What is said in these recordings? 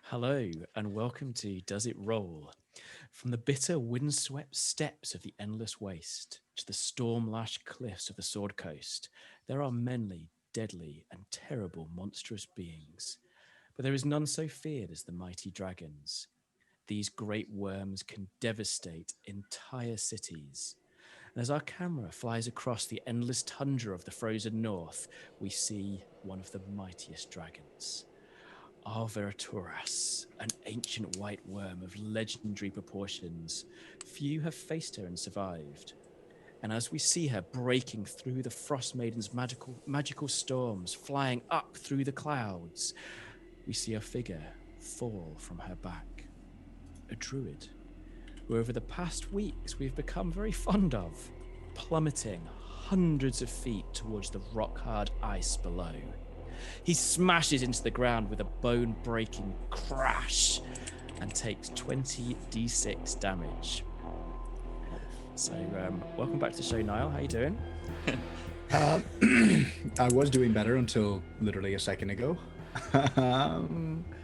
Hello, and welcome to Does It Roll? From the bitter, windswept steppes of the endless waste to the storm-lashed cliffs of the Sword Coast, there are many deadly and terrible monstrous beings. But there is none so feared as the mighty dragons. These great worms can devastate entire cities. And as our camera flies across the endless tundra of the frozen north, we see one of the mightiest dragons. Arveraturas, an ancient white worm of legendary proportions. Few have faced her and survived. And as we see her breaking through the Frost Maiden's magical storms, flying up through the clouds, we see a figure fall from her back. A druid, who over the past weeks we've become very fond of, plummeting hundreds of feet towards the rock-hard ice below. He smashes into the ground with a bone-breaking crash and takes 20d6 damage. So, welcome back to the show, Niall. How you doing? I was doing better until literally a second ago.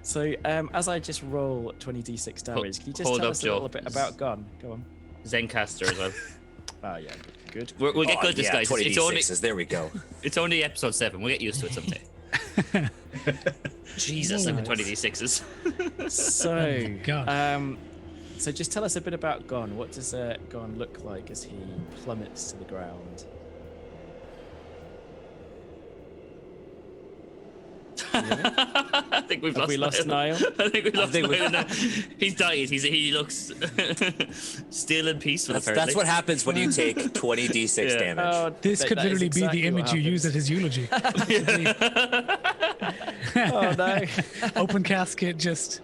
So, as I just roll 20d6 damage, can you just tell us a little bit about Gann? Go on. Zencaster as well. Oh, yeah, good. We'll get good at this, guys. 20d6s, there we go. It's only episode 7. We'll get used to it someday. Jesus, like the 20d6s. So just tell us a bit about Gann. What does Gann look like as he plummets to the ground? I think we've lost Niall. I think we've lost Niall now. He's died. He looks still and peaceful. That's what happens when you take 20d6 damage. Oh, this could literally be the image you use at his eulogy. Oh no! Open casket, just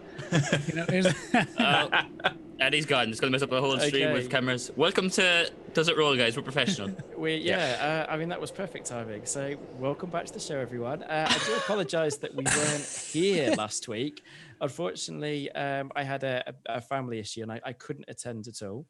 and he's gone. It's going to mess up the whole stream with cameras. Welcome to Does It Roll, guys. We're professional. I mean, that was perfect timing. So welcome back to the show, everyone. I do apologise that we weren't here last week. Unfortunately, I had a family issue and I couldn't attend at all.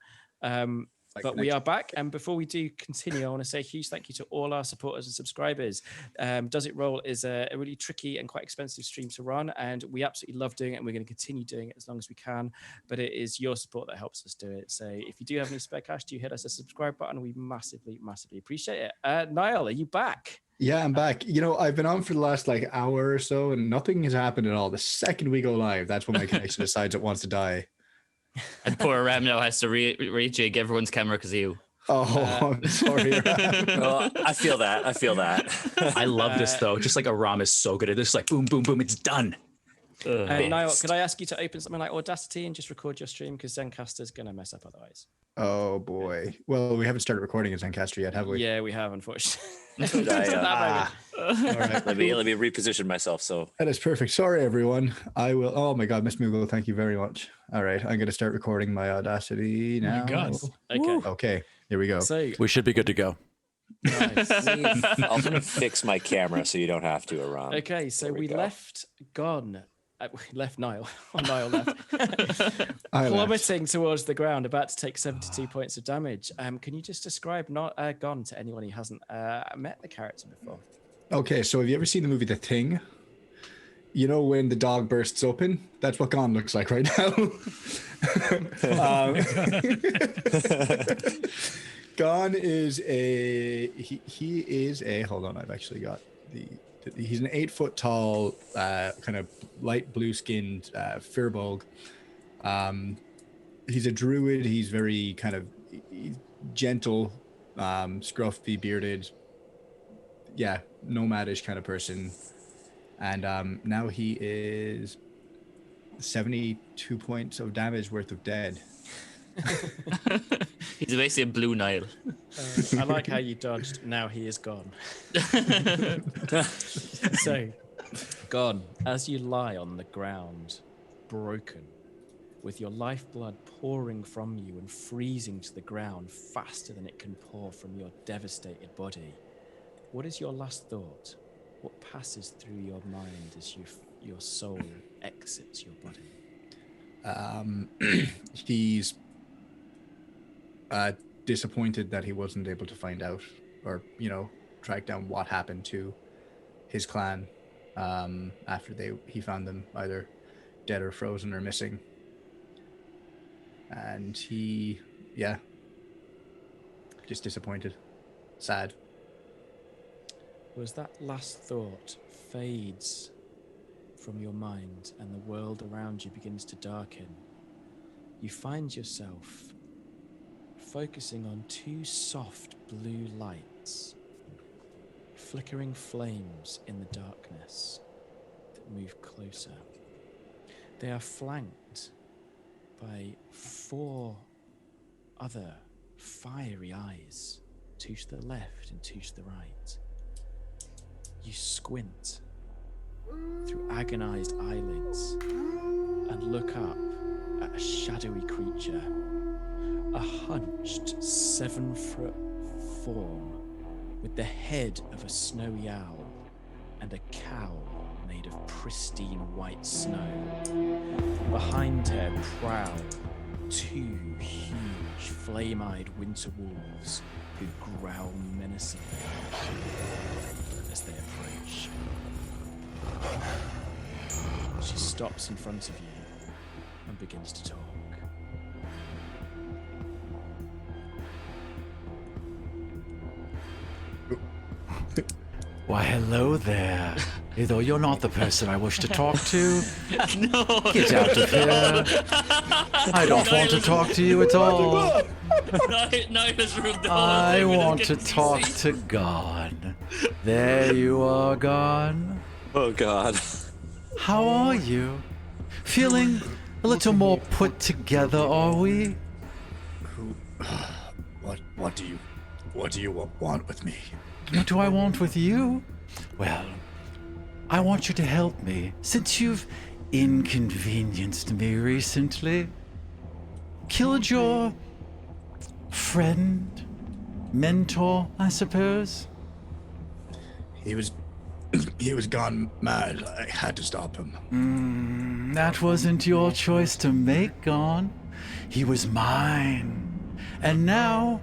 But we are back, and before we do continue, I want to say a huge thank you to all our supporters and subscribers. Does It Roll is a really tricky and quite expensive stream to run, and we absolutely love doing it, and we're going to continue doing it as long as we can, but it is your support that helps us do it. So if you do have any spare cash, do hit us a subscribe button. We massively appreciate it. Niall, are you back? Yeah, I'm back. I've been on for the last hour or so, and nothing has happened at all. The second we go live, that's when my connection decides it wants to die. And poor Aram now has to rejig everyone's camera because of you. Oh, I'm sorry, Aram. Well, I feel that. I love this, though. Just like Aram is so good at this. Like, boom, boom, boom, it's done. Niall, could I ask you to open something like Audacity and just record your stream? Because Zencaster's going to mess up otherwise. Oh, boy. Well, we haven't started recording in Zencaster yet, have we? Yeah, we have, unfortunately. All right. Let me reposition myself. So that is perfect. Sorry, everyone. I will. Oh my God, Miss Moogle, thank you very much. All right, I'm going to start recording my Audacity now. Okay, here we go. So We should be good to go. nice. I'll fix my camera so you don't have to, Aram. Okay, so we left Gann. We left Niall. Niall left. I left. Plummeting towards the ground, about to take 72 points of damage. Can you just describe Gann to anyone who hasn't met the character before? Okay, so have you ever seen the movie The Thing? You know when the dog bursts open? That's what Gann looks like right now. Gann is he is a, hold on, I've actually got he's an 8 foot tall, kind of light blue skinned firbolg. He's a druid. He's very kind of gentle, scruffy, bearded, nomadish kind of person. And now he is 72 points of damage worth of dead. He's basically a blue Niall. I like how you dodged. Now he is gone. So, Gann, as you lie on the ground, broken, with your lifeblood pouring from you and freezing to the ground faster than it can pour from your devastated body, what is your last thought? What passes through your mind as your soul exits your body? He's disappointed that he wasn't able to find out or, track down what happened to his clan after he found them either dead or frozen or missing. And he, just disappointed, sad. Was that last thought fades from your mind and the world around you begins to darken, you find yourself focusing on two soft blue lights, flickering flames in the darkness that move closer. They are flanked by 4 other fiery eyes, 2 to the left and 2 to the right. You squint through agonized eyelids and look up at a shadowy creature, a hunched 7-foot form with the head of a snowy owl and a cowl made of pristine white snow. Behind her prowl 2 huge flame-eyed winter wolves who growl menacingly as they approach. She stops in front of you and begins to talk. Why, hello there. Though you're not the person I wish to talk to. No. Get out of here. I don't want to talk to you at all. Niall has ruined the whole I thing with his want to getting talk CC. to Gann. There you are, Gann. Oh God. How are you? Feeling a little more put together, are we? What do you want with me? What do I want with you? Well, I want you to help me, since you've inconvenienced me recently. Killed your friend, mentor, I suppose. He was gone mad. I had to stop him. That wasn't your choice to make, Gann. He was mine. And now,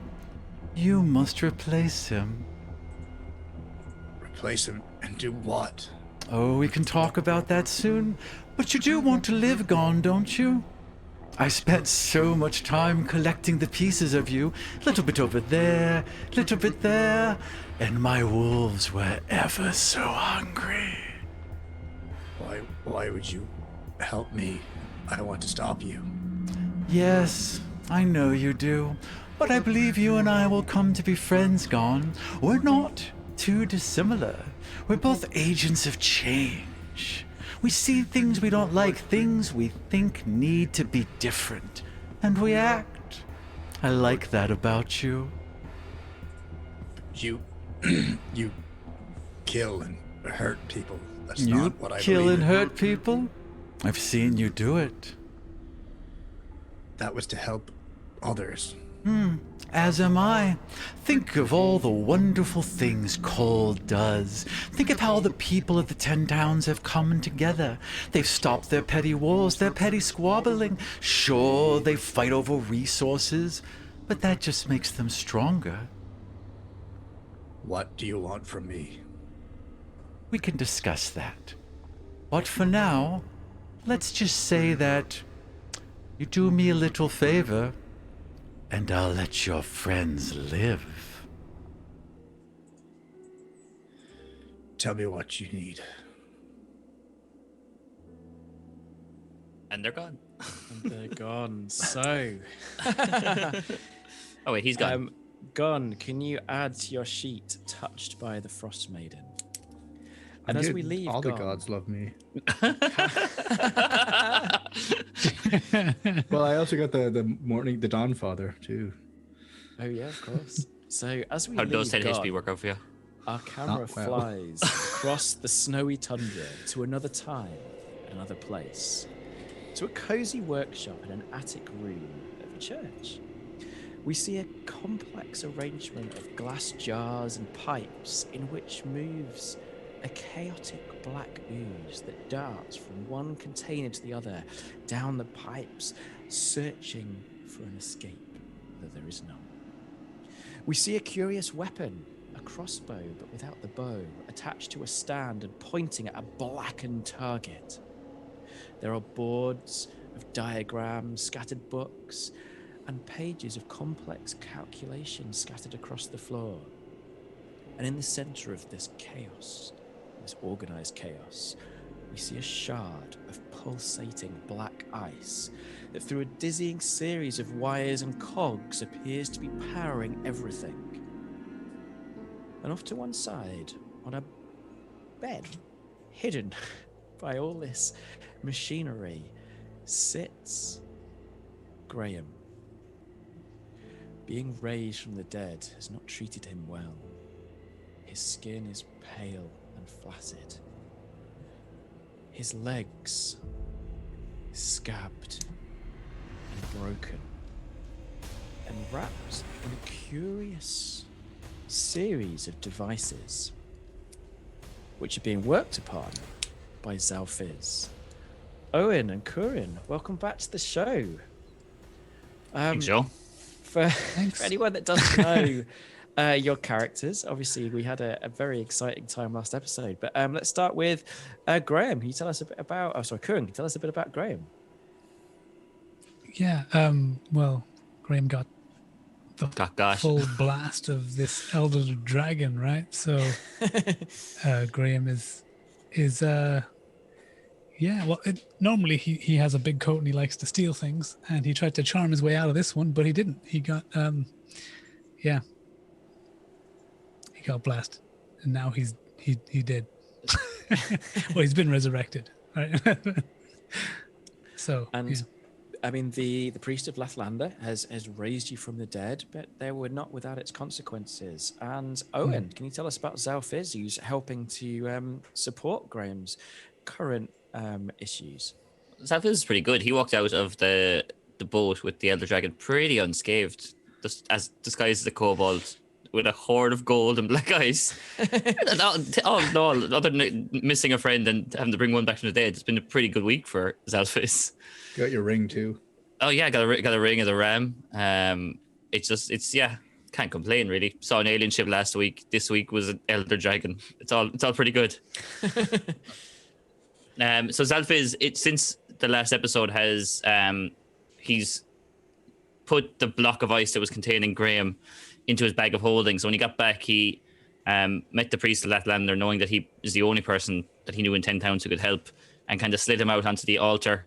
you must replace him. Replace him and do what? Oh, we can talk about that soon. But you do want to live, Gann, don't you? I spent so much time collecting the pieces of you. Little bit over there, little bit there. And my wolves were ever so hungry. Why would you help me? I want to stop you. Yes, I know you do. But I believe you and I will come to be friends, Gann. We're not too dissimilar. We're both agents of change. We see things we don't like, things we think need to be different, and we act. I like that about you. You kill and hurt people. That's You not what I kill believe and in. hurt people? I've seen you do it. That was to help others. As am I. Think of all the wonderful things Cole does. Think of how the people of the 10 towns have come together. They've stopped their petty wars, their petty squabbling. Sure, they fight over resources, but that just makes them stronger. What do you want from me? We can discuss that. But for now, let's just say that you do me a little favor, and I'll let your friends live. Tell me what you need. And they're gone. And they're gone. So, Oh wait, he's gone. Gann, can you add to your sheet touched by the Frost Maiden? And as we leave, all the Gann, gods love me. Well, I also got the Dawn Father too. Oh yeah, of course. So as we How leave, does 10 Gann, HP work out for you? our camera Oh, well. flies across the snowy tundra to another time, another place, to a cozy workshop in an attic room of a church. We see a complex arrangement of glass jars and pipes in which moves a chaotic black ooze that darts from one container to the other down the pipes, searching for an escape, though there is none. We see a curious weapon, a crossbow but without the bow, attached to a stand and pointing at a blackened target. There are boards of diagrams, scattered books, and pages of complex calculations scattered across the floor. And in the center of this chaos, this organized chaos, we see a shard of pulsating black ice that through a dizzying series of wires and cogs appears to be powering everything. And off to one side, on a bed, hidden by all this machinery, sits Graham. Being raised from the dead has not treated him well. His skin is pale and flaccid. His legs scabbed and broken and wrapped in a curious series of devices which are being worked upon by Xalfiz. Eoghan and Kuran, welcome back to the show. Thanks, Joe. For anyone that doesn't know your characters, obviously we had a very exciting time last episode, but let's start with Graham. Can you tell us a bit about, Kuran, can you tell us a bit about Graham? Yeah, well, Graham got the Gosh. full blast of this elder dragon, right? So Graham is yeah, well, normally he has a big coat and he likes to steal things, and he tried to charm his way out of this one, but he didn't. He got he got blasted, and now he did. Well, he's been resurrected, right? So and I mean, the priest of Lathlander has raised you from the dead, but they were not without its consequences. And Eoghan, can you tell us about Xalfiz, who's helping to support Graham's current issues? Xalfiz is pretty good. He walked out of the boat with the Elder Dragon pretty unscathed, just as disguised as a kobold with a horde of gold and black ice. Oh no, other than missing a friend and having to bring one back from the dead, it's been a pretty good week for Xalfiz. Got your ring too. Oh yeah, got a ring of the ram. It's can't complain really. Saw an alien ship last week. This week was an Elder Dragon. It's all pretty good. So Xalfiz, since the last episode has he's put the block of ice that was containing Graham into his bag of holding. So when he got back, he met the priest of Lathlander, knowing that he is the only person that he knew in 10 towns who could help, and kind of slid him out onto the altar,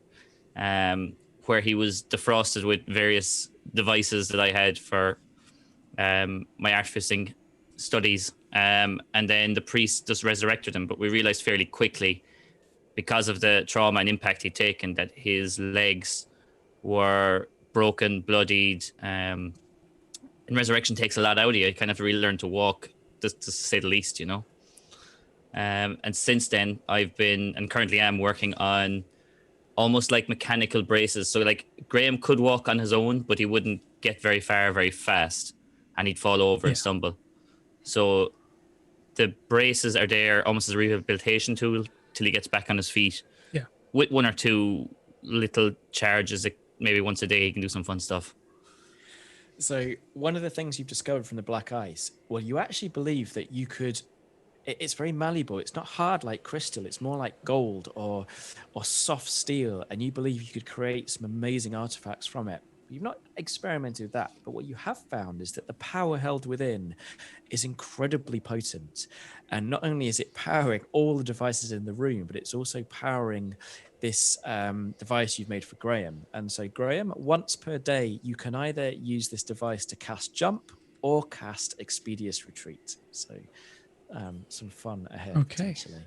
where he was defrosted with various devices that I had for my artificing studies. And then the priest just resurrected him, but we realized fairly quickly, because of the trauma and impact he'd taken, that his legs were broken, bloodied, and resurrection takes a lot out of you. You kind of have to really learn to walk, just to say the least, you know. And since then, I've been, and currently am, working on almost like mechanical braces. So like Graham could walk on his own, but he wouldn't get very far very fast, and he'd fall over and stumble. So the braces are there almost as a rehabilitation tool till he gets back on his feet. Yeah. With one or two little charges, like maybe once a day, he can do some fun stuff. So one of the things you've discovered from the black ice, well, you actually believe that you could, it's very malleable. It's not hard like crystal. It's more like gold or soft steel. And you believe you could create some amazing artifacts from it. You've not experimented with that, but what you have found is that the power held within is incredibly potent. And not only is it powering all the devices in the room, but it's also powering this device you've made for Graham. And so Graham, once per day, you can either use this device to cast jump or cast expeditious retreat. So some fun ahead, potentially.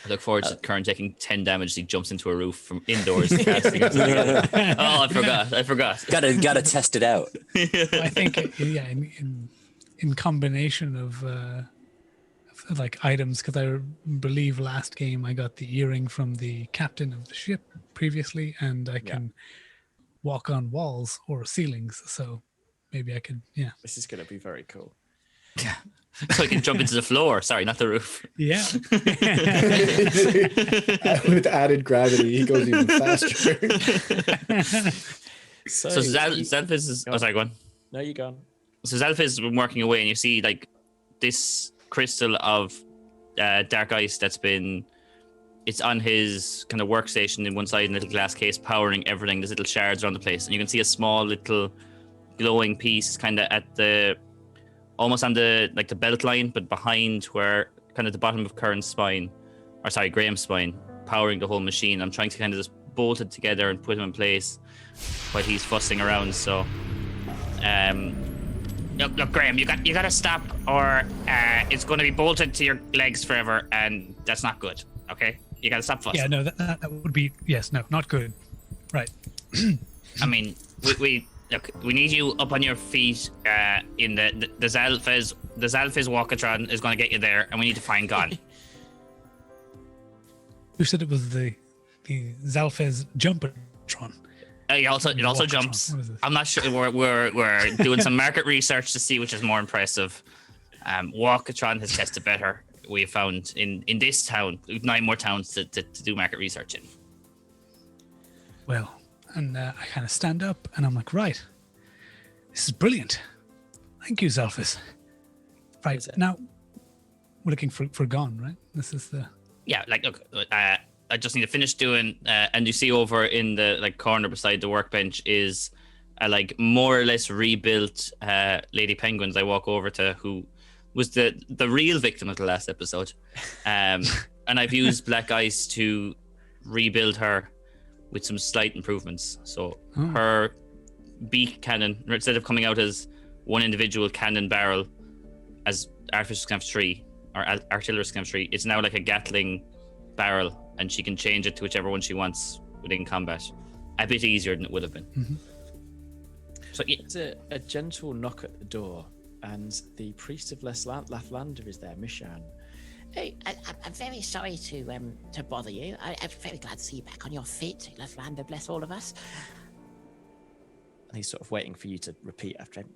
I look forward to Kuran taking 10 damage as he jumps into a roof from indoors. Casting himself. Oh, I forgot. Gotta test it out. I think, in combination of like items, because I believe last game I got the earring from the captain of the ship previously, and I can walk on walls or ceilings. So maybe I could, This is going to be very cool. Yeah. So he can jump into the floor. Sorry, not the roof. Yeah. With added gravity, he goes even faster. So Xalfiz is... Oh, sorry, go on. No, you go on. So Xalfiz has been working away, and you see like this crystal of dark ice that's been it's on his kind of workstation in one side, in a little glass case, powering everything. There's little shards around the place, and you can see a small little glowing piece kind of at the almost on the like the belt line, but behind where kind of the bottom of Graham's spine, powering the whole machine. I'm trying to kind of just bolt it together and put him in place while he's fussing around. So, look, Graham, you got to stop, or it's going to be bolted to your legs forever, and that's not good. Okay, you got to stop fussing. Yeah, no, that would be not good. Right. I mean, we look. We need you up on your feet. In the Xalfiz walkatron is going to get you there, and we need to find Gann. Who said it was the Xalfiz jumpatron? It also Walkatron. jumps. What is this? I'm not sure. We're doing some market research to see which is more impressive. Walkatron has tested better. We have found in this town, 9 more towns to do market research in. Well, and I kind of stand up and I'm like, right, this is brilliant. Thank you, Xalfiz. Right, now we're looking for Gann, right? This is the... Yeah, like, look, I just need to finish doing, and you see over in the like corner beside the workbench is a like more or less rebuilt Lady Penguins I walk over to, who was the real victim of the last episode. And I've used black ice to rebuild her with some slight improvements. So her beak cannon, instead of coming out as one individual cannon barrel, as Artificer's can have 3, or Artillerist can have 3, it's now like a Gatling barrel, and she can change it to whichever one she wants within combat. A bit easier than it would have been. Mm-hmm. So yeah. It's a gentle knock at the door, and the priest of Lathlander is there, Mishan. Hey, I'm very sorry to bother you. I'm very glad to see you back on your feet. Lathlander bless all of us. And he's sort of waiting for you to repeat after him.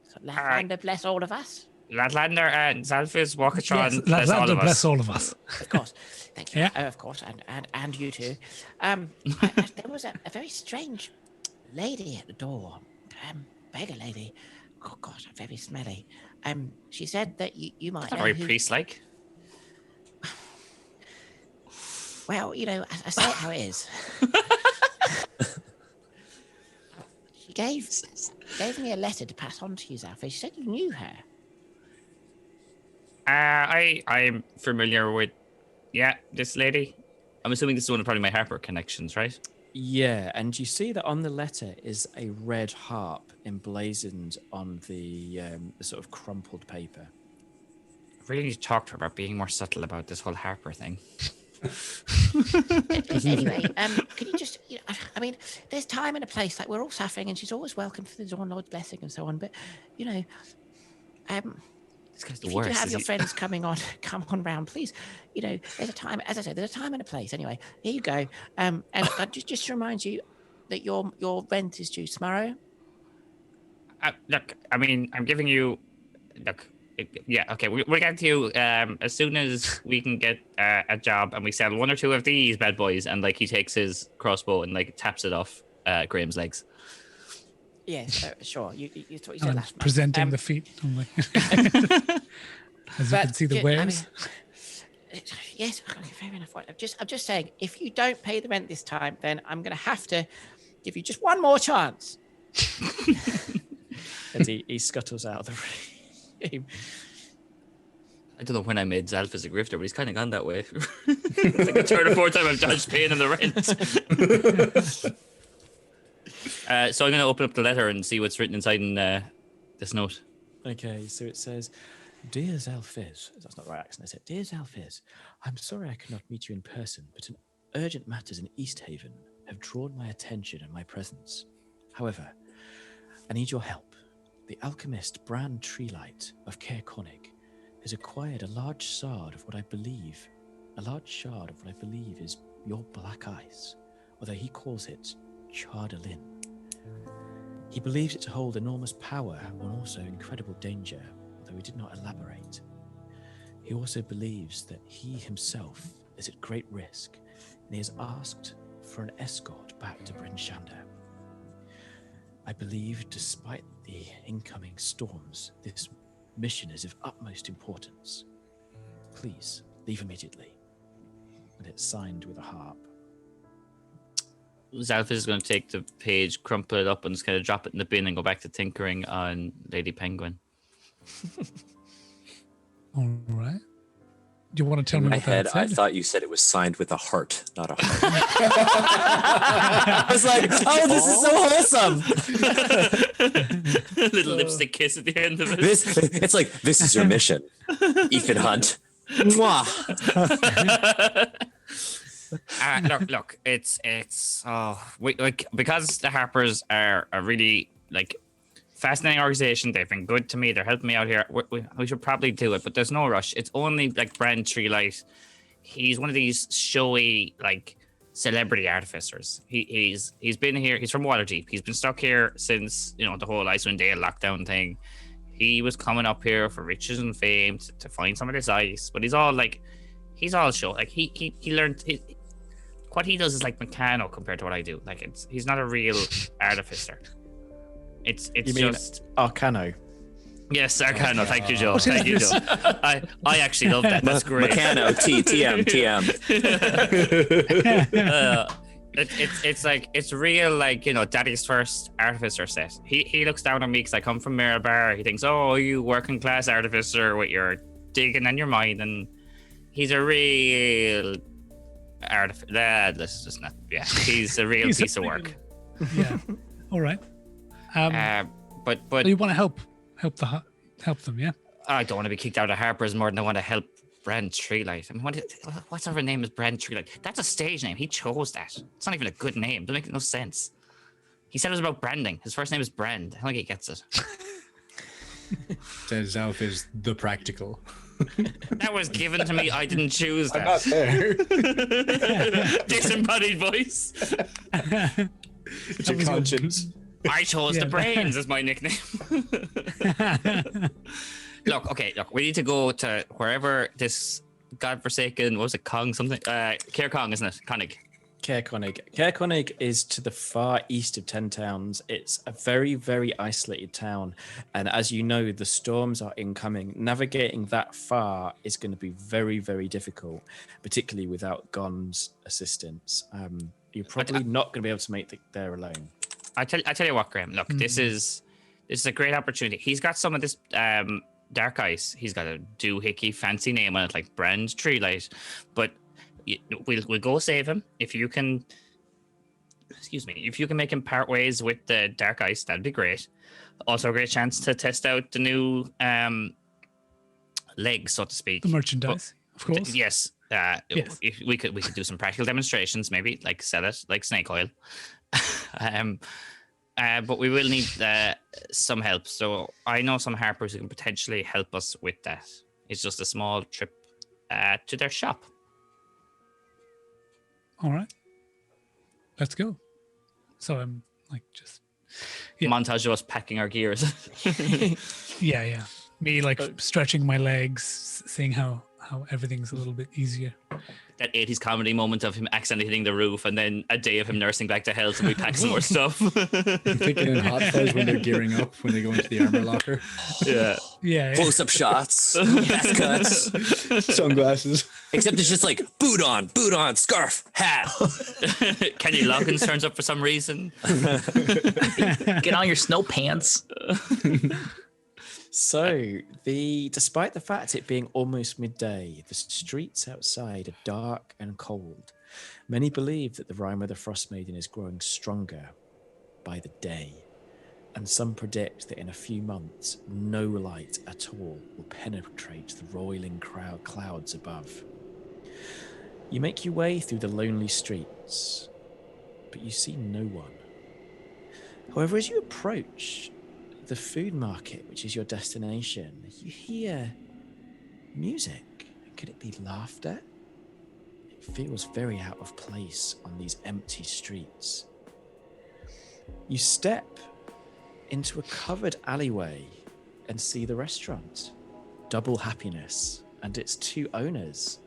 So Lathlander bless all of us. Lathlander and Xalfiz, Walkatron, Yes, bless all of us. bless all of us. Of course. Thank you. Yeah. Of course, and you too. There was a very strange lady at the door. Beggar lady. Oh gosh, very smelly. She said that you might know Very who... priest-like. Well, you know, I say it how it is. She gave me a letter to pass on to you, Xalfiz. She said you knew her. I'm familiar with, this lady. I'm assuming this is one of probably my Harper connections, right? Yeah, and you see that on the letter is a red harp emblazoned on the sort of crumpled paper. I really need to talk to her about being more subtle about this whole Harper thing. Anyway, can you just, I mean, there's time and a place, like we're all suffering, and she's always welcome for the Dawn Lord's blessing and so on, but, This guy's the if you worst. do have is your he? friends come on round, please. There's a time, as I said, there's a time and a place. Anyway, here you go. And just to remind you that your rent is due tomorrow. Look, I mean, I'm giving you. Look, yeah, okay. We'll get to you as soon as we can get a job and we sell 1 or 2 of these bad boys. And like he takes his crossbow and like taps it off Graham's legs. Yes, sure. You said last month. Presenting the feet. I'm like, as you can see the wares. Yes, okay, fair enough. I'm just saying, if you don't pay the rent this time, then I'm going to have to give you just one more chance. And he scuttles out of the room. I don't know when I made Xalfiz a grifter, but he's kind of gone that way. It's like the 3rd or 4th time I've dodged paying him the rent. So I'm going to open up the letter and see what's written inside in this note. Okay, so it says, Dear Xalfiz, that's not the right accent, is it? Dear Xalfiz, I'm sorry I cannot meet you in person, but urgent matters in East Haven have drawn my attention and my presence. However, I need your help. The alchemist Bran Treelight of Caer Konig has acquired a large shard of what I believe is your black ice, although he calls it Chardalin. He believes it to hold enormous power and also incredible danger, although he did not elaborate. He also believes that he himself is at great risk, and he has asked for an escort back to Bryn Shander. I believe, despite the incoming storms, this mission is of utmost importance. Please, leave immediately. and it's signed with a harp. Xalfiz is going to take the page, crumple it up, and just kind of drop it in the bin and go back to tinkering on Lady Penguin. All right. Do you want to tell In me my what head, that I said? thought you said it was signed with a heart, not a heart. I was like, oh, this is so wholesome. Little lipstick kiss at the end of it. It's like, this is your mission, Ethan Hunt. Mwah. Look, it's because the Harpers are a really like fascinating organization. They've been good to me. They're helping me out here. We should probably do it, but there's no rush. It's only like Brand Treelight. He's one of these showy like celebrity artificers. He's been here. He's from Waterdeep. He's been stuck here since the whole Icewind Dale lockdown thing. He was coming up here for riches and fame to find some of this ice, but he's all show. Like he learned. What he does is like mechanical compared to what I do. Like he's not a real artificer. It's just Arcano. Yes, Arcano. Thank you, Joe. Thank you, Joe. I actually love that. That's great. Meccano, TM. It's like it's real, like Daddy's first artificer set. He looks down on me because I come from Mirabar. He thinks, oh, you working class artificer with your digging and your mind, and he's a real artificer. This is just not. Yeah, he's a real piece of work. Yeah. All right. But So you want to help them, yeah? I don't want to be kicked out of Harper's more than I want to help Brand Treelight. I mean, what's her name is Brand Treelight? That's a stage name. He chose that. It's not even a good name. Doesn't make no sense. He said it was about branding. His first name is Brand. I don't think he gets it. Says Xalfiz the practical. That was given to me. I didn't choose that. I'm not there. Disembodied voice. It's your conscience. I chose the brains as my nickname. Look, we need to go to wherever this godforsaken, what was it, Kong something? Caer Kong, isn't it? Connig. Caer Connig is to the far east of 10 Towns. It's a very, very isolated town. And as you know, the storms are incoming. Navigating that far is going to be very, very difficult, particularly without Gonn's assistance. You're probably not going to be able to make it there alone. I tell you what, Graham. Look, this is a great opportunity. He's got some of this dark ice. He's got a doohickey fancy name on it, like Brand Treelight. But we'll go save him if you can. Excuse me. If you can make him part ways with the dark ice, that'd be great. Also, a great chance to test out the new legs, so to speak. The merchandise, of course. Yes. Yes. If we could do some practical demonstrations, maybe like sell it like snake oil. But we will need some help. So I know some Harpers who can potentially help us with that. It's just a small trip to their shop. All right. Let's go. So I'm like just montage of us packing our gears. yeah. Me like stretching my legs, seeing how everything's a little bit easier. That 80s comedy moment of him accidentally hitting the roof, and then a day of him nursing back to health, and we pack some more stuff. I'm thinking in Hot Fuzz when they're gearing up, when they go into the armor locker. Yeah. Close-up shots, fast cuts, sunglasses. Except it's just like boot on, scarf, hat. Kenny Loggins turns up for some reason. Get on your snow pants. So, despite the fact it being almost midday, the streets outside are dark and cold. Many believe that the Rime of the Frost Maiden is growing stronger by the day, and some predict that in a few months, no light at all will penetrate the roiling clouds above. You make your way through the lonely streets, but you see no one. However, as you approach the food market, which is your destination, you hear music. Could it be laughter? It feels very out of place on these empty streets. You step into a covered alleyway and see the restaurant, Double Happiness, and its two owners.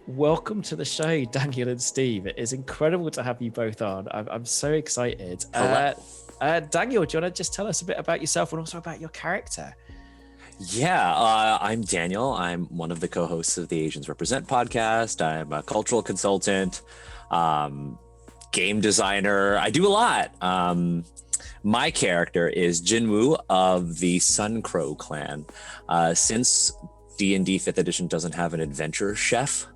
Welcome to the show, Daniel and Steve. It is incredible to have you both on. I'm so excited. Daniel, do you want to just tell us a bit about yourself and also about your character? Yeah, I'm Daniel. I'm one of the co-hosts of the Asians Represent podcast. I'm a cultural consultant, game designer. I do a lot. My character is Jinwu of the Sun Crow clan. Since D&D 5th edition doesn't have an adventure chef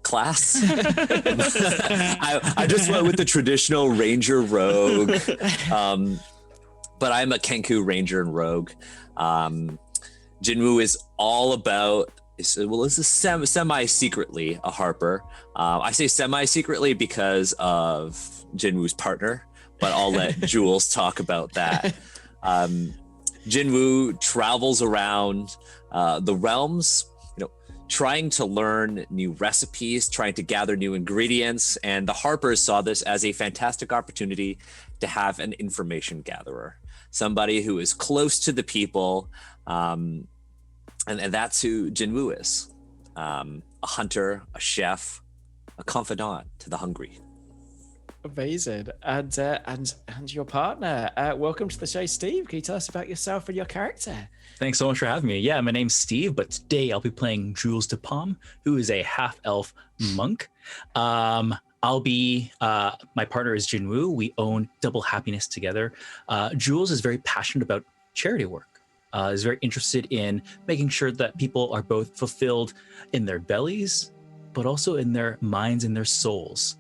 class, I just went with the traditional ranger rogue. But I'm a Kenku ranger and rogue. Jinwu is all about, is semi-secretly a harper. I say semi-secretly because of Jinwu's partner, but I'll let Jules talk about that. Jinwu travels around the realms, trying to learn new recipes, trying to gather new ingredients, and the harpers saw this as a fantastic opportunity to have an information gatherer, somebody who is close to the people. And that's who Jinwu is. A hunter, a chef, a confidant to the hungry. Amazing. And your partner. Welcome to the show, Steve. Can you tell us about yourself and your character? Thanks so much for having me. Yeah, my name's Steve, but today I'll be playing Jules de Palm, who is a half-elf monk. I'll be, my partner is Jinwu. We own Double Happiness together. Jules is very passionate about charity work. Is very interested in making sure that people are both fulfilled in their bellies, but also in their minds and their souls.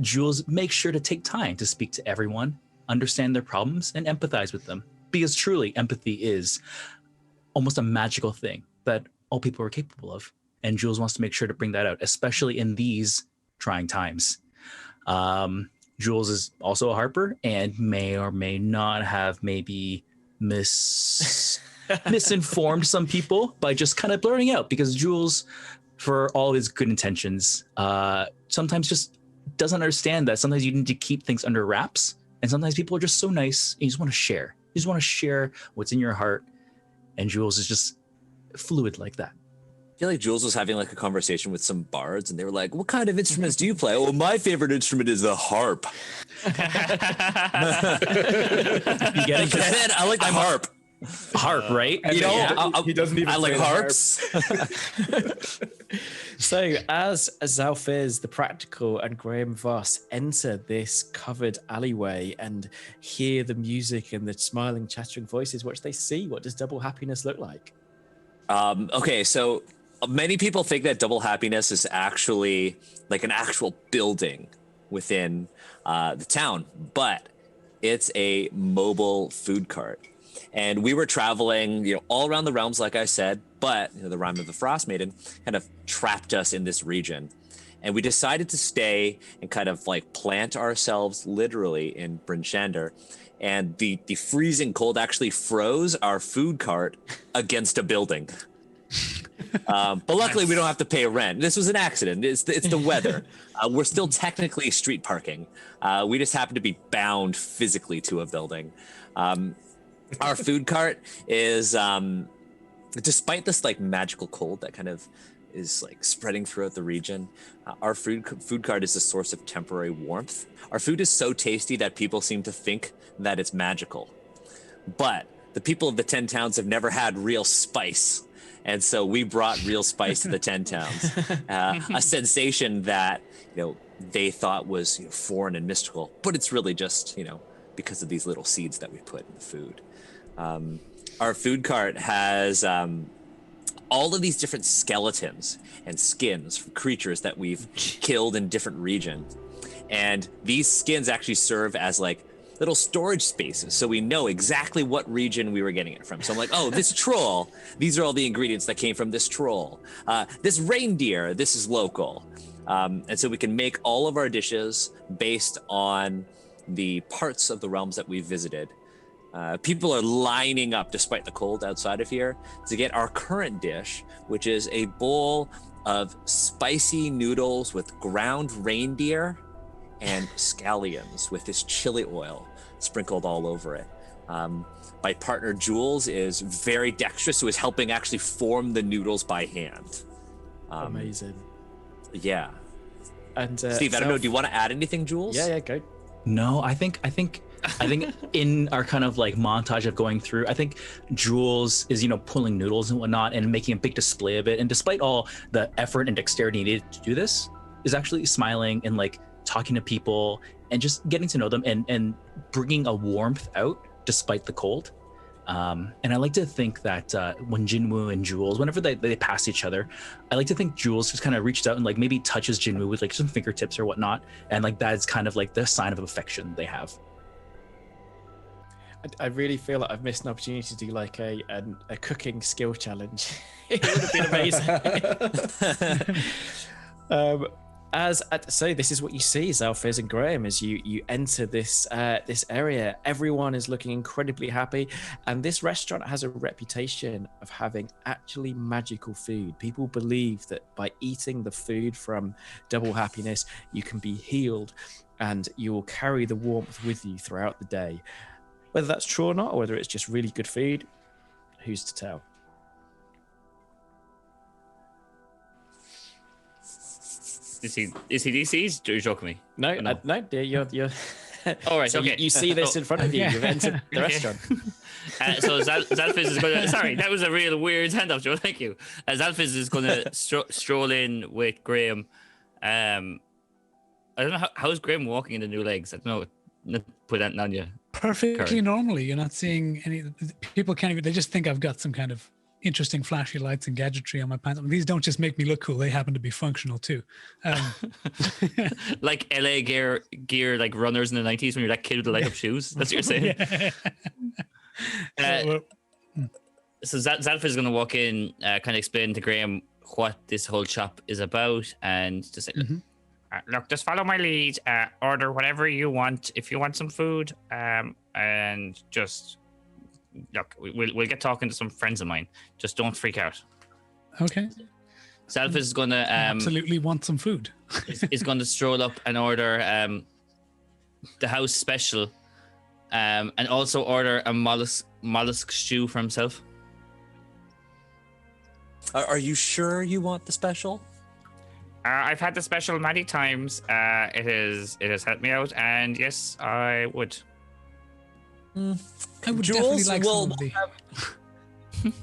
Jules makes sure to take time to speak to everyone, understand their problems, and empathize with them. Because truly, empathy is almost a magical thing that all people are capable of. And Jules wants to make sure to bring that out, especially in these trying times. Jules is also a harper and may or may not have maybe misinformed some people by just kind of blurting out, because Jules, for all his good intentions, sometimes just doesn't understand that sometimes you need to keep things under wraps, and sometimes people are just so nice and you just want to share. You just want to share what's in your heart, and Jules is just fluid like that. I feel like Jules was having like a conversation with some bards, and they were like, "What kind of instruments do you play?" "Oh, my favorite instrument is the harp." You get it? I like the harp. Harp, right? He doesn't even. I like play the harps. So, as Xalfiz, the practical, and Graham Voss enter this covered alleyway and hear the music and the smiling, chattering voices, what do they see? What does Double Happiness look like? Okay, so many people think that Double Happiness is actually like an actual building within the town, but it's a mobile food cart. And we were traveling, all around the realms, like I said, but the Rime of the Frost Maiden kind of trapped us in this region. And we decided to stay and kind of like plant ourselves literally in Bryn Shander. And the freezing cold actually froze our food cart against a building. But luckily we don't have to pay rent. This was an accident. It's the weather. We're still technically street parking. We just happen to be bound physically to a building. Our food cart is, despite this like magical cold that kind of is like spreading throughout the region, our food cart is a source of temporary warmth. Our food is so tasty that people seem to think that it's magical. But the people of the 10 towns have never had real spice. And so we brought real spice to the 10 towns, a sensation that, they thought was foreign and mystical, but it's really just, because of these little seeds that we put in the food. Our food cart has all of these different skeletons and skins from creatures that we've killed in different regions. And these skins actually serve as like little storage spaces, so we know exactly what region we were getting it from. So I'm like, oh, this troll, these are all the ingredients that came from this troll. This reindeer, this is local. And so we can make all of our dishes based on the parts of the realms that we've visited. People are lining up, despite the cold outside of here, to get our current dish, which is a bowl of spicy noodles with ground reindeer and scallions with this chili oil sprinkled all over it. My partner Jules is very dexterous, who is helping actually form the noodles by hand. Amazing. Yeah. And Steve, I don't know, do you want to add anything, Jules? Yeah, go. No, I think in our kind of like montage of going through, I think Jules is, pulling noodles and whatnot and making a big display of it. And despite all the effort and dexterity needed to do this, is actually smiling and like talking to people and just getting to know them and bringing a warmth out despite the cold. And I like to think that when Jinwu and Jules, whenever they pass each other, I like to think Jules just kind of reaches out and like maybe touches Jinwu with like some fingertips or whatnot. And like that's kind of like the sign of affection they have. I really feel like I've missed an opportunity to do like a cooking skill challenge. It would have been amazing. So this is what you see, Xalfiz and Graham, as you enter this area. Everyone is looking incredibly happy, and this restaurant has a reputation of having actually magical food. People believe that by eating the food from Double Happiness, you can be healed, and you will carry the warmth with you throughout the day. Whether that's true or not, or whether it's just really good food, who's to tell? Is he DC'd? Are you joking me? No, dear, you're. All right, So okay. you see this in front of you. You've entered the restaurant. So Xalfiz is going to. Sorry, that was a real weird handoff, Joe. Thank you. Xalfiz is going to stroll in with Graham. I don't know how's Graham walking in the new legs. I don't know. Not put that on you. Perfectly normally. You're not seeing any. People can't even. They just think I've got some kind of interesting flashy lights and gadgetry on my pants. These don't just make me look cool. They happen to be functional too. Like LA gear, like runners in the 90s when you're that kid with the light up shoes. That's what you're saying. So Xalfiz is going to walk in, kind of explain to Graham what this whole shop is about, and just say, look, just follow my lead. Order whatever you want. If you want some food, and just look, we'll get talking to some friends of mine. Just don't freak out. Okay. Xalfiz is going to absolutely want some food. is going to stroll up and order the house special, and also order a mollusk stew for himself. Are you sure you want the special? I've had the special many times. It has helped me out, and yes, I would. I would Jules, definitely like some of the...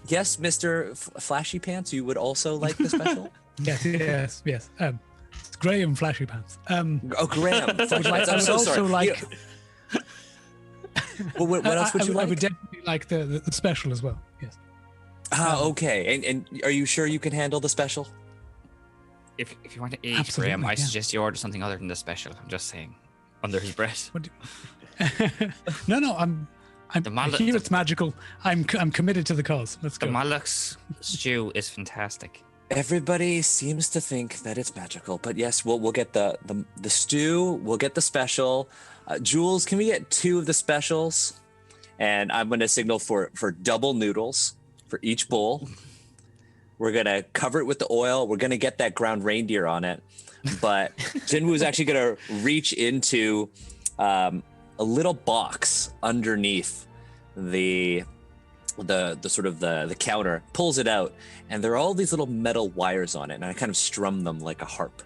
Yes, Mr. Flashy Pants, you would also like the special? Yes. It's Graham Flashy Pants. Graham Flashy Pants. I'm so sorry. What else would you like? I would definitely like the special as well. Yes. Okay. And are you sure you can handle the special? If you want to eat, Absolutely, Graham, I suggest you order something other than the special. I'm just saying, under his breath. No, I'm here. It's magical. I'm committed to the cause. Let's go. The mollusk stew is fantastic. Everybody seems to think that it's magical, but yes, we'll get the stew. We'll get the special. Jules, can we get 2 of the specials? And I'm going to signal for double noodles for each bowl. We're going to cover it with the oil. We're going to get that ground reindeer on it. But Jinwu is actually going to reach into a little box underneath the sort of the counter, pulls it out, and there are all these little metal wires on it, and I kind of strum them like a harp.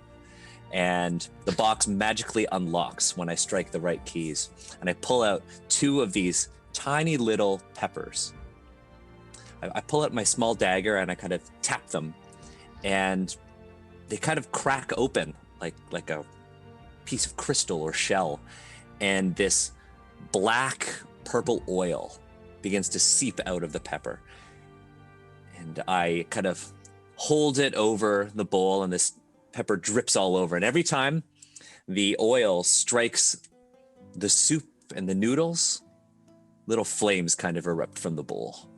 And the box magically unlocks when I strike the right keys. And I pull out 2 of these tiny little peppers. I pull out my small dagger and I kind of tap them, and they kind of crack open like a piece of crystal or shell, and this black purple oil begins to seep out of the pepper. And I kind of hold it over the bowl, and this pepper drips all over. And every time the oil strikes the soup and the noodles, little flames kind of erupt from the bowl.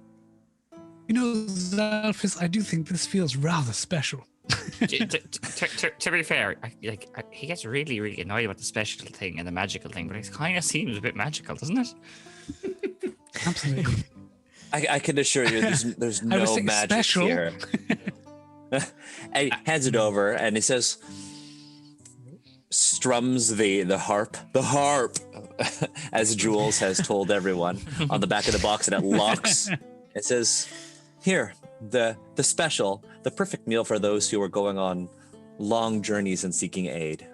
You know, Xalfiz, I do think this feels rather special. To be fair, he gets really, really annoyed about the special thing and the magical thing, but it kind of seems a bit magical, doesn't it? Absolutely. I can assure you, there's no magic special. here. And he hands it over, and he says, strums the harp, as Jules has told everyone, on the back of the box, and it locks. It says, here, the special, the perfect meal for those who are going on long journeys and seeking aid.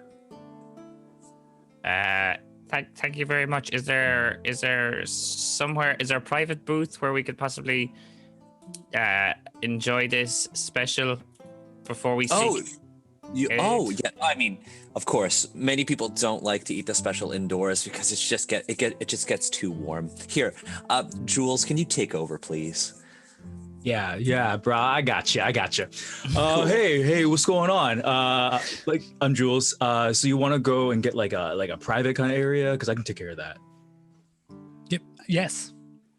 Thank you very much. Is there a private booth where we could possibly enjoy this special before we seek? Yeah. I mean, of course, many people don't like to eat the special indoors because it just gets too warm. Here, Jules, can you take over, please? Yeah, bro. I got you. Hey, what's going on? I'm Jules. So you want to go and get like a private kind of area? Because I can take care of that. Yep. Yes.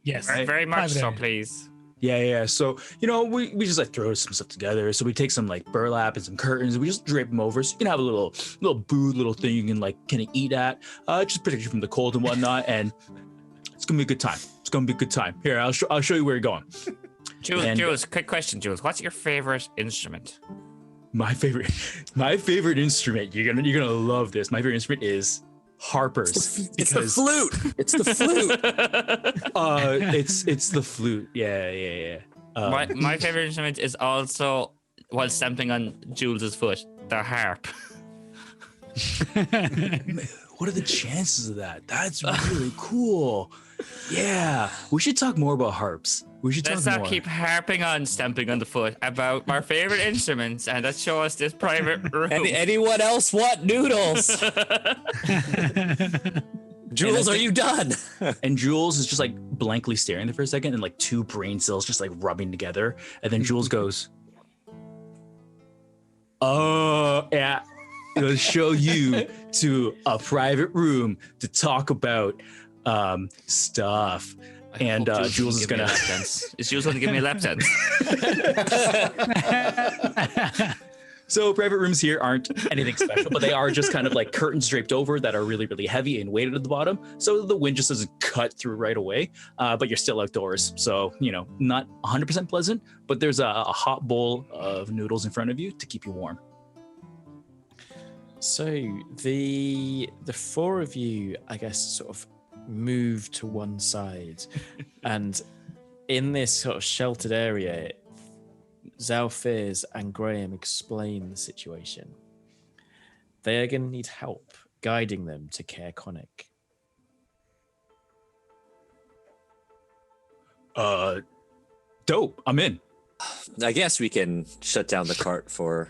Very, very much Private so, area. please. Yeah. So, we just like throw some stuff together. So we take some like burlap and some curtains and we just drape them over. So you can have a little booth, little thing you can like kind of eat at. Just protect you from the cold and whatnot. And it's going to be a good time. Here, I'll show you where you're going. Jules, quick question, Jules. What's your favorite instrument? My favorite instrument. You're gonna love this. My favorite instrument is harpers. It's the flute. It's the flute. It's the flute. Yeah. My favorite instrument is also, while stamping on Jules's foot, the harp. What are the chances of that? That's really cool. Yeah, we should talk more about harps. Let's not keep harping on stamping on the foot about our favorite instruments, and let's show us this private room. Anyone else want noodles? Jules, are you done? And Jules is just like blankly staring there for a second, and like two brain cells just like rubbing together. And then Jules goes, "Oh, yeah, it'll show you to a private room to talk about stuff." And Jules is gonna. Is Jules going to give me a lap dance? So private rooms here aren't anything special, but they are just kind of like curtains draped over that are really, really heavy and weighted at the bottom, so the wind just doesn't cut through right away. But you're still outdoors, so not 100% pleasant. But there's a hot bowl of noodles in front of you to keep you warm. So the four of you, I guess, sort of move to one side, and in this sort of sheltered area, Xalfiz and Graham explain the situation. They are going to need help guiding them to Caer Conic. Dope. I'm in. I guess we can shut down the cart for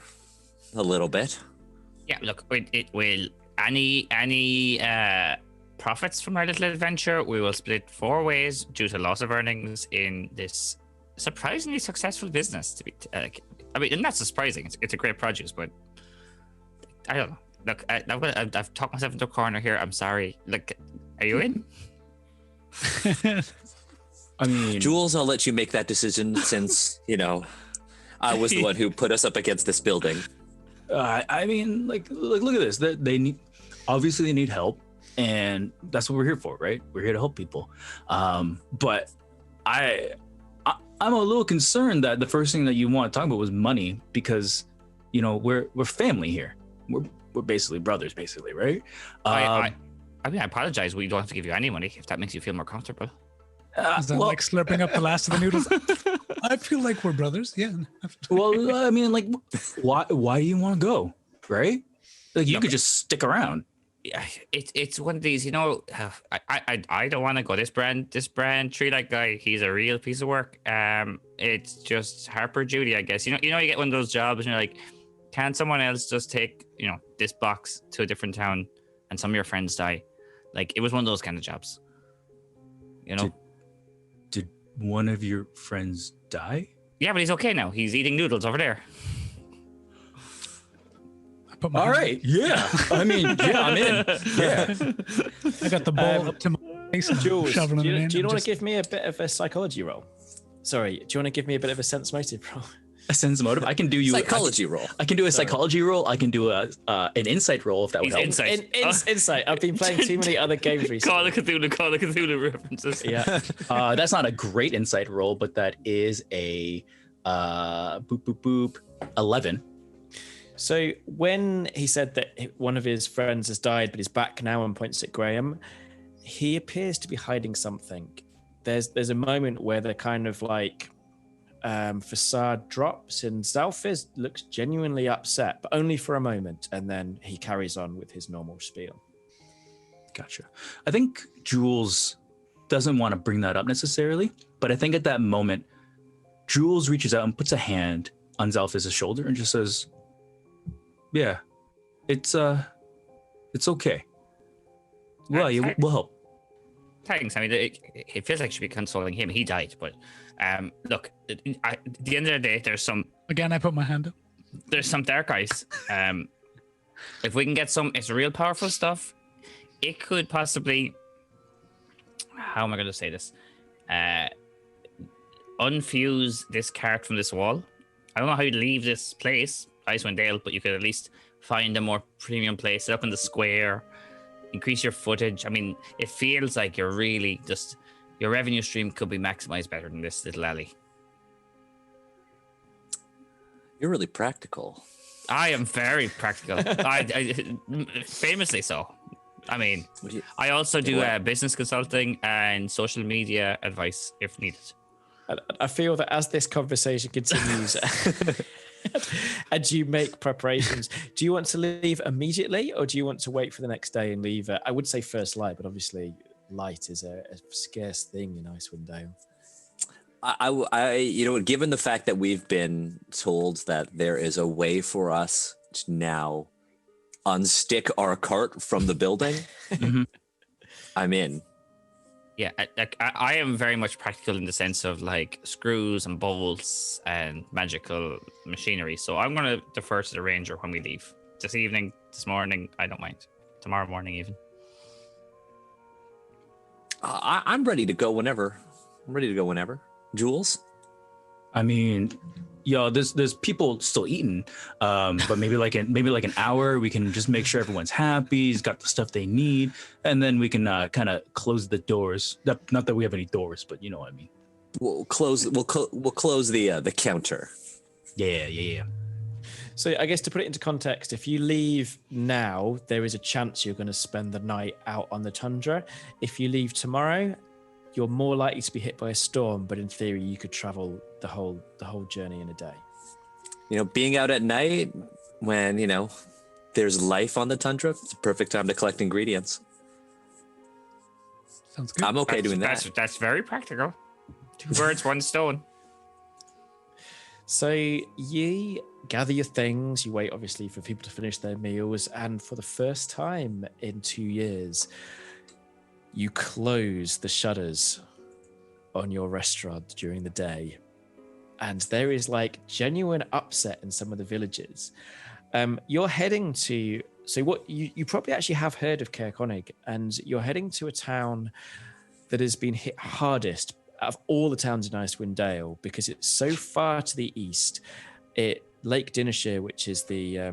a little bit. Yeah, look, it will any profits from our little adventure, we will split 4 ways due to loss of earnings in this surprisingly successful business. And that's surprising. It's a great produce, but I don't know. Look, I've talked myself into a corner here. I'm sorry. Look, are you in? I mean, Jules, I'll let you make that decision since I was the one who put us up against this building. I mean, like look at this. They need help. And that's what we're here for, right? We're here to help people. But I'm a little concerned that the first thing that you want to talk about was money, because we're family here. We're basically brothers, right? I apologize. We don't have to give you any money if that makes you feel more comfortable. Is that like slurping up the last of the noodles? I feel like we're brothers. Yeah. Well, I mean, like, why do you want to go, right? Like, you could just stick around. Yeah, it's one of these, I don't want to go. This brand tree light guy, he's a real piece of work. It's just Harper Judy, I guess. You get one of those jobs and you're like, can someone else just take, this box to a different town and some of your friends die? Like, it was one of those kind of jobs. Did one of your friends die? Yeah, but he's okay now. He's eating noodles over there. All right. Yeah. I mean, yeah, I'm in. Yeah. I got the ball up to my face and Jules, shoveling it in. do you want to give me a bit of a psychology roll? Sorry, do you want to give me a bit of a sense motive roll? A sense motive? I can do you psychology roll. I can do a psychology roll. I can do an insight roll if that would help. Insight. Insight. I've been playing too many other games recently. Call of Cthulhu references. Yeah. That's not a great insight roll, but that is a 11. So when he said that one of his friends has died, but he's back now and points at Graham, he appears to be hiding something. There's a moment where the kind of like facade drops and Xalfiz looks genuinely upset, but only for a moment, and then he carries on with his normal spiel. Gotcha. I think Jules doesn't want to bring that up necessarily, but I think at that moment, Jules reaches out and puts a hand on Xalfiz's shoulder and just says, "Yeah, it's okay. Well, yeah, we'll help." Thanks. I mean, it feels like I should be consoling him. He died, but look, at the end of the day, Again, I put my hand up. There's some dark ice. If we can get it's real powerful stuff, it could possibly. How am I going to say this? Unfuse this cart from this wall. I don't know how you'd leave this place, Icewind Dale, but you could at least find a more premium place, set up in the square, increase your footage. I mean, it feels like you're really just your revenue stream could be maximized better than this little alley. You're really practical. I am very practical. I famously so. I mean, I also do business consulting and social media advice if needed. I feel that as this conversation continues and you make preparations, do you want to leave immediately or do you want to wait for the next day and leave? I would say first light, but obviously light is a scarce thing in Icewind Dale. I given the fact that we've been told that there is a way for us to now unstick our cart from the building, I'm in. Yeah, I am very much practical in the sense of like screws and bolts and magical machinery. So I'm going to defer to the ranger when we leave. This evening, this morning, I don't mind. Tomorrow morning even. I'm ready to go whenever. Jules? I mean, there's people still eating, but maybe like an hour, we can just make sure everyone's happy, he's got the stuff they need, and then we can kind of close the doors. Not that we have any doors, but you know what I mean. We'll close the counter. Yeah. So I guess to put it into context, if you leave now, there is a chance you're going to spend the night out on the tundra. If you leave tomorrow, you're more likely to be hit by a storm, but in theory, you could travel the whole journey in a day. Being out at night when, there's life on the tundra, it's a perfect time to collect ingredients. Sounds good. I'm okay doing that. That's very practical. 2 birds, 1 stone. So ye gather your things, you wait obviously for people to finish their meals, and for the first time in 2 years, you close the shutters on your restaurant during the day. And there is like genuine upset in some of the villages. You're heading to, so what you probably actually have heard of Caer Konig, and you're heading to a town that has been hit hardest out of all the towns in Icewind Dale because it's so far to the east. Lake Dinnershire, which is the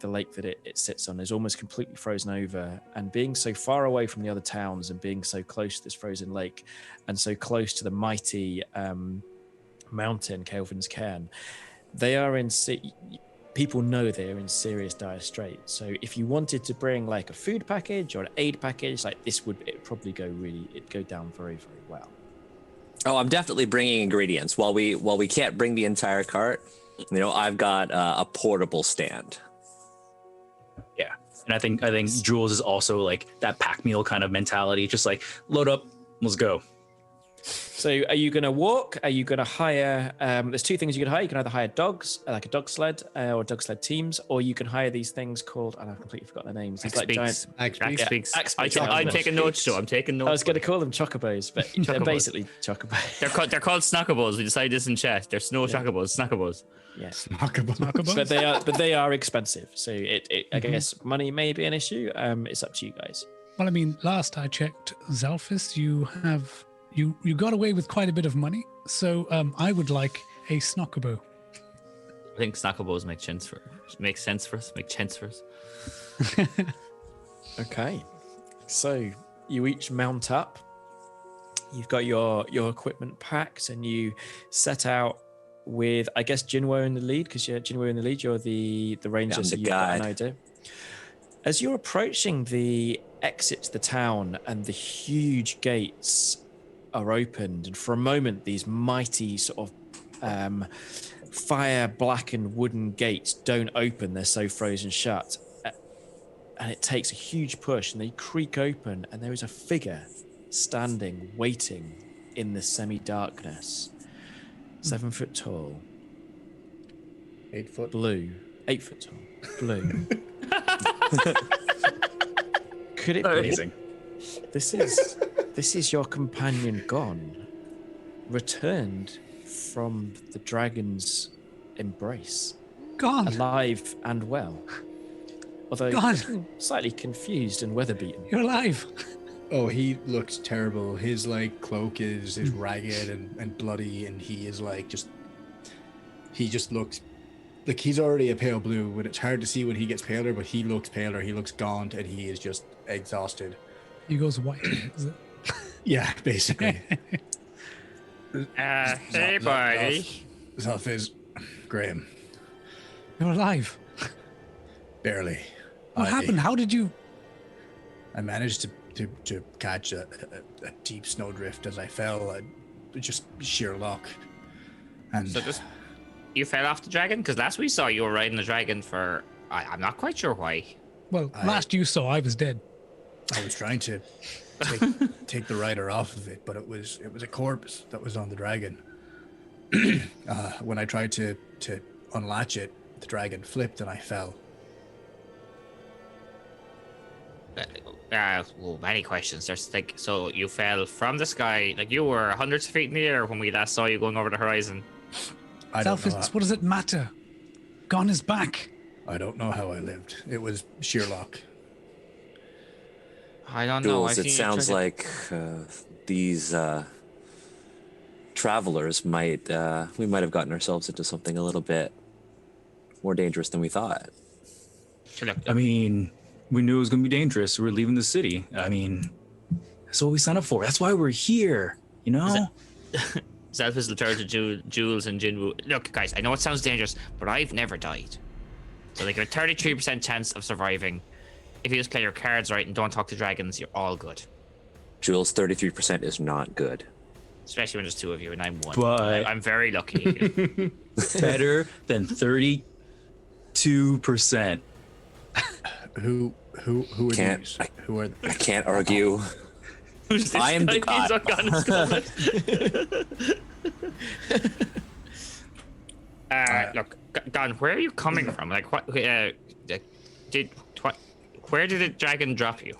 lake that it sits on, is almost completely frozen over, and being so far away from the other towns and being so close to this frozen lake and so close to the mighty mountain Kelvin's Cairn, they are in people know they're in serious dire straits. So if you wanted to bring like a food package or an aid package, like this it'd probably go down very, very well. Oh, I'm definitely bringing ingredients. While we can't bring the entire cart, I've got a portable stand. Yeah, and I think Jules is also like that pack mule kind of mentality, just like load up, let's go. So are you going to walk? Are you going to hire? There's 2 things you can hire. You can either hire dogs, like a dog sled, or dog sled teams, or you can hire these things called, and I've completely forgot their names. It's like giant Axe-beaks. I'm taking notes, Joe. I'm taking notes. I was going to call them chocobos, but they're basically chocobos. They're called snackabos. We decided this in chat. They're snow chocobos, snackabos. Yes, Snackabos. but they are expensive. So I guess money may be an issue. It's up to you guys. Well, I mean, last I checked, Xalfiz, you got away with quite a bit of money. So I would like a snackabo. I think snackabos make sense for us. Okay, so you each mount up. You've got your equipment packed, and you set out with, I guess, Jinwu in the lead, because you're Jinwu in the lead. You're the ranger, so you've got an idea. As you're approaching the exit to the town, and the huge gates are opened, and for a moment, these mighty sort of fire blackened wooden gates don't open. They're so frozen shut. and it takes a huge push, and they creak open, and there is a figure standing, waiting in the semi-darkness. 7 foot tall. 8 foot. Blue. 8 foot tall. Blue. Could it be? Amazing. This is your companion Gann, returned from the dragon's embrace, Gone. alive and well. Although Gann. looking slightly confused and weather-beaten. You're alive. Oh, he looks terrible. His like cloak is ragged and bloody, and he is like he just looks like he's already a pale blue, but it's hard to see when he gets paler, but he looks paler, he looks gaunt, and he is just exhausted. He goes white. Is it? Yeah, basically. Hey, buddy. Xalfiz, Graham, You're alive. barely. What happened? How did you? I managed to catch a deep snowdrift as I fell. Just sheer luck. And So just you fell off the dragon? Because last we saw you were riding the dragon for I'm not quite sure why. Well, last you saw, I was dead. I was trying to take the rider off of it, but it was a corpse that was on the dragon. When I tried to unlatch it, the dragon flipped and I fell. Well, many questions. There's like, so you fell from the sky, like you were hundreds of feet in the air when we last saw you going over the horizon. I don't know. What does it matter? Gann is back. I don't know how I lived. It was sheer luck. I don't know. Jules, it sounds like these travelers might we might have gotten ourselves into something a little bit more dangerous than we thought. I mean, we knew it was going to be dangerous. We were leaving the city. I mean, that's what we signed up for. That's why we're here, you know? Xalfiz will turn to Jules and Jinwu. Look, guys, I know it sounds dangerous, but I've never died. So like a 33% chance of surviving. If you just play your cards right and don't talk to dragons, you're all good. Jules, 33% is not good. Especially when there's two of you and I'm one. But- I'm very lucky. Better than 32%. Who are Can't- these? I- Who are I can't argue. Who's this I am the guy? He's god. on his look, Gann, where are you coming from? Like, what? Where did the dragon drop you?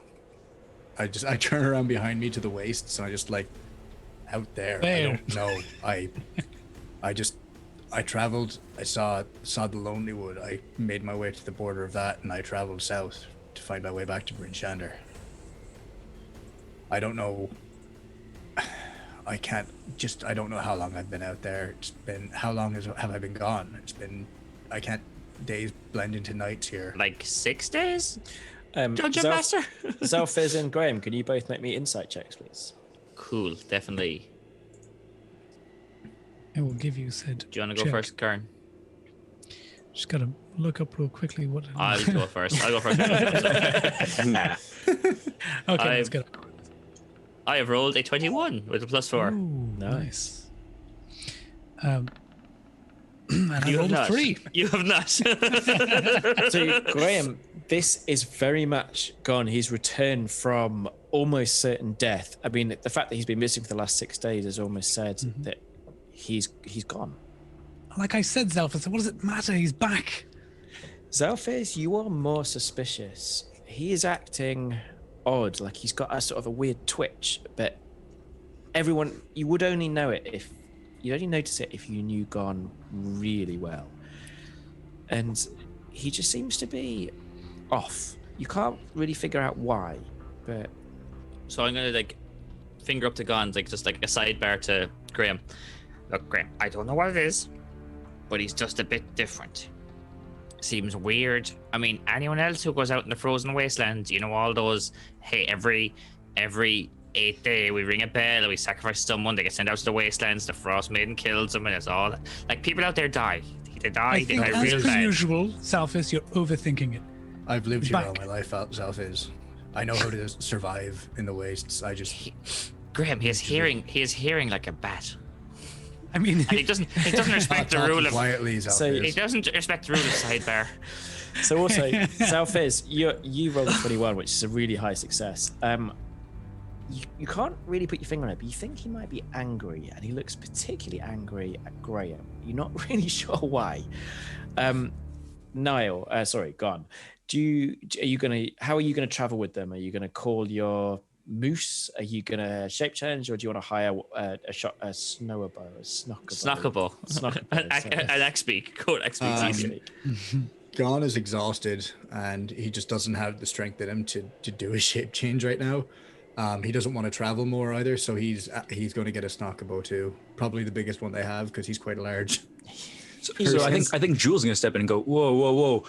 I turn around behind me to the waist, so I just like out there. I There. don't know. I traveled. I saw the Lonely Wood. I made my way to the border of that, and I traveled south to find my way back to Bryn Shander. I don't know. I don't know how long I've been out there. It's been, how long have I been gone? I can't, days blend into nights here. Like 6 days? Dungeon Xal- Master? Xalfiz and Graham, can you both make me insight checks, please? Cool, definitely. I will give you said. Do you want to go check. first, Karen? Just gotta look up real quickly what. I'll go first. Okay, let's go. I have rolled a 21 with a +4. Ooh, Nice. and I You have rolled a not. 3. You have not. So, Graham, this is very much gone. He's returned from almost certain death. I mean, the fact that he's been missing for the last 6 days has almost said that he's gone. Like I said, Xalfiz, what does it matter? He's back. Xalfiz, you are more suspicious. He is acting odd, like he's got a sort of a weird twitch, but you would only know it if you'd only notice it if you knew Gann really well. And he just seems to be off. You can't really figure out why, but So I'm gonna like finger up to Gann, like just like a sidebar to Graham. Look, Graham, I don't know what it is, but he's just a bit different. Seems weird. I mean, anyone else who goes out in the frozen wasteland, you know, all those, hey, every 8th day we ring a bell and we sacrifice someone, they get sent out to the wastelands, the Frost Maiden kills them, and it's all like people out there die. They die, I they think, die as real per bad. usual, Xalfiz, you're overthinking it. I've lived here all Back. my life, Xalfiz. I know how to survive in the wastes. Graham, he is hearing like a bat. I mean, He doesn't respect the rule of. Quietly, Xalfiz. He doesn't respect the rule of sidebar. So also, Xalfiz, you rolled a 21, which is a really high success. You can't really put your finger on it, but you think he might be angry, and he looks particularly angry at Graham. You're not really sure why. Niall, Gann. How are you gonna travel with them? Are you gonna call your moose? Are you gonna shape change, or do you want to hire a snowabo, a Snockable. An X-speak. Code X-speak. Gann is exhausted, and he just doesn't have the strength in him to do a shape change right now. He doesn't want to travel more either, so he's going to get a Snockabo too. Probably the biggest one they have because he's quite large. So I think Jules is gonna step in and go, whoa,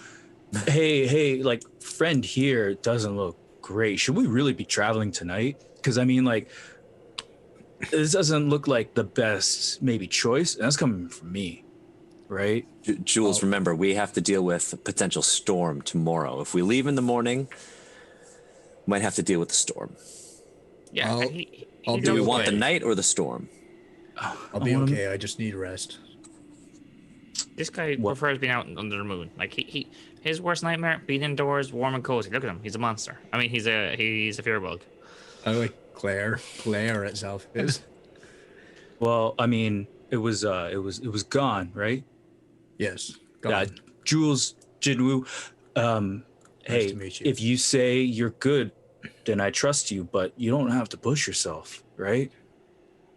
hey, like friend here doesn't look great. Should we really be traveling tonight? Because I mean, like, this doesn't look like the best maybe choice, and that's coming from me, right? Jules, remember, we have to deal with a potential storm tomorrow. If we leave in the morning, we might have to deal with the storm. Yeah. Do we want the night or the storm? I'll be okay. I just need rest. This guy prefers being out under the moon. Like his worst nightmare, being indoors, warm and cozy. Look at him. He's a monster. I mean, he's a fearbug. I like Claire at Xalfiz. Well, I mean, it was Gann, right? Yes. Yeah, Jules, Jinwu. Hey, to meet you. if you say you're good, then I trust you, but you don't have to push yourself, right?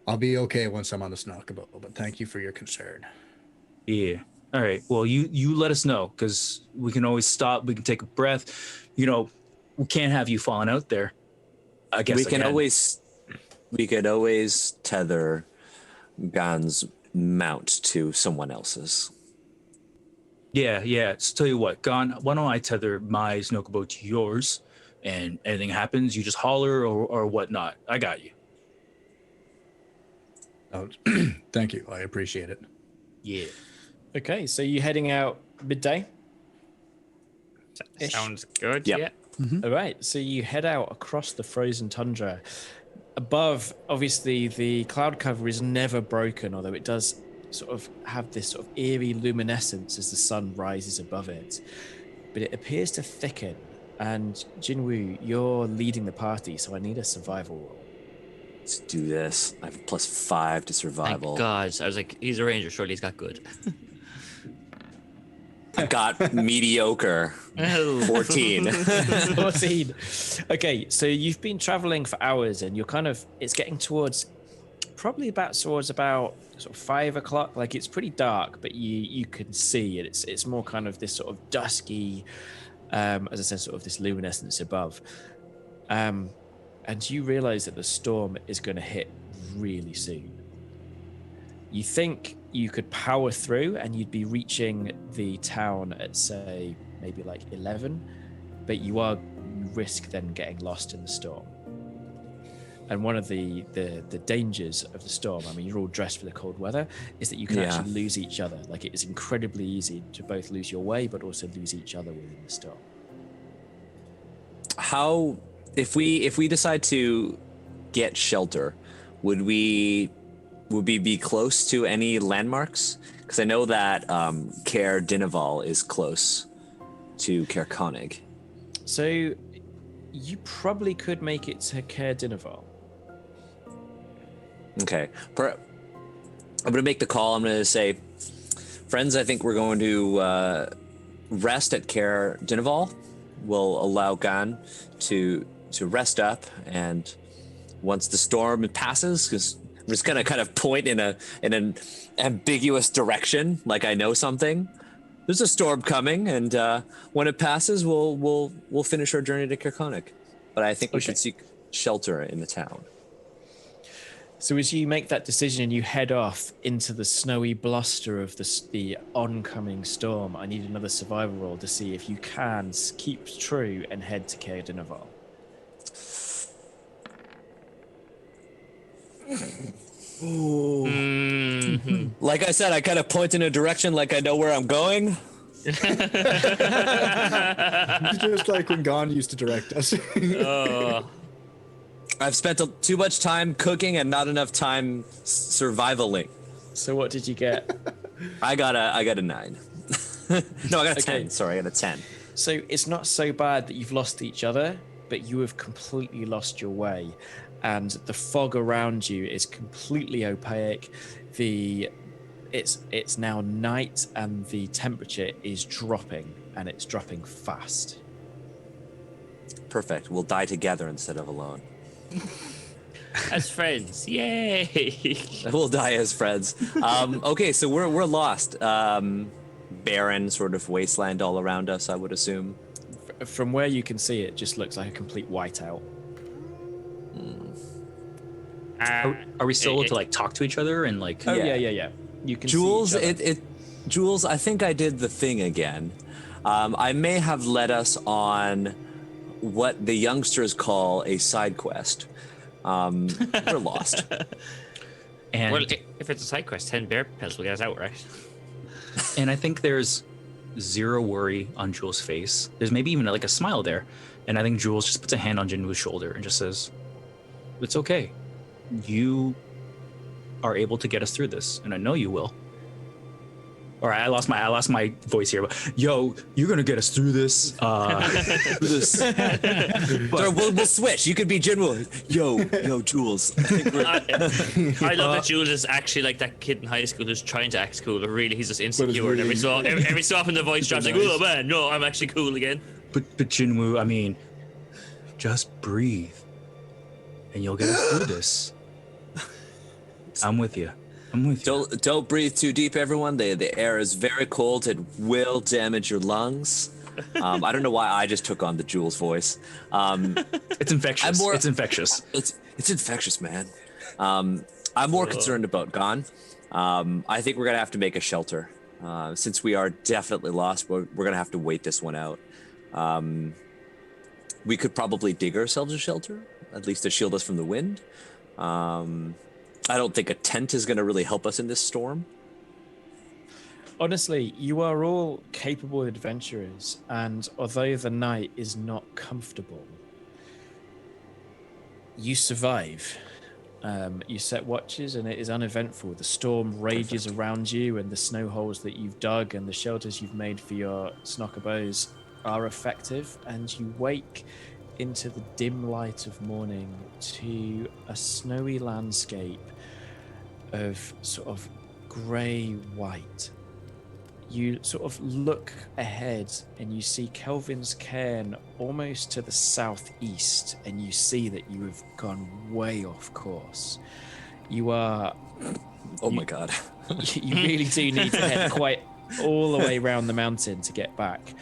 I'll be okay once I'm on the Snockabo, but thank you for your concern. Yeah. All right. Well, you let us know, because we can always stop. We can take a breath. You know, we can't have you falling out there. I guess we could always tether Gann's mount to someone else's. Yeah. So tell you what, Gann, why don't I tether my Snockabo to yours, and anything happens, you just holler or whatnot. I got you. Oh, thank you. I appreciate it. Yeah. Okay, so you heading out midday? Sounds good. Yep. Yeah. Mm-hmm. All right, so you head out across the frozen tundra. Above, obviously, the cloud cover is never broken, although it does sort of have this sort of eerie luminescence as the sun rises above it. But it appears to thicken. And Jinwu, you're leading the party, so I need a survival roll. Let's do this. I have a +5 to survival. Thank God. I was like, he's a ranger. Surely he's got good. I got mediocre. 14. 14. Okay, so you've been traveling for hours, and it's getting towards about sort of 5 o'clock. Like, it's pretty dark, but you can see it. It's more kind of this sort of dusky, as I said, sort of this luminescence above. And you realize that the storm is going to hit really soon. You think you could power through and you'd be reaching the town at, say, maybe like 11, but you risk then getting lost in the storm. And one of the dangers of the storm, I mean, you're all dressed for the cold weather, is that you can actually lose each other. Like, it is incredibly easy to both lose your way, but also lose each other within the storm. If we decide to get shelter, would we be close to any landmarks? Because I know that Caer Dineval is close to Caer Konig. So you probably could make it to Caer Dineval. Okay. I'm going to make the call. I'm going to say, friends, I think we're going to rest at Caer Dineval. We'll allow Gann to rest up, and once the storm passes, because I'm just gonna kind of point in an ambiguous direction, like I know something. There's a storm coming, and when it passes, we'll finish our journey to Caer Konig. But I think we should seek shelter in the town. So as you make that decision and you head off into the snowy bluster of the oncoming storm, I need another survival roll to see if you can keep true and head to Caer Dineval. Like I said, I kind of point in a direction like I know where I'm going. Just like when Gann used to direct us. I've spent too much time cooking and not enough time survivaling. So what did you get? I got a 9. No, I got a 10. Okay. Sorry, I got a 10. So it's not so bad that you've lost each other, but you have completely lost your way. And the fog around you is completely opaque. It's now night and the temperature is dropping, and it's dropping fast. Perfect. We'll die together instead of alone. As friends, yay! We'll die as friends. Okay, so we're lost. Barren sort of wasteland all around us, I would assume. From where you can see, it just looks like a complete whiteout. Are we still able to like talk to each other and like? Oh Yeah. yeah. You can Jules, see each other. Jules, I think I did the thing again. I may have led us on what the youngsters call a side quest. We're lost. And Well, if it's a side quest, 10 bear pelts will get us out, right? and I think there's zero worry on Jules' face. There's maybe even like a smile there, and I think Jules just puts a hand on Jinwu's shoulder and just says, "It's okay. You are able to get us through this, and I know you will." All right, I lost my voice here, but yo, you're gonna get us through this. Or we'll switch. You could be Jinwu. Yo, Jules. I think we're I love that Jules is actually like that kid in high school who's trying to act cool, but really he's just insecure. And every so often the voice drops like, "Oh man, no, I'm actually cool again." But Jinwu, I mean, just breathe, and you'll get us through this. I'm with you. Don't breathe too deep, everyone. The air is very cold. It will damage your lungs. I don't know why I just took on the Jules voice. It's infectious. It's infectious. It's infectious, man. I'm more concerned about Gann. I think we're gonna have to make a shelter. Since we are definitely lost, we're gonna have to wait this one out. We could probably dig ourselves a shelter, at least to shield us from the wind. I don't think a tent is going to really help us in this storm. Honestly, you are all capable adventurers, and although the night is not comfortable, you survive. You set watches, and it is uneventful. The storm rages around you, and the snow holes that you've dug and the shelters you've made for your snockabos are effective, and you wake into the dim light of morning to a snowy landscape of sort of grey-white. You sort of look ahead and you see Kelvin's cairn almost to the southeast, and you see that you have gone way off course. You are... my God. You really do need to head quite all the way around the mountain to get back.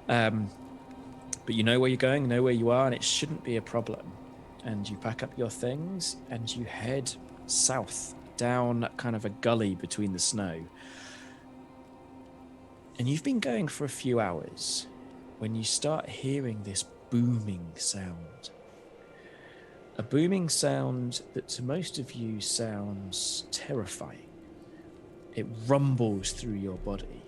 But you know where you're going, you know where you are, and it shouldn't be a problem. And you pack up your things and you head south down kind of a gully between the snow. And you've been going for a few hours when you start hearing this booming sound. A booming sound that to most of you sounds terrifying. It rumbles through your body.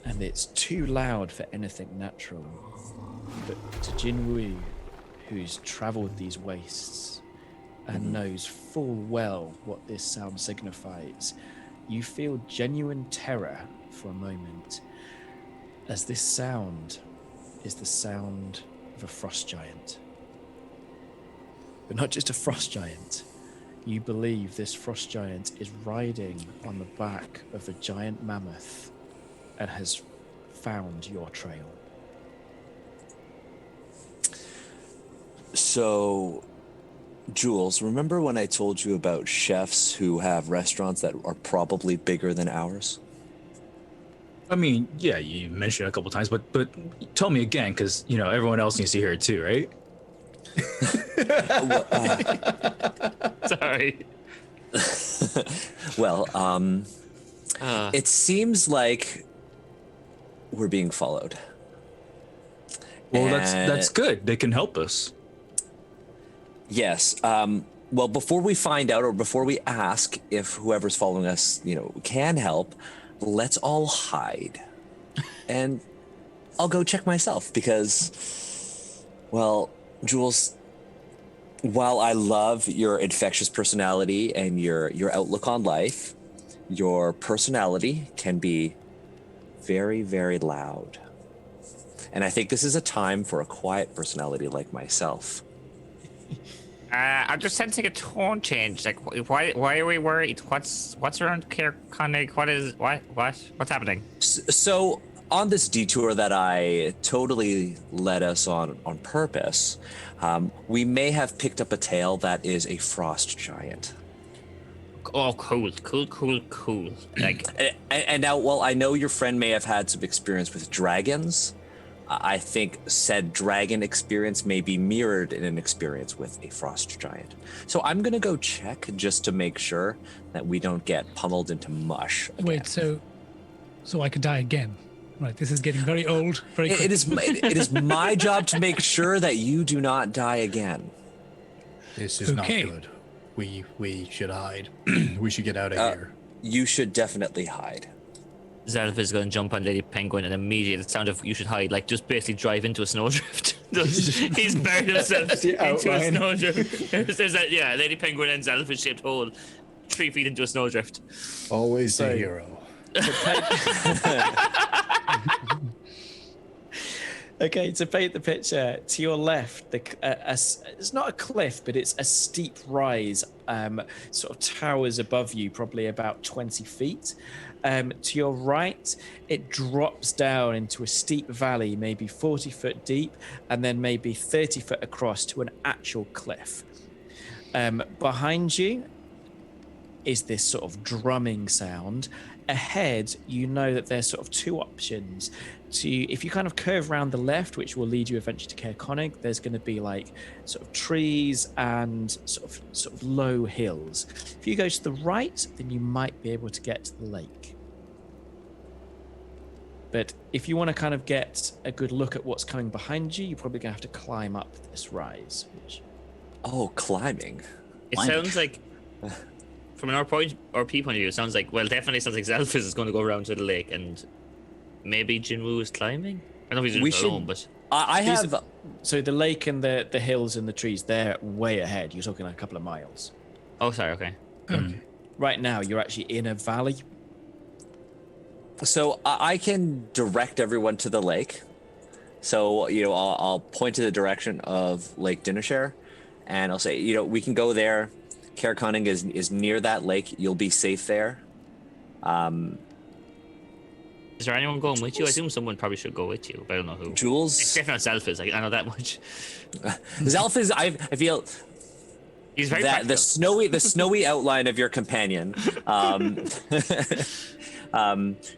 And it's too loud for anything natural. But to Jinwu, who's travelled these wastes and knows full well what this sound signifies, you feel genuine terror for a moment, as this sound is the sound of a frost giant. But not just a frost giant. You believe this frost giant is riding on the back of a giant mammoth and has found your trail. So, Jules, remember when I told you about chefs who have restaurants that are probably bigger than ours? I mean, yeah, you mentioned it a couple times, but tell me again, because you know everyone else needs to hear it too, right? Sorry. Well, it seems like we're being followed. Well, And- that's good. They can help us. Yes. Well, before we find out, or before we ask if whoever's following us, can help, let's all hide. And I'll go check myself because, well, Jules, While I love your infectious personality and your outlook on life, your personality can be very, very loud. And I think this is a time for a quiet personality like myself. I'm just sensing a tone change. Like, why are we worried? What's around Koenig? What's happening? So on this detour that I totally led us on purpose, we may have picked up a tale that is a frost giant. Oh, cool. Like, And now, while I know your friend may have had some experience with dragons, I think said dragon experience may be mirrored in an experience with a frost giant. So I'm gonna go check just to make sure that we don't get pummeled into mush again. Wait, so I could die again? Right, this is getting very old. Very quick. It is my job to make sure that you do not die again. This is Okay. not good. We should hide. We should get out of here. You should definitely hide. Xalfiz is going to jump on Lady Penguin and immediately the sound of you should hide, like just basically drive into a snowdrift. He's buried himself into a snowdrift. There's Lady Penguin and Xalfiz shaped hole 3 feet into a snowdrift. Always the hero. Okay, to paint the picture, to your left, it's not a cliff, but it's a steep rise, sort of towers above you, probably about 20 feet. To your right, it drops down into a steep valley, maybe 40 foot deep, and then maybe 30 foot across to an actual cliff. Behind you is this sort of drumming sound. Ahead, you know that there's sort of two options. If you kind of curve around the left, which will lead you eventually to Caer Konig, there's going to be like sort of trees and sort of low hills. If you go to the right, then you might be able to get to the lake. But if you want to kind of get a good look at what's coming behind you, you're probably going to have to climb up this rise. Oh, climbing. It sounds like, from an RP point of view, it sounds like, well, definitely sounds like Xalfiz is going to go around to the lake and maybe Jinwu is climbing. I don't know if he's doing it alone, but I have. So the lake and the hills and the trees, they're way ahead. You're talking a couple of miles. oh, sorry, okay. Right now, you're actually in a valley. So I can direct everyone to the lake. So, I'll point to the direction of Lake Dinashare, and I'll say, we can go there. Caer Konig is near that lake. You'll be safe there. Is there anyone going with you? I assume someone probably should go with you, but I don't know who. Jules? It's definitely not Xalfiz. I know that much. Xalfiz, I feel He's very that practical. the snowy outline of your companion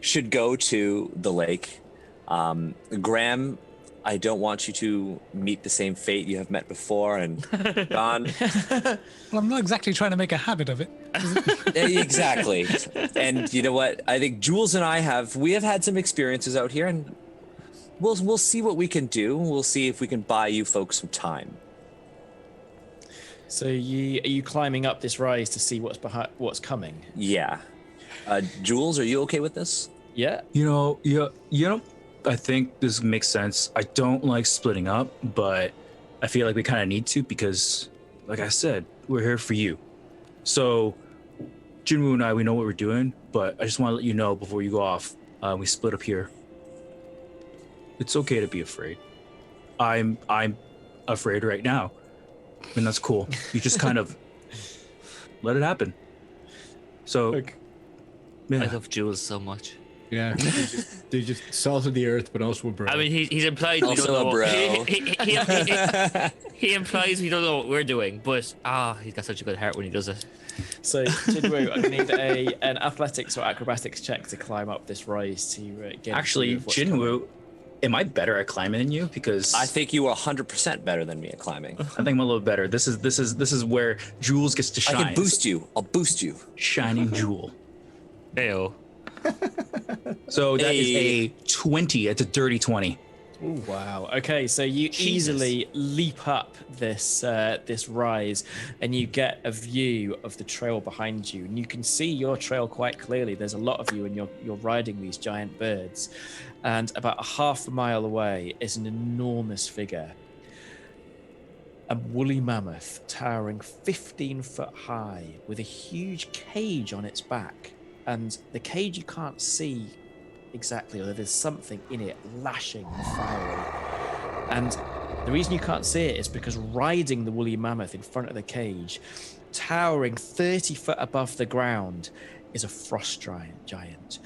should go to the lake. Graham, I don't want you to meet the same fate you have met before, and John. Well, I'm not exactly trying to make a habit of it. Exactly. And you know what? I think Jules and I have had some experiences out here, and we'll see what we can do. We'll see if we can buy you folks some time. So are you climbing up this rise to see what's coming? Yeah. Jules, are you okay with this? Yeah. I think this makes sense. I don't like splitting up, but I feel like we kind of need to because, like I said, we're here for you. So, Jinwu and I, we know what we're doing, but I just want to let you know before you go off, we split up here. It's okay to be afraid. I'm afraid right now, and that's cool. You just kind of let it happen. So, I yeah. love Jules so much. Yeah, they just salted the earth, but also a bro. I mean, he's implied we Also don't know. a bro. He implies we don't know what we're doing, but he's got such a good heart when he does it. So, Jinwu, I need an athletics or acrobatics check to climb up this rise to get. Actually, Jinwu, am I better at climbing than you? Because I think you are 100% better than me at climbing. I think I'm a little better. This is where Jules gets to shine. I can boost you. I'll boost you. Shining Jewel. Heyo. So that is a 20. It's a dirty 20. Ooh, wow. Okay, so you easily leap up this rise, and you get a view of the trail behind you, and you can see your trail quite clearly. There's a lot of you, and you're riding these giant birds, and about a half a mile away is an enormous figure. a woolly mammoth towering 15 foot high with a huge cage on its back. And the cage you can't see exactly, although there's something in it lashing and fiery. And the reason you can't see it is because riding the woolly mammoth in front of the cage, towering 30 foot above the ground, is a frost giant,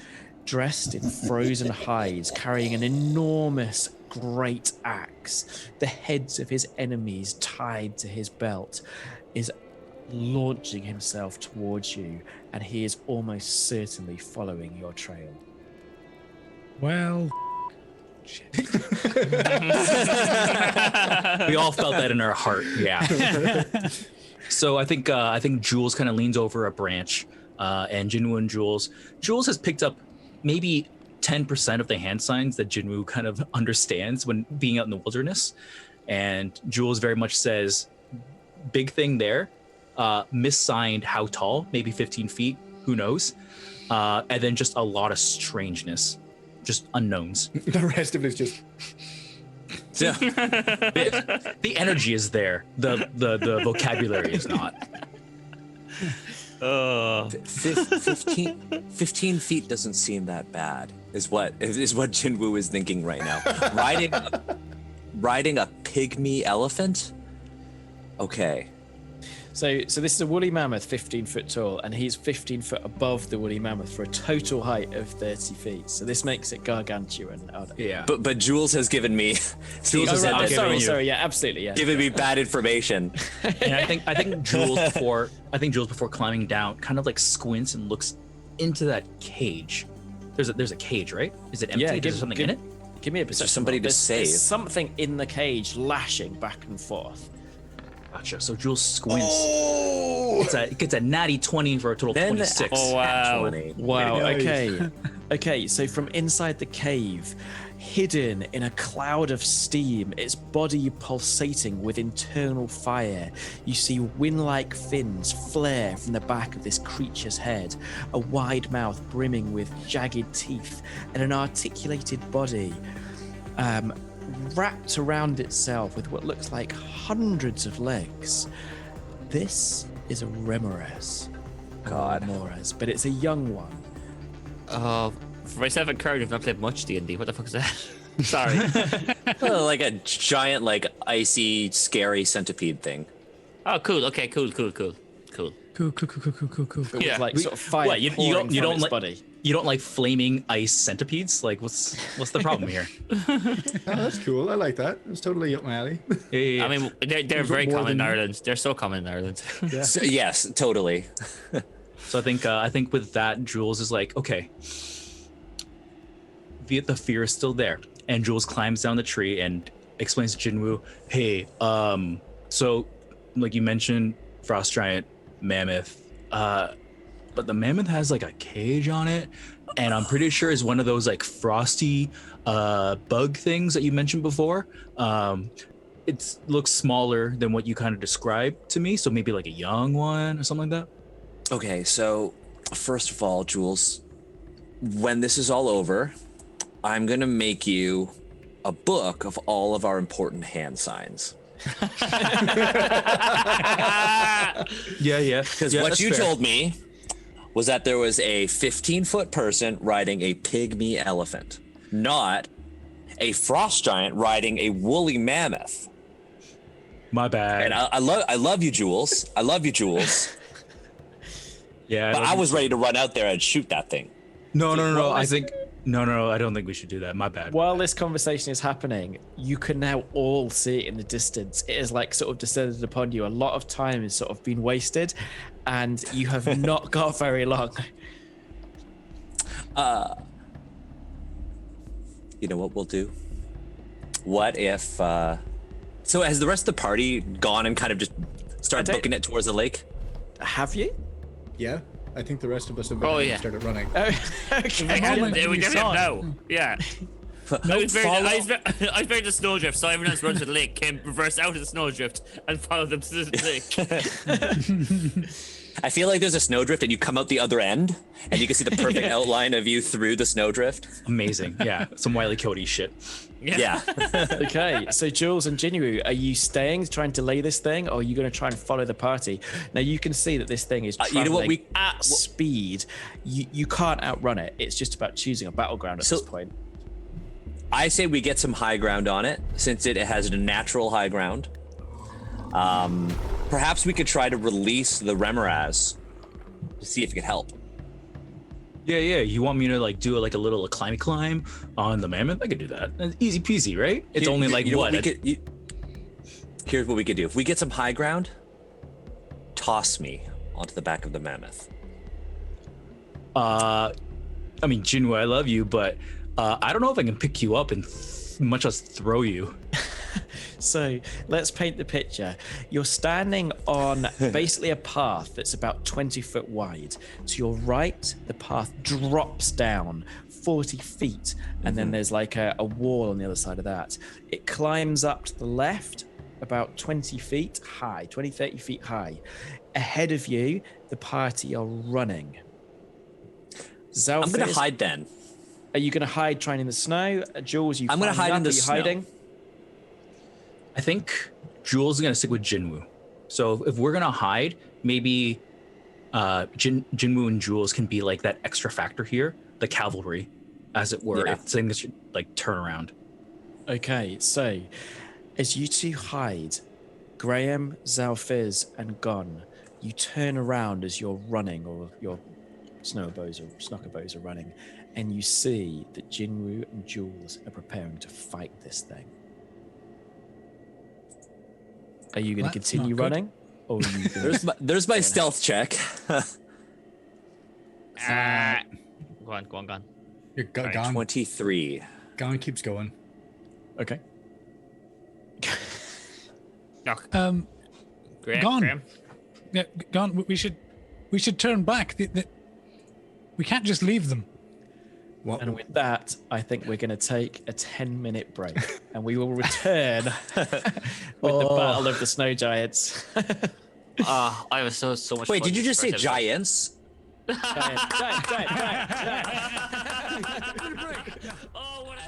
dressed in frozen hides, carrying an enormous great axe. The heads of his enemies tied to his belt, is launching himself towards you, and he is almost certainly following your trail. Well, We all felt that in our heart. Yeah. So I think Jules kind of leans over a branch, and Jinwu and Jules has picked up maybe 10% of the hand signs that Jinwu kind of understands when being out in the wilderness. And Jules very much says, big thing there, missigned how tall, maybe 15 feet, who knows? And then just a lot of strangeness, just unknowns. The rest of it is just. The energy is there. The vocabulary is not. 15 feet doesn't seem that bad, is what Jinwu is thinking right now. Riding a pygmy elephant? Okay. So this is a woolly mammoth 15 foot tall, and he's 15 foot above the woolly mammoth for a total height of 30 feet. So this makes it gargantuan. Yeah. But Jules has given me Sorry, yeah, absolutely, yeah. given me bad information. And I think Jules before climbing down kind of like squints and looks into that cage. There's a cage, right? Is it empty? Is there something in it? Give me a perception. somebody to save? There's something in the cage lashing back and forth. Gotcha. So Jules squints. It gets a natty 20 for a total of 26. Oh, wow. 20. Wow. Very nice. Okay. So from inside the cave, hidden in a cloud of steam, its body pulsating with internal fire, you see wind-like fins flare from the back of this creature's head, a wide mouth brimming with jagged teeth, and an articulated body wrapped around itself with what looks like hundreds of legs. This is a Remores. God. Remores, but it's a young one. For myself and Kurt, we've not played much D&D. What the fuck is that? Sorry. Like a giant, like icy, scary centipede thing. Oh, cool. Okay, cool. Cool. But Yeah. with like sort of fire What, you pouring don't from its like- body. You don't like flaming ice centipedes? Like, what's the problem here? Oh, that's cool. I like that. It's totally up my alley. Yeah. I mean, they're very more common in than- Ireland. They're so common in Ireland. So, yes, totally. So I think with that, Jules is like, okay, the fear is still there, and Jules climbs down the tree and explains to Jinwu, hey, so like you mentioned, frost giant, mammoth, but the mammoth has like a cage on it, and I'm pretty sure is one of those like frosty bug things that you mentioned before. It looks smaller than what you kind of described to me, so maybe like a young one or something like that. Okay, so first of all, Jules, when this is all over, I'm gonna make you a book of all of our important hand signs. Yeah. Because what you told me was that there was a 15-foot person riding a pygmy elephant, not a frost giant riding a woolly mammoth. My bad. And I love you, Jules. I love you, Jules. Yeah. But I was ready to run out there and shoot that thing. No. Well, I think no. I don't think we should do that. My bad. While this conversation is happening, you can now all see it in the distance. It is like sort of descended upon you. A lot of time has sort of been wasted, and you have not got very long. You know what we'll do? What if... So has the rest of the party gone and kind of just started booking it towards the lake? Have you? Yeah, I think the rest of us have Oh, been yeah. started running. Okay. We definitely saw it. know. Yeah. I was buried in the snowdrift, so everyone else run to the lake, came reverse out of the snowdrift, and followed them to the lake. I feel like there's a snowdrift and you come out the other end and you can see the perfect outline of you through the snowdrift. Amazing. Yeah, some Wile E. Coyote shit. Yeah. Okay, so Jules and Jinwu, are you staying to try and delay this thing, or are you going to try and follow the party? Now you can see that this thing is traveling you know what, at speed. You can't outrun it. It's just about choosing a battleground at this point. I say we get some high ground on it, since it has a natural high ground. Perhaps we could try to release the Remoraz to see if it could help. Yeah. You want me to like do like a little climb on the mammoth? I could do that. That's easy peasy, right? It's only like you know what? Here's what we could do. If we get some high ground, toss me onto the back of the mammoth. I mean, Jinwu, I love you, but I don't know if I can pick you up and much less throw you. So let's paint the picture. You're standing on basically a path that's about 20 foot wide. To your right, the path drops down 40 feet, and then there's like a wall on the other side of that. It climbs up to the left about 20 feet high, 20, 30 feet high. Ahead of you, the party are running. Xalfiz, I'm going to hide then. Are you going to hide trying in the snow? Jules, I'm going to hide in the snow. Hiding? I think Jules is gonna stick with Jinwu. So if we're gonna hide, maybe Jinwu and Jules can be like that extra factor here, the cavalry, as it were, if things should like turn around. Okay, so as you two hide, Graham, Xalfiz, and Gann, you turn around as you're running, or your snockerbows are running, and you see that Jinwu and Jules are preparing to fight this thing. Are you going to continue running? Or are you there's my stealth check. Go on. You're All right, 23. Gann keeps going. Okay. Gone. Graham. Yeah, gone. We should turn back. We can't just leave them. What? And with that, I think we're going to take a 10-minute break, and we will return with the Battle of the Snow Giants. I was so much. Wait, fun did you just say first episode. giants? Giant. Oh, what a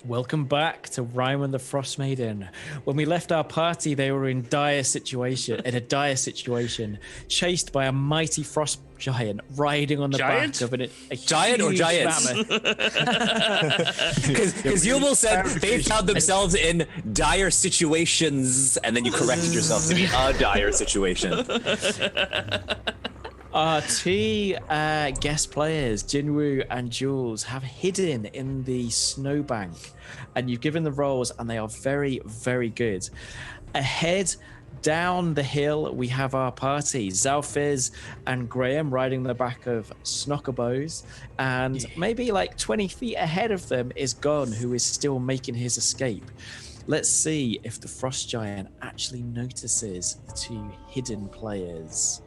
Welcome back to Rime and the Frost Maiden. When we left our party, they were in a dire situation, chased by a mighty frost giant riding on the back of a Giant or huge giants? mammoth. Because you almost said they found themselves in dire situations, and then you corrected yourself to be a dire situation. Our two guest players, Jinwu and Jules, have hidden in the snowbank, and you've given the rolls, and they are very, very good. Ahead, down the hill, we have our party, Xalfiz and Graham riding the back of Snockabos, and maybe like 20 feet ahead of them is Gann, who is still making his escape. Let's see if the frost giant actually notices the two hidden players.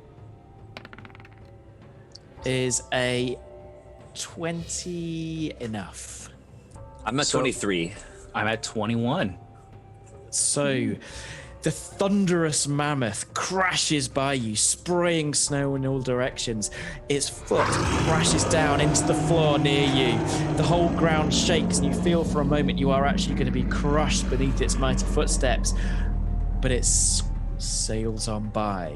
Is a 20 enough? I'm at 23. I'm at 21. So the thunderous mammoth crashes by you, spraying snow in all directions. Its foot crashes down into the floor near you. The whole ground shakes, and you feel for a moment you are actually going to be crushed beneath its mighty footsteps. But it sails on by,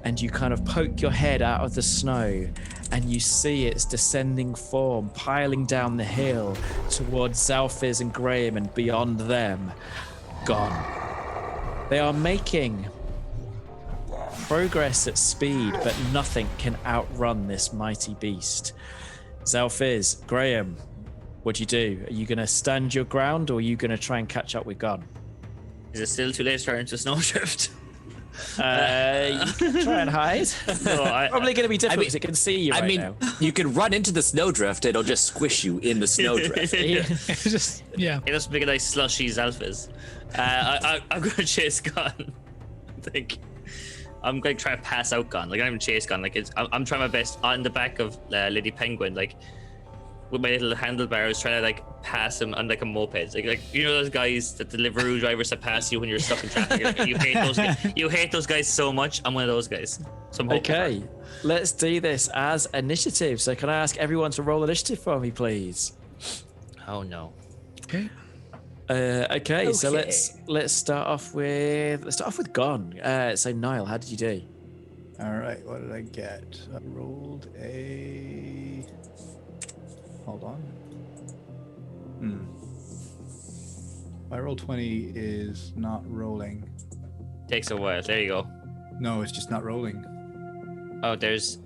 and you kind of poke your head out of the snow, and you see its descending form piling down the hill towards Xalfiz and Graham, and beyond them, Gann. They are making progress at speed, but nothing can outrun this mighty beast. Xalfiz, Graham, what do you do? Are you going to stand your ground, or are you going to try and catch up with Gann? Is it still too late to turn into snowdrift? You can try and hide. No, Probably going to be difficult because it can see you right now. You can run into the snowdrift, it'll just squish you in the snowdrift. Just yeah. It must make a nice slushy Xalfiz. I'm going to chase Gann. I think I'm going to try to pass out Gann. Like, I don't even chase Gann. Like, I'm trying my best on the back of Lady Penguin, like with my little handlebars, trying to like pass him on like a moped. Like you know those guys that the Deliveroo drivers that pass you when you're stuck in traffic. Like, you hate those guys. You hate those guys so much. I'm one of those guys. So I'm Okay, let's do this as initiative. So can I ask everyone to roll initiative for me, please? Oh no. Okay. Okay, so let's start off with Gann. So Niall, how did you do? All right, what did I get? I rolled a. Hold on. My roll 20 is not rolling. Takes a while. There you go. No, it's just not rolling. Oh, there's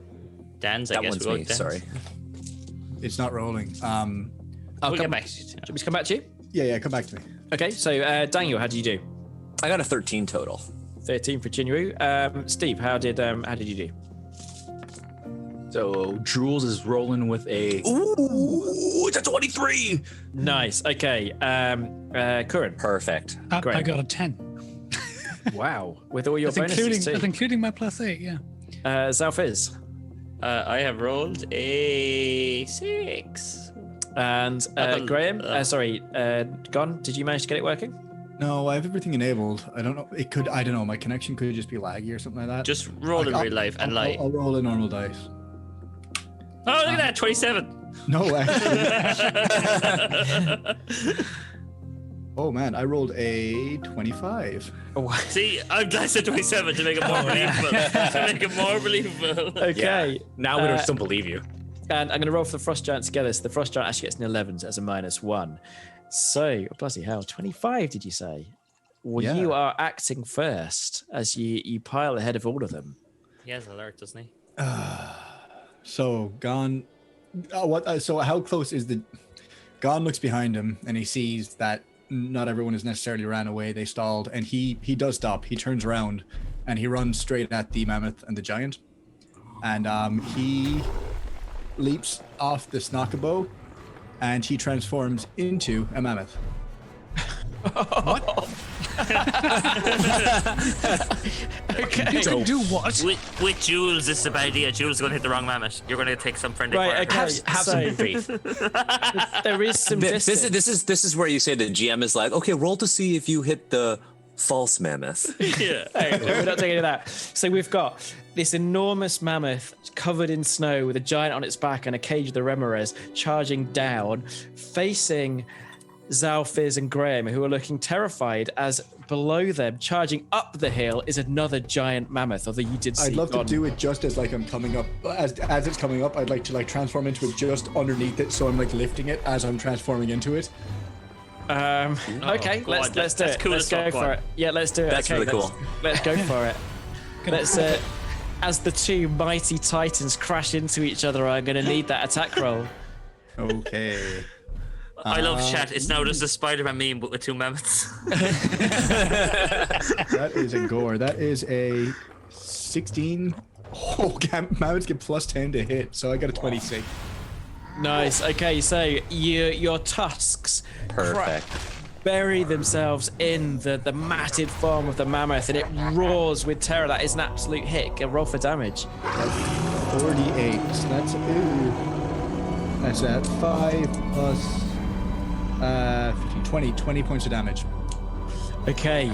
Dan's. I That guess one's we'll go me, with Dan's. sorry. It's not rolling. We'll get back to you. Do you want me to come back to you? Yeah, come back to me. Okay, so Daniel, how did you do? I got a 13 total. 13 for Jinwu. Steve, how did you do? So Jules is rolling with a. Ooh, it's a 23. Nice. Okay. Kuran. Perfect. Great. I got a 10. Wow. With all your bonuses That's too. including my +8, yeah. Xalfiz. I have rolled a 6. And Graham. Gann. Did you manage to get it working? No, I have everything enabled. I don't know. It could. I don't know. My connection could just be laggy or something like that. Just roll in real life and lie. I'll roll a normal dice. Oh, look at that, 27. No, actually. Oh man, I rolled a 25. See, I'm glad I said 27 to make it more believable. Okay. Now we don't believe you. And I'm going to roll for the Frost Giant together. So the Frost Giant actually gets an 11 as a -1. So, bloody hell, 25 did you say? Well, Yeah. you are acting first as you pile ahead of all of them. He has alert, doesn't he? So Gann, so how close is the? Gann looks behind him and he sees that not everyone has necessarily ran away. They stalled, and he does stop. He turns around and he runs straight at the mammoth and the giant, and he leaps off the Snockabo, and he transforms into a mammoth. Okay. Do what? With Jules, this is a bad idea. Jules is going to hit the wrong mammoth. You're going to take some friendly Right, fire. okay. Have some faith. There is some This distance. is where you say the GM is like, okay, roll to see if you hit the false mammoth. Yeah. Hey, we're not taking any of that. So we've got this enormous mammoth covered in snow with a giant on its back and a cage of the Remoras charging down, facing Xalfiz and Graham, who are looking terrified as below them, charging up the hill, is another giant mammoth. Although you did see I'd love Gann. to do it just as like I'm coming up, as it's coming up. I'd like to like transform into it just underneath it, so I'm like lifting it as I'm transforming into it. Okay, go let's on, do that's it. cool Let's as go fuck, go for on. it. Yeah, let's do it. That's Okay, really cool. Let's go for it. Let's as the two mighty titans crash into each other, I'm going to need that attack roll. Okay. I love chat. It's now just a Spider-Man meme, but with two mammoths. That is a gore. That is a 16. Oh, mammoths get plus 10 to hit, so I got a 26. Nice. Okay, so your tusks Perfect. bury themselves in the matted form of the mammoth, and it roars with terror. That is an absolute hit. A roll for damage. 48. So that's at 5 plus 15, 20 points of damage. Okay.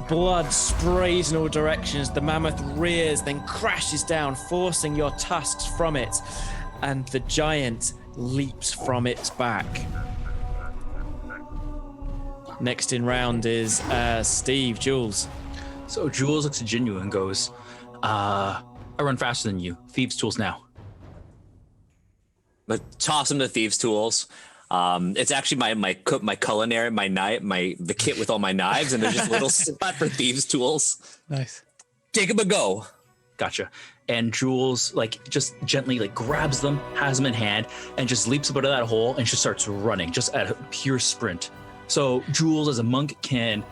Blood sprays in all directions. The mammoth rears, then crashes down, forcing your tusks from it, and the giant leaps from its back. Next in round is Steve. Jules. So Jules looks at Jinwu and goes, I run faster than you. Thieves' tools now. But toss him the thieves' tools. It's actually my culinary, the kit with all my knives, and there's just a little spot for thieves' tools. Nice. Take him a go. Gotcha. And Jules just gently grabs them, has them in hand, and just leaps up out of that hole and just starts running, just at a pure sprint. So Jules, as a monk, can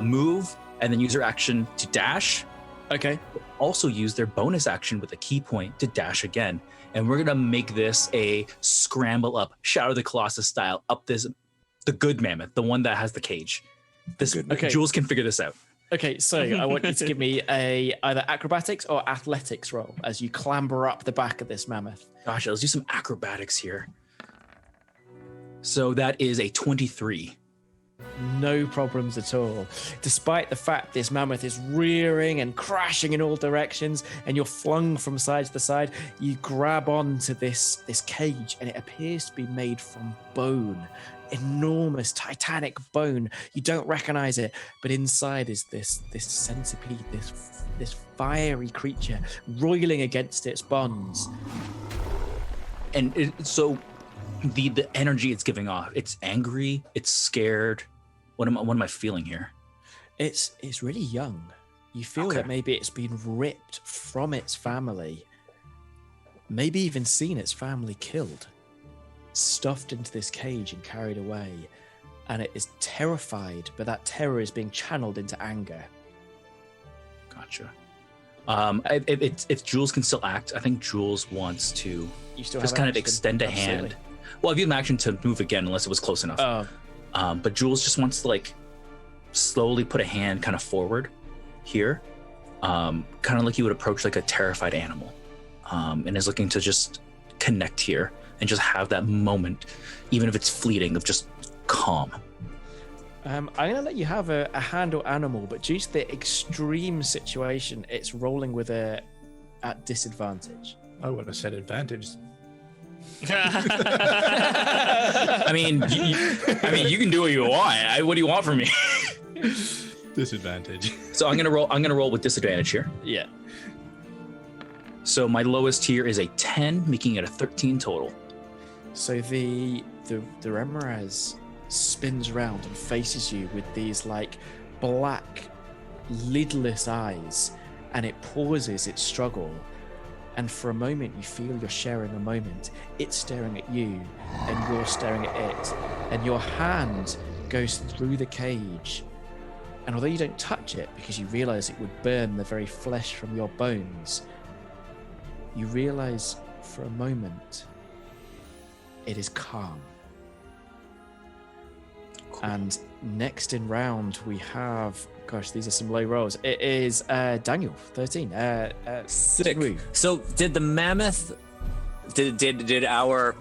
move and then use her action to dash. Okay. Also use their bonus action with a key point to dash again. And we're gonna make this a scramble up, Shadow of the Colossus style, up the good mammoth, the one that has the cage. Okay. Jules can figure this out. Okay, so I want you to give me either acrobatics or athletics roll as you clamber up the back of this mammoth. Gosh, let's do some acrobatics here. So that is a 23. No problems at all. Despite the fact this mammoth is rearing and crashing in all directions and you're flung from side to side, you grab onto this cage and it appears to be made from bone. Enormous titanic bone. You don't recognize it, but inside is this centipede, this fiery creature roiling against its bonds. And so the energy it's giving off, it's angry, it's scared. What am I feeling here? It's really young. You feel that maybe it's been ripped from its family, maybe even seen its family killed, stuffed into this cage and carried away, and it is terrified, but that terror is being channeled into anger. Gotcha. If Jules can still act, I think Jules wants to just kind of extend a hand. Well, I've used an action to move again, unless it was close enough. But Jules just wants to slowly put a hand kind of forward here, kind of like you would approach a terrified animal, and is looking to just connect here and just have that moment, even if it's fleeting, of just calm. I'm going to let you have a handle animal, but due to the extreme situation, it's rolling with at disadvantage. I would have said advantage. I mean, you can do what you want. What do you want from me? Disadvantage. So I'm gonna roll with disadvantage here. Yeah. So my lowest here is a 10, making it a 13 total. So the Remoraz spins around and faces you with these black, lidless eyes, and it pauses its struggle. And for a moment, you feel you're sharing a moment. It's staring at you, and you're staring at it. And your hand goes through the cage. And although you don't touch it, because you realize it would burn the very flesh from your bones, you realize for a moment it is calm. Cool. And next in round, we have... Gosh, these are some low rolls. It is Daniel, 13. Sick. Jinwu. So did the mammoth, did our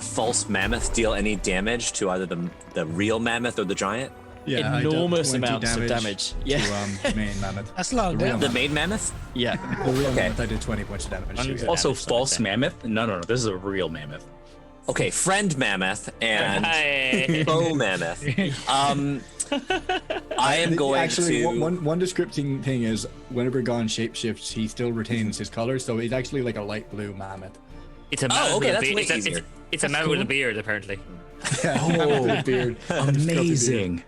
false mammoth deal any damage to either the real mammoth or the giant? Yeah, enormous I dealt 20 amounts of damage. Yeah. To main mammoth. That's a lot of damage. The main mammoth? Yeah. The real Okay. mammoth, I did 20 points of damage. Also, false mammoth? No. This is a real mammoth. Okay, friend mammoth and Hey. foe mammoth. I am going actually, to. one descripting thing is whenever Gann shapeshifts, he still retains his color, so he's actually like a light blue mammoth. It's a mammoth okay, with a that's beard. way easier. It's a mammoth with a beard, apparently. Oh, beard. Amazing.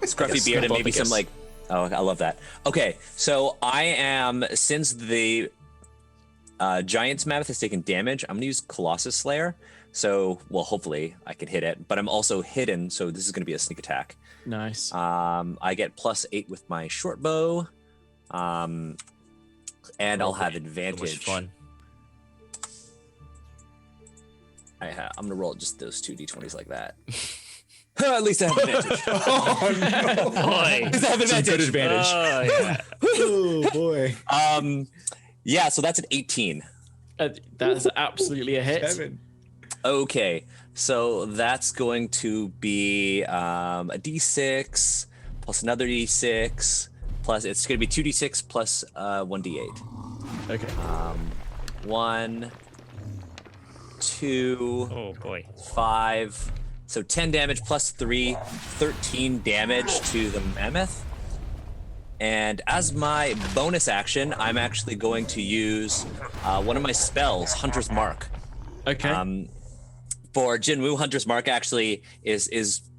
Scruffy beard and maybe some like. Oh, I love that. Okay, so I am, since the Giant's Mammoth has taken damage, I'm gonna use Colossus Slayer. So, well, hopefully I can hit it, but I'm also hidden, so this is gonna be a sneak attack. Nice. I get +8 with my short bow, and I'll have advantage. So much fun. I'm gonna roll just those 2 d20s like that. At least I have advantage. Oh no! Boy. At least I have advantage. Good advantage. Oh, yeah. Oh boy! Yeah, so that's an 18. That is absolutely a hit. 7. Okay, so that's going to be a d6 plus another d6 plus it's going to be 2d6 plus 1d8. Okay. 1, 2, Oh boy. 5. So 10 damage plus 3, 13 damage to the mammoth. And as my bonus action, I'm actually going to use one of my spells, Hunter's Mark. Okay. For Jinwu, Hunter's Mark actually is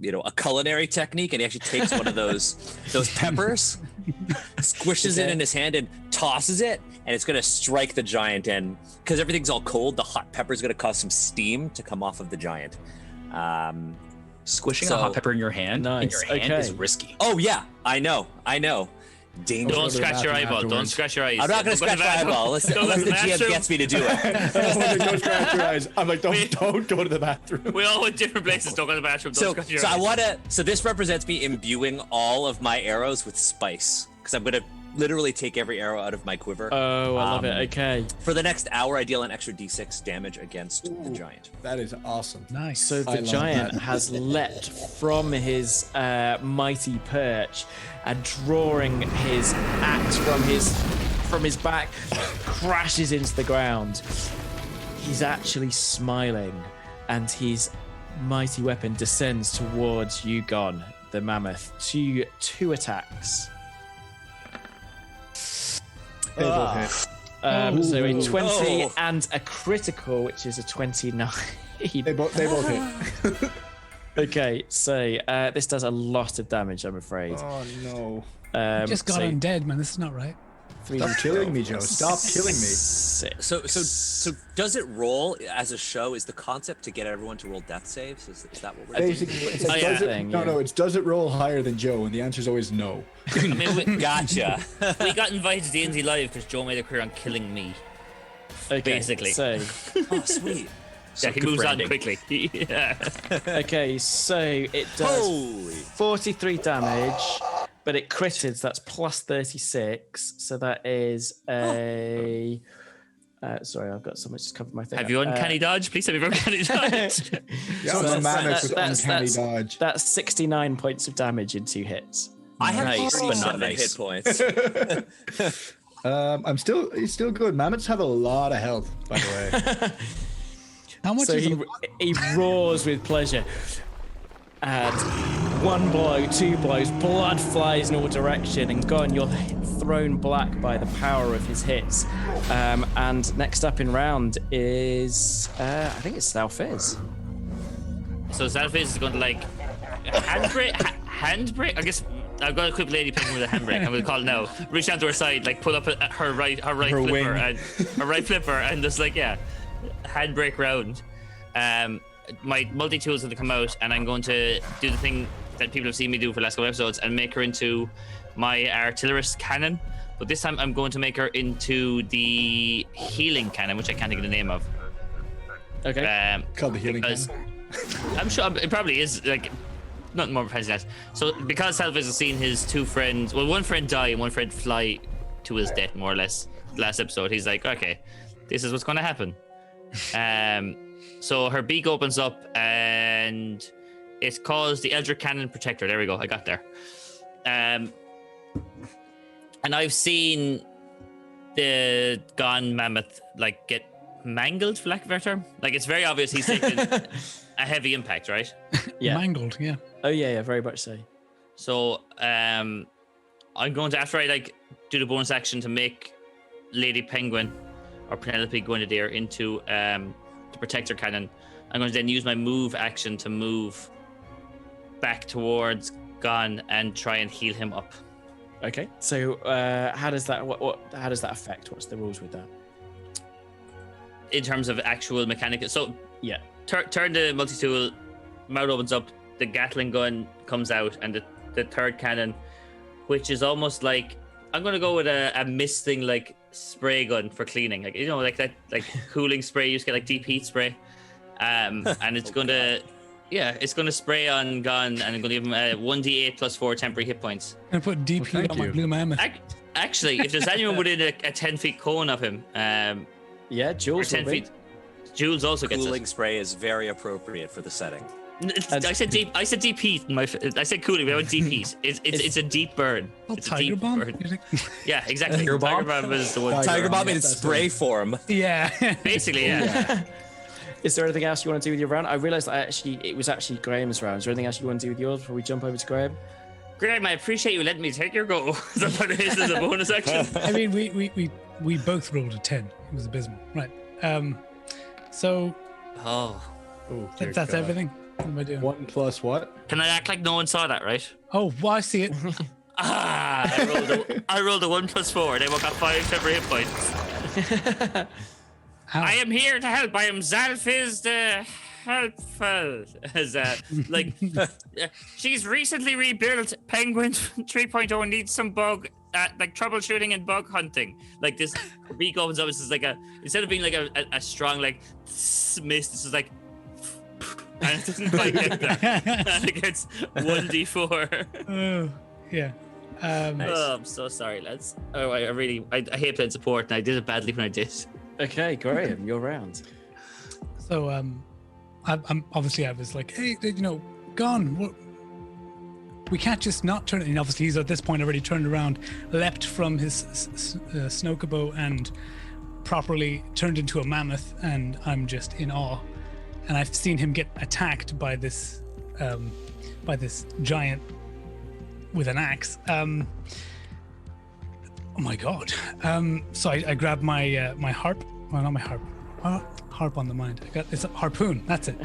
a culinary technique, and he actually takes one of those peppers, squishes it in his hand, and tosses it, and it's gonna strike the giant. And because everything's all cold, the hot pepper is gonna cause some steam to come off of the giant. Squishing So- a hot pepper in your hand, Nice, is okay. risky. Oh yeah, I know. Dangerous. Don't scratch your eyeball. Don't afterwards. scratch your eyes. I'm not gonna Don't go to scratch my bathroom. eyeball unless Don't go to the GM bathroom. gets me to do it. Don't scratch your eyes. I'm like, don't go to the bathroom. We all went different places. Don't go to the bathroom. Don't So, scratch your so I eyes. want to. So this represents me imbuing all of my arrows with spice, because I'm gonna literally take every arrow out of my quiver. Oh, I love it. Okay. For the next hour, I deal an extra d6 damage against the giant. That is awesome. Nice. So I the love giant that. has leapt from his mighty perch and drawing his axe from his back, crashes into the ground. He's actually smiling, and his mighty weapon descends towards Eoghan, the mammoth. Two attacks. They both hit. So a 20 Oh. and a critical, which is a 29. They both hit. Okay, so this does a lot of damage, I'm afraid. Oh no! You just got so undead, man. This is not right. Stop killing me, Joe. Stop killing me. So does it roll as a show? Is the concept to get everyone to roll death saves? Is that what we're doing? Basically, it's like, yeah. does it, Thing, no, yeah. no, it's does it roll higher than Joe? And the answer is always no. I mean, Gotcha. we got invited to D&D Live because Joe made a career on killing me. Okay, basically. So, Oh, sweet. Yeah, he good moves branding. on quickly. Yeah. okay, so it does Holy. 43 damage, but it critted, so that's plus 36. So that is a. Sorry, I've got so much to cover my thing. Have you uncanny dodge? Please have you uncanny dodge. Yeah, So I'm a that's- mammoth with that's- uncanny that's- dodge. That's 69 points of damage in 2 hits. I have Nice, but 37 not nice. hit points. He's still good. Mammoths have a lot of health, by the way. How much So is he roars with pleasure. And one blow, 2 blows, blood flies in all direction, and gone. You're thrown black by the power of his hits. And next up in round is, I think it's Xalfiz. So Xalfiz is going to like handbrake. I guess I've got a quick lady picking with a handbrake. I'm going to call it now. Reach down to her side, like pull up her right flipper wing. and her right flipper, and just like handbrake round. My multi-tool is going to come out, and I'm going to do the thing that people have seen me do for the last couple episodes and make her into my artillerist cannon. But this time I'm going to make her into the healing cannon, which I can't think of the name of. Okay. Called the healing because cannon. I'm sure it probably is like nothing more fancy than that. So because Xalfiz has seen his two friends, well, one friend die and one friend fly to his death, more or less. Last episode, he's like, okay, this is what's going to happen. So her beak opens up and it's called the Eldritch Cannon Protector. There we go. I got there. And I've seen the Gann mammoth like get mangled, for lack of a better term. Like, it's very obvious he's taken a heavy impact, right? Yeah. Mangled, yeah. Oh yeah, very much so. So I'm going to, after I like do the bonus action to make Lady Penguin or Penelope Guinevere into the protector cannon, I'm going to then use my move action to move back towards Gann and try and heal him up. Okay. So how does that how does that affect? What's the rules with that? In terms of actual mechanical, so Yeah. turn the multi-tool, mouth opens up, the Gatling gun comes out, and the third cannon, which is almost like, I'm gonna go with a misting like spray gun for cleaning, like, you know, like that, like cooling spray you used to get, like deep heat spray, and it's it's gonna spray on Gann, and I'm gonna give him a 1d8 plus 4 temporary hit points. I put deep heat on my blue mammoth. Actually, if there's anyone within a 10 feet cone of him, Yeah, or Jules. 10 feet, Jules also gets Cooling it. spray is very appropriate for the setting. I said deep. I said deep heat. I said cooling. We went deep heat. It's a deep burn. Oh, It's a Tiger deep Bomb? burn. Yeah, exactly. Tiger Bomb? Tiger Bomb is the one. Tiger Bomb in yes, that's spray form. Yeah. Basically, yeah. Is there anything else you want to do with your round? I realised that it was actually Graham's round. Is there anything else you want to do with yours before we jump over to Graham? Graham, I appreciate you letting me take your go. That's what it is as a bonus action. I mean, we both rolled a 10. It was abysmal. Right. So Oh, that's everything. What am I doing? 1 plus what? can I act like no one saw that, right? Oh, well, I see it. I rolled a 1 plus 4. They got 5 temporary hit points. Ow. I am here to help. I am Xalfiz the helpful. She's recently rebuilt. Penguin 3.0 needs some bug, like troubleshooting and bug hunting. Like this beak opens up. It's just like instead of being like a strong like mist, this is like, and it doesn't quite get that. And it gets 1d4. Oh, yeah. Oh, I'm so sorry, lads. Oh, I hate playing support, and I did it badly when I did. Okay, Graham, your round. So, I'm obviously I was like, hey, Gann, we can't just not turn it. And obviously he's at this point already turned around, leapt from his Snokubo and properly turned into a mammoth, and I'm just in awe. And I've seen him get attacked by this giant with an axe. Oh my god! So I grabbed my my harp. Well, not my harp. Harp on the mind. It's a harpoon. That's it.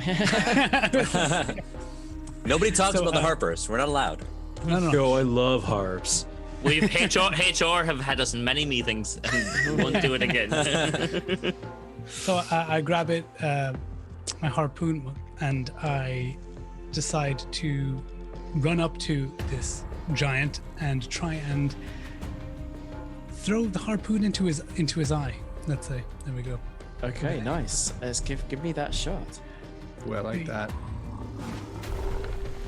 Nobody talks So, about the Harpers. We're not allowed. No. Yo, I love harps. We've HR have had us in many meetings, and we won't do it again. So I grab it, my harpoon, and I decide to run up to this giant and try and throw the harpoon into his eye. Let's say. There we go. Okay, nice. Let's give me that shot. Well, like that.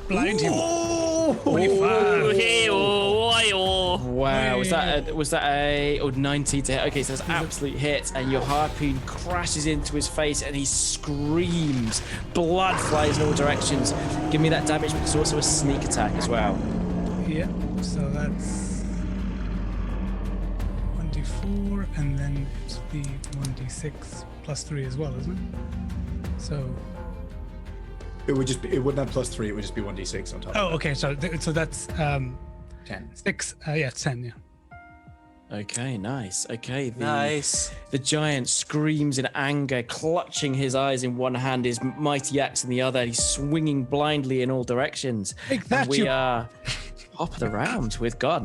Blind him. 25. Hey, oh, why, oh. Wow, was that a 90 to hit? Okay, so that's absolute hit, and your harpoon crashes into his face, and he screams. Blood flies in all directions. Give me that damage, but it's also a sneak attack as well. Yeah. So that's 1d4, and then it's the 1d6 plus 3 as well, isn't it? So. It wouldn't have plus 3. It would just be 1d6 on top. Oh, okay. So that's 10. 6. Yeah, it's 10. Yeah. Okay, nice. Okay, Nice. The giant screams in anger, clutching his eyes in one hand, his mighty axe in the other. He's swinging blindly in all directions. Take that, And we you- are top of the round with Gann.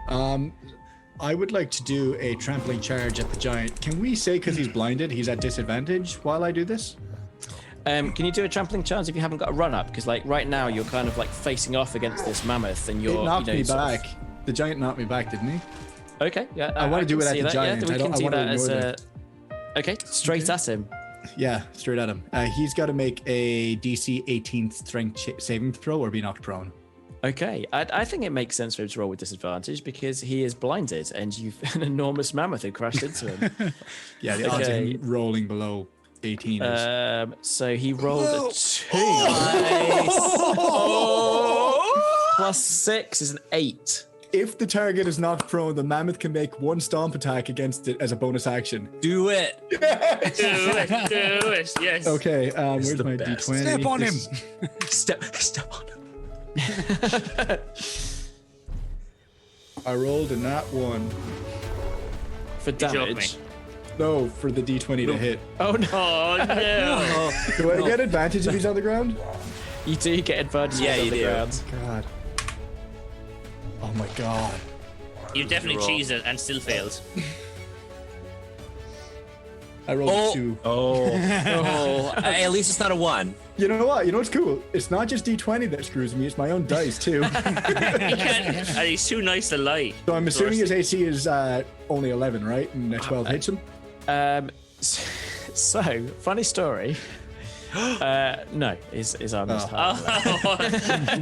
I would like to do a trampling charge at the giant. Can we say because he's blinded, he's at disadvantage while I do this? Can you do a trampling charge if you haven't got a run up? Because like right now you're kind of like facing off against this mammoth, and you're It knocked me sort of- back. The giant knocked me back, didn't he? Okay, yeah. I wanna do can it at see the that. giant. Yeah, we I can don't- I do wanna that as ignore a. Okay, straight at him. Yeah, straight at him. He's got to make a DC 18 strength saving throw or be knocked prone. Okay, I think it makes sense for him to roll with disadvantage because he is blinded, and you've an enormous mammoth who crashed into him. Yeah, the odds of Okay. him rolling below 18 is... So he rolled a 2. Plus 6 is an 8. if the target is knocked prone, the mammoth can make one stomp attack against it as a bonus action. Do it. Do it. Yes. Okay, It's where's the my best. d20? Step on him. Step on him. I rolled a nat 1. For joke damage. me. No, for the d20 to hit. Oh no. Oh no. Do I get advantage if he's on the ground? You do get advantage Yeah, on you the do. ground. God. Oh my god. You definitely Roll. cheesed it and still failed. I rolled Oh. a 2. Oh. Oh, at least it's not a 1. You know what? You know what's cool? It's not just d20 that screws me, it's my own dice too. He can't. And he's too nice to lie. So I'm assuming his Dorsey. AC is only 11, right? And 12 hits him? So, funny story. No, his arm is hard.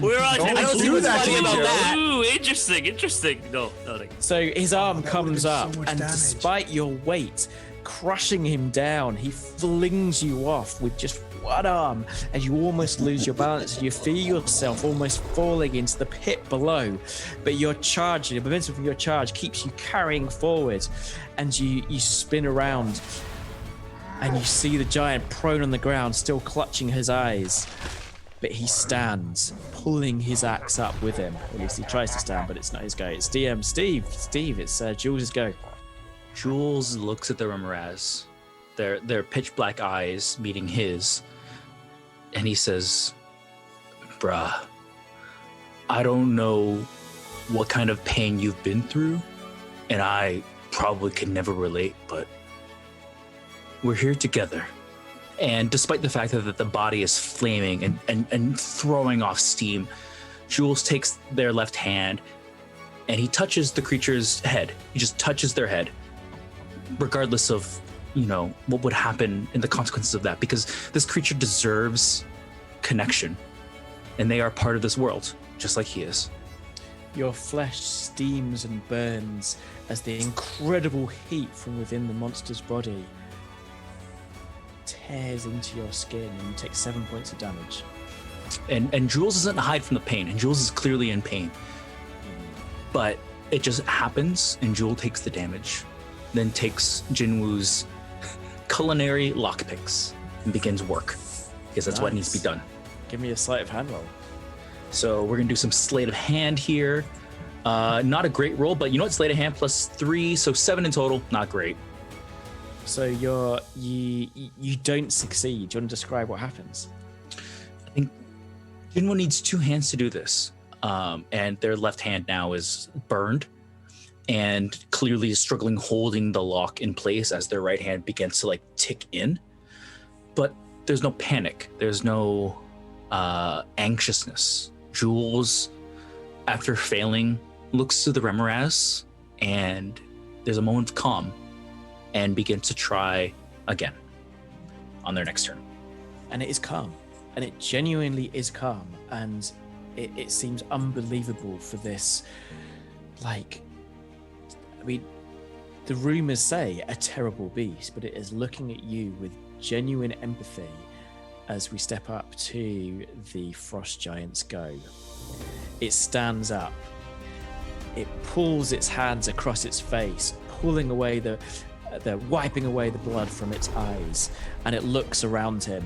We're on. Don't do that to funny me, about Joe. that. Ooh, interesting. No, nothing. So his arm comes so up, much and damage. despite your weight crushing him down, he flings you off with just one arm, and you almost lose your balance. You feel yourself almost falling into the pit below, but your charge, the momentum from your charge, keeps you carrying forward, and you spin around, and you see the giant prone on the ground, still clutching his eyes. But he stands, pulling his axe up with him. At least he tries to stand, but it's not his go. It's DM Steve. Steve, it's Jules' go. Jules looks at the Remoraz, their pitch black eyes meeting his, and he says, "Bruh, I don't know what kind of pain you've been through, and I probably could never relate, but we're here together." And despite the fact that the body is flaming and throwing off steam, Jules takes their left hand and he touches the creature's head. He just touches their head, regardless of, what would happen in the consequences of that, because this creature deserves connection and they are part of this world, just like he is. Your flesh steams and burns as the incredible heat from within the monster's body tears into your skin, and you take 7 points of damage. And Jules doesn't hide from the pain, and Jules is clearly in pain. But it just happens, and Jules takes the damage, then takes Jinwu's culinary lockpicks and begins work, because that's what needs to be done. Give me a sleight of hand roll. So we're gonna do some sleight of hand here. Not a great roll, but you know what? Sleight of hand plus 3, so 7 in total. Not great. So you don't succeed. Do you want to describe what happens? I think Jinwu needs 2 hands to do this, and their left hand now is burned and clearly is struggling holding the lock in place as their right hand begins to tick in. But there's no panic. There's no anxiousness. Jules, after failing, looks to the Remoraz, and there's a moment of calm and begins to try again on their next turn. And it is calm, and it genuinely is calm, and it seems unbelievable for this, the rumors say a terrible beast, but it is looking at you with genuine empathy as we step up to the frost giant's go. It stands up, it pulls its hands across its face, pulling away they're wiping away the blood from its eyes, and it looks around him.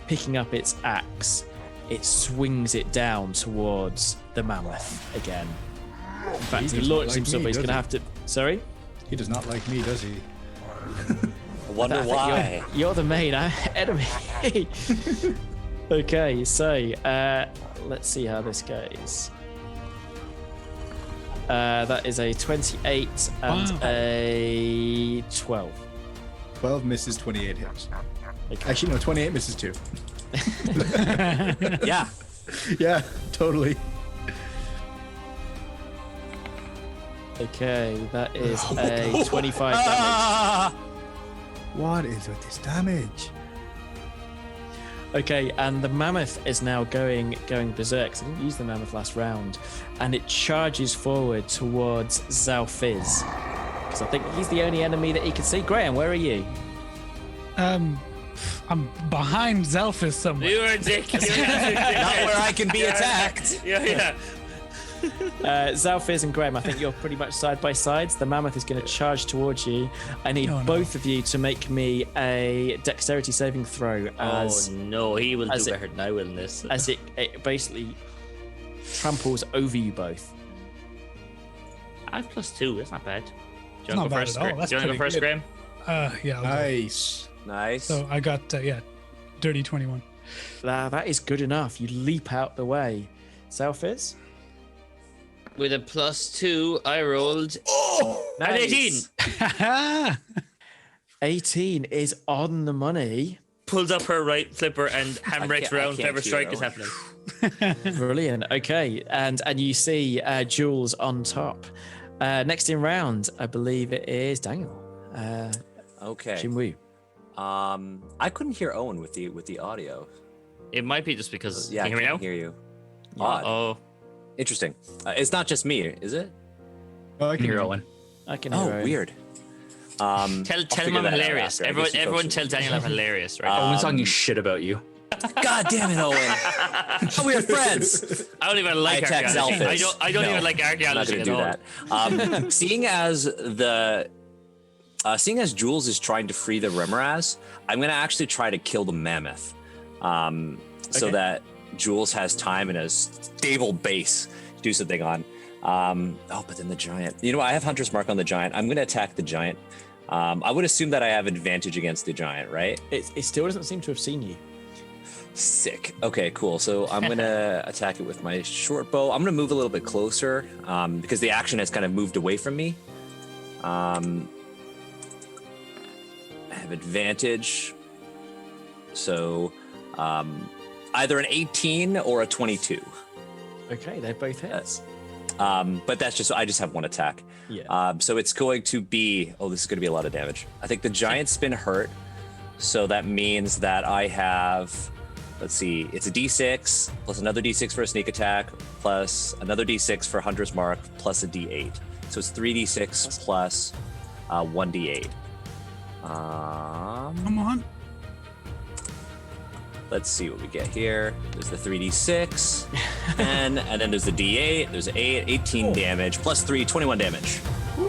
Picking up its axe, it swings it down towards the mammoth again. In fact, he does not launches like himself, me, but he's does going to he? have to... Sorry? He does not like me, does he? I wonder I think why. You're the main enemy. Okay, so let's see how this goes. That is a 28 and Wow. a 12. 12 misses, 28 hits. Okay. Actually, no, 28 misses too. Yeah. Yeah, totally. Okay, that is a 25 damage. What is with this damage? Okay, and the mammoth is now going berserk. 'Cause I didn't use the mammoth last round, and it charges forward towards Xalfiz, because I think he's the only enemy that he can see. Graham, where are you? I'm behind Xalfiz somewhere. You're a dick. Not where I can be attacked. Yeah. Xalfiz and Graham, I think you're pretty much side by sides. The mammoth is going to charge towards you. I need both of you to make me a dexterity saving throw. As, oh no, he will do better than I will in this. As it basically tramples over you both. I have +2. That's not bad. Do you Not want to go bad first? at all. Do That's you want to go pretty first, good. Graham? Yeah. I'll go. Nice. Nice. So I got dirty 21. That is good enough. You leap out the way. Xalfiz? With a +2, I rolled an 18. 18 is on the money. Pulls up her right flipper and handbrakes around. Clever strike is happening. Brilliant. Okay, and you see Jules on top. Next in round, I believe it is Daniel. Okay. Jinwu. I couldn't hear Owen with the audio. It might be just because. Yeah, Can you hear me I now? can't hear you. Odd. Oh, Interesting. It's not just me, is it? Oh, I can Here, Owen. I can hear Oh, it. weird. tell figure him I'm that out hilarious. after. I guess you Everyone folks tell should- Daniel I'm hilarious, right? Owen's talking shit about you. God damn it, Owen. We are friends. I don't even like I attack archaeology. Xalfiz. I don't No, even like I'm not archaeology going at to all. do that. Seeing as Jules is trying to free the Remoraz, I'm going to actually try to kill the mammoth, so that Jules has time and a stable base to do something on. But then the giant. You know what? I have Hunter's Mark on the giant. I'm going to attack the giant. I would assume that I have advantage against the giant, right? It still doesn't seem to have seen you. Sick. Okay, cool. So I'm going to attack it with my short bow. I'm going to move a little bit closer because the action has kind of moved away from me. I have advantage. So either an 18 or a 22. Okay, they're both hits. But that's just, I just have one attack. Yeah. So it's going to be, this is going to be a lot of damage. I think the giant's been hurt. So that means that I have, let's see, it's a d6 plus another d6 for a sneak attack plus another d6 for Hunter's Mark plus a d8. So it's 3d6 plus 1d8. Come on. Let's see what we get here. There's the 3d6, and then there's the d8. There's 18 damage, plus 3, 21 damage.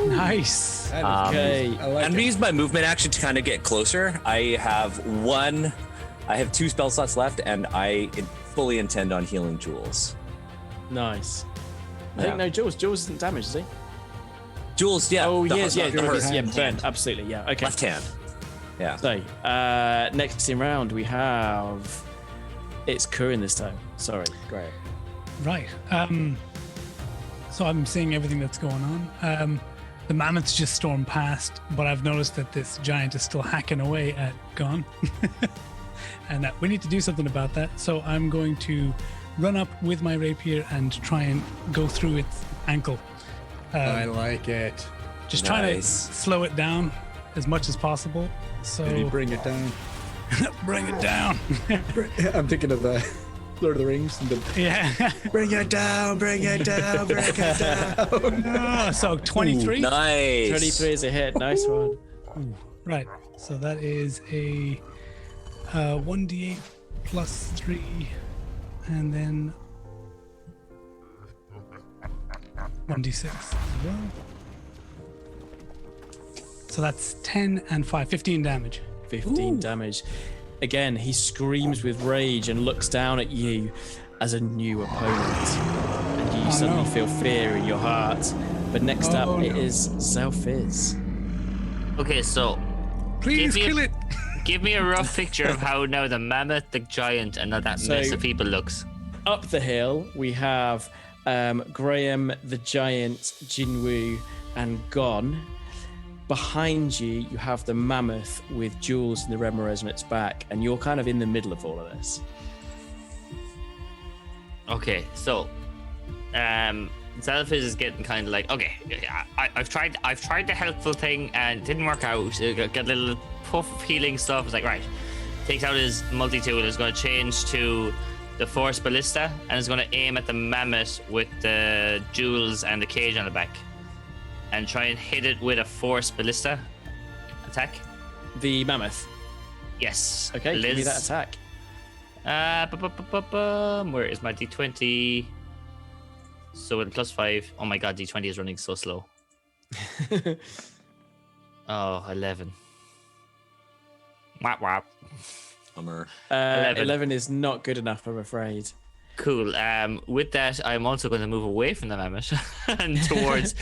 Nice. Okay. I like I'm gonna it. use my movement action to kind of get closer. I have 2 spell slots left, and I fully intend on healing Jules. Nice. I Yeah. think no, Jules isn't damaged, is he? Jules, yeah. Oh, the- yes, the- yeah, the hurt. yeah, burn, absolutely, yeah. Okay. Left hand. Yeah. So, next in round we have it's Kuran this time. Sorry, great. Right. So I'm seeing everything that's going on. The mammoths just stormed past, but I've noticed that this giant is still hacking away at Gann. And that we need to do something about that. So I'm going to run up with my rapier and try and go through its ankle. I like it. Just trying to Nice. slow it down as much as possible. So Maybe bring it down. bring it down. I'm thinking of Lord of the Rings. And the, Yeah. bring it down, bring it down, bring it down. So 23. Nice. 23 is a hit. Nice one. Right. So that is a 1d8 plus 3, and then 1d6 as well. So that's 10 and 5, 15 damage. 15 damage. Again, he screams with rage and looks down at you as a new opponent. And you suddenly no. feel fear in your heart. But next Oh, up, it no. is Xalfiz. Okay, so Please Give me a- kill it. give me a rough picture of how now the mammoth, the giant, and now that So- mess of people looks. Up the hill, we have Graham, the giant, Jinwu, and Gann. Behind you, you have the mammoth with Jules and the Remoraz on its back, and you're kind of in the middle of all of this. Okay, so Xalfiz is getting kind of like, okay, I've tried the helpful thing and it didn't work out. Got a little puff of healing stuff. It's like, right, takes out his multi-tool, is going to change to the force ballista and is going to aim at the mammoth with the jewels and the cage on the back and try and hit it with a force ballista attack. The mammoth. Yes. Okay, Liz. give me that attack. Where is my d20? So with +5, oh my god, D20 is running so slow. Oh, 11. Wap wap. Bummer. 11 is not good enough, I'm afraid. Cool. With that, I'm also going to move away from the mammoth and towards,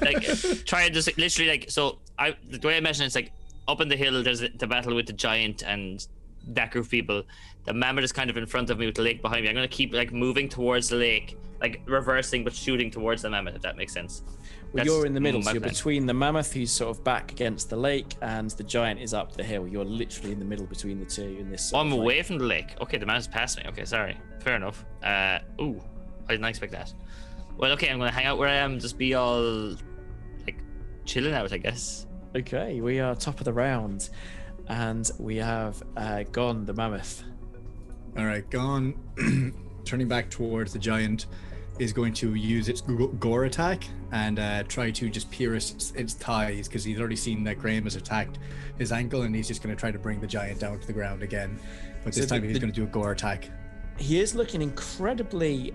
like, try and just literally like. So the way I imagine it's like up in the hill. There's the battle with the giant and that group of people. The mammoth is kind of in front of me with the lake behind me. I'm going to keep like moving towards the lake, like reversing but shooting towards the mammoth. If that makes sense. Well, That's you're in the middle, so my you're plan. between the mammoth, who's sort of back against the lake, and the giant is up the hill. You're literally in the middle between the two in this. Oh, I'm away from the lake. Okay, the mammoth's past me. Okay, sorry. Fair enough. Ooh, I didn't expect that. Well, okay, I'm going to hang out where I am, just be all like chilling out, I guess. Okay, we are top of the round, and we have Gann, the mammoth. All right, Gann, turning back towards the giant, is going to use its gore attack and try to just pierce its thighs, because he's already seen that Graham has attacked his ankle, and he's just going to try to bring the giant down to the ground again. But this time he's going to do a gore attack. He is looking incredibly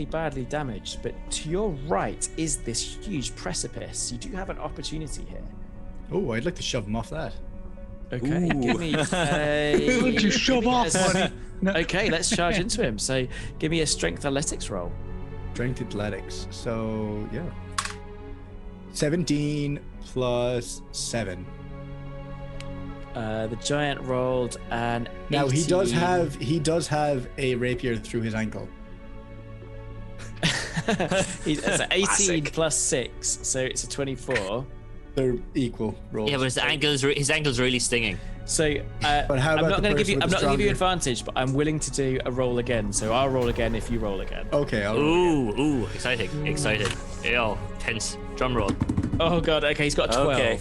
badly damaged, but to your right is this huge precipice. You do have an opportunity here. Oh, I'd like to shove him off that. Okay, Ooh. give me a... Would you shove off, buddy? No. Okay, let's charge into him. So give me a strength athletics roll. Strength athletics. So, yeah. 17 plus 7. The giant rolled an 18. Now he does have a rapier through his ankle. It's an 18 Classic. plus 6, so it's a 24. They're equal rolls. Yeah, but his ankle's really stinging. So But how I'm about not the going to give person you. with I'm the not going to give you stronger- advantage, but I'm willing to do a roll again. So I'll roll again if you roll again. Okay, I'll roll again. Ooh, exciting, excited. Yo, tense. Drum roll. Oh god. Okay, he's got 12. Okay.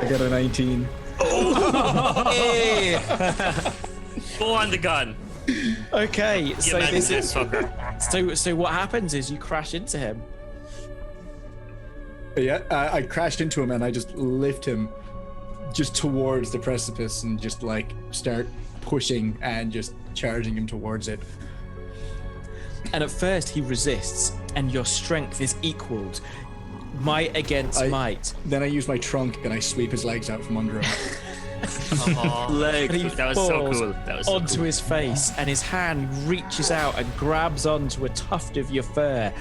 I got a 19. Go on the gun. Okay. You So imagine this this is. fucker. So what happens is you crash into him. Yeah, I crashed into him and I just lift him just towards the precipice and just like start pushing and just charging him towards it. And at first he resists, and your strength is equaled. Might against might. Then I use my trunk and I sweep his legs out from under him. But he That was so falls cool. That was so onto cool. his face, and his hand reaches out and grabs onto a tuft of your fur,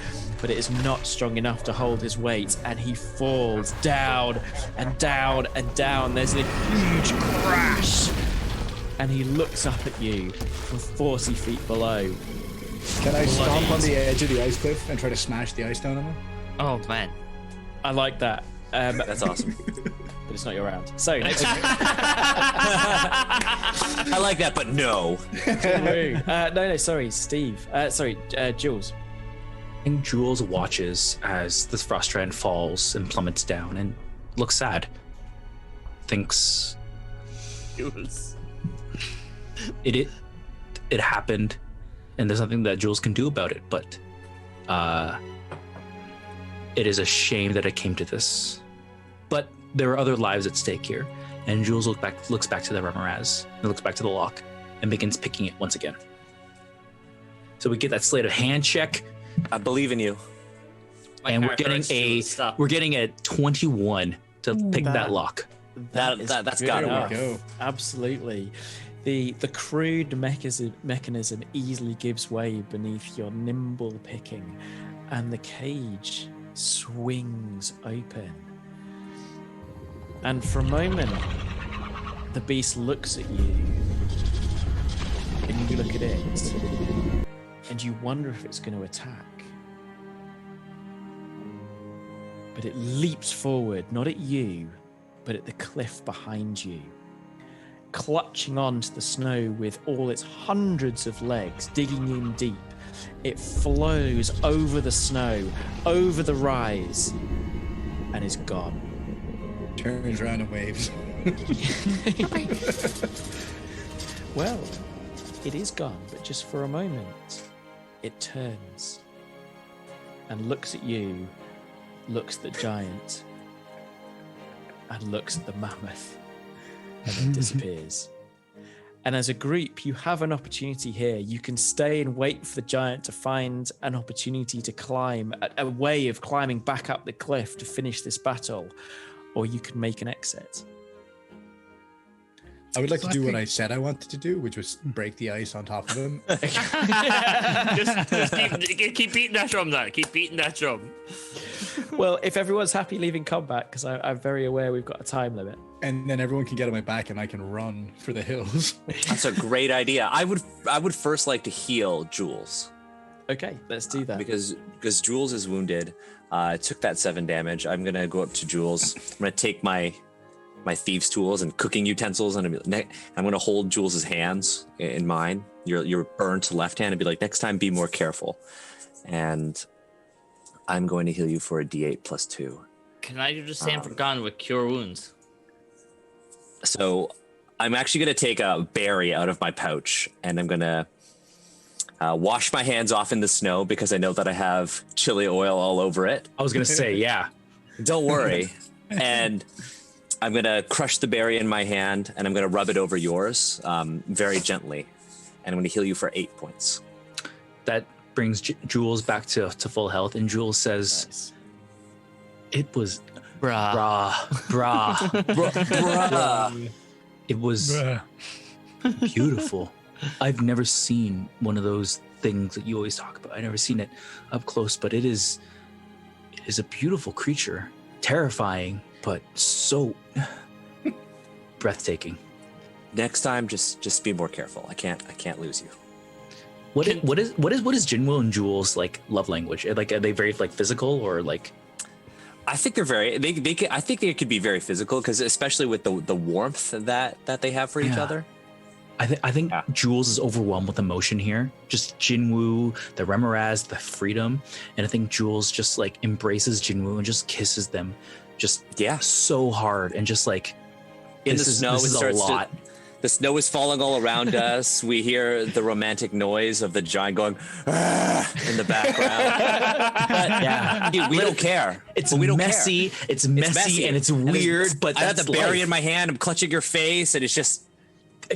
but it is not strong enough to hold his weight, and he falls down and down and down. There's a huge crash, and he looks up at you from 40 feet below. Can I stomp on the edge of the ice cliff and try to smash the ice down on him? Oh man. I like that. That's awesome. But it's not your round. So next I like that, but no. no, sorry, Steve. Jules. And Jules watches as the frost strand falls and plummets down and looks sad. Thinks Jules. it happened, and there's nothing that Jules can do about it. But it is a shame that it came to this. But there are other lives at stake here. And Jules looks back to the Remoraz and looks back to the lock and begins picking it once again. So we get that sleight of hand check. I believe in you. And we're getting a 21 to pick that lock. That's got to enough. work. Go. Absolutely. The crude mechanism easily gives way beneath your nimble picking, and the cage swings open. And for a moment, the beast looks at you, and you look at it, and you wonder if it's going to attack. But it leaps forward, not at you, but at the cliff behind you, clutching onto the snow with all its hundreds of legs, digging in deep. It flows over the snow, over the rise, and is gone. Turns around and waves. Well, it is gone, but just for a moment. It turns and looks at you, looks at the giant, and looks at the mammoth, and then disappears. And as a group, you have an opportunity here. You can stay and wait for the giant to find an opportunity to climb, a way of climbing back up the cliff to finish this battle, or you can make an exit. I would like to do what I said I wanted to do, which was break the ice on top of him. just keep beating that drum, lad. Keep beating that drum. Well, if everyone's happy leaving combat, because I'm very aware we've got a time limit. And then everyone can get on my back and I can run for the hills. That's a great idea. I would first like to heal Jules. Okay, let's do that. Because Jules is wounded. Took that 7 damage. I'm gonna go up to Jules. I'm gonna take my thieves' tools and cooking utensils, and I'm gonna hold Jules's hands in mine. Your burnt left hand, and be like, next time, be more careful. And I'm going to heal you for a D8 plus 2. Can I do the same for Gann with cure wounds? So I'm actually going to take a berry out of my pouch, and I'm going to wash my hands off in the snow because I know that I have chili oil all over it. I was gonna say, yeah. Don't worry. And I'm going to crush the berry in my hand, and I'm going to rub it over yours very gently. And I'm going to heal you for 8 points. That brings Jules back to full health, and Jules says, Nice. "It was Brah. brah. It was Bruh. beautiful. I've never seen one of those things that you always talk about. I've never seen it up close, but it is a beautiful creature, terrifying, but so breathtaking." Next time, just be more careful. I can't lose you. What is Jinwu and Jules like love language? Like, are they very like physical or like? I think they're very. I think they could be very physical, because especially with the warmth that they have for each Yeah. other. I think Jules is overwhelmed with emotion here. Just Jinwu, the Remoraz, the freedom, and I think Jules just like embraces Jinwu and just kisses them, just so hard, and just like In the snow, This it is a starts lot. The snow is falling all around us. We hear the romantic noise of the giant going "Ah," in the background. But Yeah. dude, we don't care. It's But we don't messy. care. It's messy and it's weird. But I have that's the berry life. in my hand. I'm clutching your face, and it's just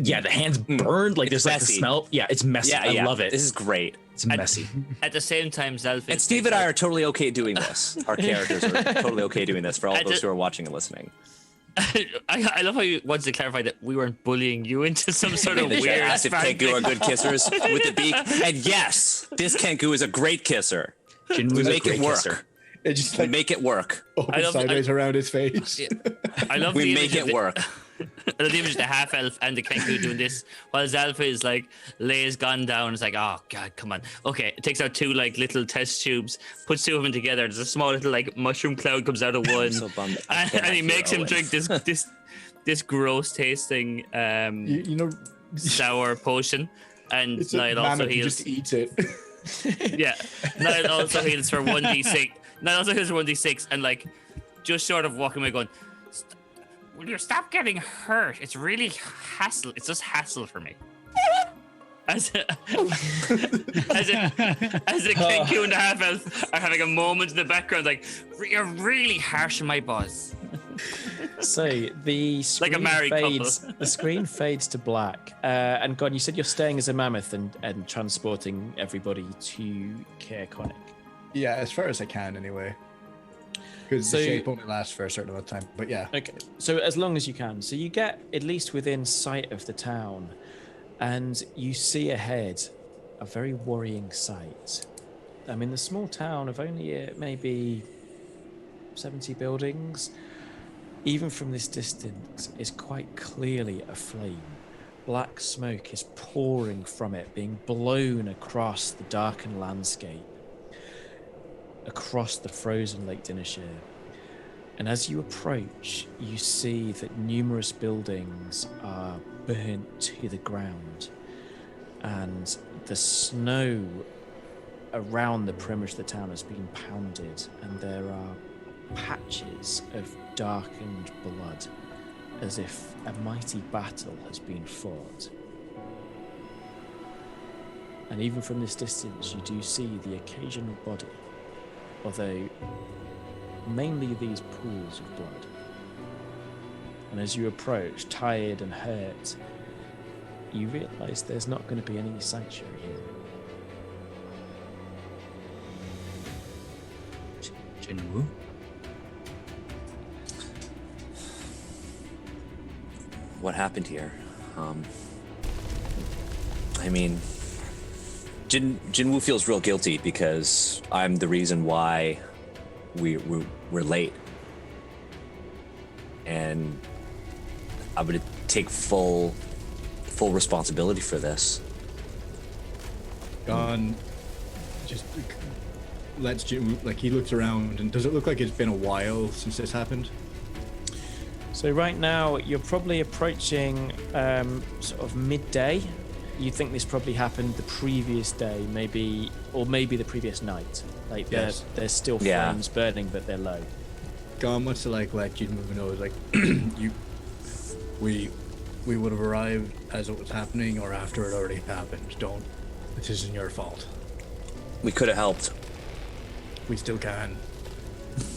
Yeah, the hands burned. Like It's there's like the messy. smell. Yeah, it's messy. I love it. This is great. It's messy. At the same time, Xalfiz. And Steve and I are totally okay doing this. Our characters are totally okay doing this for all those who are watching and listening. I love how you wanted to clarify that we weren't bullying you into some sort of weird. Asked if Kenku are good kissers with the beak, and yes, this Kenku is a great kisser. Jinwu's We a make great it work. kisser. It just We like make it work. opens sideways around his face. I love We the make image of it work. I love the image of the half elf and the Kenku doing this while Xalfiz like lays Gann down. It's like, oh god, come on. Okay, it takes out 2 like little test tubes, puts 2 of them together. There's a small little like mushroom cloud comes out of one, so bummed I and can't he makes him hear drink this gross tasting You know, sour potion. And it's a Niall also mammoth who heals. just eats it. Yeah, Niall also heals for 1d6. Niall also heals for 1d6, and like just short of walking away, going, "Will you stop getting hurt? It's really hassle. It's just hassle for me." As a Kenku and a half elf are having a moment in the background, like, "You're really harsh on my buzz." So the screen Like a married fades. couple. The screen fades to black. And God, you said you're staying as a mammoth and transporting everybody to Caer Conic. Yeah, as far as I can anyway. Because So- the shape only lasts for a certain amount of time. But yeah. Okay, so as long as you can. So you get at least within sight of the town, and you see ahead a very worrying sight. I mean, the small town of only maybe 70 buildings, even from this distance, is quite clearly aflame. Black smoke is pouring from it, being blown across the darkened landscape, across the frozen Lake Dineshire. And as you approach, you see that numerous buildings are burnt to the ground, and the snow around the perimeter of the town has been pounded, and there are patches of darkened blood, as if a mighty battle has been fought. And even from this distance, you do see the occasional body, although mainly these pools of blood. And as you approach, tired and hurt, you realise there's not going to be any sanctuary here. Jinwu? What happened here? I mean, Jinwu feels real guilty because I'm the reason why we're late, and I'm gonna take full responsibility for this. Gann just lets Jim, like, he looks around, and does it look like it's been a while since this happened? So right now you're probably approaching sort of midday. You think this probably happened the previous day, maybe the previous night. Like there's still flames burning, but they're low. Gann wants to like let Jinwu know, like, we would have arrived as it was happening or after it already happened. This isn't your fault. We could have helped. We still can.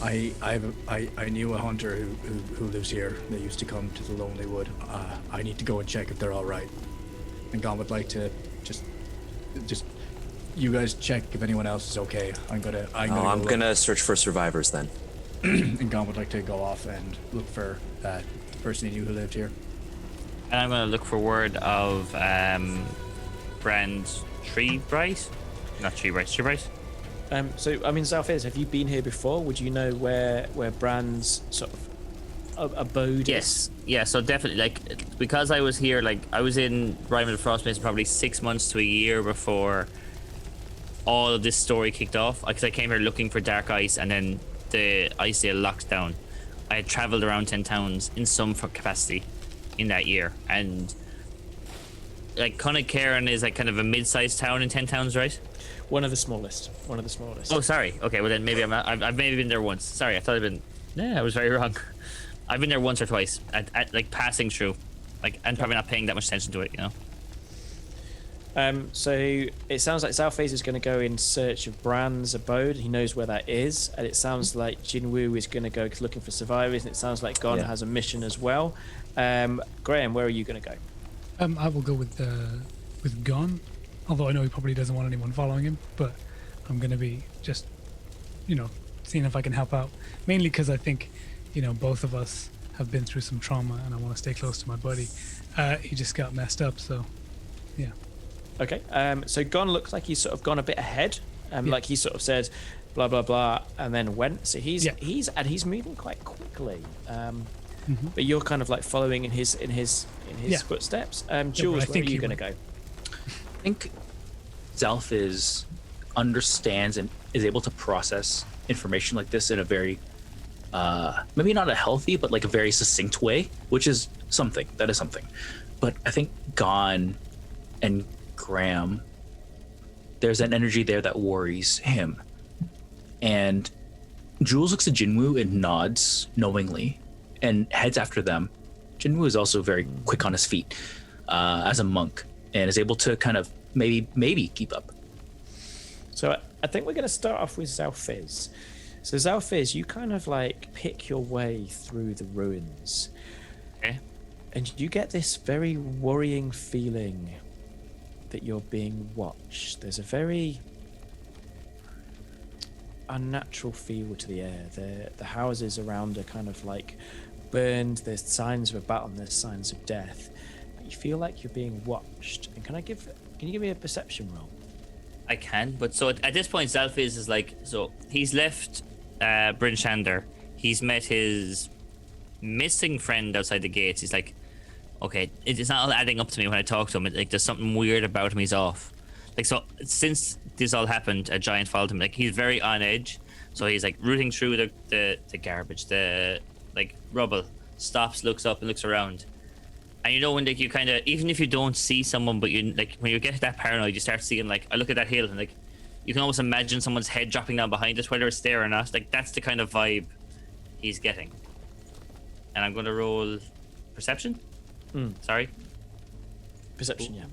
I knew a hunter who lives here that used to come to the Lonely Wood. I need to go and check if they're all right. And Gann would like to just you guys check if anyone else is okay. I'm gonna search for survivors then. And Gann would like to go off and look for that person he knew who lived here. And I'm gonna look for word of Brand's Tree Bright. Not Tree Bright, Tree Bright. So I mean, Xalfiz, have you been here before? Would you know where Brand's sort of abode is? Yeah, so definitely, like, because I was here, like, I was in Rime of the Frostmason probably 6 months to a year before all of this story kicked off, because I came here looking for dark ice, and then the ice deal locked down. I had traveled around 10 towns in some capacity in that year, and like Kuran is like kind of a mid-sized town in 10 towns, right? One of the smallest. Oh, sorry. Okay, well then maybe I've maybe been there once. Sorry, I thought I'd been. Yeah, I was very wrong. I've been there once or twice at like passing through, like, and probably not paying that much attention to it, you know. So it sounds like Xalfiz is going to go in search of Brand's abode. He knows where that is, and it sounds like Jinwu is going to go looking for survivors, and it sounds like Gann has a mission as well. Graham, where are you going to go? I will go with Gann, although I know he probably doesn't want anyone following him, but I'm going to be just, seeing if I can help out. Mainly because I think, both of us have been through some trauma, and I want to stay close to my buddy. He just got messed up, so yeah. Okay, so Gann looks like he's sort of gone a bit ahead. Like he sort of said, blah blah blah, and then went. So he's moving quite quickly. But you're kind of like following in his footsteps. Jules, where are you going to go? I think Xalfiz understands and is able to process information like this in a very, maybe not a healthy, but like a very succinct way, which is something. That is something. But I think Gann and Graham, there's an energy there that worries him. And Jules looks at Jinwu and nods knowingly and heads after them. Jinwu is also very quick on his feet as a monk and is able to kind of maybe keep up. So I think we're going to start off with Xalfiz. So Xalfiz, you kind of like pick your way through the ruins. Okay. And you get this very worrying feeling that you're being watched. There's a very unnatural feel to the air. The houses around are kind of like burned. There's signs of a battle and there's signs of death. You feel like you're being watched. And can you give me a perception roll? I can, but so at this point, Xalfiz is like, so he's left Bryn Shander. He's met his missing friend outside the gates. He's like, okay, it's not all adding up to me when I talk to him. Like, there's something weird about him. He's off. Like, so since this all happened, a giant followed him. Like, he's very on edge. So he's like rooting through the garbage, the like rubble. Stops, looks up, and looks around. And when like you kind of, even if you don't see someone, but you like when you get that paranoid, you start seeing, like, I look at that hill and like you can almost imagine someone's head dropping down behind us, whether it's there or not. Like, that's the kind of vibe he's getting. And I'm going to roll perception. Sorry. Perception, yeah.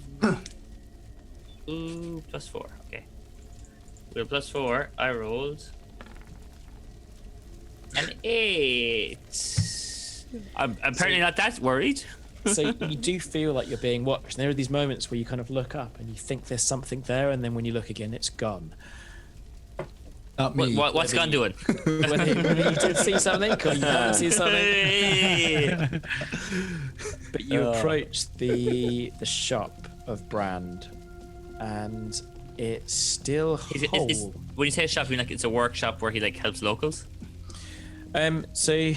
Ooh, +4. Okay. With a +4, I rolled an 8. I'm apparently not that worried. So you do feel like you're being watched. And there are these moments where you kind of look up and you think there's something there, and then when you look again, it's gone. Not me. What's Gann doing? Whether you did see something or you haven't seen something. But you approach the shop of Brand, and it's still whole. When you say a shop, you mean like it's a workshop where he like helps locals? So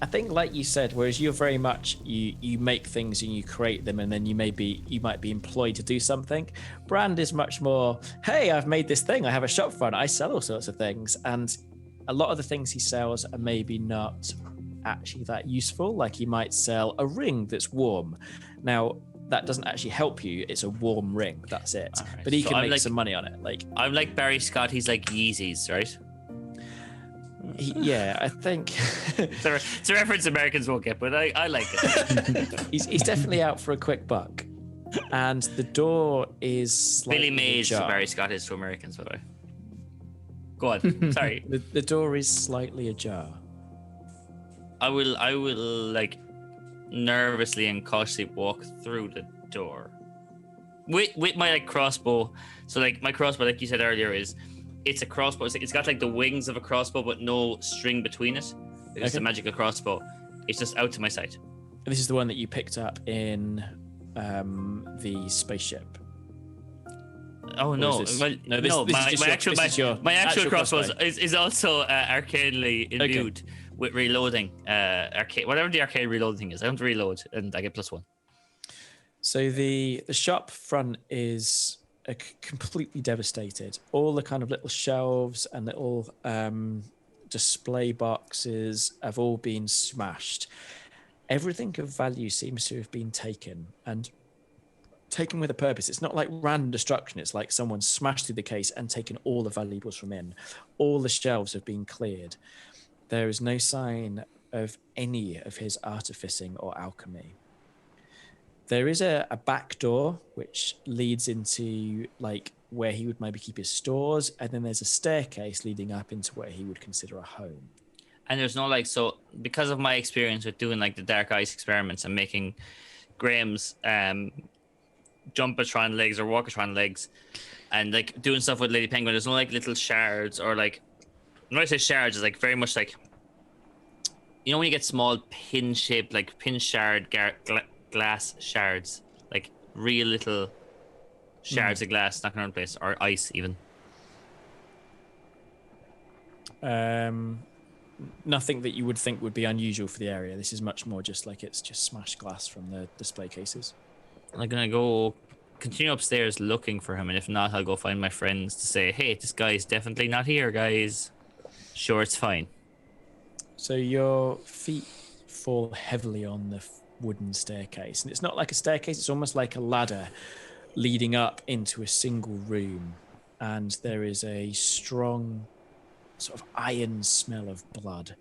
I think, like you said, whereas you're very much you make things and you create them, and then you might be employed to do something. Brand is much more, hey, I've made this thing. I have a shop front. I sell all sorts of things, and a lot of the things he sells are maybe not actually that useful. Like he might sell a ring that's warm. Now that doesn't actually help you. It's a warm ring. That's it. Right. But he So can I'm make some money on it. Like I'm like Barry Scott. He's like Yeezys, right? Yeah, I think It's a reference Americans won't get, but I like it. he's definitely out for a quick buck. And the door is slightly Billy Mays, ajar. Barry Scott is to Americans, by the way. Go on. Sorry. The door is slightly ajar. I will like nervously and cautiously walk through the door with my like crossbow. So like my crossbow, like you said earlier, it's a crossbow. It's got like the wings of a crossbow, but no string between it. It's a magical crossbow. It's just out to my side. This is the one that you picked up in the spaceship. Oh no! this? Well, No, this is your my actual crossbow crossbow. is also arcadely imbued with reloading. Whatever the arcade reloading thing is, I don't reload and I get +1. So the shop front is completely devastated. All the kind of little shelves and little display boxes have all been smashed. Everything of value seems to have been taken, and taken with a purpose. It's not like random destruction. It's like someone smashed through the case and taken all the valuables from in. All the shelves have been cleared. There is no sign of any of his artificing or alchemy. There is a back door which leads into like where he would maybe keep his stores, and then there's a staircase leading up into where he would consider a home. And there's no like, so because of my experience with doing like the dark ice experiments and making Graham's jumpatron legs or walkatron legs, and like doing stuff with Lady Penguin, there's no like little shards or like, when I say shards, it's like very much like, you know when you get small pin shaped like pin shard glass shards, like real little shards of glass knocking around the place, or ice even. Nothing that you would think would be unusual for the area. This is much more just like it's just smashed glass from the display cases. I'm gonna go continue upstairs looking for him, and if not, I'll go find my friends to say, hey, this guy's definitely not here, guys. Sure, it's fine. So your feet fall heavily on the wooden staircase, and it's not like a staircase, it's almost like a ladder leading up into a single room, and there is a strong sort of iron smell of blood.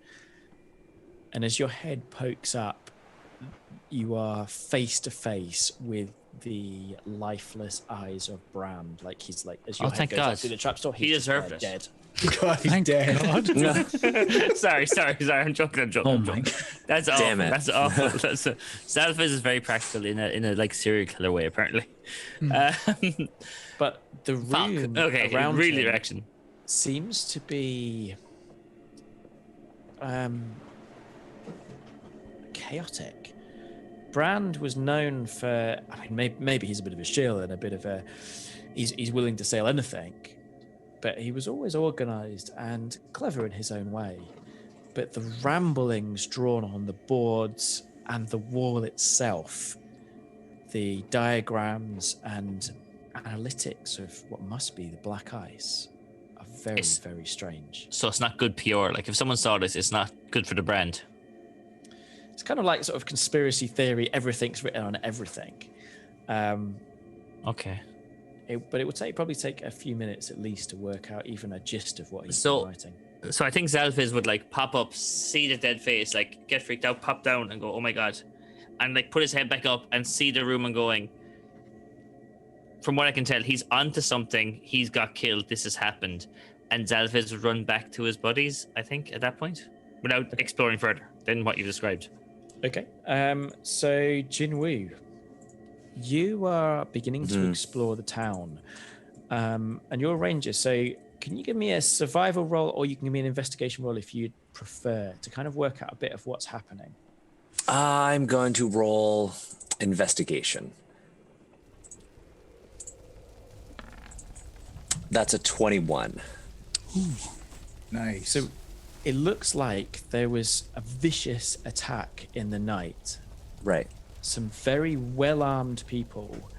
And as your head pokes up, you are face to face with the lifeless eyes of Brand. Like he's like, as your head thank goes God. up through the trapdoor, He he's deserved just it. dead. God, he's dead. sorry. I'm joking. Oh my! That's awful. Damn it. That's awful. Xalfiz is very practical in a like serial killer way, apparently. But the room around really him reaction. seems to be chaotic. Brand was known for, I mean, maybe he's a bit of a shill and a bit of a, he's willing to sell anything, but he was always organized and clever in his own way. But the ramblings drawn on the boards and the wall itself, the diagrams and analytics of what must be the black ice, are very, very strange. So it's not good PR. Like if someone saw this, it's not good for the brand. It's kind of like sort of conspiracy theory. Everything's written on everything. Okay. But it would probably take a few minutes at least to work out even a gist of what he's writing. So I think Xalfiz would like pop up, see the dead face, like get freaked out, pop down and go, oh my God. And like put his head back up and see the room and going, from what I can tell, he's onto something. He's got killed. This has happened. And Xalfiz would run back to his buddies, I think, at that point, without exploring further than what you described. Okay. So Jinwu, you are beginning to explore the town, and you're a ranger. So can you give me a survival roll, or you can give me an investigation roll if you'd prefer, to kind of work out a bit of what's happening? I'm going to roll investigation. That's a 21. Nice. So it looks like there was a vicious attack in the night. Right. Some very well-armed people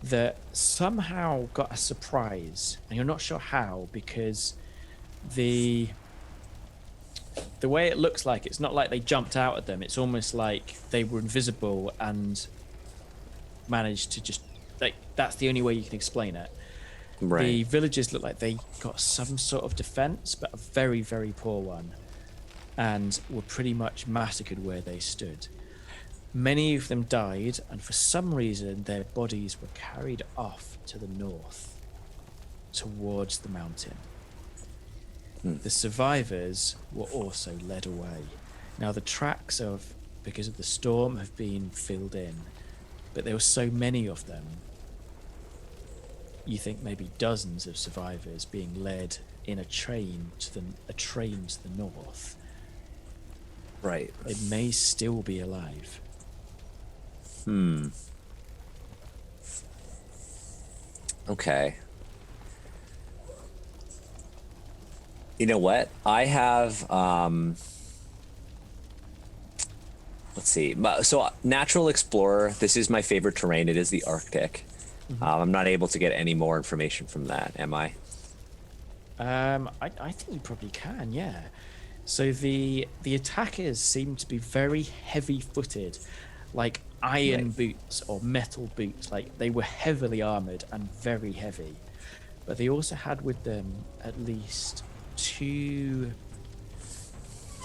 that somehow got a surprise, and you're not sure how, because the way it looks like, it's not like they jumped out at them. It's almost like they were invisible and managed to just, like, that's the only way you can explain it. Right. The villagers look like they got some sort of defense, but a very, very poor one, and were pretty much massacred where they stood. Many of them died, and for some reason their bodies were carried off to the north towards the mountain. The survivors were also led away. Now the tracks because of the storm, have been filled in, but there were so many of them. You think maybe dozens of survivors being led in a train to the north. Right. They may still be alive. Okay. You know what? I have, let's see. So natural explorer, this is my favorite terrain. It is the Arctic. I'm not able to get any more information from that, am I? I think you probably can, yeah. So the attackers seem to be very heavy-footed, like iron boots or metal boots. Like, they were heavily armored and very heavy. But they also had with them at least 2.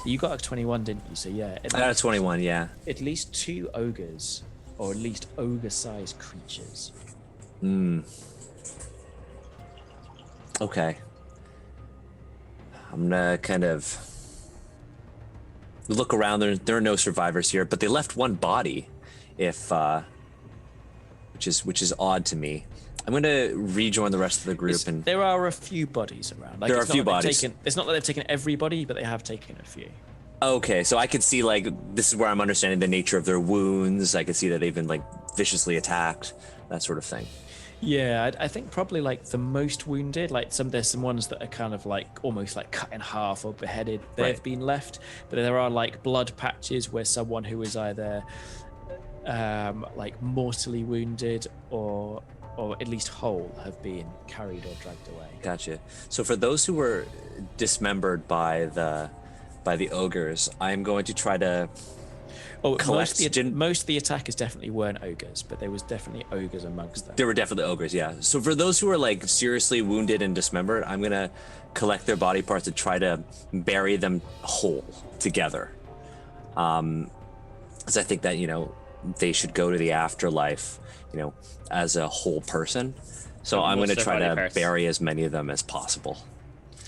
You got a 21, didn't you? So yeah. I got a 21, yeah. At least 2 ogres, or at least ogre-sized creatures. Okay. I'm gonna kind of look around. There are no survivors here, but they left one body, which is odd to me. I'm gonna rejoin the rest of the group, and there are a few bodies around. Like, there are a few bodies. It's not that they've taken everybody, but they have taken a few. Okay, so I could see, like, this is where I'm understanding the nature of their wounds. I could see that they've been, like, viciously attacked, that sort of thing. Yeah, I think probably like the most wounded, like there's some ones that are kind of like almost like cut in half or beheaded. They've been left, but there are like blood patches where someone who is either like mortally wounded or at least whole have been carried or dragged away. Gotcha. So for those who were dismembered by the ogres, I'm going to try to most of the attackers definitely weren't ogres, but there was definitely ogres amongst them. There were definitely ogres, yeah. So for those who are like seriously wounded and dismembered, I'm gonna collect their body parts and try to bury them whole together. Because I think that, they should go to the afterlife, as a whole person. So I'm gonna try to bury as many of them as possible.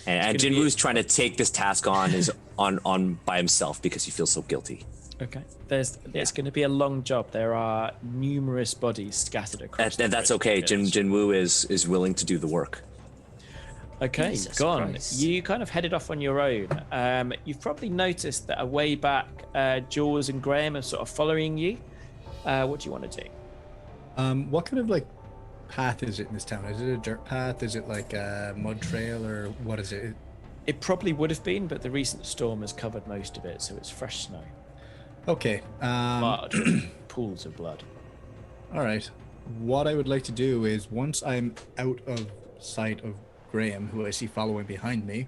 And Jinwu's trying to take this task on by himself because he feels so guilty. Okay. There's going to be a long job. There are numerous bodies scattered across. And that's okay. Jinwu is willing to do the work. Okay, Gann. You kind of headed off on your own. You've probably noticed that a way back, Jules and Graham are sort of following you. What do you want to do? What kind of like path is it in this town? Is it a dirt path? Is it like a mud trail, or what is it? It probably would have been, but the recent storm has covered most of it, so it's fresh snow. Okay. Blood. Pools of blood. All right. What I would like to do is, once I'm out of sight of Graham, who I see following behind me,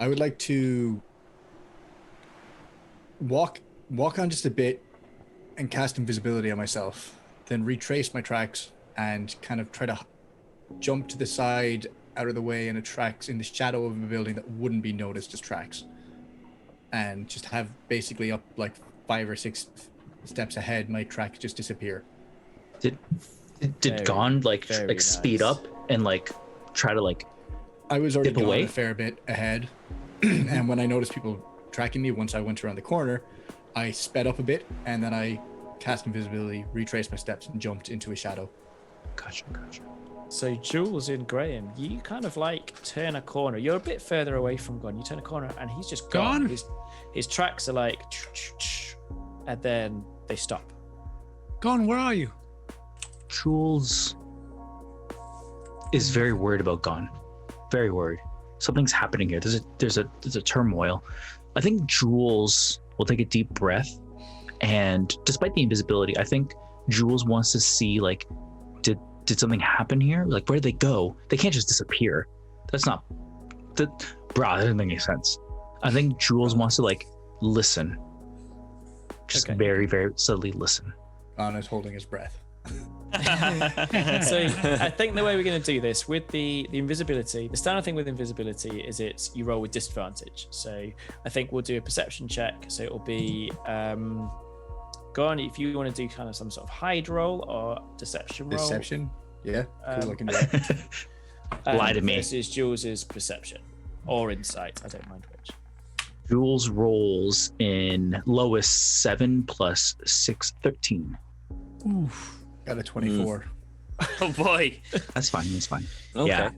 I would like to walk on just a bit and cast invisibility on myself, then retrace my tracks and kind of try to jump to the side, out of the way, in the shadow of a building that wouldn't be noticed as tracks. And just have basically up like 5 or 6 steps ahead, my track just disappear. Did Gann speed up and like try to like? I was already gone a fair bit ahead, and when I noticed people tracking me, once I went around the corner, I sped up a bit, and then I cast invisibility, retraced my steps, and jumped into a shadow. Gotcha. So Jules and Graham, you kind of like turn a corner. You're a bit further away from Gon. You turn a corner and he's just gone. His tracks are like, and then they stop. Gon, where are you? Jules is very worried about Gann. Very worried. Something's happening here. There's a turmoil. I think Jules will take a deep breath, and despite the invisibility, I think Jules wants to see, like, did something happen here? Like, where did they go? They can't just disappear. That doesn't make any sense. I think Jules wants to, like, listen. Just very, very subtly listen. Gann is holding his breath. So I think the way we're going to do this with the invisibility, the standard thing with invisibility is you roll with disadvantage. So I think we'll do a perception check. So it'll be Gann, if you want to do kind of some sort of hide roll or deception roll. Deception? Yeah, cool, I can do that. Lie to me. Versus Jules' perception or insight. I don't mind which. Jules rolls in lowest 7 plus 6, 13. Oof. Got a 24. Oh boy. That's fine. Okay. Yeah.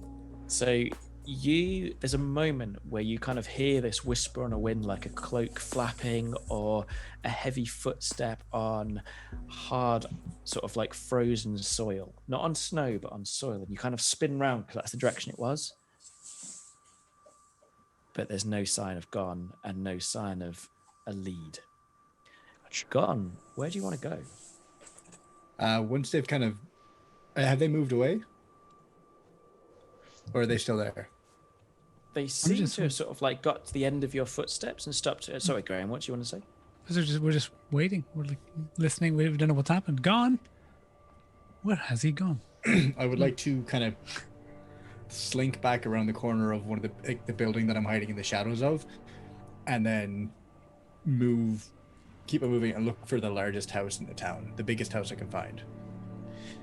So there's a moment where you kind of hear this whisper on a wind, like a cloak flapping or a heavy footstep on hard, sort of like frozen soil, not on snow, but on soil. And you kind of spin round because that's the direction it was. But there's no sign of Gann and no sign of a lead. Gann, where do you want to go? Once they've kind of... have they moved away? Or are they still there? They seem to have sort of like got to the end of your footsteps and stopped. Sorry, Graham, what do you want to say? We're just waiting. We're like listening. We don't know what's happened. Gann? Where has he gone? I would like to kind of slink back around the corner of one of the building that I'm hiding in the shadows of, and then keep on moving and look for the largest house in the town, the biggest house I can find.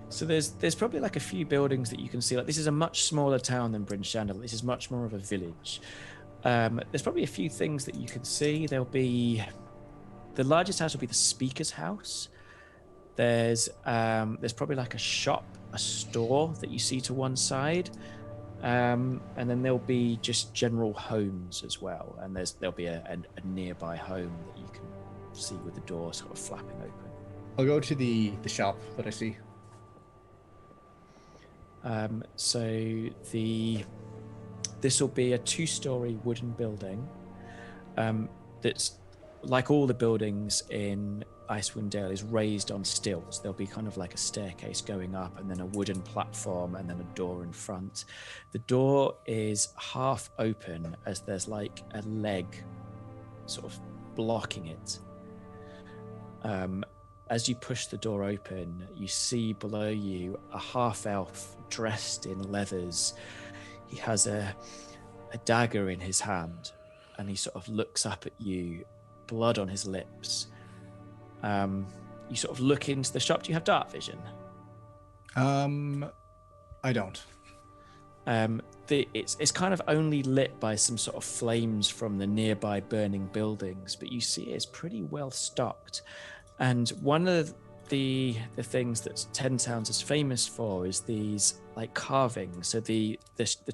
So there's probably like a few buildings that you can see. Like, this is a much smaller town than Bryn Shandal. This is much more of a village. There's probably a few things that you can see. There'll be the largest house will be the speaker's house. There's probably like a shop, a store that you see to one side, and then there'll be just general homes as well. And there'll be a nearby home that you can see with the door sort of flapping open. I'll go to the shop that I see. So this will be a 2-story wooden building that's, like all the buildings in Icewind Dale, is raised on stilts. There'll be kind of like a staircase going up and then a wooden platform and then a door in front. The door is half open as there's like a leg sort of blocking it. As you push the door open, you see below you a half-elf dressed in leathers. He has a dagger in his hand, and he sort of looks up at you, blood on his lips. You sort of look into the shop. Do you have dark vision? I don't. It's kind of only lit by some sort of flames from the nearby burning buildings, but you see it's pretty well stocked. And one of the things that Ten Towns is famous for is these like carvings. So the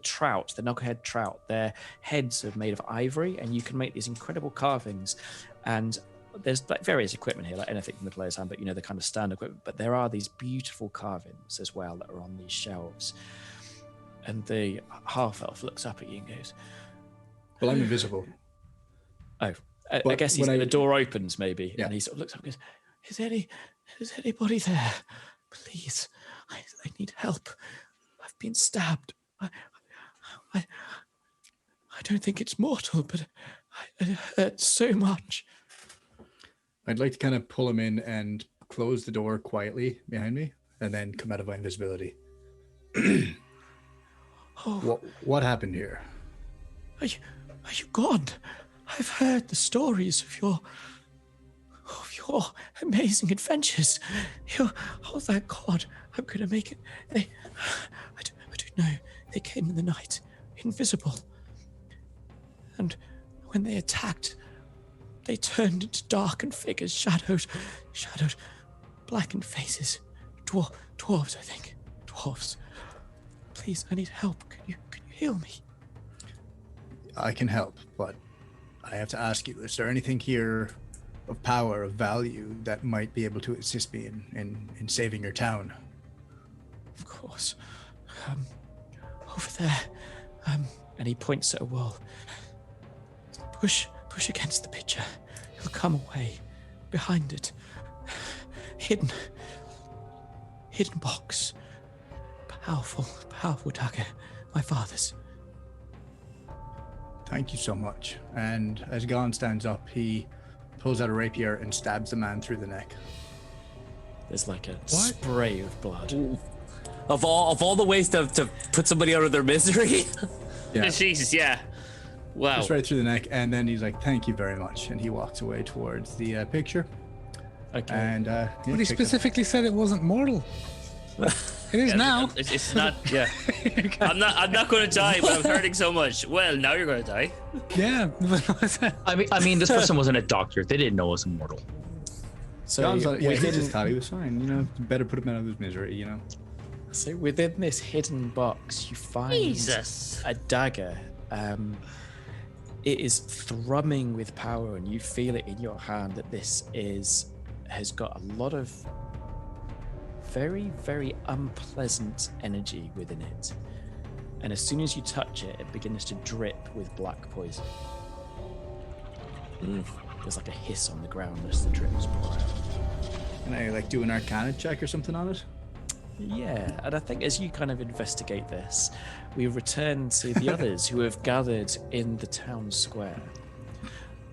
trout, the knucklehead trout, their heads are made of ivory, and you can make these incredible carvings. And there's like various equipment here, like anything from the player's hand, but the kind of standard equipment. But there are these beautiful carvings as well that are on these shelves. And the half-elf looks up at you and goes, Well, I'm invisible. Oh, I guess the door opens maybe, yeah. And he sort of looks up and goes, Is anybody there? Please, I need help. I've been stabbed. I don't think it's mortal, but it hurts so much. I'd like to kind of pull him in and close the door quietly behind me, and then come out of my invisibility. What happened here? Are you gone? I've heard the stories of your amazing adventures. Oh, thank God, I'm gonna make it. I don't know. They came in the night, invisible, and when they attacked, They turned into darkened figures, shadowed, blackened faces. Dwarves, I think. Dwarves. Please, I need help. Can you heal me? I can help, but I have to ask you, is there anything here of power, of value, that might be able to assist me in saving your town? Of course. Over there. And he points at a wall. Push against the picture. He'll come away. Behind it. Hidden box. Powerful dagger. My father's. Thank you so much. And as Gann stands up, he pulls out a rapier and stabs the man through the neck. There's like a spray of blood. Of all the ways to put somebody out of their misery. Yeah. Jesus, yeah. Wow. Just right through the neck, and then he's like, "Thank you very much," and he walks away towards the picture. Okay. And But he specifically said it wasn't mortal. It is now. It's not. Yeah. I'm not going to die, but I'm hurting so much. Well, now you're going to die. Yeah. I mean, this person wasn't a doctor. They didn't know it was immortal. So John's like, yeah, he within, just thought he was fine. You know, better put him out of his misery. You know. so within this hidden box, you find Jesus. a dagger. It is thrumming with power, and you feel it in your hand that this has got a lot of very, very unpleasant energy within it. And as soon as you touch it, it begins to drip with black poison. There's like a hiss on the ground as the drips pour out. Can I like do an Arcana check or something on it? Yeah, and I think as you kind of investigate this, we return to the others who have gathered in the town square.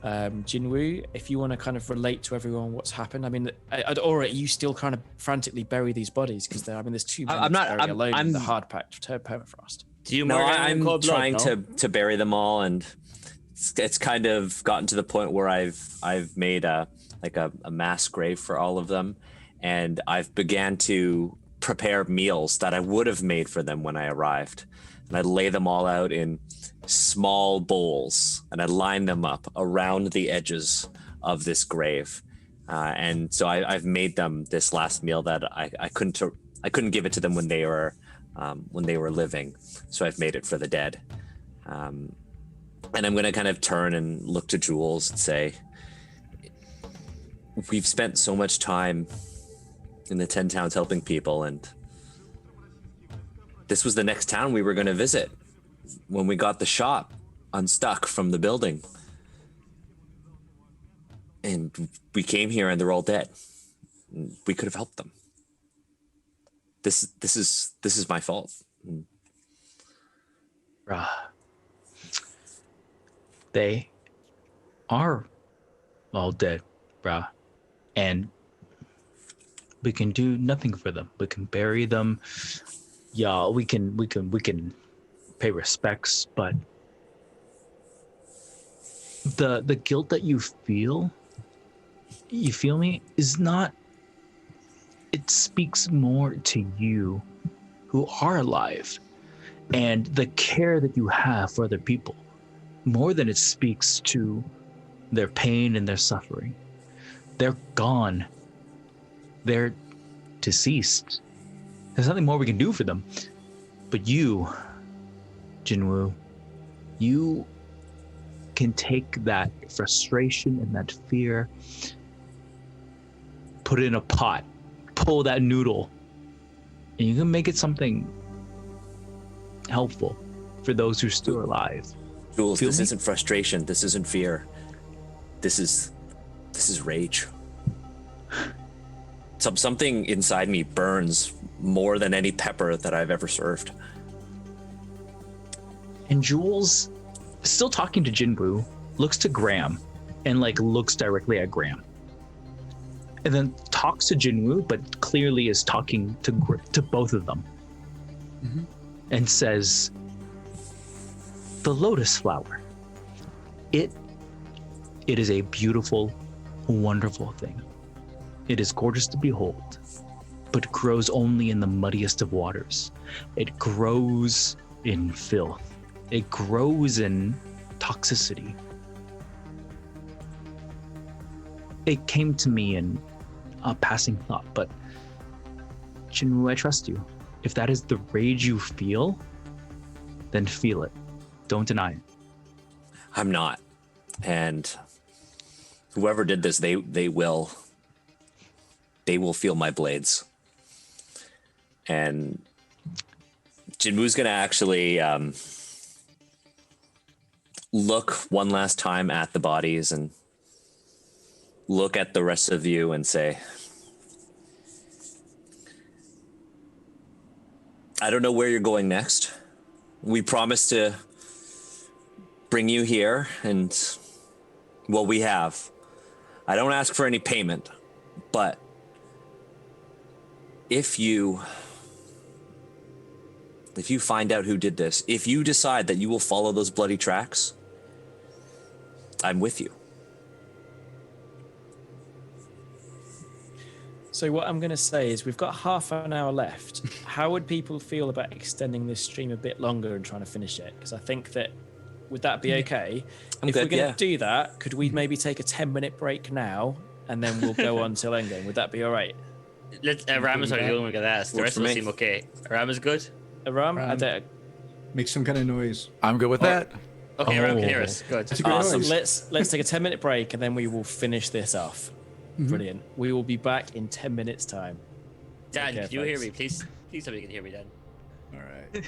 Jinwu, if you want to kind of relate to everyone what's happened. I mean, or are you still kind of frantically bury these bodies? Because there's too many alone in the hard-packed permafrost. Do you? No, I'm cold blood, trying no? to bury them all, and it's kind of gotten to the point where I've made a mass grave for all of them, and I've began to prepare meals that I would have made for them when I arrived, and I lay them all out in small bowls, and I line them up around the edges of this grave, and so I've made them this last meal that I couldn't give it to them when they were living, so I've made it for the dead. And I'm going to kind of turn and look to Jules and say, we've spent so much time in the 10 towns helping people, and this was the next town we were going to visit when we got the shop unstuck from the building. And we came here and they're all dead. We could have helped them. This is my fault. They are all dead, brah. And we can do nothing for them. We can bury them. Yeah, we can pay respects, but the guilt that you feel me, is not, it speaks more to you who are alive and the care that you have for other people, more than it speaks to their pain and their suffering. They're gone. They're deceased. There's nothing more we can do for them. But you, Jinwu, you can take that frustration and that fear, put it in a pot, pull that noodle, and you can make it something helpful for those who are still alive. Jules, this isn't frustration. This isn't fear. This is rage. Something inside me burns more than any pepper that I've ever served. And Jules, still talking to Jinwu, looks to Graham and looks directly at Graham. And then talks to Jinwu, but clearly is talking to both of them. Mm-hmm. And says, the lotus flower, it is a beautiful, wonderful thing. It is gorgeous to behold, but grows only in the muddiest of waters. It grows in filth. It grows in toxicity. it came to me in a passing thought, but Jinwu, I trust you. If that is the rage you feel, then feel it. Don't deny it. I'm not. And whoever did this, they will feel my blades. And Jinwu's gonna actually look one last time at the bodies and look at the rest of you and say, I don't know where you're going next. We promised to bring you here, and well, we have. I don't ask for any payment, but if you find out who did this, if you decide that you will follow those bloody tracks, I'm with you. So what I'm going to say is we've got half an hour left. How would people feel about extending this stream a bit longer and trying to finish it? Because I think that, would that be okay? I'm if good, we're going to yeah. do that, could we maybe take a 10-minute break now and then we'll go on till endgame? Would that be all right? Let's. Aram is the only one we got to ask. The Works rest for of us me. seem okay. Aram is good. Aram? Make some kind of noise. I'm good with that. Okay, Aram can Oh. hear us. Good. That's a good Awesome. noise. Let's take a 10-minute break and then we will finish this off. Brilliant. We will be back in 10 minutes time. Dan, Okay, can you hear folks. me? Please tell me you can hear me, Dan. All right.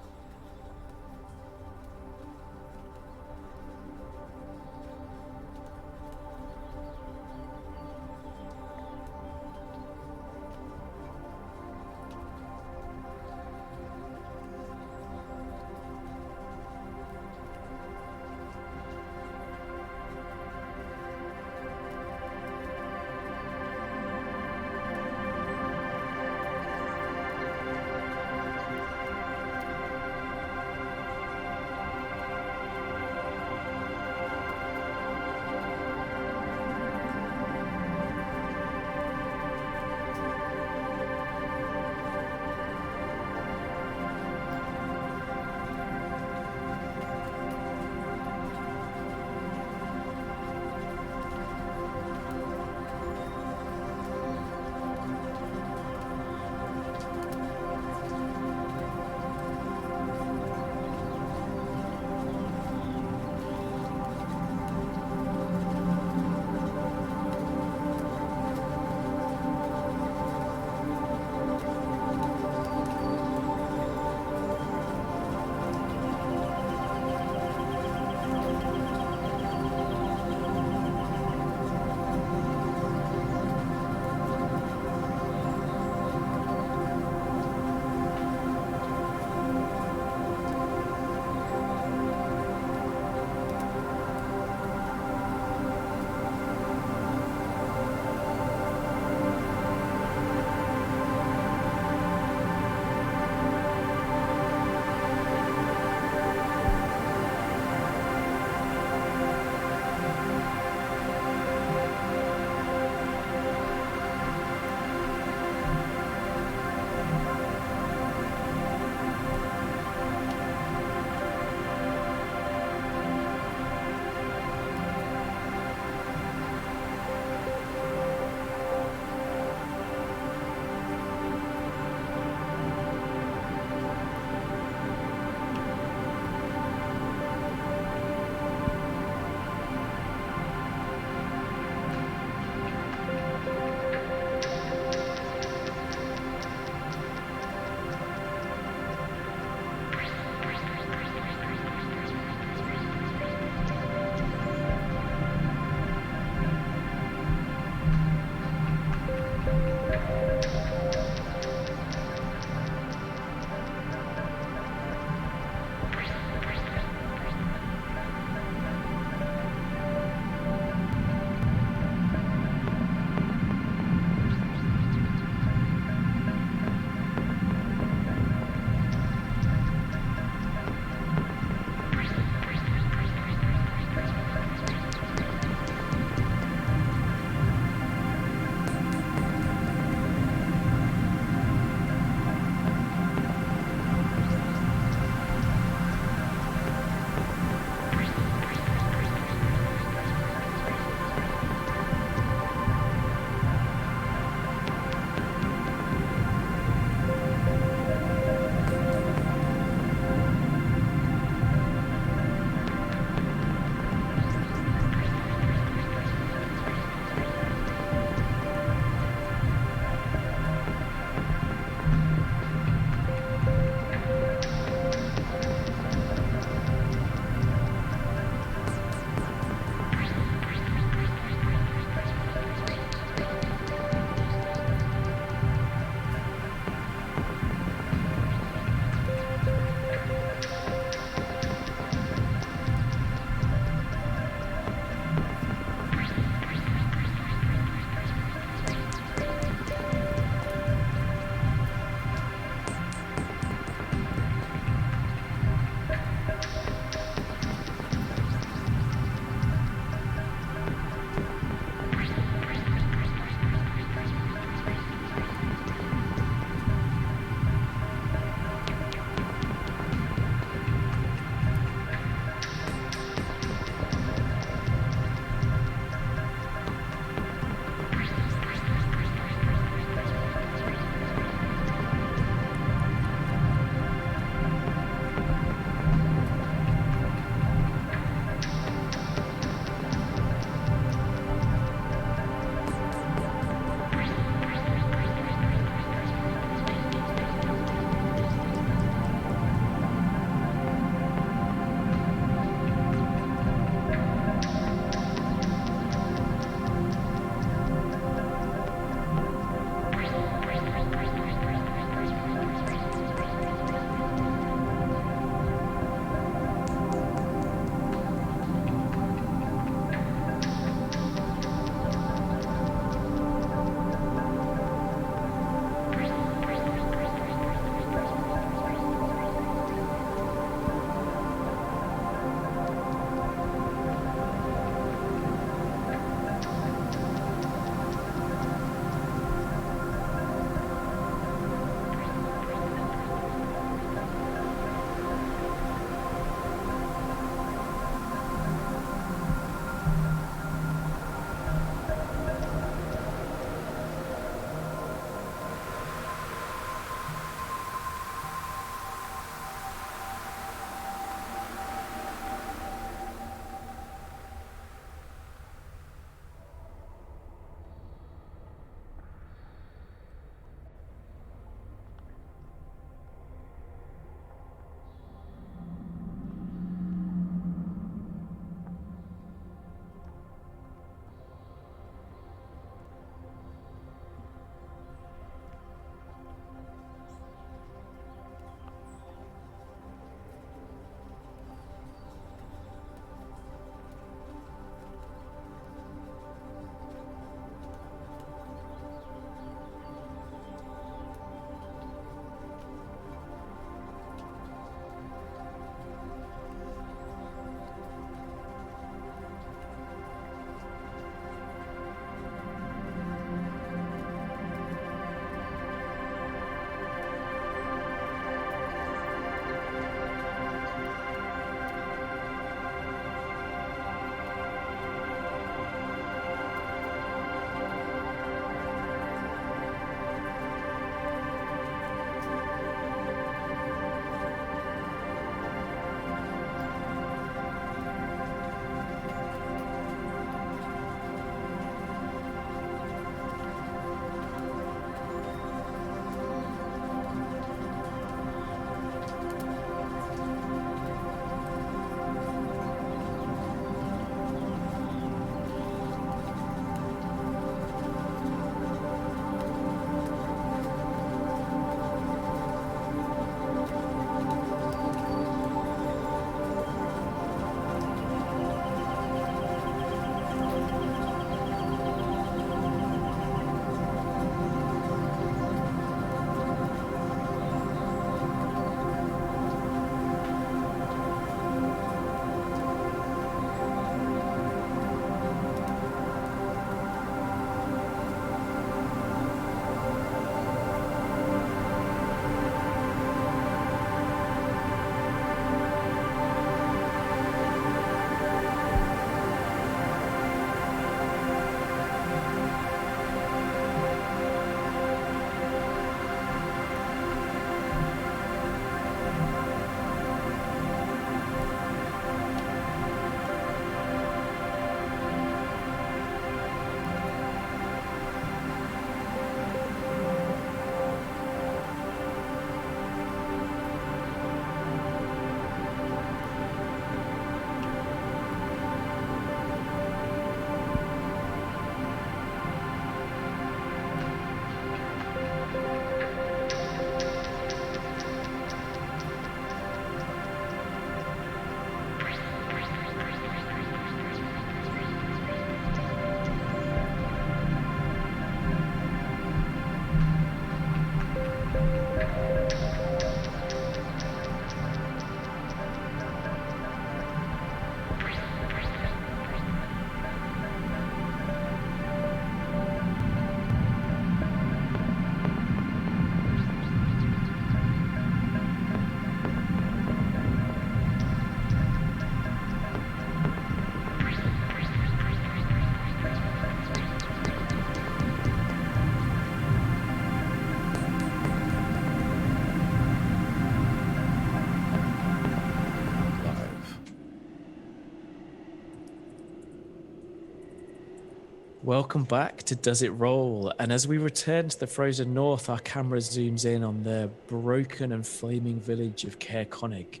Welcome back to Does It Roll? And as we return to the frozen north, our camera zooms in on the broken and flaming village of Caer Conig.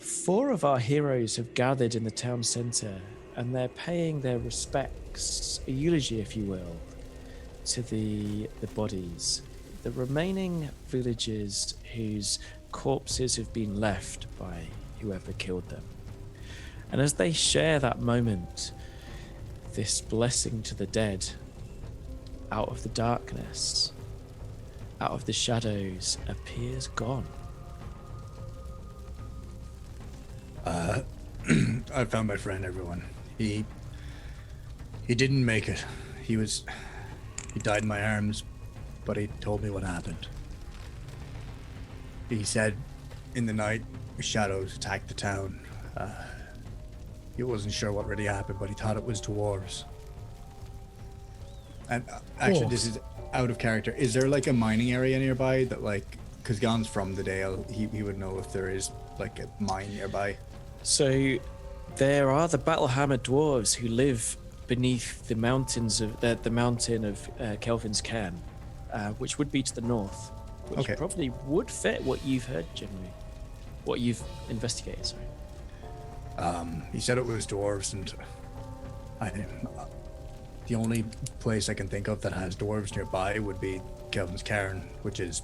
4 of our heroes have gathered in the town centre, and they're paying their respects, a eulogy, if you will, to the bodies. The remaining villagers whose corpses have been left by whoever killed them. And as they share that moment, this blessing to the dead, out of the darkness, out of the shadows, appears Gann. I found my friend, everyone. He didn't make it. He died in my arms, but he told me what happened. He said in the night, shadows attacked the town. He wasn't sure what really happened, but he thought it was dwarves. And actually, this is out of character. Is there like a mining area nearby that, like, because Gann's from the Dale, he would know if there is like a mine nearby. So there are the battle-hammered dwarves who live beneath the mountains of the mountain of Kelvin's Cairn, which would be to the north, which probably would fit what you've heard generally, what you've investigated. Sorry. He said it was dwarves, and the only place I can think of that has dwarves nearby would be Kelvin's Cairn, which is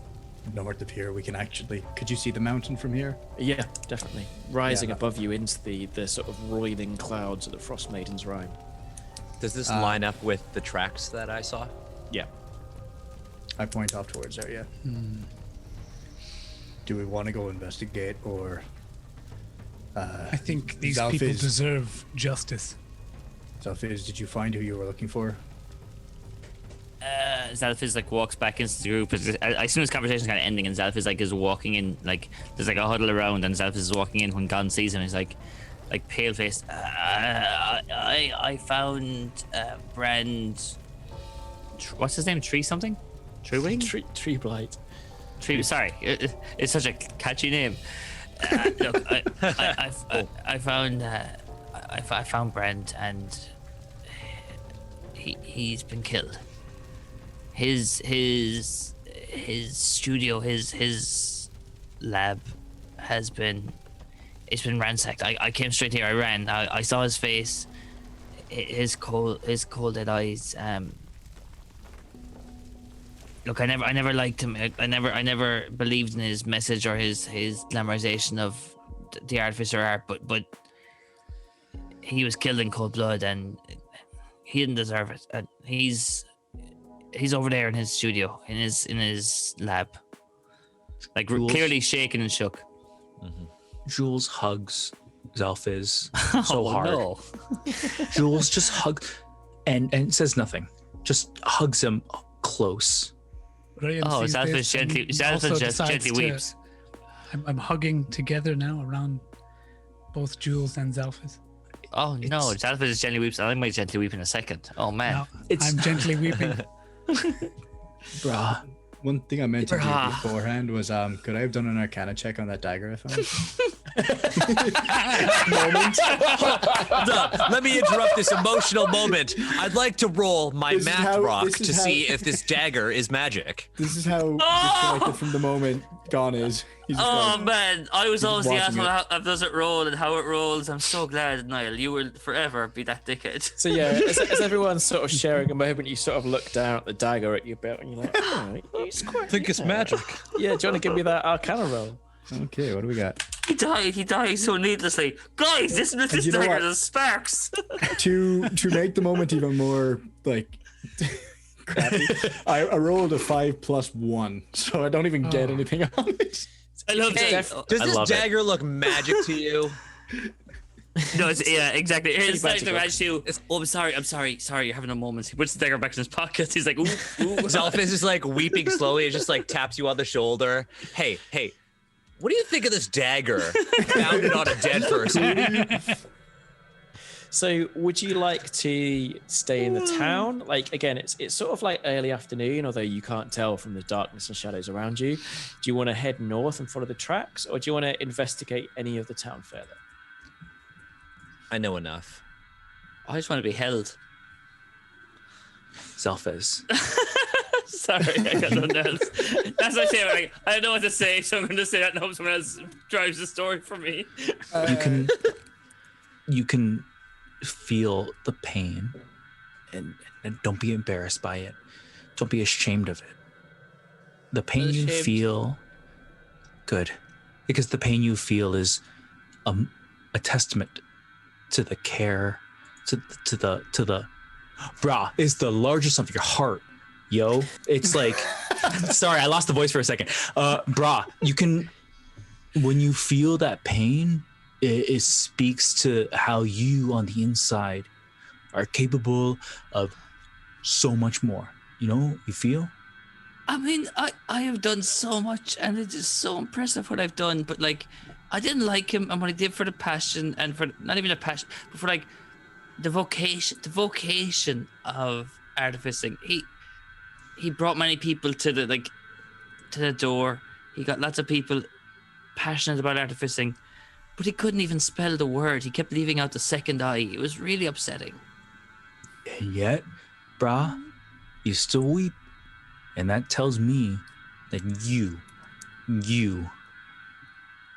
north of here. Could you see the mountain from here? Yeah, definitely. Rising above you into the sort of roiling clouds of the Frost Maiden's Rime. Does this line up with the tracks that I saw? Yeah. I point off towards there, yeah. Do we want to go investigate, or... I think these Xalfiz, people deserve justice. Xalfiz, did you find who you were looking for? Xalfiz like walks back into the group. As soon as conversation's kind of ending, and Xalfiz like is walking in, like there's like a huddle around, and Xalfiz is walking in when Gann sees him. He's like pale faced. I found Brand. What's his name? Tree something? Treewing? Tree Blight. Tree. Sorry, it's such a catchy name. Look, I found Brent, and he's been killed. His studio, his lab has been ransacked. I came straight here. I ran. I saw his face, his cold eyes. Look, I never liked him. I never believed in his message or his glamorization of the artificer art. But he was killed in cold blood, and he didn't deserve it. And he's over there in his studio, in his lab, like Jules. Clearly shaken and shook. Jules hugs Xalfiz so hard. No. Jules just hugs and says nothing. Just hugs him close. Ryan sees Xalfiz this and gently, also Xalfiz just decides gently to- weeps. I'm hugging together now around both Jules and Xalfiz. Oh no, Xalfiz gently weeps. I might gently weep in a second. Oh man. Now, It's- I'm gently weeping. Bruh. One thing I meant to do Brah. beforehand was, could I have done an Arcana check on that dagger I found? Let me interrupt this emotional moment. I'd like to roll my This is math how- rock this is to how- see if this dagger is magic. This is how disconnected from the moment Gann is. He's just Oh like, man, I was always the watching asshole of does it roll and how it rolls. I'm so glad, Niall, you will forever be that dickhead. So yeah, as everyone's sort of sharing a moment, you sort of look down at the dagger at your belt, and you're like, oh, it's quite. I think it's magic. Yeah, do you want to give me that Arcana roll? okay, what do we got? He died so needlessly. Guys, this you know dagger what? is sparks. To make the moment even more like crappy, I rolled a 5 + 1, so I don't even get anything on it. I love Hey, that. does I this love it. dagger look magic to you? No, yeah, exactly. It's like the magical. Raj too. Oh, I'm sorry, you're having a moment. He puts the dagger back in his pocket. He's like, ooh. Xalfiz is like weeping slowly. It just like taps you on the shoulder. Hey, what do you think of this dagger? Found it on a dead person. So, would you like to stay in the town? Like, again, it's sort of like early afternoon, although you can't tell from the darkness and shadows around you. Do you want to head north and follow the tracks, or do you want to investigate any of the town further? I know enough. I just want to be held. Xalfiz. Sorry, I got nothing else. That's what I say. Like, I don't know what to say, so I'm going to say that and hope someone else drives the story for me. You can feel the pain, and don't be embarrassed by it. Don't be ashamed of it. The pain you feel, good, because the pain you feel is a testament to the care, to the brah, is the largest of your heart, yo. It's like, sorry, I lost the voice for a second. Brah, you can, when you feel that pain, it speaks to how you on the inside are capable of so much more. You know, you feel? I mean, I have done so much, and it is so impressive what I've done. But like, I didn't like him, and what I did for the passion, and for not even a passion, but for like the vocation of artificing. He brought many people to the door. He got lots of people passionate about artificing, but he couldn't even spell the word. He kept leaving out the second I. It was really upsetting. And yet, brah, you still weep. And that tells me that you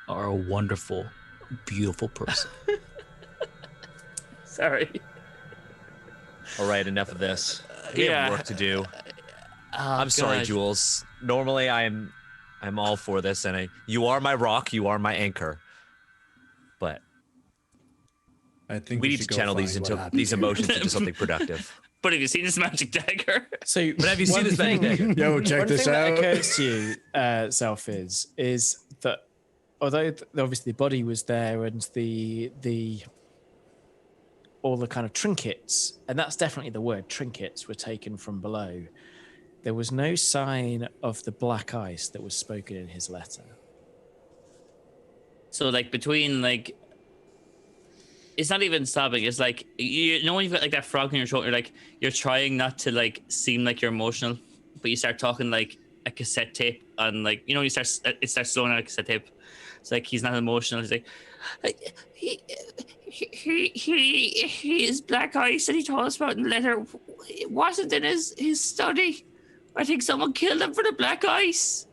are a wonderful, beautiful person. Sorry. All right, enough of this. We have work to do. I'm sorry, Jules. Normally, I'm all for this, and you are my rock, you are my anchor. But I think we need to channel these emotions into something productive. But have you seen this magic dagger? So, but have you seen this magic dagger? Yo, check this out. One thing that occurs to you, Xalfiz, is that although obviously the body was there and the all the kind of trinkets, and that's definitely the word, trinkets, were taken from below, there was no sign of the black ice that was spoken in his letter. So like between like, it's not even sobbing. It's like, you know when you've got like that frog in your throat, you're trying not to like seem like you're emotional, but you start talking like a cassette tape on like, you know, it starts slowing out a cassette tape. It's like he's not emotional. He's like, he is black ice that he told us about in the letter. It wasn't in his study. I think someone killed him for the black ice.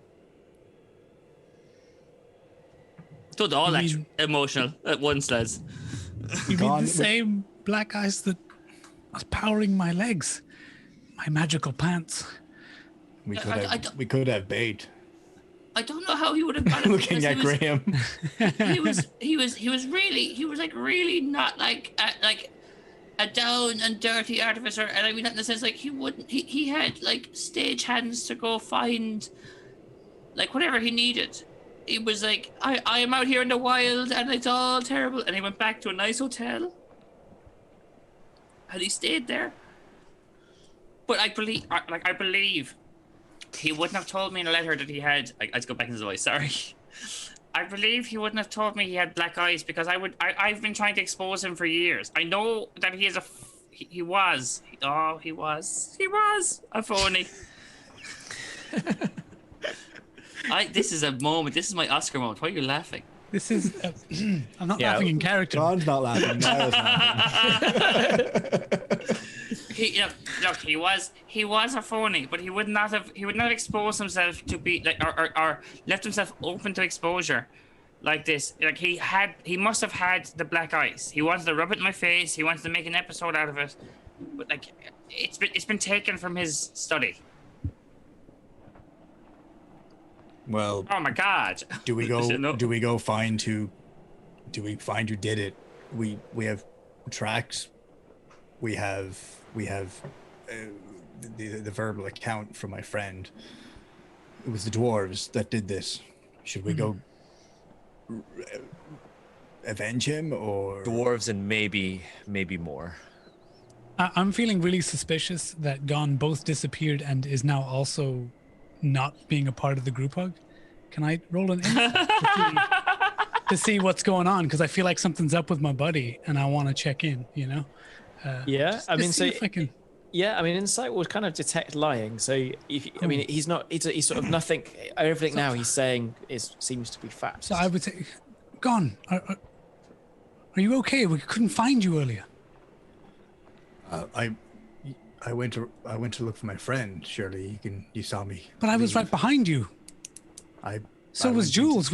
Don't all that emotional at once, lads. You mean the same black ice that was powering my legs, my magical pants? We could have bait. I don't know how he would have got it. Looking at Graham. He was really not like a down and dirty artificer, and I mean that in the sense like he had like stage hands to go find like whatever he needed. It was like, I am out here in the wild and it's all terrible. And he went back to a nice hotel. And he stayed there. But I believe he wouldn't have told me in a letter that he had, I'd go back into his voice, sorry. I believe he wouldn't have told me he had black eyes because I've been trying to expose him for years. I know that he was a phony. This is a moment. This is my Oscar moment. Why are you laughing? This is. I'm not laughing in character. John's not laughing. Niall's laughing. He was a phony, but he would not have exposed himself to be like or left himself open to exposure like this. Like he must have had the black ice. He wanted to rub it in my face. He wanted to make an episode out of it, but like it's been taken from his study. Well, oh my God! Do we go find who? Do we find who did it? We have tracks. We have the verbal account from my friend. It was the dwarves that did this. Should we go avenge him or dwarves and maybe more? I'm feeling really suspicious that Gann both disappeared and is now also not being a part of the group hug. Can I roll an insight to see what's going on? Because I feel like something's up with my buddy and I want to check in, you know? Insight would kind of detect lying. So he's sort of nothing, everything now he's saying seems to be fact. So I would say, Gann, are you okay? We couldn't find you earlier. I I went to look for my friend. Surely you saw me. But I was right behind you. So I was went Jules.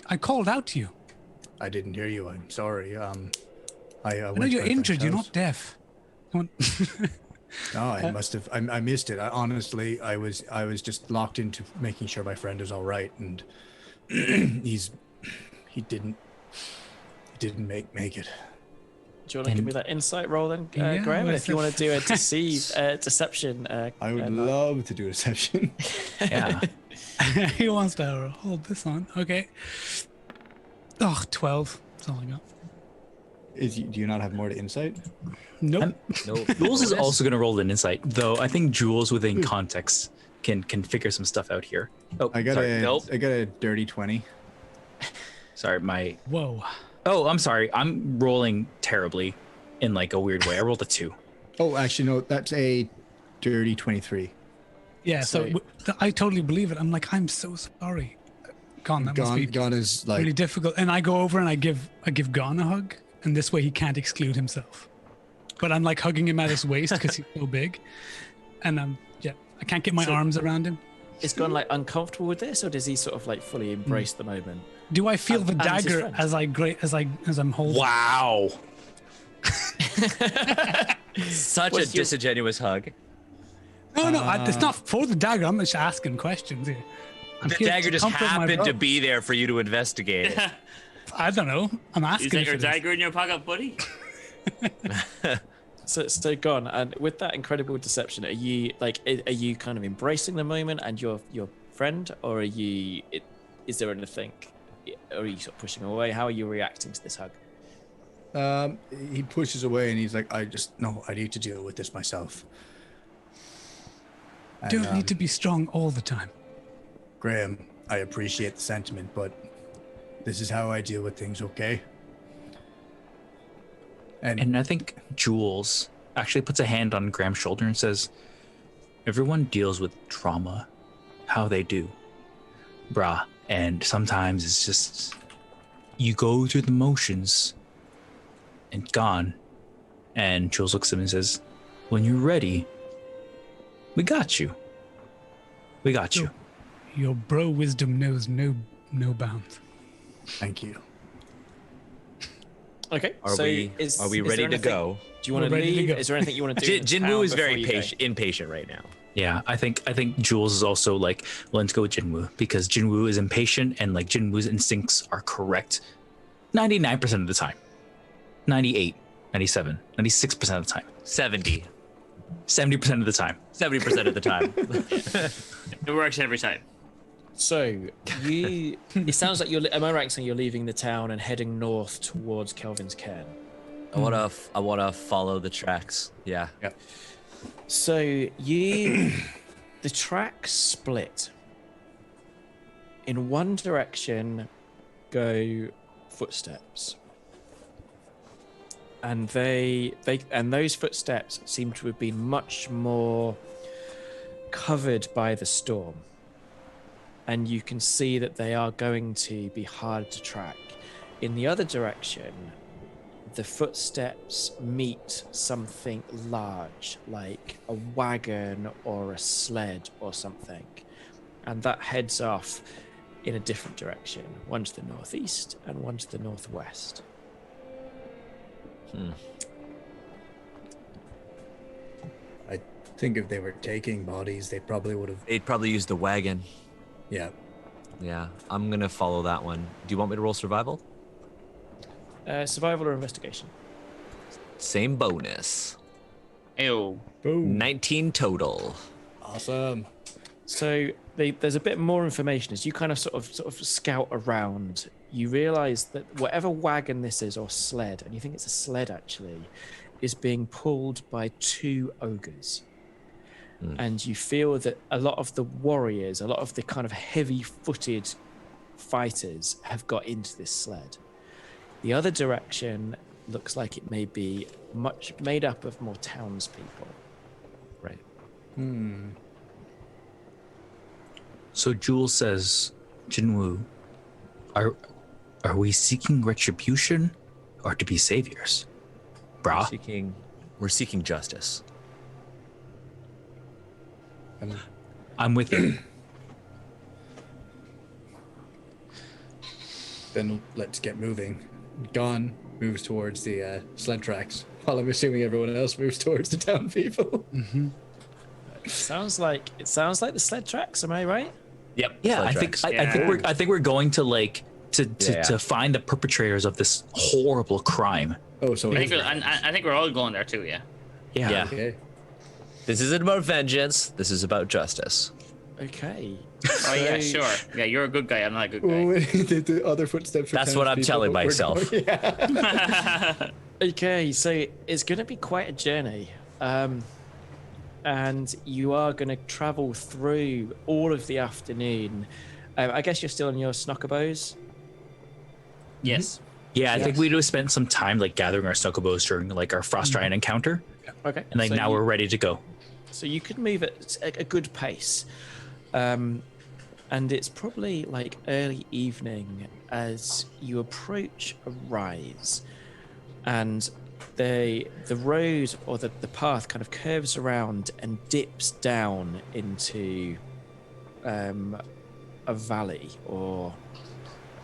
I called out to you. I didn't hear you. I'm sorry. I I went know to you're my friend's injured. You're house. not deaf. Come on. No, I must have. I missed it. Honestly, I was just locked into making sure my friend is all right, and he didn't make it. Do you want to give me that insight roll then, Yeah, Graham? well, If you want to do a deception. I would love to do a deception. Yeah. He wants to hold this on. Okay. Oh, 12. That's all I got. Do you not have more to insight? Nope. Nope. Jules is also going to roll an insight, though I think Jules, within context, can figure some stuff out here. Oh, I got a dirty 20. Sorry, Whoa. Oh, I'm sorry. I'm rolling terribly in like a weird way. I rolled a 2. Oh, actually, no, that's a dirty 23. Yeah, so So- I totally believe it. I'm like, I'm so sorry. Gone. That must be Gone is like really difficult. And I go over and I give Gann a hug, and this way he can't exclude himself. But I'm like hugging him at his waist because he's so big, and I can't get my arms around him. Is Gon like uncomfortable with this, or does he sort of like fully embrace the moment? Do I feel the And his dagger friend. as I'm holding? Wow. Such a What's your- disingenuous hug. No, it's not for the dagger. I'm just asking questions here. I'm The here dagger to just comfort my happened to brother. be there for you to investigate. it. I don't know. I'm asking. Is that your for this. dagger in your pocket, buddy? So Gon, and with that incredible deception, are you kind of embracing the moment and your friend, or is there anything, or are you sort of pushing away? How are you reacting to this hug? he pushes away and he's like, I need to deal with this myself. And, Don't need to be strong all the time. Graham, I appreciate the sentiment, but this is how I deal with things, okay? And I think Jules actually puts a hand on Graham's shoulder and says, everyone deals with trauma how they do, brah. And sometimes it's just, you go through the motions and gone. And Jules looks at him and says, when you're ready, we got you. We got you. Your bro wisdom knows no bounds. Thank you. Okay. Are we ready to go? Do you want to We're ready to leave? go. Is there anything you want to do? in Jinwu town is very before you go? impatient right now. Yeah, I think Jules is also like willing to go with Jinwu because Jinwu is impatient and like Jinwu's instincts are correct 99% of the time. 98, 97, 96% of the time. 70. 70% of the time. 70% of the time. It works every time. So it sounds like am I right in saying you're leaving the town and heading north towards Kelvin's cairn? I wanna follow the tracks. Yeah. Yep. So the tracks split. In one direction go footsteps. And those footsteps seem to have been much more covered by the storm. And you can see that they are going to be hard to track. In the other direction, the footsteps meet something large, like a wagon or a sled or something. And that heads off in a different direction, one to the northeast and one to the northwest. I think if they were taking bodies, they probably would have. They'd probably use the wagon. Yeah. Yeah. I'm gonna follow that one. Do you want me to roll survival? Survival or investigation? Same bonus. Ew. Boom. 19 total. Awesome. So there's a bit more information as you kind of sort of scout around. You realise that whatever wagon this is or sled, and you think it's a sled actually, is being pulled by two ogres. And you feel that a lot of the warriors, a lot of the kind of heavy-footed fighters have got into this sled. The other direction looks like it may be much made up of more townspeople. Right. So Jules says, Jinwu, are we seeking retribution or to be saviors? Brah. We're seeking justice. I'm with you. Then let's get moving. Gann moves towards the sled tracks, while I'm assuming everyone else moves towards the town people. Sounds like the sled tracks. Am I right? Yep. Yeah, sled I think tracks. I think we're going to like to Yeah. find the perpetrators of this horrible crime. Oh, so I think we're all going there too. Yeah. Yeah. okay. This isn't about vengeance. This is about justice. Okay. Oh yeah, sure. Yeah, you're a good guy. I'm not a good guy. The other footsteps. That's what I'm telling myself. Okay, so it's going to be quite a journey. And you are going to travel through all of the afternoon. I guess you're still on your snockabos. Yes. Yeah, I think we just spent some time like gathering our snokobos during like our frost giant encounter, Okay. and like so now we're ready to go. So you could move at a good pace. And it's probably like early evening as you approach a rise. And the road or the path kind of curves around and dips down into a valley or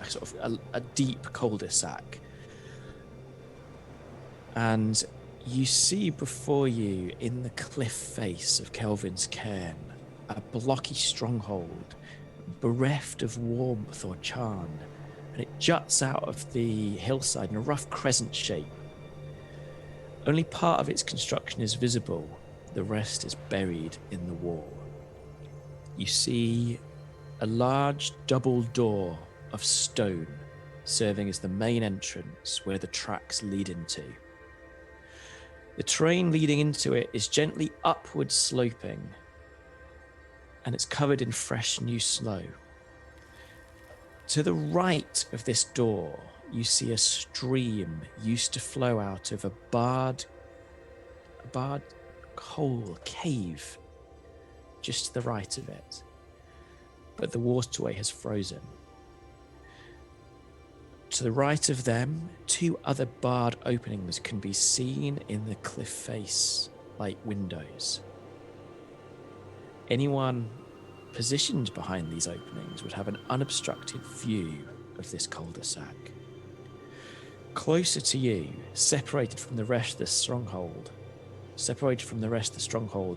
a sort of a deep cul-de-sac. And you see before you in the cliff face of Kelvin's cairn a blocky stronghold bereft of warmth or charm, and it juts out of the hillside in a rough crescent shape. Only part of its construction is visible, the rest is buried in the wall. You see a large double door of stone serving as the main entrance where the tracks lead into. The terrain leading into it is gently upward sloping, and it's covered in fresh new snow. To the right of this door, you see a stream used to flow out of a barred hole, cave, just to the right of it. But the waterway has frozen. To the right of them, two other barred openings can be seen in the cliff face like windows. Anyone positioned behind these openings would have an unobstructed view of this cul-de-sac. Closer to you, separated from the rest of the stronghold,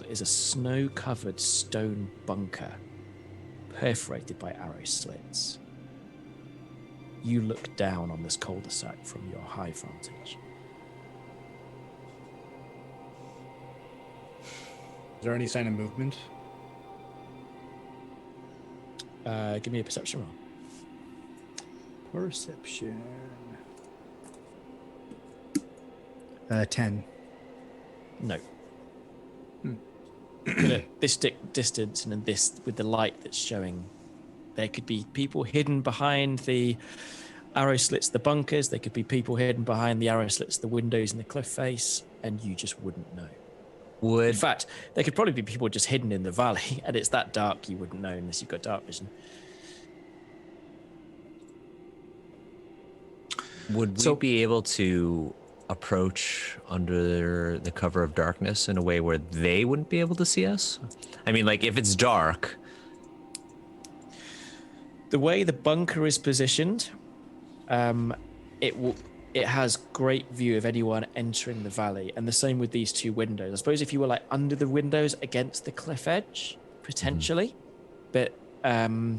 is a snow-covered stone bunker, perforated by arrow slits. You look down on this cul-de-sac from your high vantage. Is there any sign of movement? Give me a perception roll. Perception. 10. No. At this distance and in this, with the light that's showing, there could be people hidden behind the arrow slits, the bunkers. There could be people hidden behind the arrow slits, the windows in the cliff face, and you just wouldn't know. In fact, there could probably be people just hidden in the valley, and it's that dark you wouldn't know unless you've got dark vision. Would we be able to approach under the cover of darkness in a way where they wouldn't be able to see us? I mean, like if it's dark. The way the bunker is positioned, it has great view of anyone entering the valley, and the same with these two windows. I suppose if you were like under the windows against the cliff edge, potentially, but to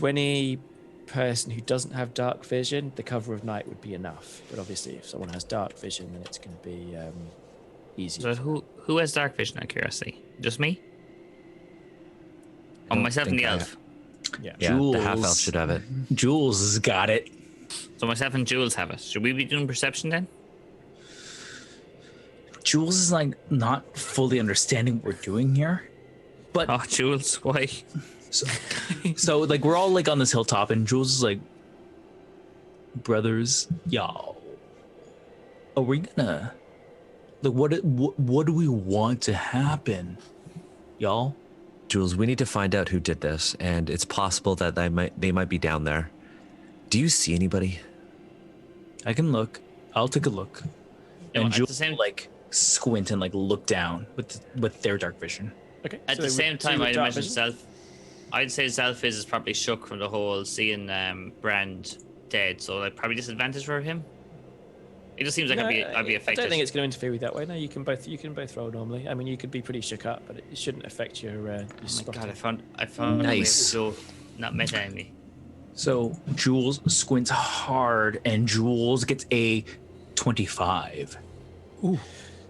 any person who doesn't have dark vision, the cover of night would be enough. But obviously, if someone has dark vision, then it's going to be easy. So who has dark vision? Out of curiosity, just me? Oh, myself and the elf. Yeah. Yeah, Jules. the half elf should have it. Jules has got it. So myself and Jules have it. Should we be doing perception then? Jules is like not fully understanding what we're doing here. But Oh, Jules, why? so like we're all like on this hilltop, and Jules is like, brothers, y'all, are we gonna like what do we want to happen, y'all? Jules, we need to find out who did this, and it's possible that they might be down there. Do you see anybody? I can look. I'll take a look. No, And at the Jules same- will, like squint and like look down with their dark vision. Okay. At so the they same would- so time, you would I'd dark imagine vision? I'd say Xalfiz is probably shook from the whole seeing Brand dead, so like probably disadvantage for him. It just seems like No, I'd be I affected. don't think it's going to interfere with that way. No, you can both roll normally. I mean, you could be pretty shook up, but it shouldn't affect your. Oh my spotting. god, I found Nice. a way to not meta enemy. So Jules squints hard, and Jules gets a 25.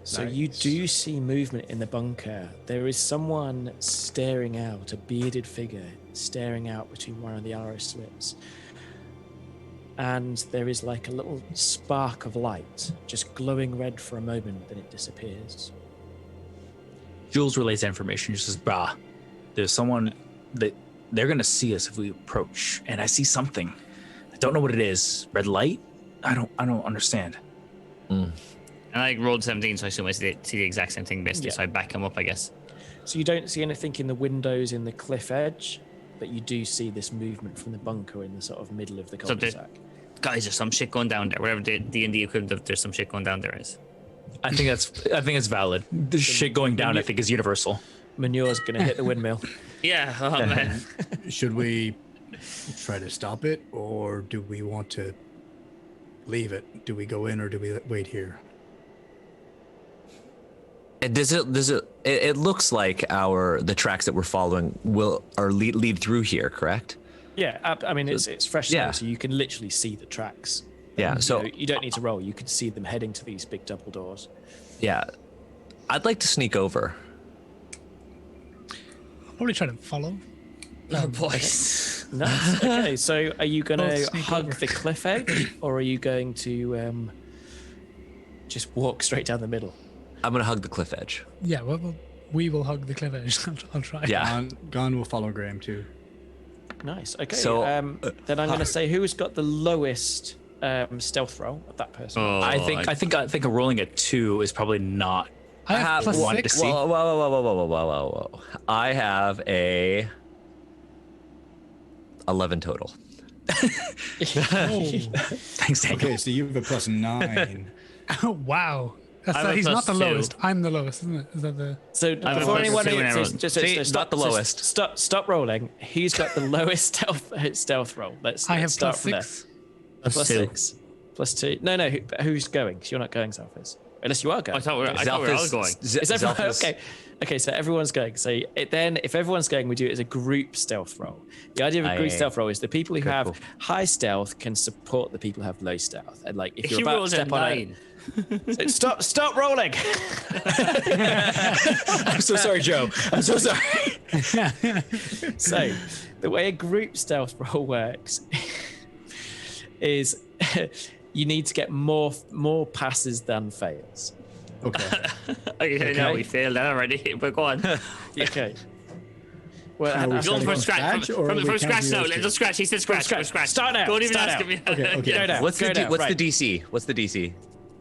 So you do see movement in the bunker. There is someone staring out, a bearded figure staring out between one of the arrow slits. And there is like a little spark of light, just glowing red for a moment, then it disappears. Jules relays that information. She says, "Brah, there's someone that they're gonna see us if we approach, and I see something. I don't know what it is. Red light? I don't understand." And I rolled 17, so I assume I see the exact same thing basically. Yeah. So I back him up, I guess. So you don't see anything in the windows in the cliff edge, but you do see this movement from the bunker in the sort of middle of the So cul-de-sac. Guys, there's some shit going down there. Whatever the D&D equivalent of there's some shit going down there is. I think it's valid. The shit going down, I think, is universal. Manure's going to hit the windmill. Yeah, oh man. Should we try to stop it, or do we want to leave it? Do we go in, or do we wait here? And it looks like the tracks that we're following lead through here, correct? Yeah, I mean, it's fresh, Yeah. so you can literally see the tracks. Yeah, so You don't need to roll. You can see them heading to these big double doors. yeah, I'd like to sneak over. I'll probably try to follow. Oh boy. Nice. Okay, so are you going Both to sneak hug over. the cliff edge, or are you going to just walk straight down the middle? I'm gonna hug the cliff edge. Yeah, we will hug the cliff edge. I'll try. Yeah. Gann will follow Graham too. Nice. Okay. So, then I'm going to say who's got the lowest stealth roll of that person. Oh, I think a rolling a 2 is probably not. I have plus wanted to 6. see. Whoa. I have a 11 total. Oh. Thanks, Daniel. Okay, so you have a plus 9. Wow. I have a He's not the plus 2. lowest. I'm the lowest, isn't it? Is that the? So have a before plus anyone 2 and I rolled- See, not the lowest. Stop rolling. Who's got the lowest stealth roll? Let's I have start plus from there. 6. Plus 2. 6. Plus 2. No. Who's going? 'Cause you're not going, Xalfiz. Unless you are going. I thought we were all going. Is everyone okay? Okay, so everyone's going. So if everyone's going, we do it as a group stealth roll. The idea of a group Aye. stealth roll is the people who Okay, have cool. high stealth can support the people who have low stealth. And like if If you're you about to rolled a step on 9. stop rolling. I'm so sorry, Joe. I'm so sorry. So the way a group stealth roll works is you need to get more passes than fails. Okay. Okay, no, we failed that already. But go on. Okay. Well, Are we that's- Going starting from from scratch. scratch, or From are we scratch counting now. those Let's two? scratch. He said scratch. scratch. Scratch. Start now. Don't even Start ask now. me. Okay. Go down. What's Go down. what's Right. the DC? What's the DC?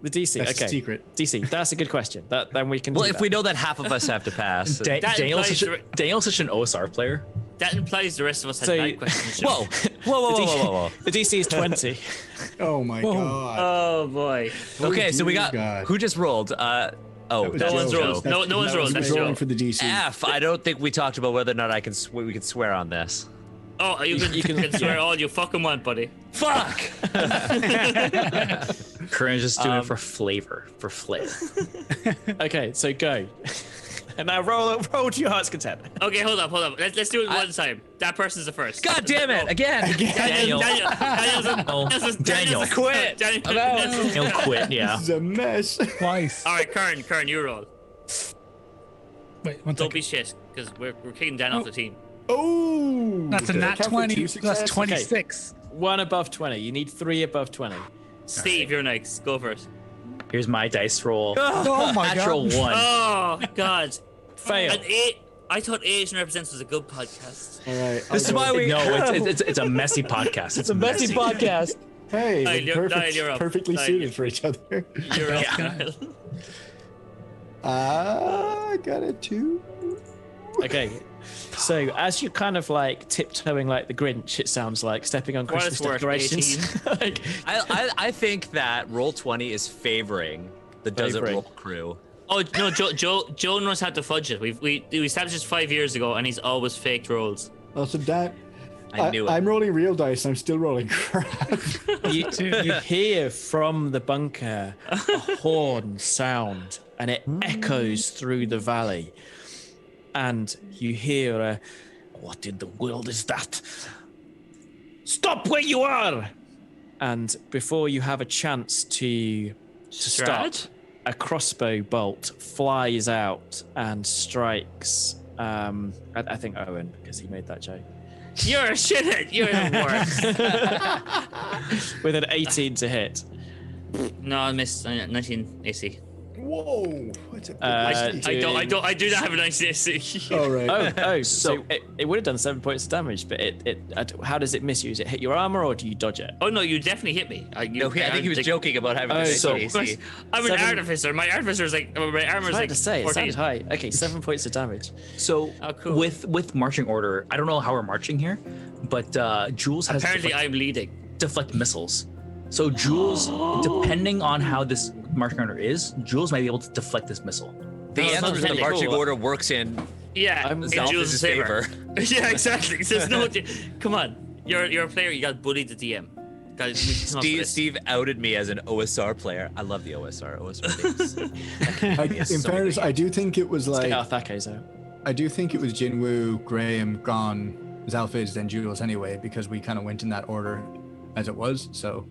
The DC. That's okay. secret. DC. That's a good question. Then we can. Well, do if that. we know that half of us have to pass. Daniel's implies such an OSR player. That implies the rest of us had So- bad questions. Whoa. The DC is 20. Oh my god. Oh boy. Okay, so we dear got God. who just rolled? That was No one's Joe. rolled. No one's rolled. He's That's rolling Joe. for the DC. F. I don't think we talked about whether or not we could swear on this. Oh, you can swear all you fucking want, buddy. Fuck. Kuran's just doing it for flavor, for flair. Okay, so go. And now roll to your heart's content. Okay, hold up. Let's do it one time. That person's the first. God damn it! Again. Daniel. Daniel. Quit. He'll quit, yeah. This is a mess. Twice. All right, Kern, you roll. Wait, one Don't second. be shit, because we're kicking Dan off the team. Oh. That's a Did I nat count for 20 two plus successes? 26. One above 20. You need 3 above 20. Steve, you're next. Go first. Here's my dice roll. Oh my Natural god. 1. Oh God. Fail. And I thought Asian Represents was a good podcast. All right. This is why we. No, it's a messy podcast. It's a messy podcast. Hey, Niall, we're Niall, you're up. perfectly Niall. suited for each other. You're up. I got a 2. Okay. So as you're kind of like tiptoeing like the Grinch, it sounds like stepping on What Christmas it's worth, decorations. Like, I think that roll 20 is favoring the Desert Favoring. Roll crew Oh no, Joe knows how to fudge it. We established this 5 years ago, and he's always faked rolls. Also, that I knew it. I'm rolling real dice. And I'm still rolling crap. You hear from the bunker a horn sound, and it echoes through the valley. And you hear a, "What in the world is that? Stop where you are!" And before you have a chance to stop, a crossbow bolt flies out and strikes. I think Owen, because he made that joke. You're a shithead. You're the worst. With an 18 to hit. No, I missed 19 AC. Whoa! What's I do not have a 19 AC. All right. So it would have done 7 points of damage, but how does it miss you? Does it hit your armor or do you dodge it? Oh no, you definitely hit me. I think he was joking about having a AC. I'm an artificer. My artificer is like my armor is like 14. It sounds high. Okay, 7 points of damage. So cool. with marching order, I don't know how we're marching here, but Jules has apparently I'm leading. Deflect missiles. So Jules, depending on how this marching order is, Jules might be able to deflect this missile. The answer to the marching order works in Jules' favor. Yeah, exactly. There's no. Come on, you're a player. You got bullied the DM. Steve outed me as an OSR player. I love the OSR. In fairness, I do think it was like. I do think it was Jinwu, Graham, Gann, Xalfiz, then Jules anyway, because we kind of went in that order as it was. So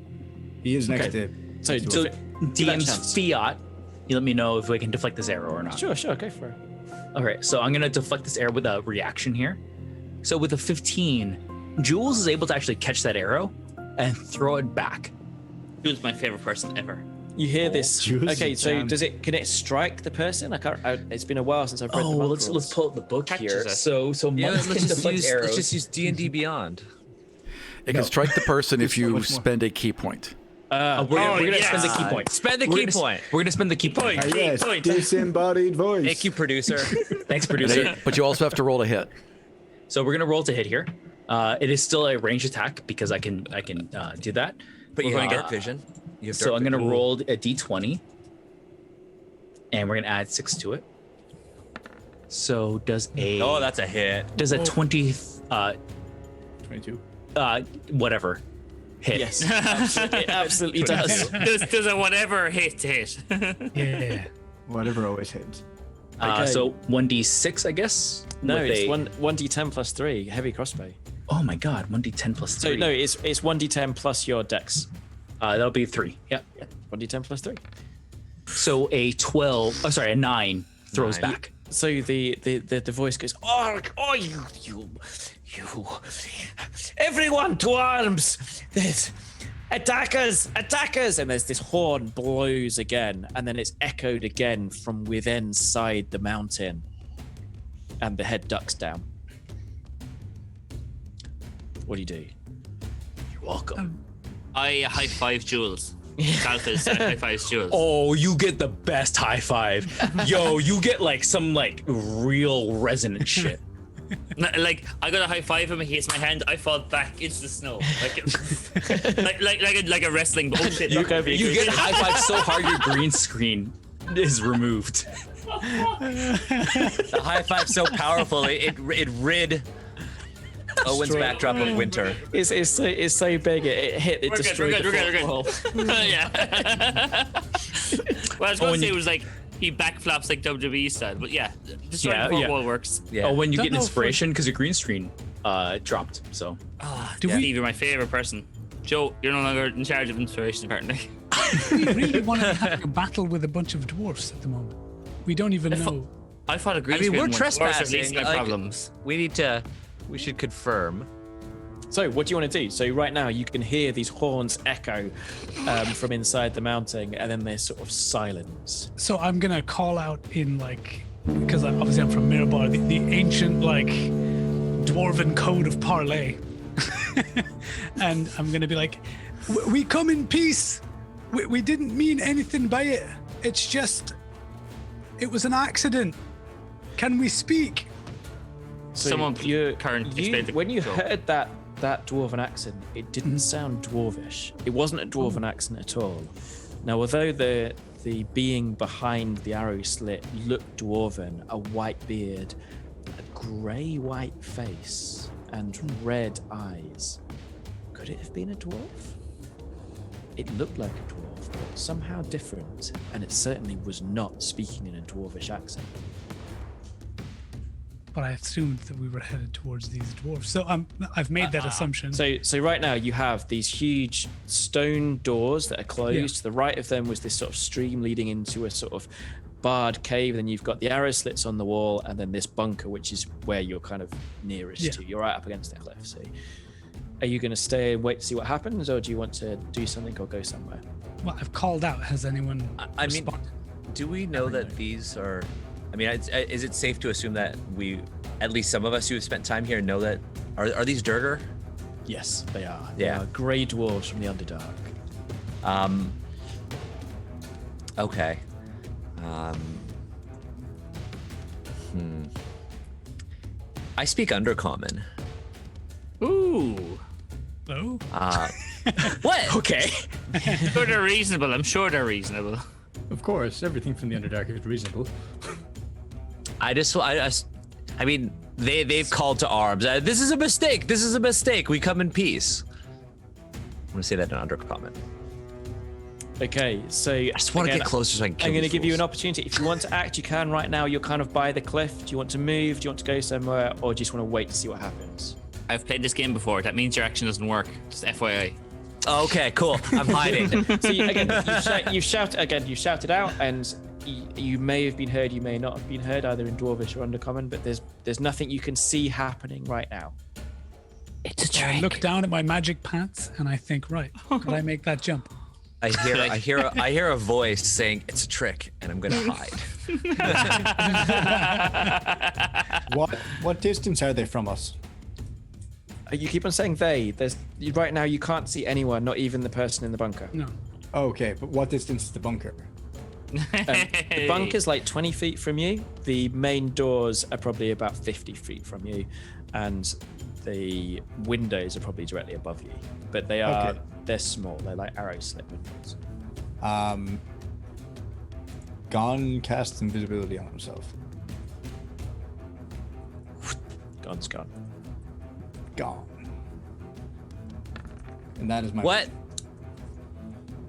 he is next to. So DM's fiat. You let me know if we can deflect this arrow or not. Sure, go for it. All right, so I'm gonna deflect this arrow with a reaction here. So with a 15, Jules is able to actually catch that arrow and throw it back. Jules is my favorite person ever. You hear this? Jules okay, so jam. can it strike the person? It's been a while since I've read the monk rules. Let's pull up the book here. It. So monks can deflect arrows. Let's just use D&D Beyond. It can strike the person if you spend a key point. We're gonna spend the key point. Spend the key point. We're gonna spend the key point. Yes, disembodied voice. Thank you, producer. Thanks, producer. But you also have to roll a hit. So we're gonna roll to hit here. It is still a ranged attack because I can do that. But you have dark vision. So I'm gonna roll a d20, and we're gonna add 6 to it. So does a that's a hit. Does a 20 22. Whatever hit? Yes, it absolutely does. Does a whatever hit? Yeah. Whatever always hits. So 1d6, I guess. No, it's 1d10 plus 3 heavy crossbow. Oh my god, 1d10 plus 3. So no, it's 1d10 plus your dex. That'll be 3. Yep. 1d10 plus 3. So a 12. Oh, sorry, a 9 throws back. So the voice goes, "Oh, you, everyone to arms! There's attackers! And there's this horn blows again, and then it's echoed again from within inside the mountain, and the head ducks down. What do you do? You're welcome. I high five Jules. Xalfiz high fives Jules. Oh, you get the best high five. Yo, you get like some like real resonant shit. Like I got a high five him, he hits my hand, I fall back into the snow. Like a wrestling bullshit. You get high five so hard your green screen is removed. The high five so powerful it rid Owen's backdrop of winter. It's so big it hit it destroyed the fourth wall. Yeah. Well, I was going to say it was like he backflaps like WWE style, but yeah, destroying the fourth wall works. Yeah. Oh, when you get inspiration because your green screen dropped. So. Steve, you're my favorite person. Joe, you're no longer in charge of inspiration apparently. We really want to have a battle with a bunch of dwarfs at the moment. We don't even know. I fought a green I mean, screen we're once. trespassing. My problems. We should confirm. So what do you want to do? So right now you can hear these horns echo from inside the mountain, and then there's sort of silence. So I'm gonna call out in like, because obviously I'm from Mirabar, the ancient like dwarven code of parley, and I'm gonna be like, we come in peace. We didn't mean anything by it. It's just, it was an accident. Can we speak? So Someone when you heard that dwarven accent, it didn't sound dwarvish. It wasn't a dwarven accent at all. Now, although the the being behind the arrow slit looked dwarven, a white beard, a grey-white face, and red eyes. Could it have been a dwarf? It looked like a dwarf, but somehow different, and it certainly was not speaking in a dwarvish accent. But I assumed that we were headed towards these dwarves. So I've made that assumption. So right now you have these huge stone doors that are closed. Yeah. To the right of them was this sort of stream leading into a sort of barred cave. Then you've got the arrow slits on the wall, and then this bunker, which is where you're kind of nearest to. You're right up against the cliff. So are you going to stay and wait to see what happens, or do you want to do something or go somewhere? Well, I've called out. Has anyone responded? Do we know that these are? I mean, is it safe to assume that at least some of us who have spent time here, know that are these Durgar? Yes, they are. Yeah. They are grey dwarves from the Underdark. Okay. I speak Undercommon. Ooh. Oh. What? Okay. Sure, they're reasonable. I'm sure they're reasonable. Of course, everything from the Underdark is reasonable. I mean, they've called to arms. This is a mistake. This is a mistake. We come in peace. I'm gonna say that in Undercommon. Okay, so I just want to get closer so I can kill I'm going to these give you an fools. opportunity. If you want to act, you can right now. You're kind of by the cliff. Do you want to move? Do you want to go somewhere? Or do you just want to wait to see what happens? I've played this game before. That means your action doesn't work. Just FYI. Okay, cool. I'm hiding. So you've shouted out, and you may have been heard, you may not have been heard, either in Dwarvish or Undercommon, but there's nothing you can see happening right now. It's a So trick. I look down at my magic pants and I think, right, could I make that jump? I hear a voice saying it's a trick, and I'm gonna hide. What distance are they from us? You keep on saying they. Right now you can't see anyone, not even the person in the bunker. No. Okay, but what distance is the bunker? The bunker's like 20 feet from you. The main doors are probably about 50 feet from you, and the windows are probably directly above you. But they're small. They're like arrow slit windows. Gann casts invisibility on himself. Gone. Gone. And that is my What?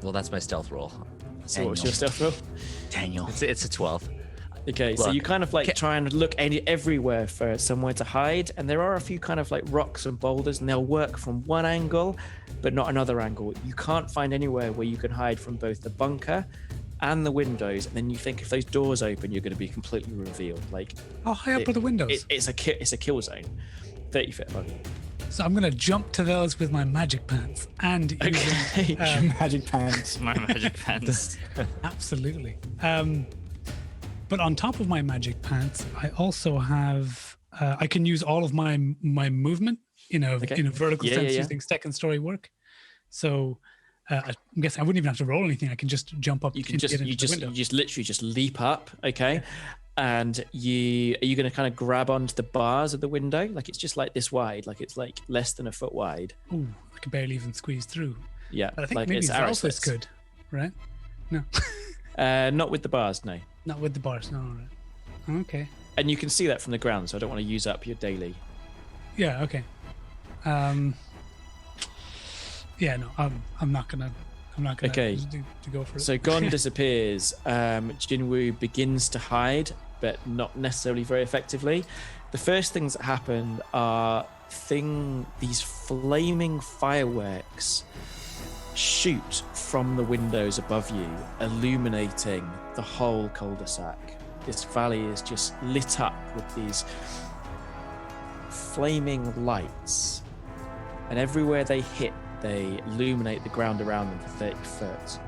Well, that's my stealth roll. So what was your stealth roll? Daniel. It's a 12. Okay, so Look, you kind of like try and look everywhere for somewhere to hide, and there are a few kind of like rocks and boulders, and they'll work from one angle, but not another angle. You can't find anywhere where you can hide from both the bunker and the windows, and then you think if those doors open, you're going to be completely revealed. Like, How high up are the windows? It's a kill zone, 30 feet above you. So I'm gonna jump to those with my magic pants and using, magic pants. My magic pants. absolutely. But on top of my magic pants, I also have I can use all of my movement in a vertical sense using second story work. So I guess I wouldn't even have to roll anything. I can just jump up. You just literally just leap up, okay? And are you going to kind of grab onto the bars of the window? Like it's just like this wide, like it's like less than a foot wide. Ooh, I can barely even squeeze through. Yeah, But I think like maybe it's arrow Xalfiz slits. could, right? No, Not with the bars, no. not with the bars. No, right. Okay. And you can see that from the ground, so I don't want to use up your daily. Yeah. Okay. Yeah. No, I'm not gonna. Okay. To go for it. So Gon disappears. Jinwu begins to hide, but not necessarily very effectively. The first things that happen are these flaming fireworks shoot from the windows above you, illuminating the whole cul-de-sac. This valley is just lit up with these flaming lights, and everywhere they hit, they illuminate the ground around them for 30 foot,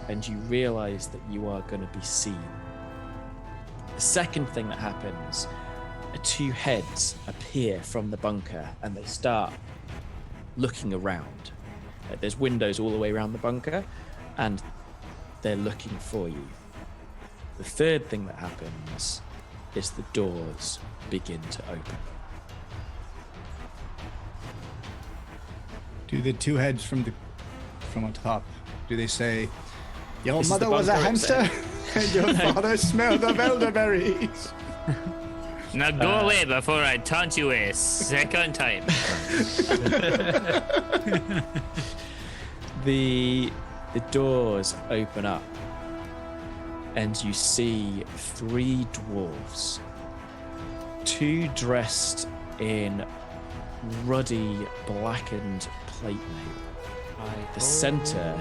and you realize that you are going to be seen. The second thing that happens, two heads appear from the bunker, and they start looking around. There's windows all the way around the bunker, and they're looking for you. The third thing that happens is the doors begin to open. Do the two heads from on top, do they say, Your This is the mother was a bunker hamster, and your father smelled of elderberries. Now go away before I taunt you a second time. The doors open up, and you see 3 dwarves. 2 dressed in ruddy, blackened plate mail. The center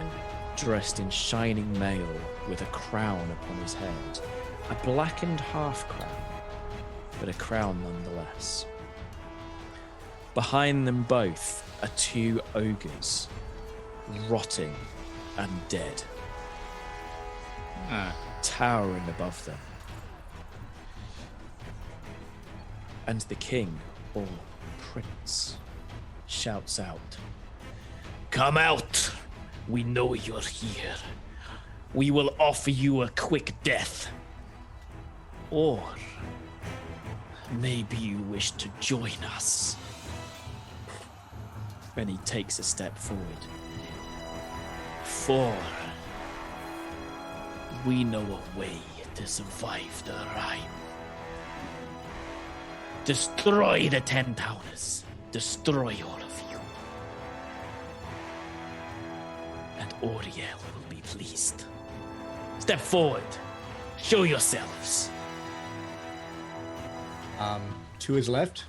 dressed in shining mail with a crown upon his head. A blackened half crown, but a crown nonetheless. Behind them both are 2 ogres, rotting and dead, towering above them. And the king, or prince, shouts out, "Come out! We know you're here. We will offer you a quick death. Or maybe you wish to join us." And he takes a step forward. "For we know a way to survive the Rime. Destroy the 10 towers. Destroy all of you. And Oriel will be pleased. Step forward. Show yourselves." To his left,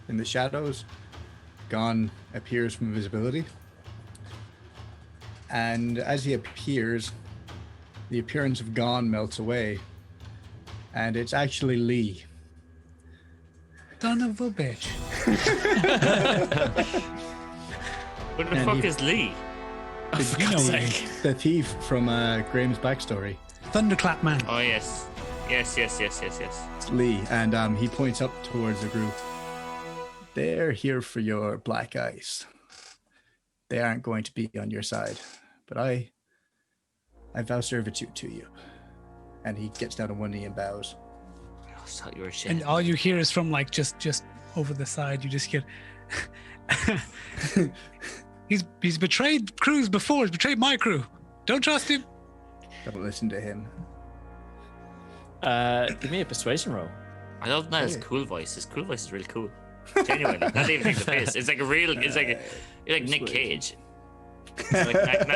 in the shadows, Gann appears from visibility. And as he appears, the appearance of Gann melts away. And it's actually Lee. Son of a bitch. What the fuck is Lee? You know Lee. The thief from Graham's backstory. Thunderclap man. Oh, yes. Yes. It's Lee, and he points up towards the group. "They're here for your black ice. They aren't going to be on your side, but I vow servitude to you." And he gets down on one knee and bows. I thought you were shit. And all you hear is from like just over the side. You just hear, he's betrayed crews before. He's betrayed my crew. Don't trust him. Don't listen to him. Give me a persuasion roll. I love Niall's cool voice. His cool voice is really cool. Genuinely, not even take the piss. It's like a real. It's like you're like Nick Cage.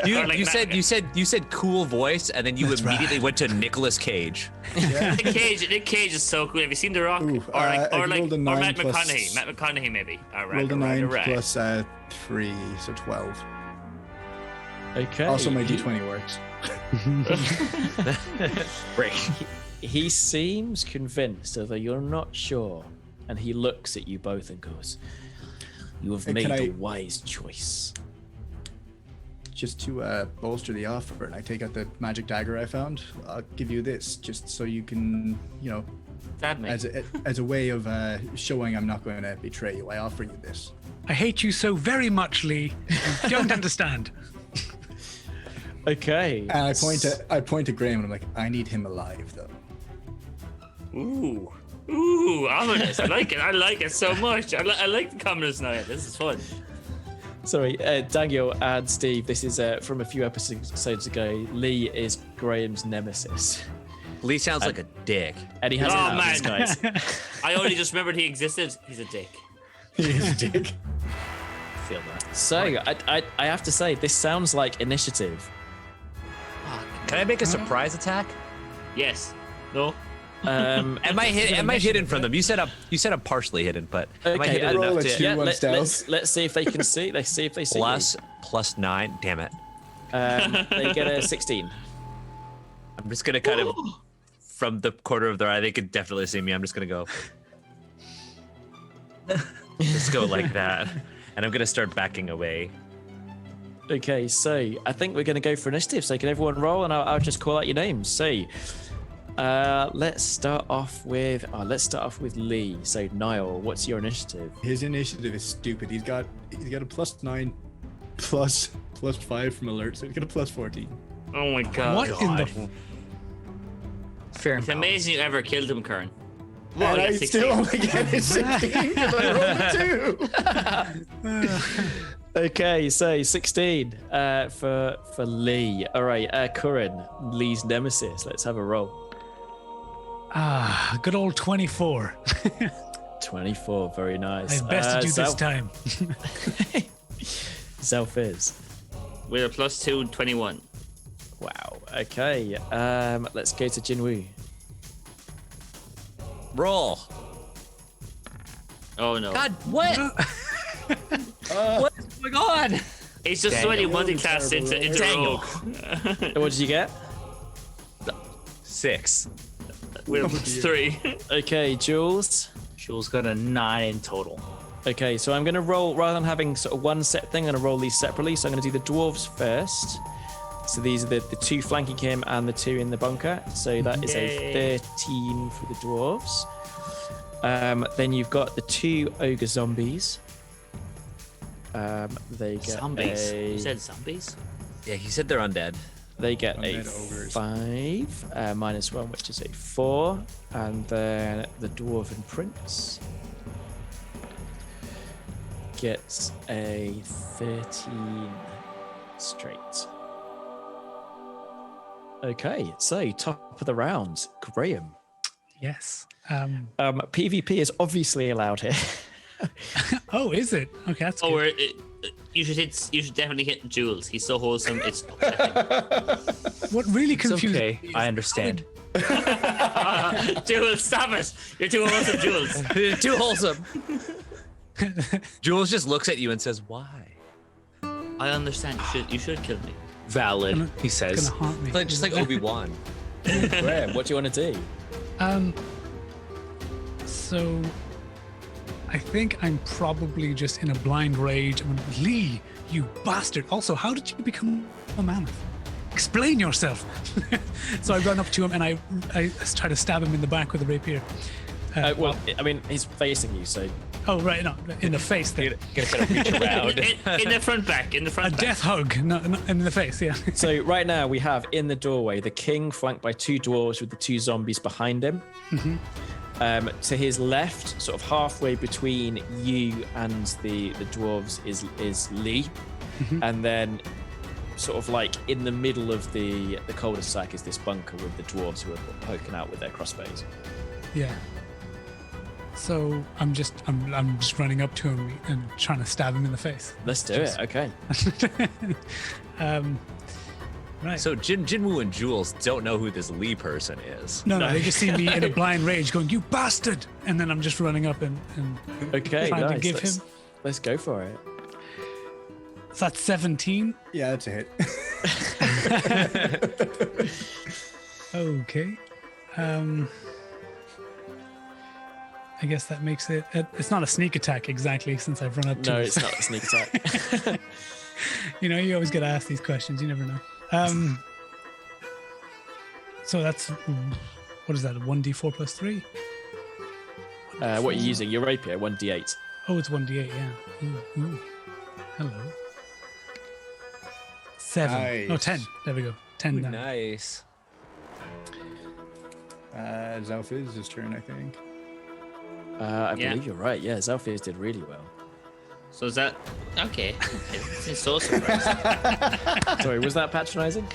You said cool voice, and then you immediately went to Nicolas Cage. Yeah. Nick Cage is so cool. Have you seen The Rock? Ooh, or I rolled a 9 Matt plus- McConaughey. Matt McConaughey maybe. Rolled a 9 plus 3, so 12. Okay. Also, my d20 works. Great. He seems convinced, although you're not sure, and he looks at you both and goes, "You have made a wise choice." Just to bolster the offer, and I take out the magic dagger I found. I'll give you this, just so you can, Stab me. as a way of showing I'm not going to betray you. I offer you this. I hate you so very much, Lee. You don't understand. Okay. And I point to Graham, and I'm like, I need him alive, though. Ooh, ominous. I like it so much. I like the commoners now. This is fun. Sorry, Daniel and Steve, this is from a few episodes ago. Lee is Graham's nemesis. Lee sounds like a dick. And he has Oh, a man. disguise. I only just remembered he existed. He's a dick. He is a dick. Feel that. So, I have to say, this sounds like initiative. Can I make a surprise attack? Yes. No. Am I hidden from them? You said I'm partially hidden, but am I Okay, hidden roll enough a to? 2 on stealth. let's see if they can see. Let's see if they see. Plus 9. Damn it! They get a 16. I'm just gonna kind of from the corner of their eye. They could definitely see me. I'm just gonna go. Just go like that, and I'm gonna start backing away. Okay, so I think we're going to go for initiative. So can everyone roll, and I'll just call out your names. So let's start off with Lee. So Niall, what's your initiative? His initiative is stupid. He's got a plus 9, plus 5 from alert, so he's got a plus 14. Oh my god. What in the? Fair It's enough. amazing you ever killed him, Kuran. And I still only get a 16 because I rolled a 2. Okay, so 16 for Lee. All right, Kuran, Lee's nemesis. Let's have a roll. Good old 24. 24, very nice. I bested you this time. Xalfiz. With a +2, 21. Wow. Okay. Let's go to Jinwu. Roll. Oh no. God, what? What's going on? It's just when you multi-class into rogue. What did you get? 6. With a +3. Okay, Jules. Jules got a 9 in total. Okay, so I'm going to roll, rather than having sort of one set thing, I'm going to roll these separately. So I'm going to do the dwarves first. So these are the 2 flanking him and the 2 in the bunker. So that is a 13 for the dwarves. Then you've got the 2 ogre zombies. They get Zombies. You said zombies? Yeah, he said they're undead. They get Undead a ogres. 5 -1, which is a 4, and then the dwarven prince gets a 13 straight. Okay, so top of the round, Graham. Yes. PvP is obviously allowed here. Oh, is it? Okay, that's good. You should definitely hit Jules. He's so wholesome. It's What really It's confused okay. me is I understand. Jules, stop it! You're too wholesome, Jules. Too wholesome. Jules just looks at you and says, "Why?" I understand. You should kill me. Valid, he It's says. gonna haunt me. Just like Obi-Wan. Graham, what do you want to do? So I think I'm probably just in a blind rage. I'm like, Lee, you bastard. Also, how did you become a mammoth? Explain yourself. So I run up to him and I try to stab him in the back with a rapier. Well, I mean, he's facing you, so Oh, right, no, in the face then. Gonna kind of reach around. In the front back. In the front A back. death hug, no, in the face, yeah. So right now we have in the doorway the king flanked by 2 dwarves with the 2 zombies behind him. To his left, sort of halfway between you and the dwarves is Lee, and then sort of like in the middle of the cul-de-sac is this bunker with the dwarves who are poking out with their crossbows. Yeah. So I'm just running up to him and trying to stab him in the face. Let's do it. Okay. Right. So Jinwu and Jules don't know who this Lee person is. No, they just see me in a blind rage going, "You bastard!" And then I'm just running up and Okay, trying nice. to give him. Let's go for it. So that's 17. Yeah, that's a hit. Okay. I guess that makes it. It's not a sneak attack exactly, since I've run up to No, him. it's not a sneak attack. You know, you always get asked these questions. You never know. So that's, what is that? A 1d4 plus 3? What are you using? Your rapier, 1d8. Oh, it's 1d8. Yeah. Ooh. Hello. 7. Nice. Oh, 10. There we go. 10 down. Nice. Xalfiz's turn, I think. I believe you're right. Yeah, Xalfiz did really well. So is that okay? It's so surprising. Sorry, was that patronizing?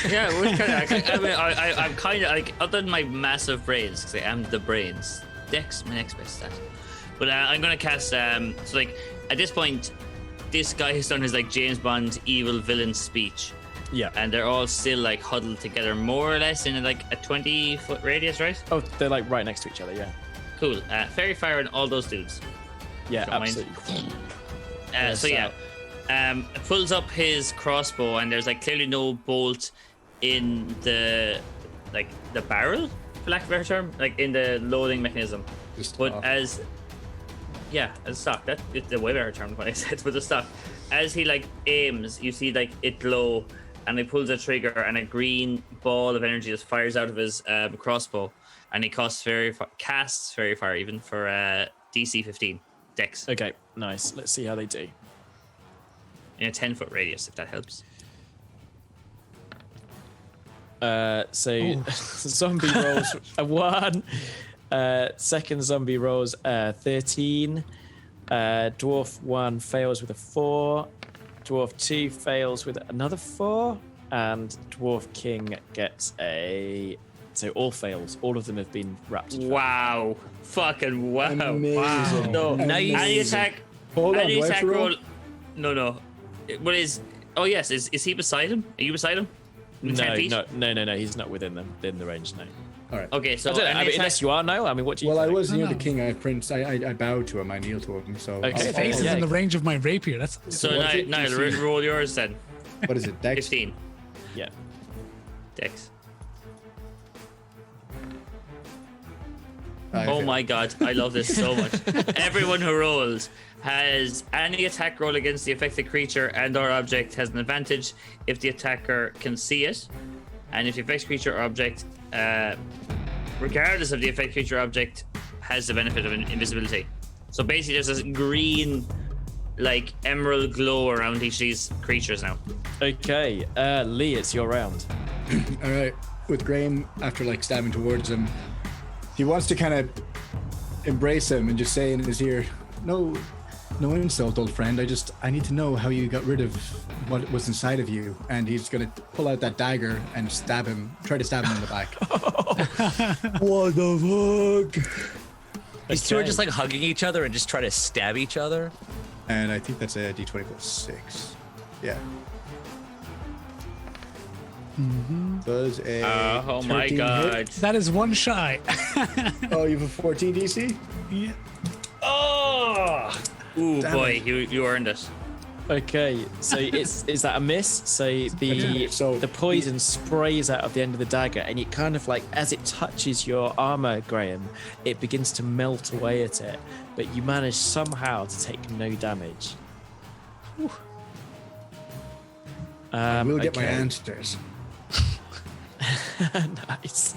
Yeah, it was kind of. I mean, I'm kind of like, other than my massive brains, because I am the brains. Dex, my next best stat. But I'm gonna cast. So like at this point, this guy has done his like James Bond evil villain speech. Yeah. And they're all still like huddled together, more or less in like a 20-foot radius, right? Oh, they're like right next to each other. Yeah. Cool. Fairy fire and all those dudes. Yeah, Don't mind. absolutely. So yeah, pulls up his crossbow, and there's like clearly no bolt in the barrel, for lack of a better term, like in the loading mechanism. But as stock, that's the way better term than what I said. But the stock, as he like aims, you see like it glow, and he pulls a trigger, and a green ball of energy just fires out of his crossbow, and he casts fairy fire even for DC 15 Dex. Okay, nice. Let's see how they do. In a 10-foot radius, if that helps. Zombie rolls a 1. Second zombie rolls 13. Dwarf 1 fails with a 4. Dwarf 2 fails with another 4, and Dwarf King gets a... So all fails. All of them have been wrapped in Wow. Fucking wow. Amazing. No, Amazing. any attack. Hold on, any do I have attack to roll? roll. No. What is. Oh, yes. Is he beside him? Are you beside him? In 10 feet? No. He's not within them. Within the range, no. All right. Okay, so. I don't know, any I mean, attack- unless you are, Niall. I mean, what do you Well, I think? was near No. the king. I bowed to him. I kneel to him. So Okay. His I'll face is follow. in the range of my rapier. That's So, What's it? Niall, DC? roll yours then. What is it? Dex. 15. Yeah. Dex. I Oh failed. my god, I love this so much. Everyone who rolls has any attack roll against the affected creature and/or object has an advantage if the attacker can see it, and if the affected creature or object, regardless of the affected creature or object, has the benefit of invisibility. So basically, there's this green, like emerald glow around each of these creatures now. Okay, Lee, it's your round. All right. With Graham, after like stabbing towards him, he wants to kind of embrace him and just say in his ear, "No insult, old friend. I need to know how you got rid of what was inside of you." And he's gonna pull out that dagger and try to stab him in the back. What the fuck? These two are Okay. just like hugging each other and just try to stab each other. And I think that's a D20 plus 6. Yeah. Does a Oh my 13 god. hit? that is one shy. Oh, you have a 14 DC? Yeah. Oh! Ooh, Damn boy, it. you earned it. Okay, so is that a miss? So the So- the poison sprays out of the end of the dagger, and it kind of like as it touches your armor, Graham, it begins to melt away at it. But you manage somehow to take no damage. We'll get my okay. answers. Nice.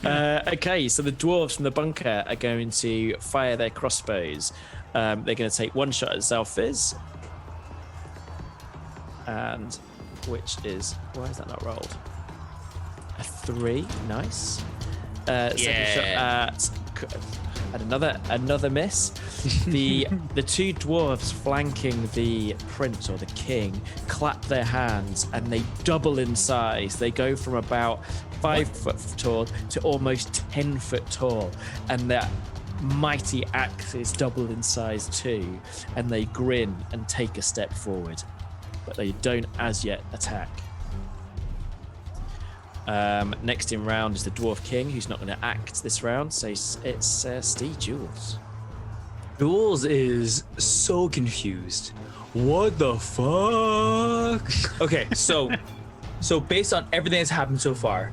Okay, so the dwarves from the bunker are going to fire their crossbows. They're going to take one shot at Xalfiz. And why is that not rolled? A 3, nice. Second shot at another miss. The two dwarves flanking the prince or the king clap their hands and they double in size. They go from about 5 foot tall to almost 10 foot tall, and their mighty axes double in size too. And they grin and take a step forward, but they don't as yet attack. Next in round is the Dwarf King, who's not going to act this round. So it's Steve Jules. Jules is so confused. What the fuck? Okay, so based on everything that's happened so far,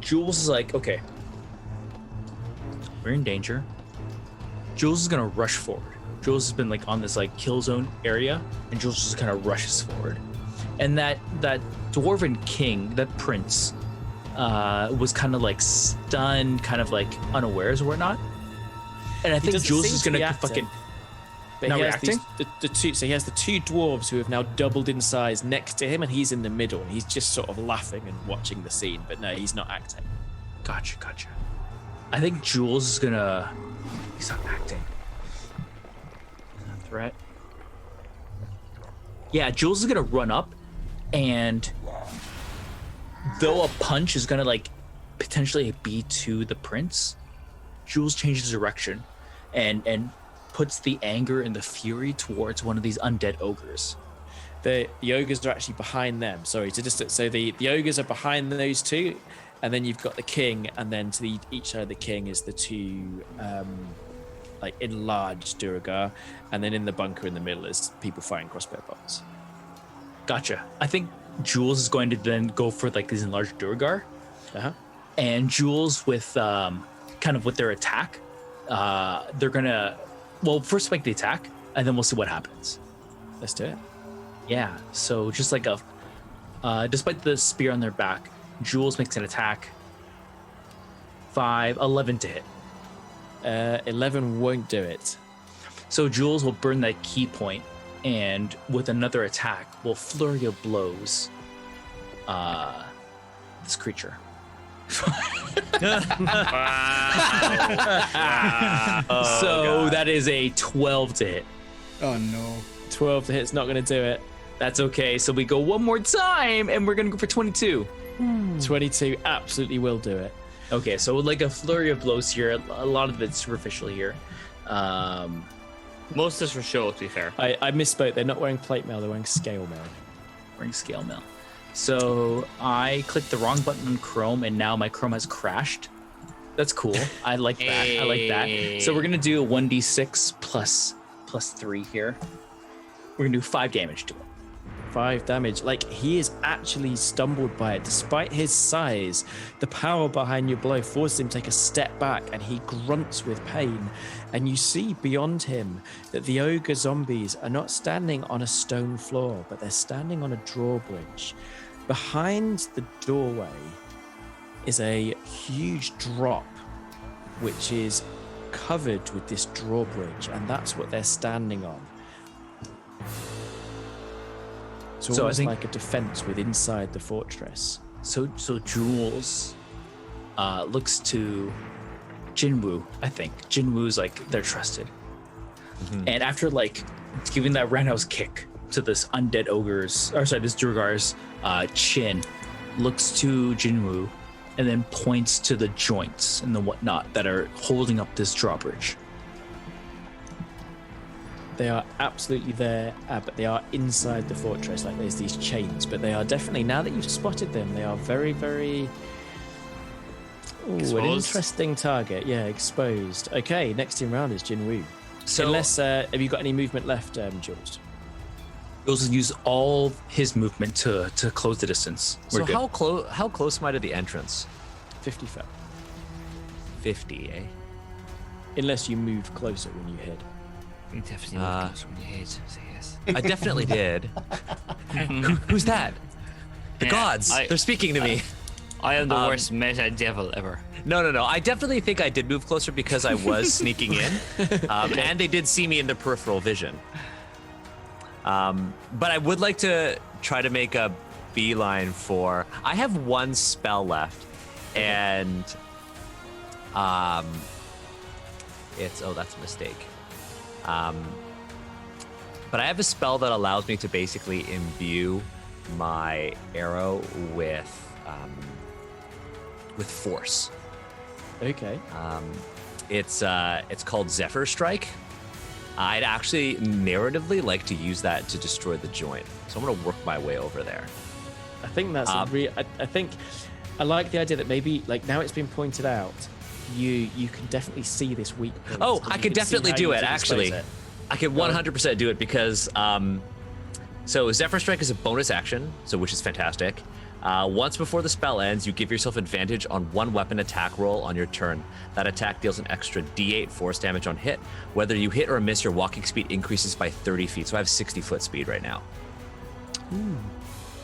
Jules is like, okay, we're in danger. Jules is gonna rush forward. Jules has been like on this like kill zone area, and Jules just kind of rushes forward. And that dwarven king, that prince, was kind of like stunned, kind of like unawares or whatnot. And I think doesn't Jules seem is to be gonna acting. fucking. But Not he has reacting? the two. So he has the two dwarves who have now doubled in size next to him, and he's in the middle, and he's just sort of laughing and watching the scene. But no, he's not acting. Gotcha. I think Jules is gonna. He's not acting. Threat. Yeah, Jules is gonna run up, and though a punch is gonna like potentially be to the prince, Jules changes direction, and puts the anger and the fury towards one of these undead ogres. The ogres are actually behind them. Sorry, so the ogres are behind those two, and then you've got the king, and then to each side of the king is the two like enlarged Duragar, and then in the bunker in the middle is people firing crossbow bolts. Gotcha. I think Jules is going to then go for like these enlarged Duragar, and Jules with kind of with their attack, they're gonna first make the attack, and then we'll see what happens. Let's do it. Yeah. So just like despite the spear on their back, Jules makes an attack. 11 to hit. 11 won't do it. So Jules will burn that key point, and with another attack, will flurry of blows this creature. So that is a 12 to hit. Oh no. 12 to hit's not going to do it. That's okay. So we go one more time, and we're gonna go for 22. 22 absolutely will do it. Okay, so like a flurry of blows here. A lot of it's superficial here. Most is for show, to be fair. I misspoke. They're not wearing plate mail. They're wearing scale mail. Wearing scale mail. So I clicked the wrong button on Chrome, and now my Chrome has crashed. That's cool. I like that. I like that. So we're gonna do a 1d6 plus 3 here. We're gonna do 5 damage to it. 5 damage. Like, he is actually stumbled by it. Despite his size, the power behind your blow forces him to take a step back, and he grunts with pain. And you see beyond him that the ogre zombies are not standing on a stone floor, but they're standing on a drawbridge. Behind the doorway is a huge drop, which is covered with this drawbridge, and that's what they're standing on. It's So I almost think- like a defense with inside the fortress. So Jules looks to Jinwu, I think. Jinwu's like, they're trusted. And after like giving that roundhouse kick to this undead ogre's, or sorry, this Durgar's chin, looks to Jinwu and then points to the joints and the whatnot that are holding up this drawbridge. They are absolutely there, but they are inside the fortress. Like, there's these chains, but they are definitely, now that you've spotted them, they are very, very... Ooh, an Exposed? interesting target. Yeah, exposed. Okay, next in round is Jinwu. So Unless, have you got any movement left, Jules? Jules will use all his movement to close the distance. We're so good. how close am I to the entrance? 50 foot. 50, eh? Unless you move closer when you hit. You definitely look closer when you hit. Say yes. I definitely did. Who's that? The Yeah, gods. They're speaking to me. I am the worst meta devil ever. No. I definitely think I did move closer because I was sneaking in. And they did see me in the peripheral vision. But I would like to try to make a beeline for... I have one spell left. And... it's... Oh, that's a mistake. But I have a spell that allows me to basically imbue my arrow with force. Okay. It's called Zephyr Strike. I'd actually narratively like to use that to destroy the joint, so I'm gonna work my way over there. I think that's I think I like the idea that maybe, like, now it's been pointed out, you can definitely see this weak point. Oh, and I you could can see definitely how do you it, can expose actually. it. I can 100% do it because so Zephyr Strike is a bonus action, so which is fantastic. Once before the spell ends, you give yourself advantage on one weapon attack roll on your turn. That attack deals an extra D8 force damage on hit. Whether you hit or miss, your walking speed increases by 30 feet. So I have 60 foot speed right now.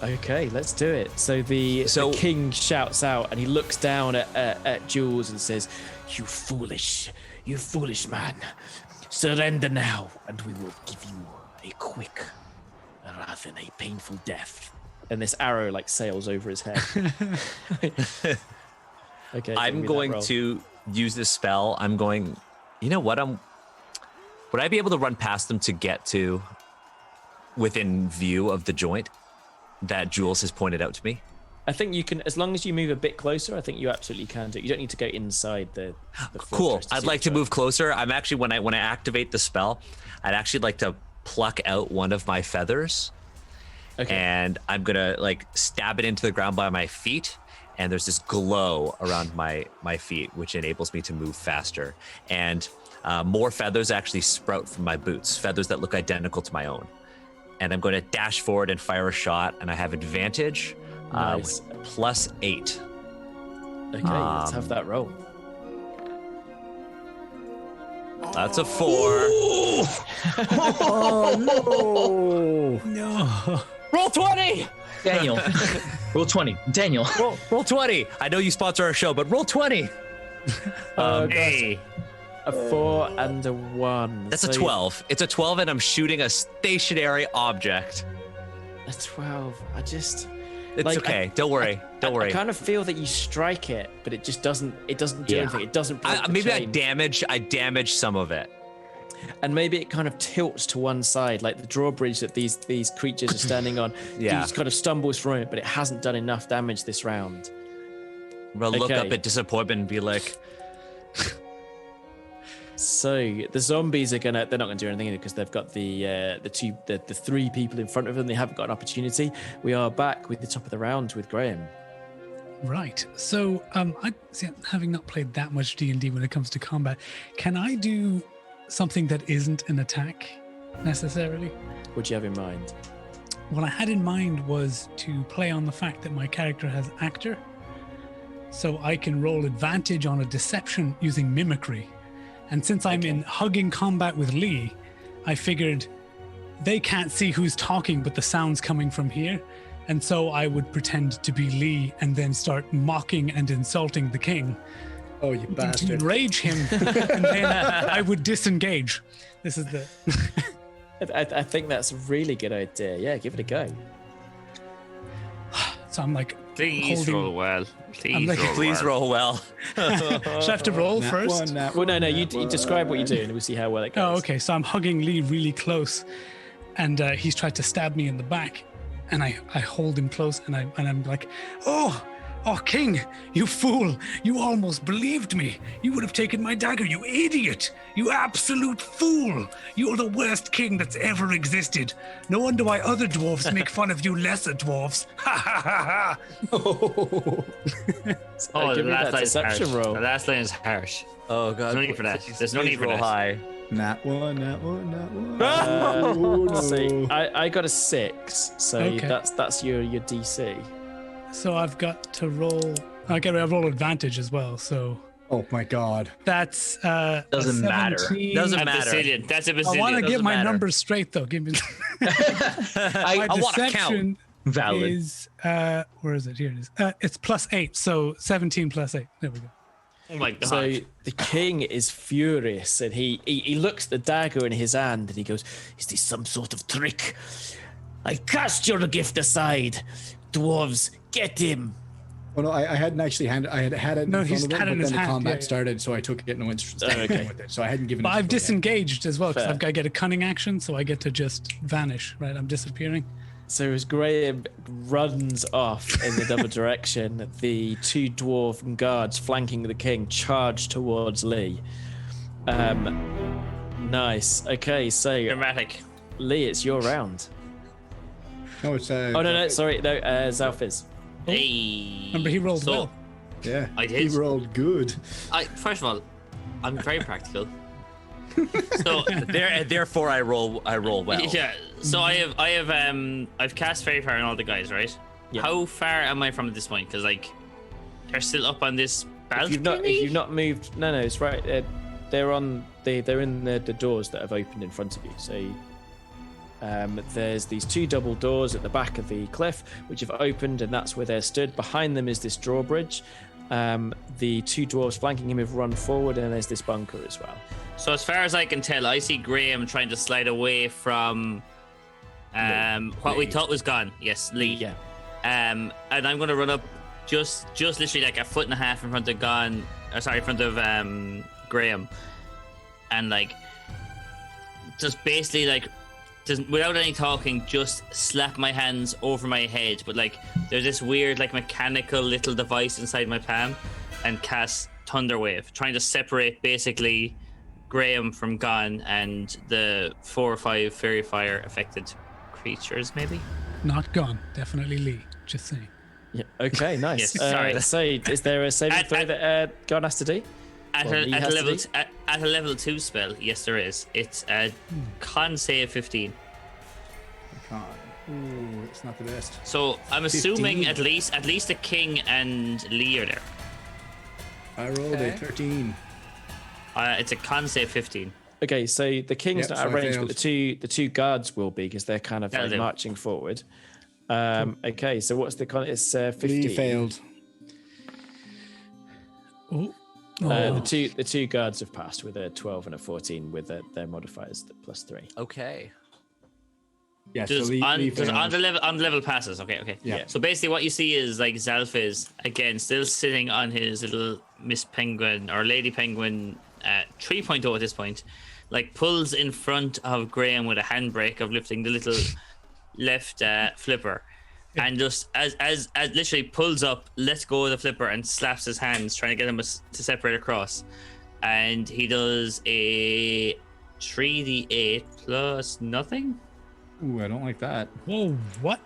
Okay, let's do it. So the king shouts out, and he looks down at Jules and says, you foolish man. Surrender now, and we will give you a quick rather than a painful death. And this arrow, like, sails over his head. Okay. I'm going to use this spell. I'm going... You know what? Would I be able to run past them to get to within view of the joint that Jules has pointed out to me? I think you can, as long as you move a bit closer, I think you absolutely can do it. You don't need to go inside the Cool. fortress to I'd see like the to move closer. I'm actually, when I activate the spell, I'd actually like to pluck out one of my feathers. Okay. And I'm gonna like stab it into the ground by my feet, and there's this glow around my feet, which enables me to move faster. And more feathers actually sprout from my boots, feathers that look identical to my own. And I'm going to dash forward and fire a shot, and I have advantage Nice. with +8. Okay, let's have that roll. That's a 4. Oh no! Roll 20! Daniel. Roll 20. Daniel. Roll 20. I know you sponsor our show, but roll 20. Hey. A 4 and a 1. That's a 12. It's a 12, and I'm shooting a stationary object. A 12. It's like, okay. Don't worry. Don't worry. I kind of feel that you strike it, but it just doesn't. It doesn't do Yeah. anything. It doesn't break the Maybe chain. I damage some of it. and maybe it kind of tilts to one side, like the drawbridge that these creatures are standing on. Yeah. He just kind of stumbles from it, but it hasn't done enough damage this round. We'll look Okay. up at disappointment and be like, So the zombies they're not gonna do anything because they've got the three people in front of them. They haven't got an opportunity. We are back with the top of the round with Graham. Right. So, having not played that much D&D when it comes to combat, can I do something that isn't an attack necessarily? What do you have in mind? What I had in mind was to play on the fact that my character has actor, so I can roll advantage on a deception using mimicry. And since I'm in hugging combat with Lee, I figured they can't see who's talking, but the sound's coming from here. And so I would pretend to be Lee and then start mocking and insulting the king. Oh, you To bastard. enrage him, and then I would disengage. This is the... I think that's a really good idea. Yeah, give it a go. So I'm like, Please holding- roll well. I'm like, please roll well. Should I have to roll first? Well, no, you describe what you do, and we'll see how well it goes. Oh, okay. So I'm hugging Lee really close, and he's tried to stab me in the back, and I hold him close, and I'm like, oh, King, you fool! You almost believed me. You would have taken my dagger, you idiot! You absolute fool! You're the worst king that's ever existed. No wonder why other dwarves make fun of you lesser dwarves. Ha ha ha ha! Oh, the give me last that line is harsh. deception roll. The last line is harsh. Oh god. There's no need for that. There's no Please need for roll that. high. Nat one. See, I got a 6, so Okay. that's your DC. So I've got to roll. Okay, I roll advantage as well. So Oh my god. that's Doesn't matter. 17. Doesn't A matter. Basilian. That's a I Basilian. want to get doesn't my matter. numbers straight though. Give me. I My want to count. deception Valid. is where is it? Here it is. It's +8, so 17 + 8. There we go. Oh my god. So the king is furious, and he looks at the dagger in his hand, and he goes, "Is this some sort of trick? I cast your gift aside, dwarves. Get him." Oh no, I hadn't actually handed. I had it. No, in front he's of him, had it in but his then the hand, combat yeah. started, so I took it and went straight okay. with it. So I hadn't given. But it I've to him yet. disengaged as well because Fair. I've got to get a cunning action, so I get to just vanish. Right, I'm disappearing. So as Graham runs off in the double direction, the two dwarven guards flanking the king charge towards Lee. Nice. Okay, so Dramatic. Lee, it's your round. No, it's. Oh no, sorry, no, Xalfiz. Hey. Remember, he rolled so, well. Yeah, I he did. rolled good. First of all, I'm very practical. So Therefore, I roll well. yeah. So I've cast Fairy Fire on all the guys, right? Yeah. How far am I from this point? Because like, they're still up on this balcony. If you've not moved, no, it's right. They're in the doors that have opened in front of you. So there's these two double doors at the back of the cliff which have opened, and that's where they're stood. Behind them is this drawbridge. The two dwarves flanking him have run forward, and there's this bunker as well. So as far as I can tell, I see Graham trying to slide away from what we thought was gone. Yes, Lee. Yeah. And I'm going to run up just literally like a foot and a half in front of in front of Graham, and like just basically like just without any talking, just slap my hands over my head. But like there's this weird like mechanical little device inside my palm, and cast Thunderwave, trying to separate basically Graham from Gann and the 4 or 5 Fairy Fire affected creatures, maybe. Not gone. Definitely Lee. Just saying. Yeah. Okay. Nice. Yes, sorry. So, is there a saving throw that God has to do? At Well, Lee a has to level do? at a level 2 spell, yes, there is. It's a con save 15. Ooh, it's not the best. So I'm assuming 15. at least the king and Lee are there. I rolled a 13. It's a con save 15. Okay, so the king's Yep, not so I at range, failed. but the two guards will be because they're kind of That'll like do. marching forward. Okay, so what's the con? It's 15. Lee failed. Oh. The two guards have passed with a 12 and a 14 with their modifiers +3. Okay. Yeah, Just so Lee on failed. the level passes. Okay. Yeah. So basically, what you see is like Xalfiz again, still sitting on his little Miss Penguin or Lady Penguin 3.0 at this point, like pulls in front of Graham with a handbrake of lifting the little left flipper, and just as literally pulls up, lets go of the flipper, and slaps his hands, trying to get him to separate across. And he does a 3d8 plus nothing. Ooh, I don't like that. Whoa, what?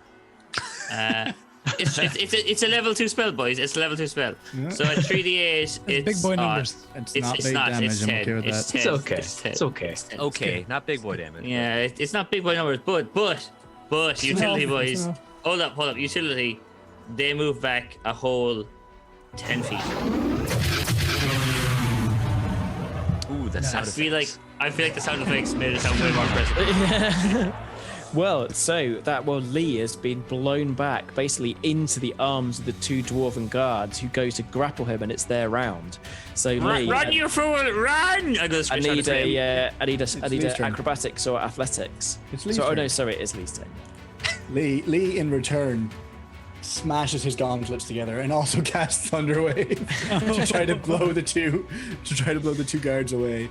It's a level 2 spell, boys. It's a level 2 spell. Yeah. So at 3d8, it's big boy numbers. It's not big damage. It's I'm 10. okay with that. It's 10. It's okay. It's 10. It's okay. Okay, not big boy damage. Yeah, it's not big boy numbers, but utility boys. Hold up. Utility, they move back a whole 10 feet. Ooh, the sound I feel like the sound effects made it sound way more impressive. Well, so that Lee has been blown back basically into the arms of the two dwarven guards who go to grapple him, and it's their round. So Lee, Run, you fool! Run! I need a acrobatics or athletics. It's Lee's So, turn. no, sorry, it is Lee's turn. Lee in return smashes his gauntlets together and also casts Thunder Wave to try to blow the two guards away.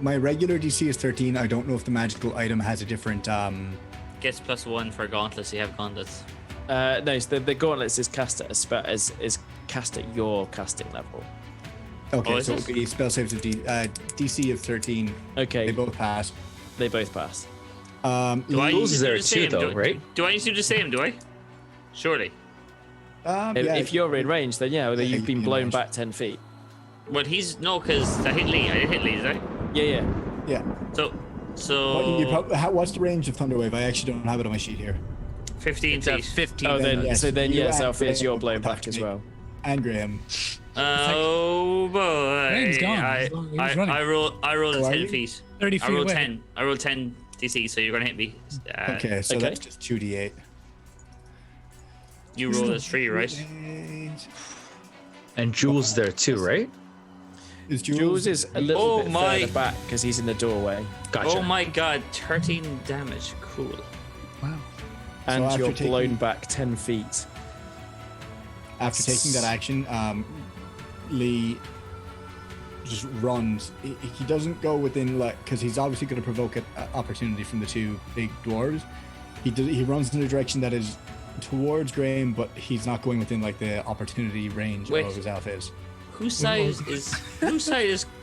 My regular DC is 13. I don't know if the magical item has a different Gets +1 for gauntlets. You have gauntlets. No, so the gauntlets is cast at is cast at your casting level. Okay, is so it? it would be spell saves of DC of 13. Okay, They both pass. They both pass. Do I Jules need to is do there the too, same? though, right? Do I need to do the same? Do I? Surely. If you're in range, then yeah, you've been in blown range. back 10 feet. Well, because I hit Lee. I did hit Lee, did I? Yeah. Yeah. So What's the range of Thunderwave? I actually don't have it on my sheet here. 15 feet. 15. Oh, then yes, so then you yeah, and Xalfiz, Graham you're blown attacked back as me. well. And Graham. Oh boy! Graham's gone. He was running. I rolled Oh, are 10 you? feet. 30 feet I rolled away. 10. I rolled 10 DC, so you're gonna hit me. Okay, so okay. that's just 2d8. You rolled a 3, right? And Jules is there too, right? Is Jules is a little bit my- further back because he's in the doorway, Gotcha. Oh my god! 13 damage. Cool. Wow. and after you're taking- blown back 10 feet. After taking that action, Lee just runs. He doesn't go within, because he's obviously going to provoke an opportunity from the two big dwarves. He runs in the direction that is towards Graham, but he's not going within the opportunity range Wait. of his Xalfiz. Whose side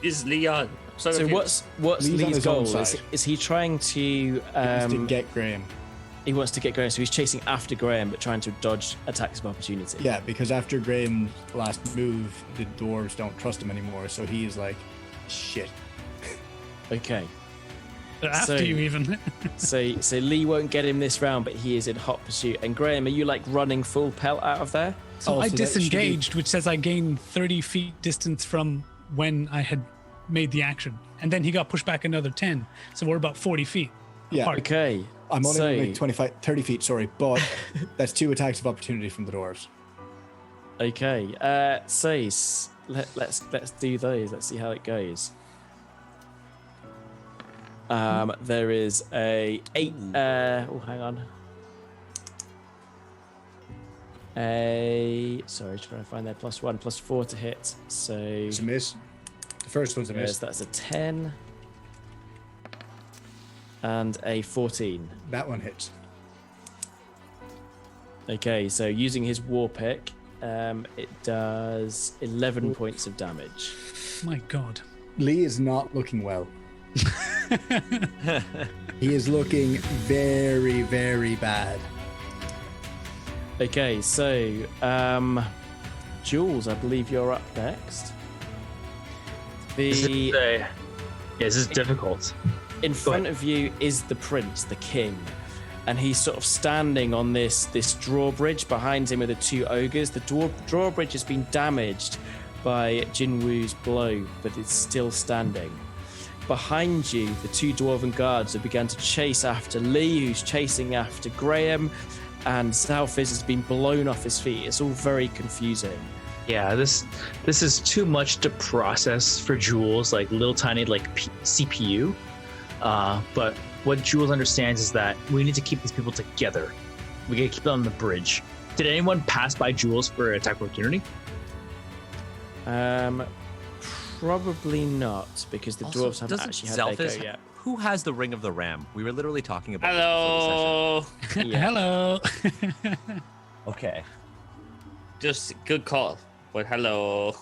is Lee on? So what's Lee's on Lee's his own goal? side. Is he trying to? He wants to get Graham. He wants to get Graham, so he's chasing after Graham, but trying to dodge attacks of opportunity. Yeah, because after Graham's last move, the dwarves don't trust him anymore, so he is like, shit. Okay. After So- you even. So Lee won't get him this round, but he is in hot pursuit. And Graham, are you running full pelt out of there? So Oh, I so that should be- disengaged, which says I gained 30 feet distance from when I had made the action. And then he got pushed back another 10. So we're about 40 feet. Yeah, apart. Okay. I'm only so, going to make 30 feet, sorry, but that's 2 attacks of opportunity from the dwarves. Okay. Let's do those. Let's see how it goes. There is a 8. Hang on. Sorry, trying to find their +1, +4 to hit. So It's a miss. The first one's a yes, miss. that's a 10 and a 14. That one hits. Okay, so using his war pick, it does 11 points of damage. My God. Lee is not looking well. He is looking very, very bad. Okay, so Jules, I believe you're up next. This is difficult. In front of you is the prince, the king, and he's sort of standing on this drawbridge. Behind him are the two ogres. The drawbridge has been damaged by Jinwu's blow, but it's still standing. Behind you, the two dwarven guards have begun to chase after Lee, who's chasing after Graham, and Xalfiz has been blown off his feet. It's all very confusing. Yeah, this is too much to process for Jules, little tiny CPU. But what Jules understands is that we need to keep these people together. We gotta keep them on the bridge. Did anyone pass by Jules for attack opportunity? Probably not, because the dwarves haven't doesn't actually had their Xalfiz go yet. Who has the Ring of the Ram? We were literally talking about this before the session. Hello. Hello. Okay. Just good call. But hello.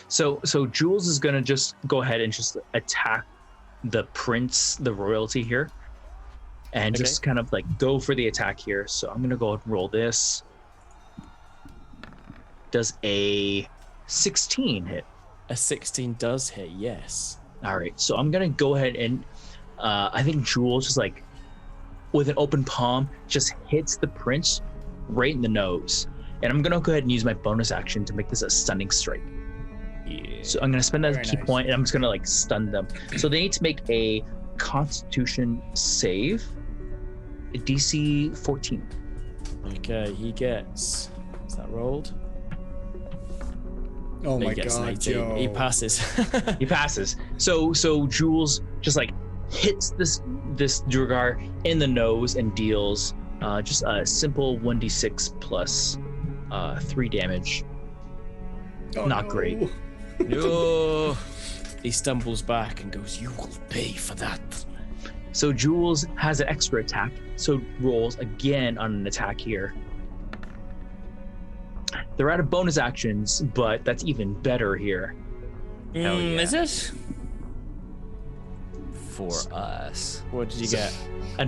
So Jules is gonna just go ahead and just attack the prince, the royalty here, and just kind of like go for the attack here. So I'm gonna go ahead and roll this. Does a 16 hit? A 16 does hit, yes. All right, so I'm gonna go ahead and I think Jules just like with an open palm just hits the prince right in the nose, and I'm gonna go ahead and use my bonus action to make this a stunning strike. Yeah. So I'm gonna spend that Very key nice. point, and I'm just gonna like stun them. So they need to make a Constitution save, a DC 14. Okay, he gets. Is that rolled? Oh He my gets an god, 18. Joe. He passes. He passes. So Jules just like hits this Durgar in the nose and deals just a simple 1d6 plus 3 damage. Oh, Not no. great. No. He stumbles back and goes, "You will pay for that." So Jules has an extra attack, so rolls again on an attack here. They're out of bonus actions, but that's even better here. Hell yeah. Is it? For us. What did you get? A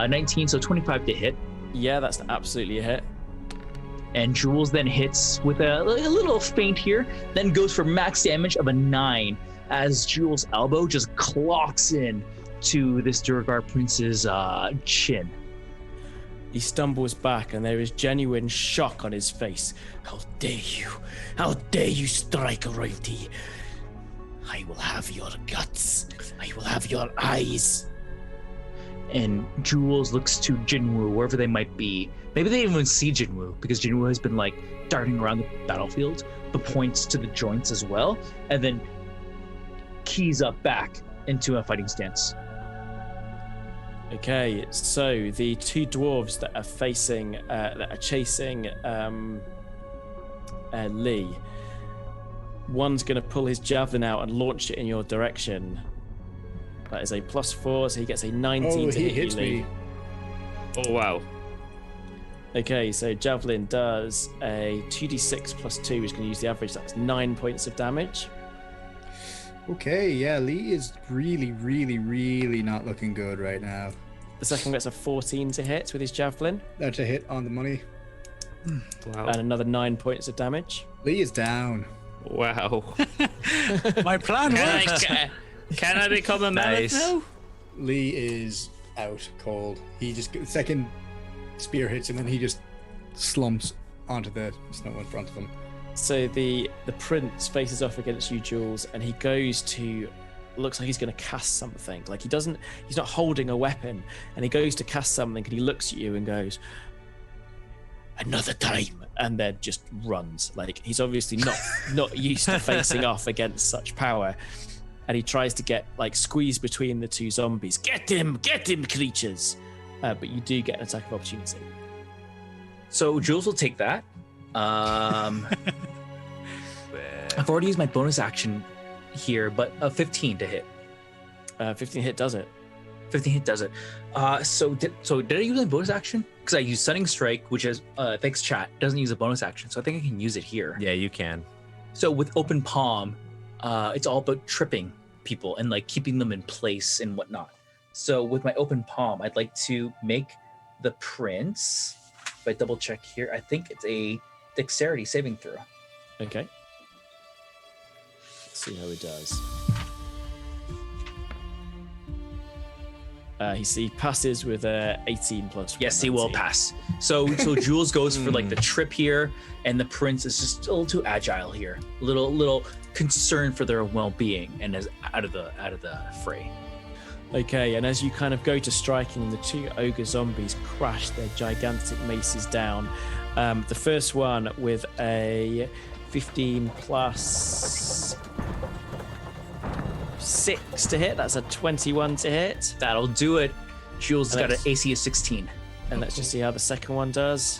19, so 25 to hit. Yeah, that's absolutely a hit. And Jules then hits with a little feint here, then goes for max damage of a 9 as Jules' elbow just clocks in to this Durgar prince's chin. He stumbles back, and there is genuine shock on his face. How dare you? How dare you strike royalty? I will have your guts. I will have your eyes. And Jules looks to Jinwu, wherever they might be. Maybe they didn't even see Jinwu, because Jinwu has been like darting around the battlefield, but points to the joints as well, and then keys up back into a fighting stance. Okay, so the two dwarves that are chasing Lee, one's going to pull his javelin out and launch it in your direction. That is a +4, so he gets a 19 Oh, to he hit you, hits Lee. me. Oh, wow. Okay, so javelin does a 2d6 +2, which is going to use the average. That's 9 points of damage. Okay, yeah, Lee is really, really, really not looking good right now. The second gets a 14 to hit with his javelin, That's a hit on the money. Wow. and another 9 points of damage. Lee is down. Wow. My plan worked. Can I become a mammoth Nice. now? Lee is out cold. He just second spear hits him and he just slumps onto the snow in front of him. So the prince faces off against you, Jules, and he goes to. Looks like he's going to cast something. Like he's not holding a weapon, and he goes to cast something, and he looks at you and goes, "Another time," and then just runs. Like he's obviously not used to facing off against such power, and he tries to get like squeezed between the two zombies. Get him, creatures! But you do get an attack of opportunity. So Jules will take that. I've already used my bonus action here, but a 15 to hit. 15 hit does it. 15 hit does it. So did I use my bonus action? Because I used Stunning Strike, which is thanks chat, doesn't use a bonus action, so I think I can use it here. Yeah, you can. So with open palm, it's all about tripping people and like keeping them in place and whatnot. So with my open palm, I'd like to make the prince. If I double check here, I think it's a dexterity saving throw. Okay. Let's see how he does. He passes with a 18 plus. Yes, he will 19. pass. So Jules goes for like the trip here, and the prince is just a little too agile here, little concerned for their well-being, and is out of the fray. Okay, and as you kind of go to striking, the two ogre zombies crash their gigantic maces down. The first one with a 15 plus 6 to hit. That's a 21 to hit. That'll do it. Jules has And got an that's- AC of 16. And let's just see how the second one does.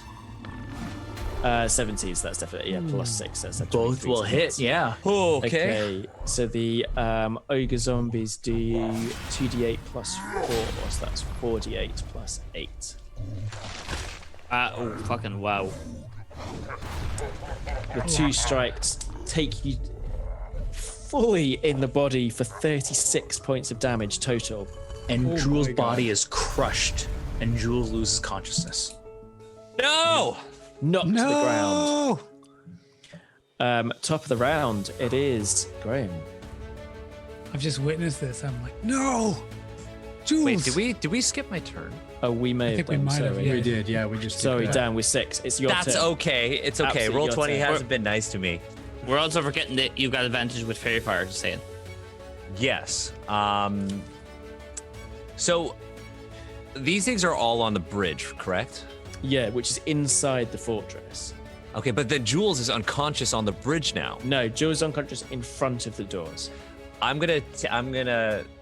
17, so that's definitely plus 6. That's a Both 23 will to hit. Yeah. Oh, okay. Okay, so the ogre zombies do 2d8 plus 4, so that's 4d8 plus 8. Oh, fucking wow. The 2 strikes take you fully in the body for 36 points of damage total. And Jules' body is crushed, and Jules loses consciousness. No! Knocked to the ground. Top of the round, it is Graham. I've just witnessed this. I'm like, no, Jules. Wait, did we skip my turn? Oh, we may I think have we done, might have, sorry. yeah. We did, yeah. We just did Sorry, that. Dan, with 6. It's your That's turn. okay. It's okay. Absolutely Roll your 20 turn. hasn't been nice to me. We're also forgetting that you've got advantage with Fairy Fire, just saying. Yes. So these things are all on the bridge, correct? Yeah, which is inside the fortress. Okay, but then Jules is unconscious on the bridge now. No, Jules is unconscious in front of the doors. I'm gonna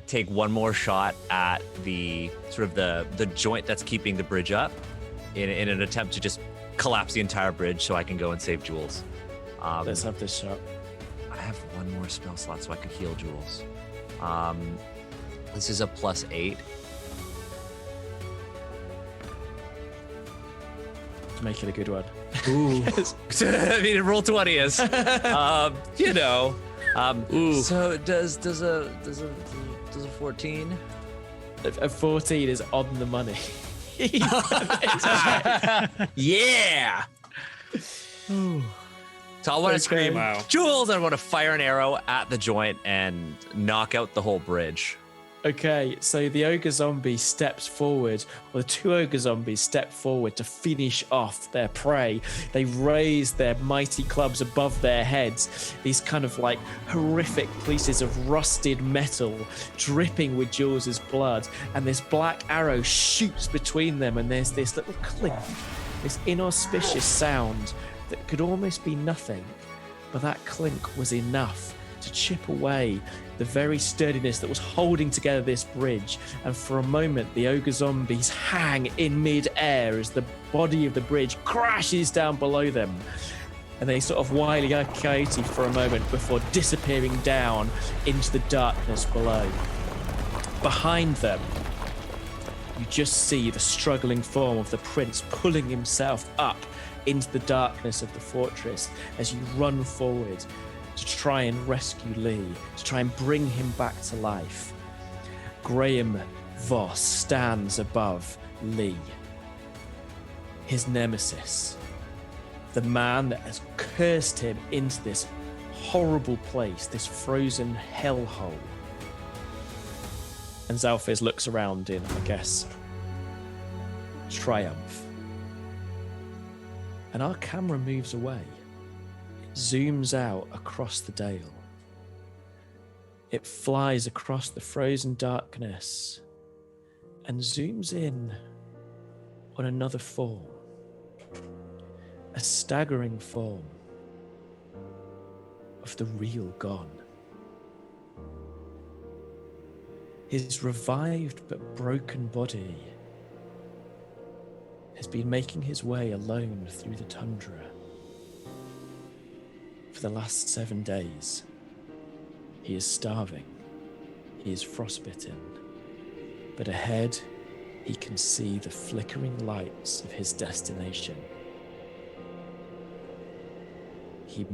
take one more shot at the sort of the joint that's keeping the bridge up, in an attempt to just collapse the entire bridge so I can go and save Jules. Let's have this shot. I have one more spell slot so I can heal Jules. This is a +8. Make it a good one. Ooh. I mean, roll 20 is, you know. So does a 14? A 14 is on the money. Yeah. So I want to scream, Jules! I want to fire an arrow at the joint and knock out the whole bridge. Okay, so the ogre zombie steps forward, or the 2 ogre zombies step forward to finish off their prey. They raise their mighty clubs above their heads, these kind of like horrific pieces of rusted metal dripping with Jules's blood, and this black arrow shoots between them, and there's this little clink, this inauspicious sound that could almost be nothing, but that clink was enough to chip away the very sturdiness that was holding together this bridge. And for a moment, the ogre zombies hang in mid-air as the body of the bridge crashes down below them. And they sort of wily coyote for a moment before disappearing down into the darkness below. Behind them, you just see the struggling form of the prince pulling himself up into the darkness of the fortress as you run forward to try and rescue Lee, to try and bring him back to life. Graham Voss stands above Lee, his nemesis, the man that has cursed him into this horrible place, this frozen hellhole. And Xalfiz looks around in, I guess, triumph. And our camera moves away. Zooms out across the dale. It flies across the frozen darkness and zooms in on another form. A staggering form of the real Gann. His revived but broken body has been making his way alone through the tundra for the last 7 days. He is starving. He is frostbitten. But ahead, he can see the flickering lights of his destination. He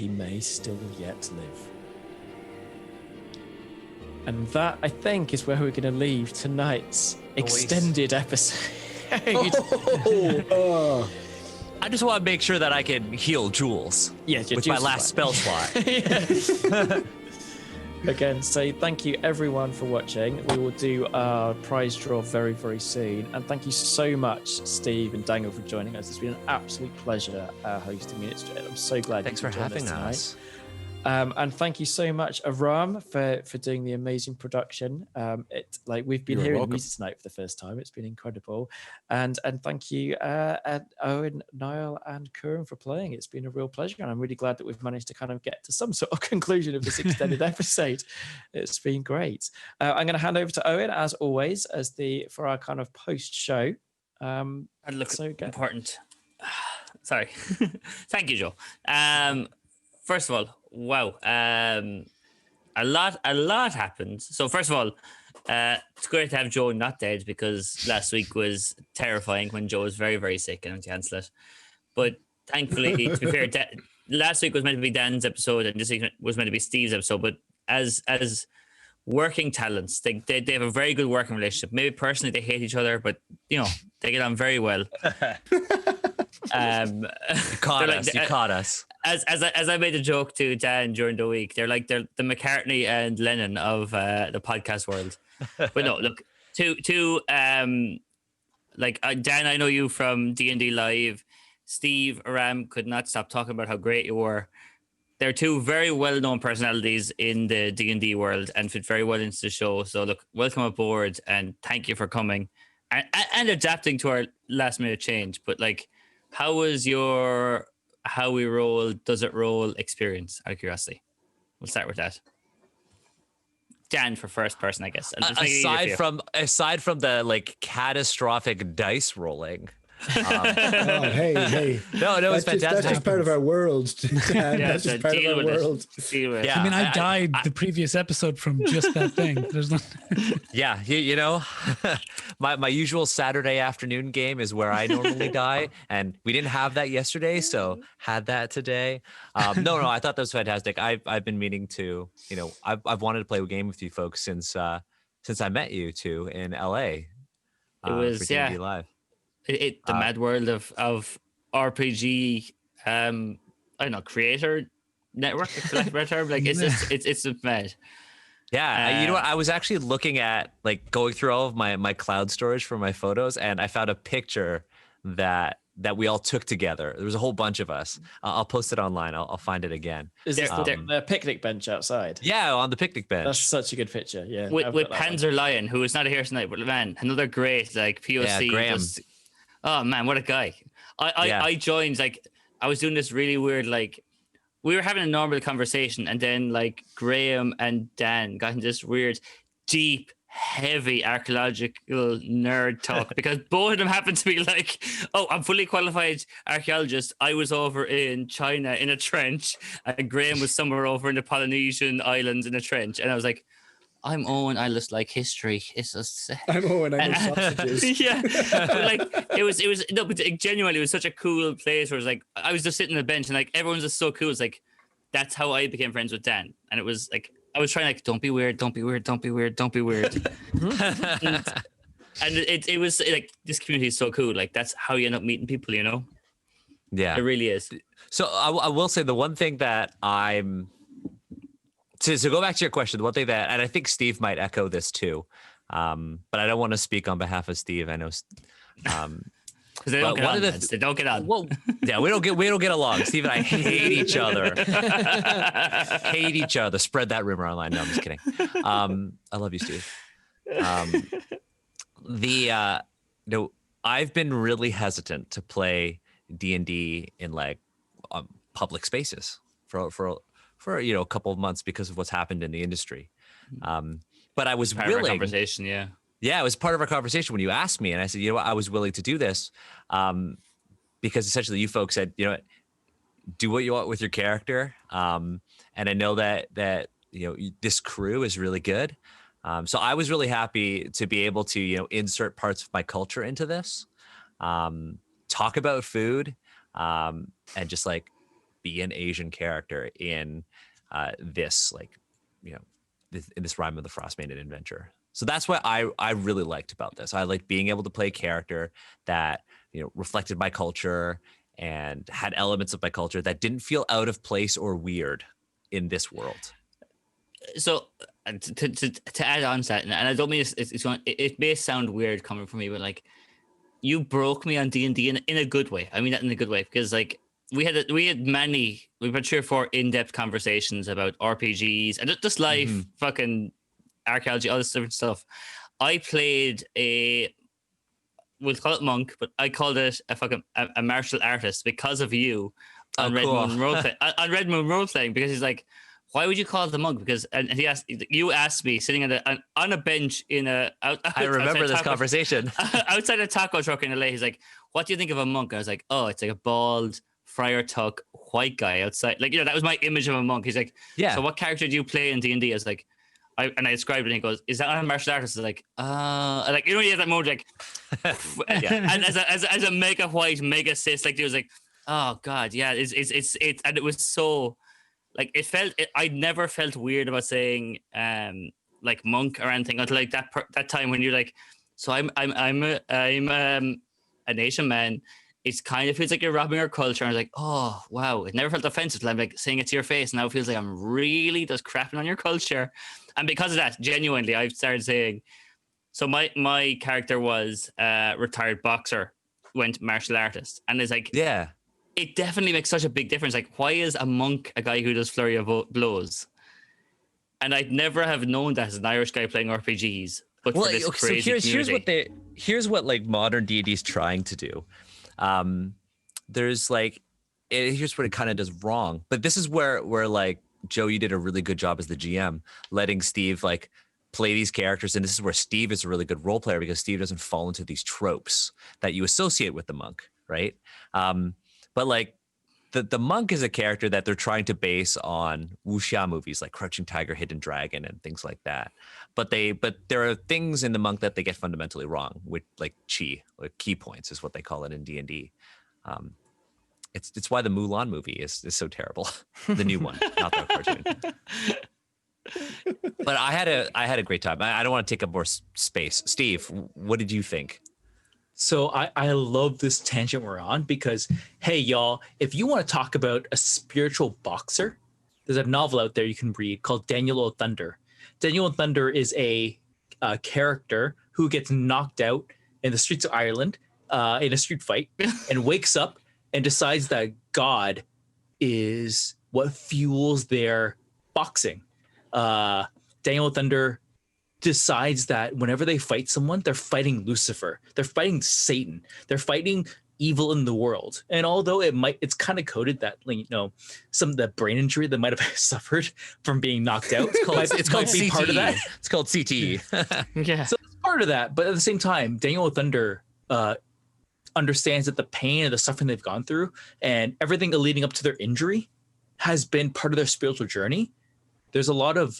may still yet live. And that, I think, is where we're going to leave tonight's extended episode. I just want to make sure that I can heal Jules. Yes, with my last spell slot. Again, so thank you everyone for watching. We will do our prize draw very, very soon. And thank you so much, Steve and Daniel, for joining us. It's been an absolute pleasure hosting Minutes Straight. I'm so glad Thanks you for joined having us. us. And thank you so much, Aram, for doing the amazing production. We've been hearing the music tonight for the first time. It's been incredible. And thank you, Owen, Niall, and Kuran for playing. It's been a real pleasure, and I'm really glad that we've managed to kind of get to some sort of conclusion of this extended episode. It's been great. I'm going to hand over to Owen, as always, for our kind of post show. And look, important. Sorry. Thank you, Joe. First of all, wow. A lot happened. So first of all, it's great to have Joe not dead, because last week was terrifying when Joe was very, very sick and had to cancel it. But thankfully, to be fair, last week was meant to be Dan's episode and this week was meant to be Steve's episode. But as working talents, they have a very good working relationship. Maybe personally they hate each other, but they get on very well. You caught us. As I made a joke to Dan during the week, they're the McCartney and Lennon of the podcast world. But no, look, Dan, I know you from D&D Live. Steve, Aram could not stop talking about how great you were. They're two very well-known personalities in the D&D world and fit very well into the show. So look, welcome aboard and thank you for coming and adapting to our last-minute change. But how was your How We Roll, Does It Roll experience, out of curiosity? We'll start with that. Dan for first person, I guess. Aside from the catastrophic dice rolling. Hey. No, it's fantastic. That's just part of our world. That's just part of our world. Yeah, I mean, I died the previous episode from just that thing. There's no. Yeah, my usual Saturday afternoon game is where I normally die, and we didn't have that yesterday, so had that today. No, I thought that was fantastic. I've been meaning to, I've wanted to play a game with you folks since I met you two in LA. It was for D&D Live. The mad world of RPG, I don't know, creator network, collective term. It's mad. Yeah, you know what? I was actually looking at going through all of my cloud storage for my photos, and I found a picture that we all took together. There was a whole bunch of us. I'll post it online. I'll find it again. Is this the picnic bench outside? Yeah, on the picnic bench. That's such a good picture. Yeah, with Panzer Lion, who is not here tonight, but man, another great POC. Yeah, Graham. Oh man, what a guy! I joined I was doing this really weird we were having a normal conversation, and then Graham and Dan got into this weird, deep, heavy archaeological nerd talk because both of them happened to be oh, I'm fully qualified archaeologist. I was over in China in a trench, and Graham was somewhere over in the Polynesian islands in a trench, and I was like, I'm Owen. I just like history. It's just. I'm Owen. I know sausages. Yeah, but it was no, but genuinely, it was such a cool place where it was I was just sitting on the bench and everyone's just so cool. It's that's how I became friends with Dan, and it was I was trying don't be weird, don't be weird, don't be weird, don't be weird. and it was this community is so cool. That's how you end up meeting people, Yeah, it really is. So I will say the one thing that I'm. To go back to your question, the one thing that, and I think Steve might echo this too, but I don't want to speak on behalf of Steve. I know, because they don't get on. They don't get on. Well, yeah, we don't get along. Steve and I hate each other. Hate each other. Spread that rumor online. No, I'm just kidding. I love you, Steve. I've been really hesitant to play D&D in public spaces for a couple of months because of what's happened in the industry. But I was willing. Conversation, yeah. Yeah, it was part of our conversation when you asked me, and I said, I was willing to do this because essentially you folks said, do what you want with your character, and I know that this crew is really good. So I was really happy to be able to insert parts of my culture into this, talk about food, and just be an Asian character in this in this Rime of the Frost Maiden adventure. So that's what I really liked about this. I liked being able to play a character that reflected my culture and had elements of my culture that didn't feel out of place or weird in this world. So to add on to that, and I don't mean it may sound weird coming from me, but you broke me on D&D in a good way. I mean that in a good way, because we had 3 or 4 in-depth conversations about RPGs and just life, fucking archaeology, all this different stuff. I played we'll call it monk, but I called it a martial artist because of you on Red Moon Role Playing, because he's why would you call it the monk? Because you asked me sitting on a bench in I remember this conversation outside a taco truck in LA. He's what do you think of a monk? I was like, oh, it's like a bald friar tuck white guy outside. Like, that was my image of a monk. He's like, Yeah. So what character do you play in D&D? I was like, I described it and he goes, is that a martial artist? I was like, like, he has that moment like, and as a mega white, mega cis, like, he was like, oh God, yeah, it's, and it was so, like, I'd never felt weird about saying, like monk or anything until like that time when you're like, so I'm an Asian man. It kind of feels like you're robbing our culture. And I was like, oh, wow. It never felt offensive. I'm like saying it to your face. Now it feels like I'm really just crapping on your culture. And because of that, genuinely, I've started saying, so my character was a retired boxer, went martial artist. And it's like, Yeah. It definitely makes such a big difference. Like, why is a monk a guy who does flurry of blows? And I'd never have known that as an Irish guy playing RPGs. But for this crazy here's what like modern D&D is trying to do. There's like, here's what it kind of does wrong. But this is where like, Joe, you did a really good job as the GM, letting Steve like play these characters. And this is where Steve is a really good role player because Steve doesn't fall into these tropes that you associate with the monk, right? But like the monk is a character that they're trying to base on wuxia movies like Crouching Tiger, Hidden Dragon, and things like that. But there are things in the monk that they get fundamentally wrong, with like chi, like key points is what they call it in D&D. It's why the Mulan movie is so terrible. The new one, not the cartoon. But I had a great time. I don't want to take up more space. Steve, what did you think? So I love this tangent we're on because, hey, y'all, if you want to talk about a spiritual boxer, there's a novel out there you can read called Daniel O' Thunder. Daniel O' Thunder is a character who gets knocked out in the streets of Ireland in a street fight and wakes up and decides that God is what fuels their boxing. Daniel O' Thunder decides that whenever they fight someone, they're fighting Lucifer, they're fighting Satan, they're fighting evil in the world. And although it's kind of coded that, you know, some of the brain injury that might have suffered from being knocked out, it's called CTE. Part of that. It's called CTE. Yeah. So it's part of that, but at the same time, Daniel O' Thunder understands that the pain and the suffering they've gone through and everything leading up to their injury has been part of their spiritual journey. There's a lot of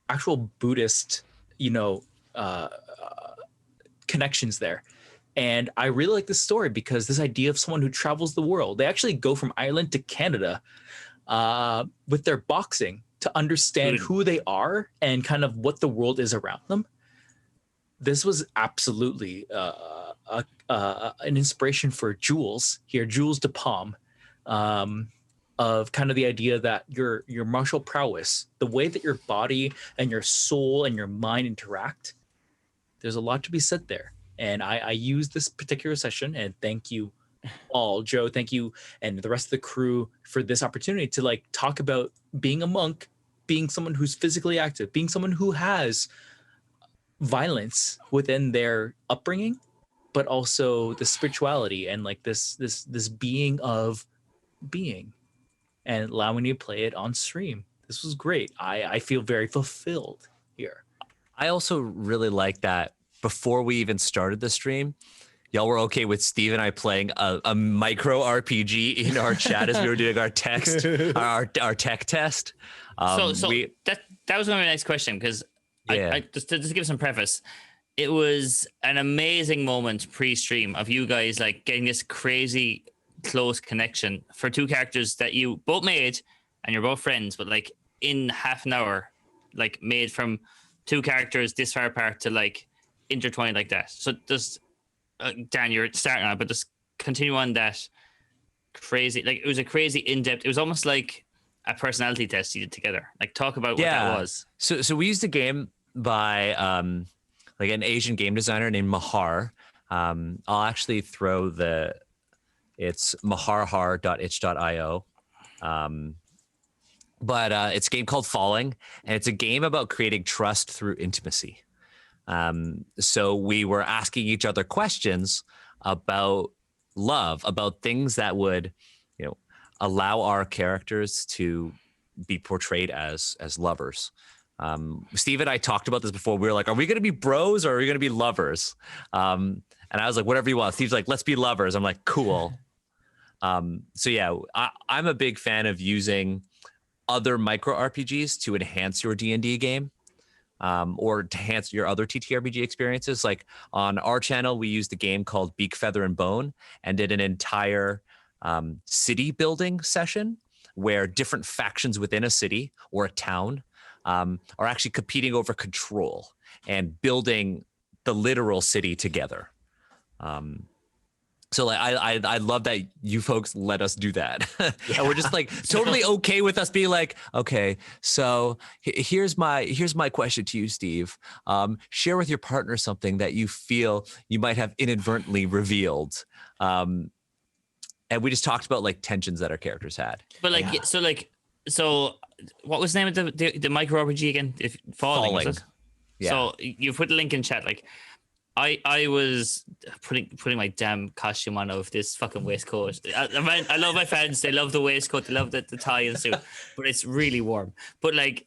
actual Buddhist, connections there. And I really like this story because this idea of someone who travels the world, they actually go from Ireland to Canada with their boxing to understand who they are and kind of what the world is around them. This was absolutely an inspiration for Jules here, Jules de Palm, of kind of the idea that your martial prowess, the way that your body and your soul and your mind interact, there's a lot to be said there. And I use this particular session, and thank you all, Joe, thank you, and the rest of the crew for this opportunity to like talk about being a monk, being someone who's physically active, being someone who has violence within their upbringing, but also the spirituality and like this being of being, and allowing me to play it on stream. This was great. I feel very fulfilled here. I also really like that before we even started the stream, y'all were okay with Steve and I playing a micro RPG in our chat as we were doing our our tech test. That was going to be a nice question because I just to give some preface, it was an amazing moment pre-stream of you guys like getting this crazy close connection for two characters that you both made and you're both friends, but like in half an hour, like made from two characters this far apart to like intertwined like that. So just Dan, you're starting on it, but just continue on that crazy, like it was a crazy in-depth, it was almost like a personality test you did together. Like talk about what that was. So we used a game by like an Asian game designer named Mahar. I'll actually throw it's maharhar.itch.io. But it's a game called Falling, and it's a game about creating trust through intimacy. So we were asking each other questions about love, about things that would, allow our characters to be portrayed as lovers. Steve and I talked about this before. We were like, are we going to be bros or are we going to be lovers? And I was like, whatever you want. Steve's like, let's be lovers. I'm like, cool. So yeah, I'm a big fan of using other micro RPGs to enhance your D&D game, or to enhance your other TTRPG experiences. Like on our channel, we used a game called Beak, Feather, and Bone and did an entire city building session where different factions within a city or a town are actually competing over control and building the literal city together. So like I love that you folks let us do that. And we're just like totally okay with us being like, okay, so here's my question to you, Steve. Share with your partner something that you feel you might have inadvertently revealed. And we just talked about like tensions that our characters had. But like, so what was the name of the micro RPG again? If Falling. Was it? Yeah. So you put the link in chat. Like, I was putting my damn costume on of this fucking waistcoat. I love my fans. They love the waistcoat. They love the tie and suit, but it's really warm. But like,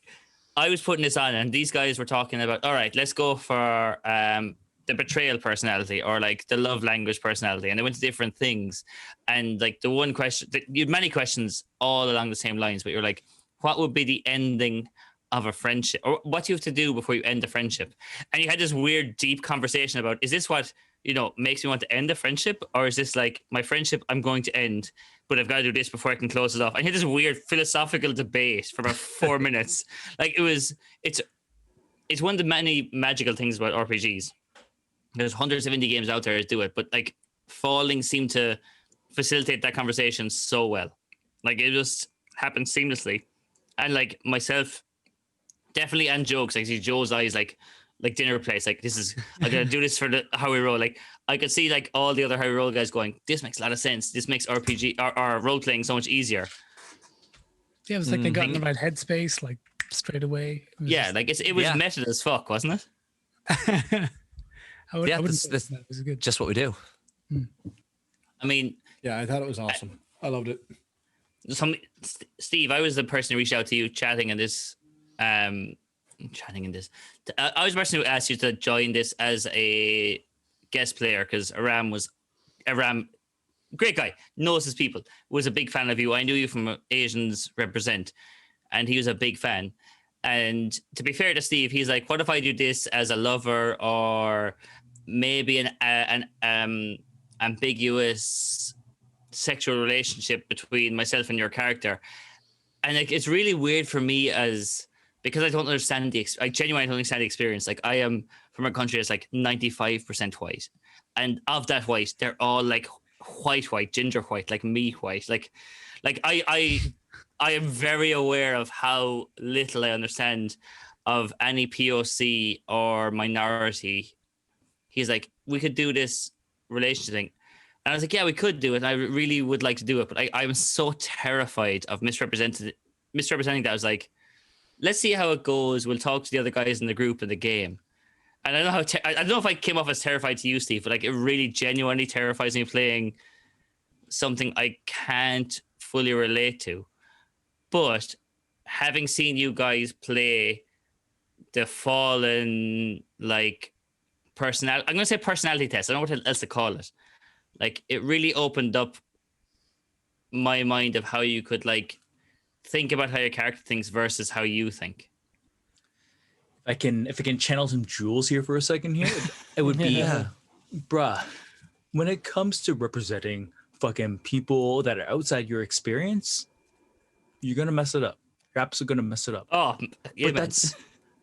I was putting this on, and these guys were talking about, all right, let's go for the betrayal personality or like the love language personality, and they went to different things. And like the one question, you had many questions all along the same lines, but you're like, what would be the ending of a friendship, or what do you have to do before you end the friendship? And you had this weird deep conversation about, is this what, you know, makes me want to end a friendship, or is this like my friendship I'm going to end, but I've got to do this before I can close it off? I had this weird philosophical debate for about 4 minutes. Like it's one of the many magical things about RPGs. There's hundreds of indie games out there that do it, but like Falling seemed to facilitate that conversation so well. Like it just happened seamlessly. And like myself, definitely, and jokes, like see Joe's eyes like dinner place, like this is, I'm gonna do this for the how we roll. Like I could see like all the other how we roll guys going, this makes a lot of sense, this makes RPG or role playing so much easier. Yeah, it was like they got in the right headspace like straight away. Yeah, like it was meta as fuck, wasn't it? I wouldn't say that's that was good. just what we do. I mean, Yeah, I thought it was awesome. I loved it. Steve, I was the person who reached out to you chatting in this. I was the person who asked you to join this as a guest player because Aram, great guy, knows his people, was a big fan of you. I knew you from Asians Represent, and he was a big fan. And to be fair to Steve, he's like, what if I do this as a lover, or maybe an ambiguous sexual relationship between myself and your character? And like, it's really weird for me because I don't understand I genuinely don't understand the experience. Like I am from a country that's like 95% white, and of that white, they're all like white, ginger white, like me white. Like I am very aware of how little I understand of any POC or minority. He's like, we could do this relationship thing. And I was like, yeah, we could do it. I really would like to do it. But I'm so terrified of misrepresenting that. I was like, let's see how it goes. We'll talk to the other guys in the group in the game. And I don't know I don't know if I came off as terrified to you, Steve, but like it really genuinely terrifies me playing something I can't fully relate to. But having seen you guys play the Fallen, like I'm going to say personality test. I don't know what else to call it. Like it really opened up my mind of how you could like think about how your character thinks versus how you think. If I can channel some Jules here for a second here, it would be, bruh, when it comes to representing fucking people that are outside your experience, you're gonna mess it up. You're absolutely gonna mess it up. Oh, yeah,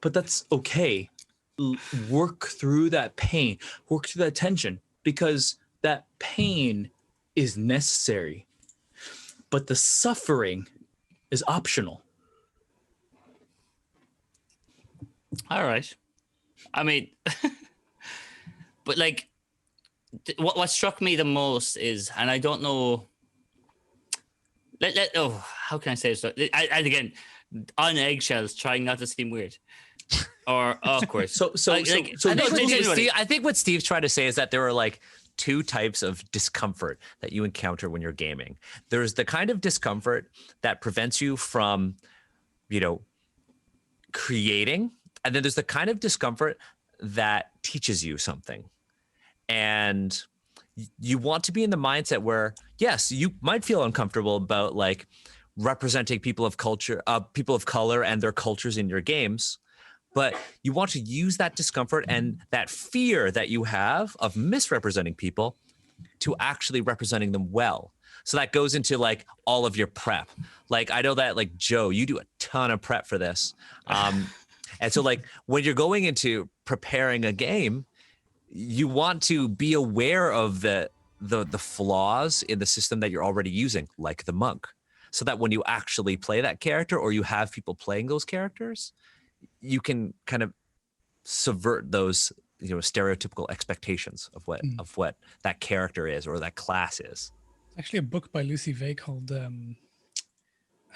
but that's okay. Work through that pain, work through that tension, because that pain is necessary, but the suffering is optional. All right. I mean, but like, what struck me the most is, and I don't know. How can I say this? And again, on eggshells, trying not to seem weird or awkward. I think what Steve's trying to say is that there are like two types of discomfort that you encounter when you're gaming. There's the kind of discomfort that prevents you from, creating, and then there's the kind of discomfort that teaches you something. and you want to be in the mindset where, yes, you might feel uncomfortable about like representing people of color and their cultures in your games, but you want to use that discomfort and that fear that you have of misrepresenting people to actually representing them well. So that goes into like all of your prep. Like I know that like Joe, you do a ton of prep for this. And so like when you're going into preparing a game, you want to be aware of the flaws in the system that you're already using, like the monk, so that when you actually play that character or you have people playing those characters, you can kind of subvert those, you know, stereotypical expectations of what that character is or that class is. Actually, a book by Lucy Vey called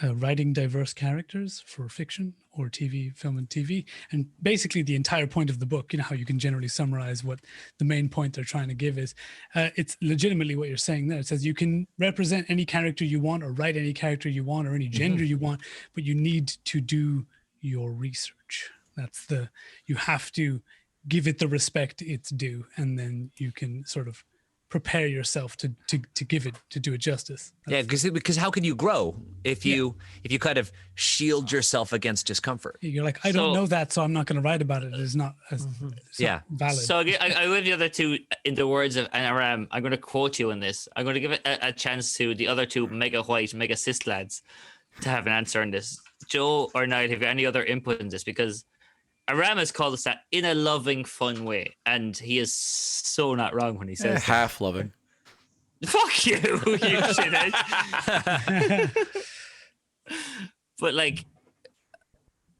Writing Diverse Characters for Fiction or TV, Film and TV. And basically the entire point of the book, you know how you can generally summarize what the main point they're trying to give is, it's legitimately what you're saying there. It says you can represent any character you want or write any character you want or any gender you want, but you need to do your research. You have to give it the respect it's due, and then you can sort of prepare yourself to do it justice. Because how can you grow if you kind of shield yourself against discomfort? You're like, I don't know that, so I'm not going to write about it. It's not valid. So I will the other two, in the words of Aram, I'm going to quote you on this. I'm going to give it a chance to the other two mega white, mega cis lads to have an answer on this. Joe or Niall, have you any other input in this? Because Aram has called us that in a loving, fun way, and he is so not wrong when he says half loving. Fuck you, you shithead. But like,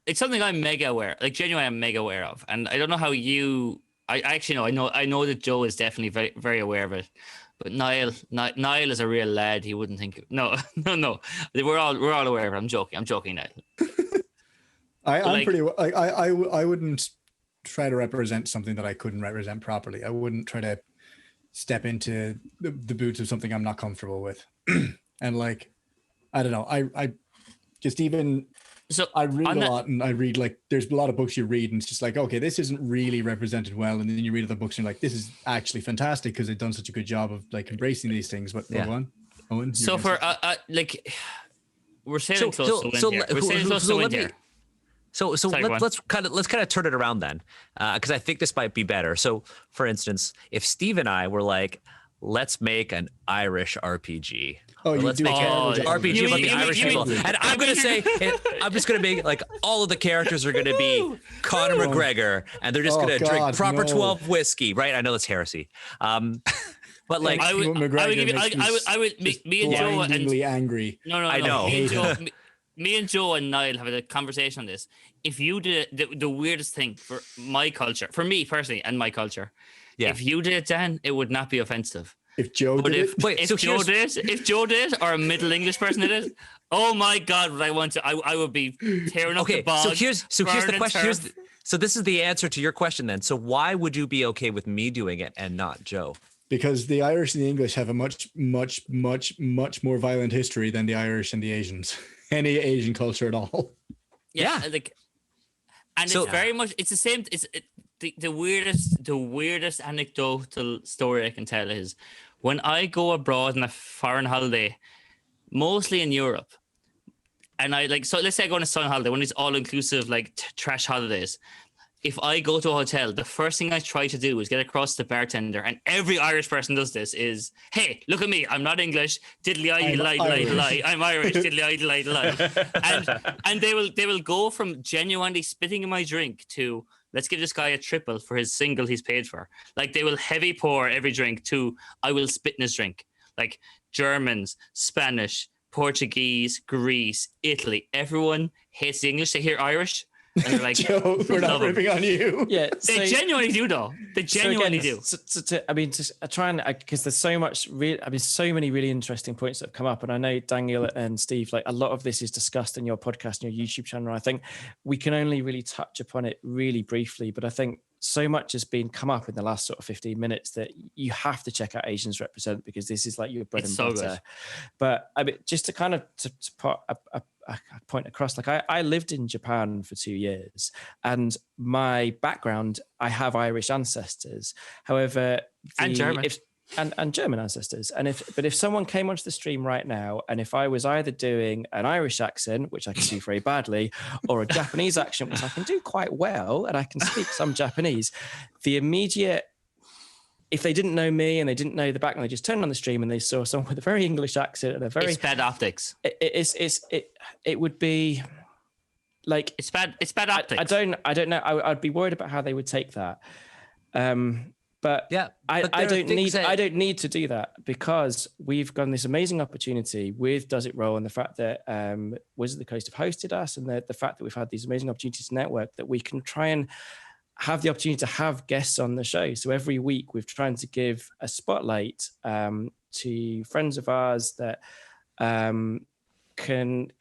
it's something I'm mega aware, like genuinely I'm mega aware of, and I don't know how you. I actually know. I know that Joe is definitely very, very aware of it. But Niall is a real lad. He wouldn't think. No. We're all aware of it. I'm joking, Niall. I'm pretty. I wouldn't try to represent something that I couldn't represent properly. I wouldn't try to step into the boots of something I'm not comfortable with. And like, I don't know. I just even. So I read a lot, and I read like there's a lot of books you read, and it's just like, okay, this isn't really represented well, and then you read other books, and you're like, this is actually fantastic because they've done such a good job of like embracing these things. But go on, Owen. So for like, we're sailing close to wind here. We're sailing close to wind here. So let's kind of turn it around then, because I think this might be better. So, for instance, if Steve and I were like, let's make an Irish RPG. Let's make an RPG about the Irish people. And I'm going to say, I'm just going to make like all of the characters are going to be Conor McGregor, and they're just going to drink proper 12 whiskey, right? I know that's heresy. But like, I would me and Joe and angry. No. I know. Me and Joe and Niall have a conversation on this. If you did the weirdest thing for my culture, for me personally and my culture, if you did it, Dan, it would not be offensive. If Joe did it, if Joe did, or a Middle English person did it, oh my God, would I want to? I would be tearing up the bog. So here's the question. So this is the answer to your question then. So why would you be okay with me doing it and not Joe? Because the Irish and the English have a much more violent history than the Irish and the Asians. Any Asian culture at all. Yeah. Like, and so, it's very much, it's the same. The weirdest anecdotal story I can tell is when I go abroad on a foreign holiday, mostly in Europe, and so let's say I go on a sun holiday, one of these all-inclusive like trash holidays. If I go to a hotel, the first thing I try to do is get across to the bartender, and every Irish person does this, is, hey, look at me, I'm not English, diddly-eye-lie, I'm Irish, diddly-eye-lie. And they will go from genuinely spitting in my drink to, let's give this guy a triple for his single he's paid for. Like, they will heavy pour every drink to, I will spit in his drink. Like, Germans, Spanish, Portuguese, Greece, Italy, everyone hates the English, they hear Irish, and they're like, Joe, we're not ripping on you. Yeah, they genuinely do, though. They genuinely do. I try and because there's so much. So many really interesting points that have come up, and I know Daniel and Steve, like a lot of this is discussed in your podcast and your YouTube channel. I think we can only really touch upon it really briefly, but I think so much has been come up in the last sort of 15 minutes that you have to check out Asians Represent, because this is like your bread and butter. Good. But I mean, just to kind of to put a point across, like I lived in Japan for 2 years, and my background, I have Irish ancestors. However, and German. And German ancestors. And if someone came onto the stream right now, and if I was either doing an Irish accent, which I can do very badly, or a Japanese accent, which I can do quite well, and I can speak some Japanese, the immediate, if they didn't know me and they didn't know the background, they just turned on the stream and they saw someone with a very English accent and a very... It's bad optics. It would be like... It's bad optics. I don't know. I'd be worried about how they would take that. But yeah, I don't need to do that, because we've got this amazing opportunity with Does It Roll, and the fact that Wizards of the Coast have hosted us, and the fact that we've had these amazing opportunities to network, that we can try and have the opportunity to have guests on the show. So every week we've tried to give a spotlight to friends of ours that can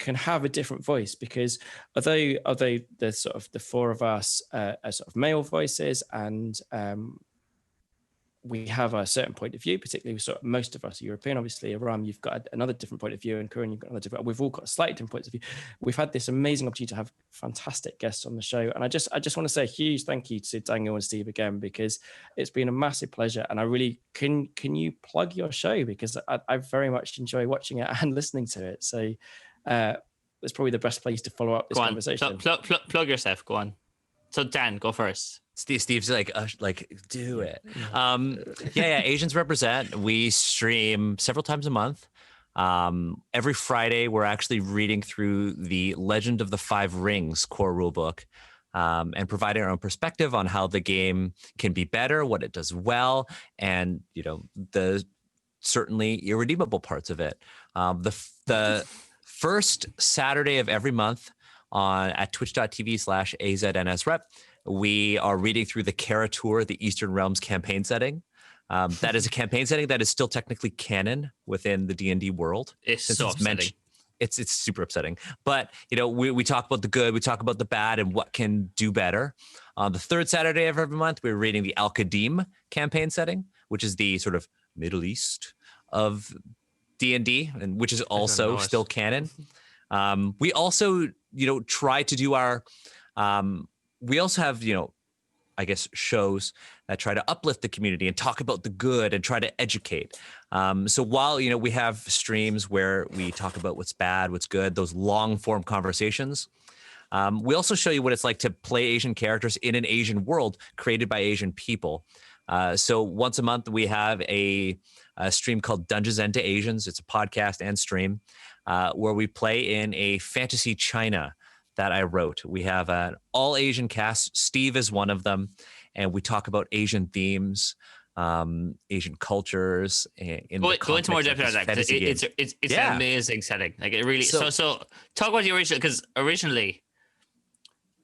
have a different voice, because although the sort of the four of us are sort of male voices, and we have a certain point of view, particularly sort of most of us are European. Obviously, Aram, you've got another different point of view, and Kuran, you've got another different. We've all got slightly different points of view. We've had this amazing opportunity to have fantastic guests on the show, and I just want to say a huge thank you to Daniel and Steve again, because it's been a massive pleasure. And I really can you plug your show, because I very much enjoy watching it and listening to it. So it's probably the best place to follow up this conversation. Plug yourself. Go on. So Dan, go first. Steve's like do it. Yeah. Asians Represent. We stream several times a month. Every Friday, we're actually reading through the Legend of the Five Rings core rulebook, and providing our own perspective on how the game can be better, what it does well, and the certainly irredeemable parts of it. The first Saturday of every month at twitch.tv/AZNSRep, we are reading through the Kara Tour, the Eastern Realms campaign setting. That is a campaign setting that is still technically canon within the D&D world. It's so upsetting. It's super upsetting. But, we talk about the good, we talk about the bad, and what can do better. On the third Saturday of every month, we're reading the Al-Qadim campaign setting, which is the sort of Middle East of D&D, and which is also still canon. We also, try to do our... we also have, I guess, shows that try to uplift the community and talk about the good and try to educate. So while, we have streams where we talk about what's bad, what's good, those long form conversations, we also show you what it's like to play Asian characters in an Asian world created by Asian people. So once a month, we have a stream called Dungeons End to Asians. It's a podcast and stream where we play in a fantasy China that I wrote. We have an all Asian cast. Steve is one of them, and we talk about Asian themes, Asian cultures. Go into more depth about that. It's an amazing setting. Like it really. So talk about the original, because originally.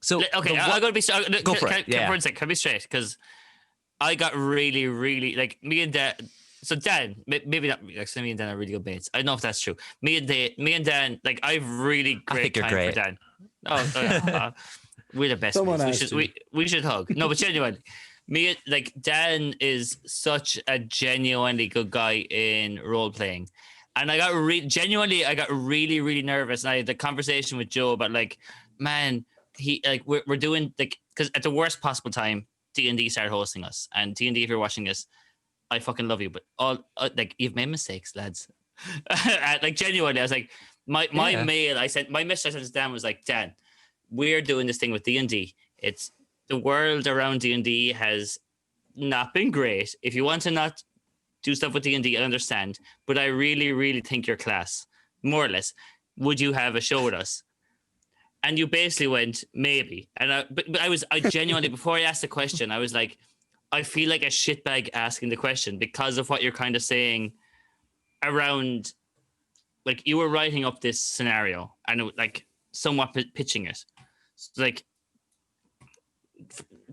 So okay, I'm going to be. Go for it. Can I be straight? Because I got really, really like me and Dan. So Dan, maybe not. Like, so me and Dan are really good mates. I don't know if that's true. Me and Dan, like I've really great time for Dan. Oh yeah, we're the best mates. We should hug. No, but genuinely, Dan is such a genuinely good guy in role playing, and I got really, really nervous. And I had the conversation with Joe about man, we're doing because at the worst possible time, D&D started hosting us, and D&D, if you're watching this, I fucking love you, but you've made mistakes, lads. Genuinely, I was like, my message I sent to Dan was like, Dan, we're doing this thing with D&D. It's the world around D&D has not been great. If you want to not do stuff with D&D, I understand, but I really, really think you're class, more or less. Would you have a show with us? And you basically went, maybe. And I genuinely, before I asked the question, I was like, I feel like a shitbag asking the question because of what you're kind of saying around, you were writing up this scenario and somewhat pitching it. So,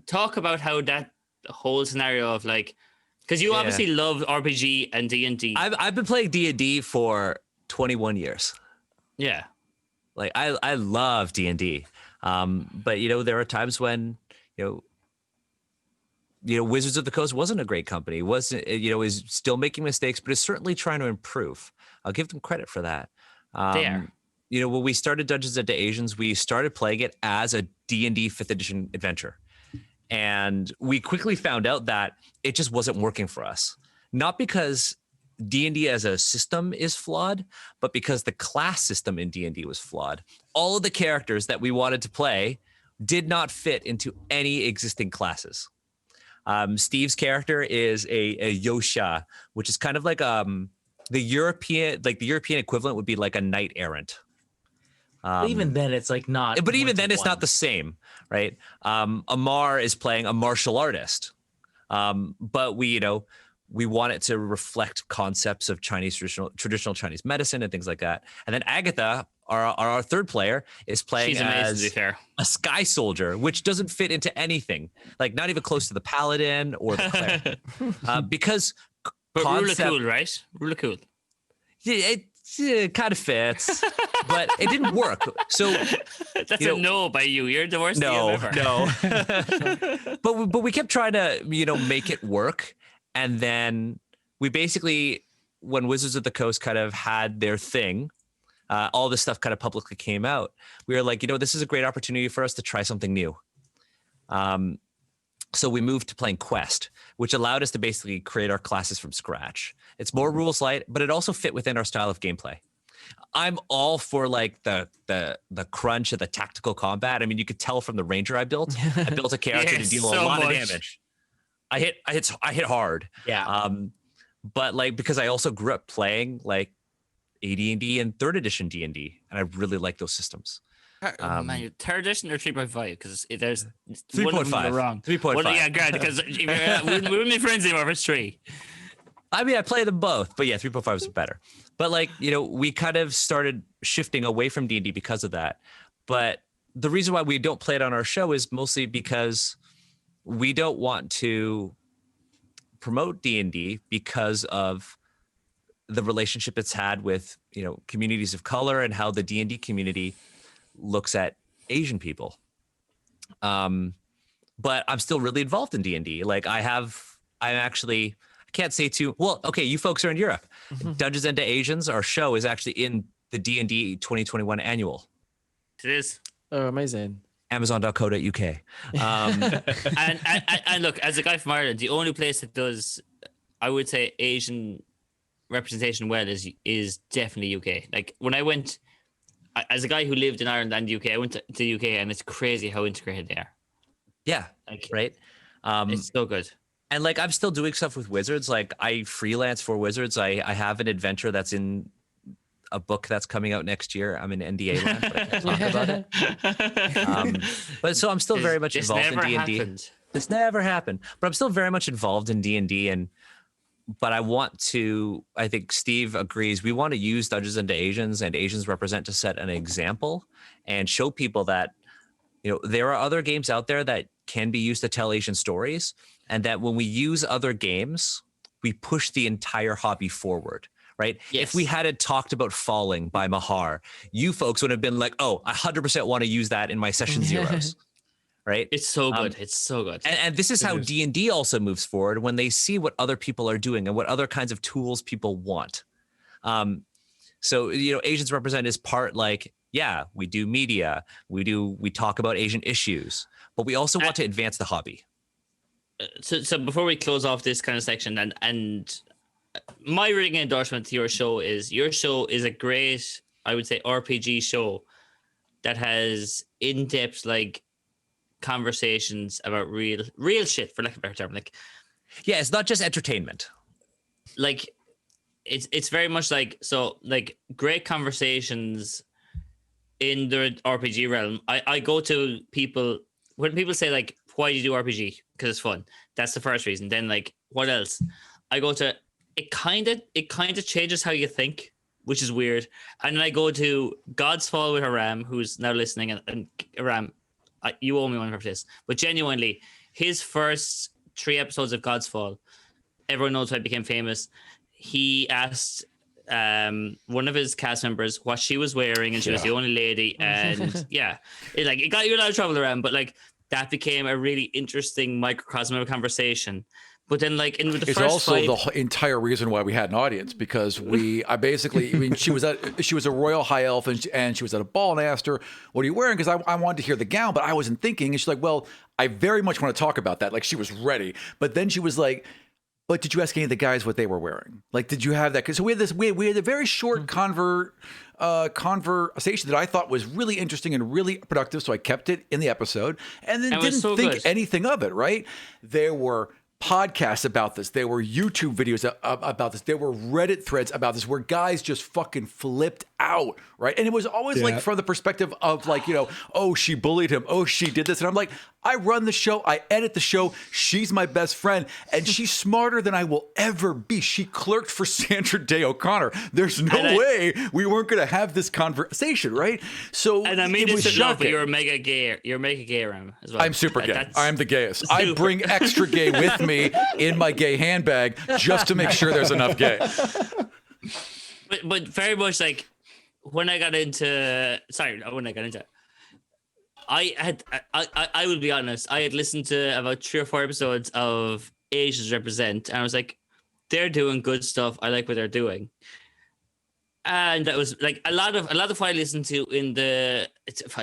talk about how that whole scenario of because you obviously love RPG and D&D. I've been playing D&D for 21 years. Yeah. I love D&D. But there are times when, Wizards of the Coast wasn't a great company. Wasn't is still making mistakes, but is certainly trying to improve. I'll give them credit for that. When we started Dungeons and Asians, we started playing it as a D&D 5th edition adventure. And we quickly found out that it just wasn't working for us. Not because D&D as a system is flawed, but because the class system in D&D was flawed. All of the characters that we wanted to play did not fit into any existing classes. Steve's character is a Yosha, which is kind of like the European equivalent would be like a knight errant. But even then, it's like not. But even then, it's not the same, right? Amar is playing a martial artist, but we want it to reflect concepts of Chinese traditional Chinese medicine and things like that. And then Agatha, our third player, is playing as a sky soldier, which doesn't fit into anything, like not even close to the paladin or the cleric, because. But Rula cool, right? Rula cool. Yeah, it kind of fits, but it didn't work. So that's a no by you. You're the worst no, DM ever. No. but we kept trying to make it work, and then we basically, when Wizards of the Coast kind of had their thing, all this stuff kind of publicly came out. We were like, this is a great opportunity for us to try something new. So we moved to playing Quest, which allowed us to basically create our classes from scratch. It's more rules light, but it also fit within our style of gameplay. I'm all for like the crunch of the tactical combat. I mean, you could tell from the ranger I built. I built a character to deal a lot of damage. I hit hard. Yeah. But like, because I also grew up playing like AD&D and 3rd edition D&D, and I really like those systems. Man, 3rd edition or 3.5? Because there's 3.5. Wrong. 3.5. Well, yeah, great. Because we wouldn't be friends anymore if it's 3. I mean, I play them both, but yeah, 3.5 is better. But like, we kind of started shifting away from D&D because of that. But the reason why we don't play it on our show is mostly because we don't want to promote D&D because of the relationship it's had with, communities of color and how the D&D community looks at Asian people. But I'm still really involved in D&D. Like I can't say too well. Okay, you folks are in Europe. Mm-hmm. Dungeons and Asians, our show is actually in the D&D 2021 annual. It is. Oh, amazing. Amazon.co.uk. And look, as a guy from Ireland, the only place that does, I would say, Asian representation well is definitely UK. Like when I went, as a guy who lived in Ireland and UK, I went to the UK, and it's crazy how integrated they are. Yeah, right. It's so good. And like, I'm still doing stuff with Wizards. Like I freelance for Wizards. I have an adventure that's in a book that's coming out next year. I'm in NDA land, but I can't talk about it. But so I'm still very much involved in D&D. This never happened, but I'm still very much involved in D&D. But I think Steve agrees, we want to use Dungeons and Asians and Asians Represent to set an example and show people that, there are other games out there that can be used to tell Asian stories, and that when we use other games, we push the entire hobby forward, right? Yes. If we hadn't talked about Falling by Mahar, you folks would have been like, oh, I 100% want to use that in my session zeros. Right? It's so good. It's so good. And this is how D&D also moves forward when they see what other people are doing and what other kinds of tools people want. So, Asians Represent is part like, yeah, we do media, we talk about Asian issues, but we also want to advance the hobby. So before we close off this kind of section, and my ringing endorsement to your show is a great, I would say, RPG show that has in-depth, like, conversations about real shit, for lack of a better term. Like, yeah, it's not just entertainment. Like, it's very much like, so like great conversations in the RPG realm. I go to people when people say like, why do you do RPG? Because it's fun. That's the first reason. Then like, what else? I go to it kind of changes how you think, which is weird. And then I go to God's Fall with Aram, who's now listening, and Aram, you owe me one for this, but genuinely, his first 3 episodes of God's Fall, everyone knows how I became famous. He asked one of his cast members what she was wearing, and she was the only lady. And yeah, it got you in a lot of trouble around. But like that became a really interesting microcosm of a conversation. But then, like in the it's first also five, the entire reason why we had an audience, because I mean, she was a royal high elf, and she was at a ball, and I asked her, "What are you wearing?" Because I wanted to hear the gown, but I wasn't thinking. And she's like, "Well, I very much want to talk about that." Like, she was ready, but then she was like, "But did you ask any of the guys what they were wearing? Like, did you have that?" Because we had a very short conversation that I thought was really interesting and really productive, so I kept it in the episode, and then didn't think anything of it. Right? There were podcasts about this. There were YouTube videos about this. There were Reddit threads about this where guys just fucking flipped out, right? And it was always like from the perspective of like, oh, she bullied him. Oh, she did this. And I'm like, I run the show. I edit the show. She's my best friend. And she's smarter than I will ever be. She clerked for Sandra Day O'Connor. There's no way we weren't going to have this conversation, right? So and I mean, this is love, but you're mega gay. You're mega gay, Aram, as well. I'm super gay. I'm the gayest. I bring extra gay with me in my gay handbag just to make sure there's enough gay. But very much like when I got into I will be honest, I had listened to about 3 or 4 episodes of Asians Represent, and I was like, they're doing good stuff. I like what they're doing. And that was like a lot of what I listened to it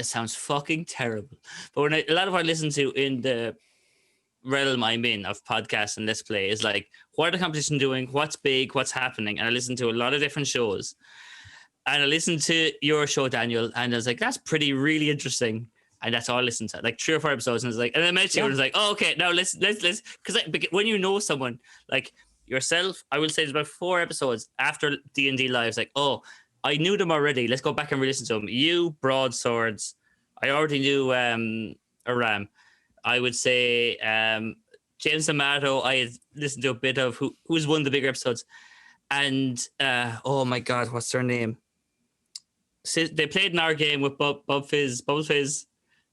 sounds fucking terrible, but a lot of what I listened to in the realm I'm in of podcasts and Let's Play is like, what are the competition doing? What's big? What's happening? And I listened to a lot of different shows. And I listened to your show, Daniel, and I was like, that's really interesting. And that's all I listened to, like 3 or 4 episodes. And I was like, and I met you, and I was like, oh, okay, now let's, because when you know someone like yourself, I will say there's about 4 episodes after D&D Live. It's like, oh, I knew them already. Let's go back and re-listen to them. You, Broadswords. I already knew Aram. I would say James D'Amato, I had listened to a bit of, who was one of the bigger episodes. And, oh my God, what's their name? They played in our game with Bubble Fizz.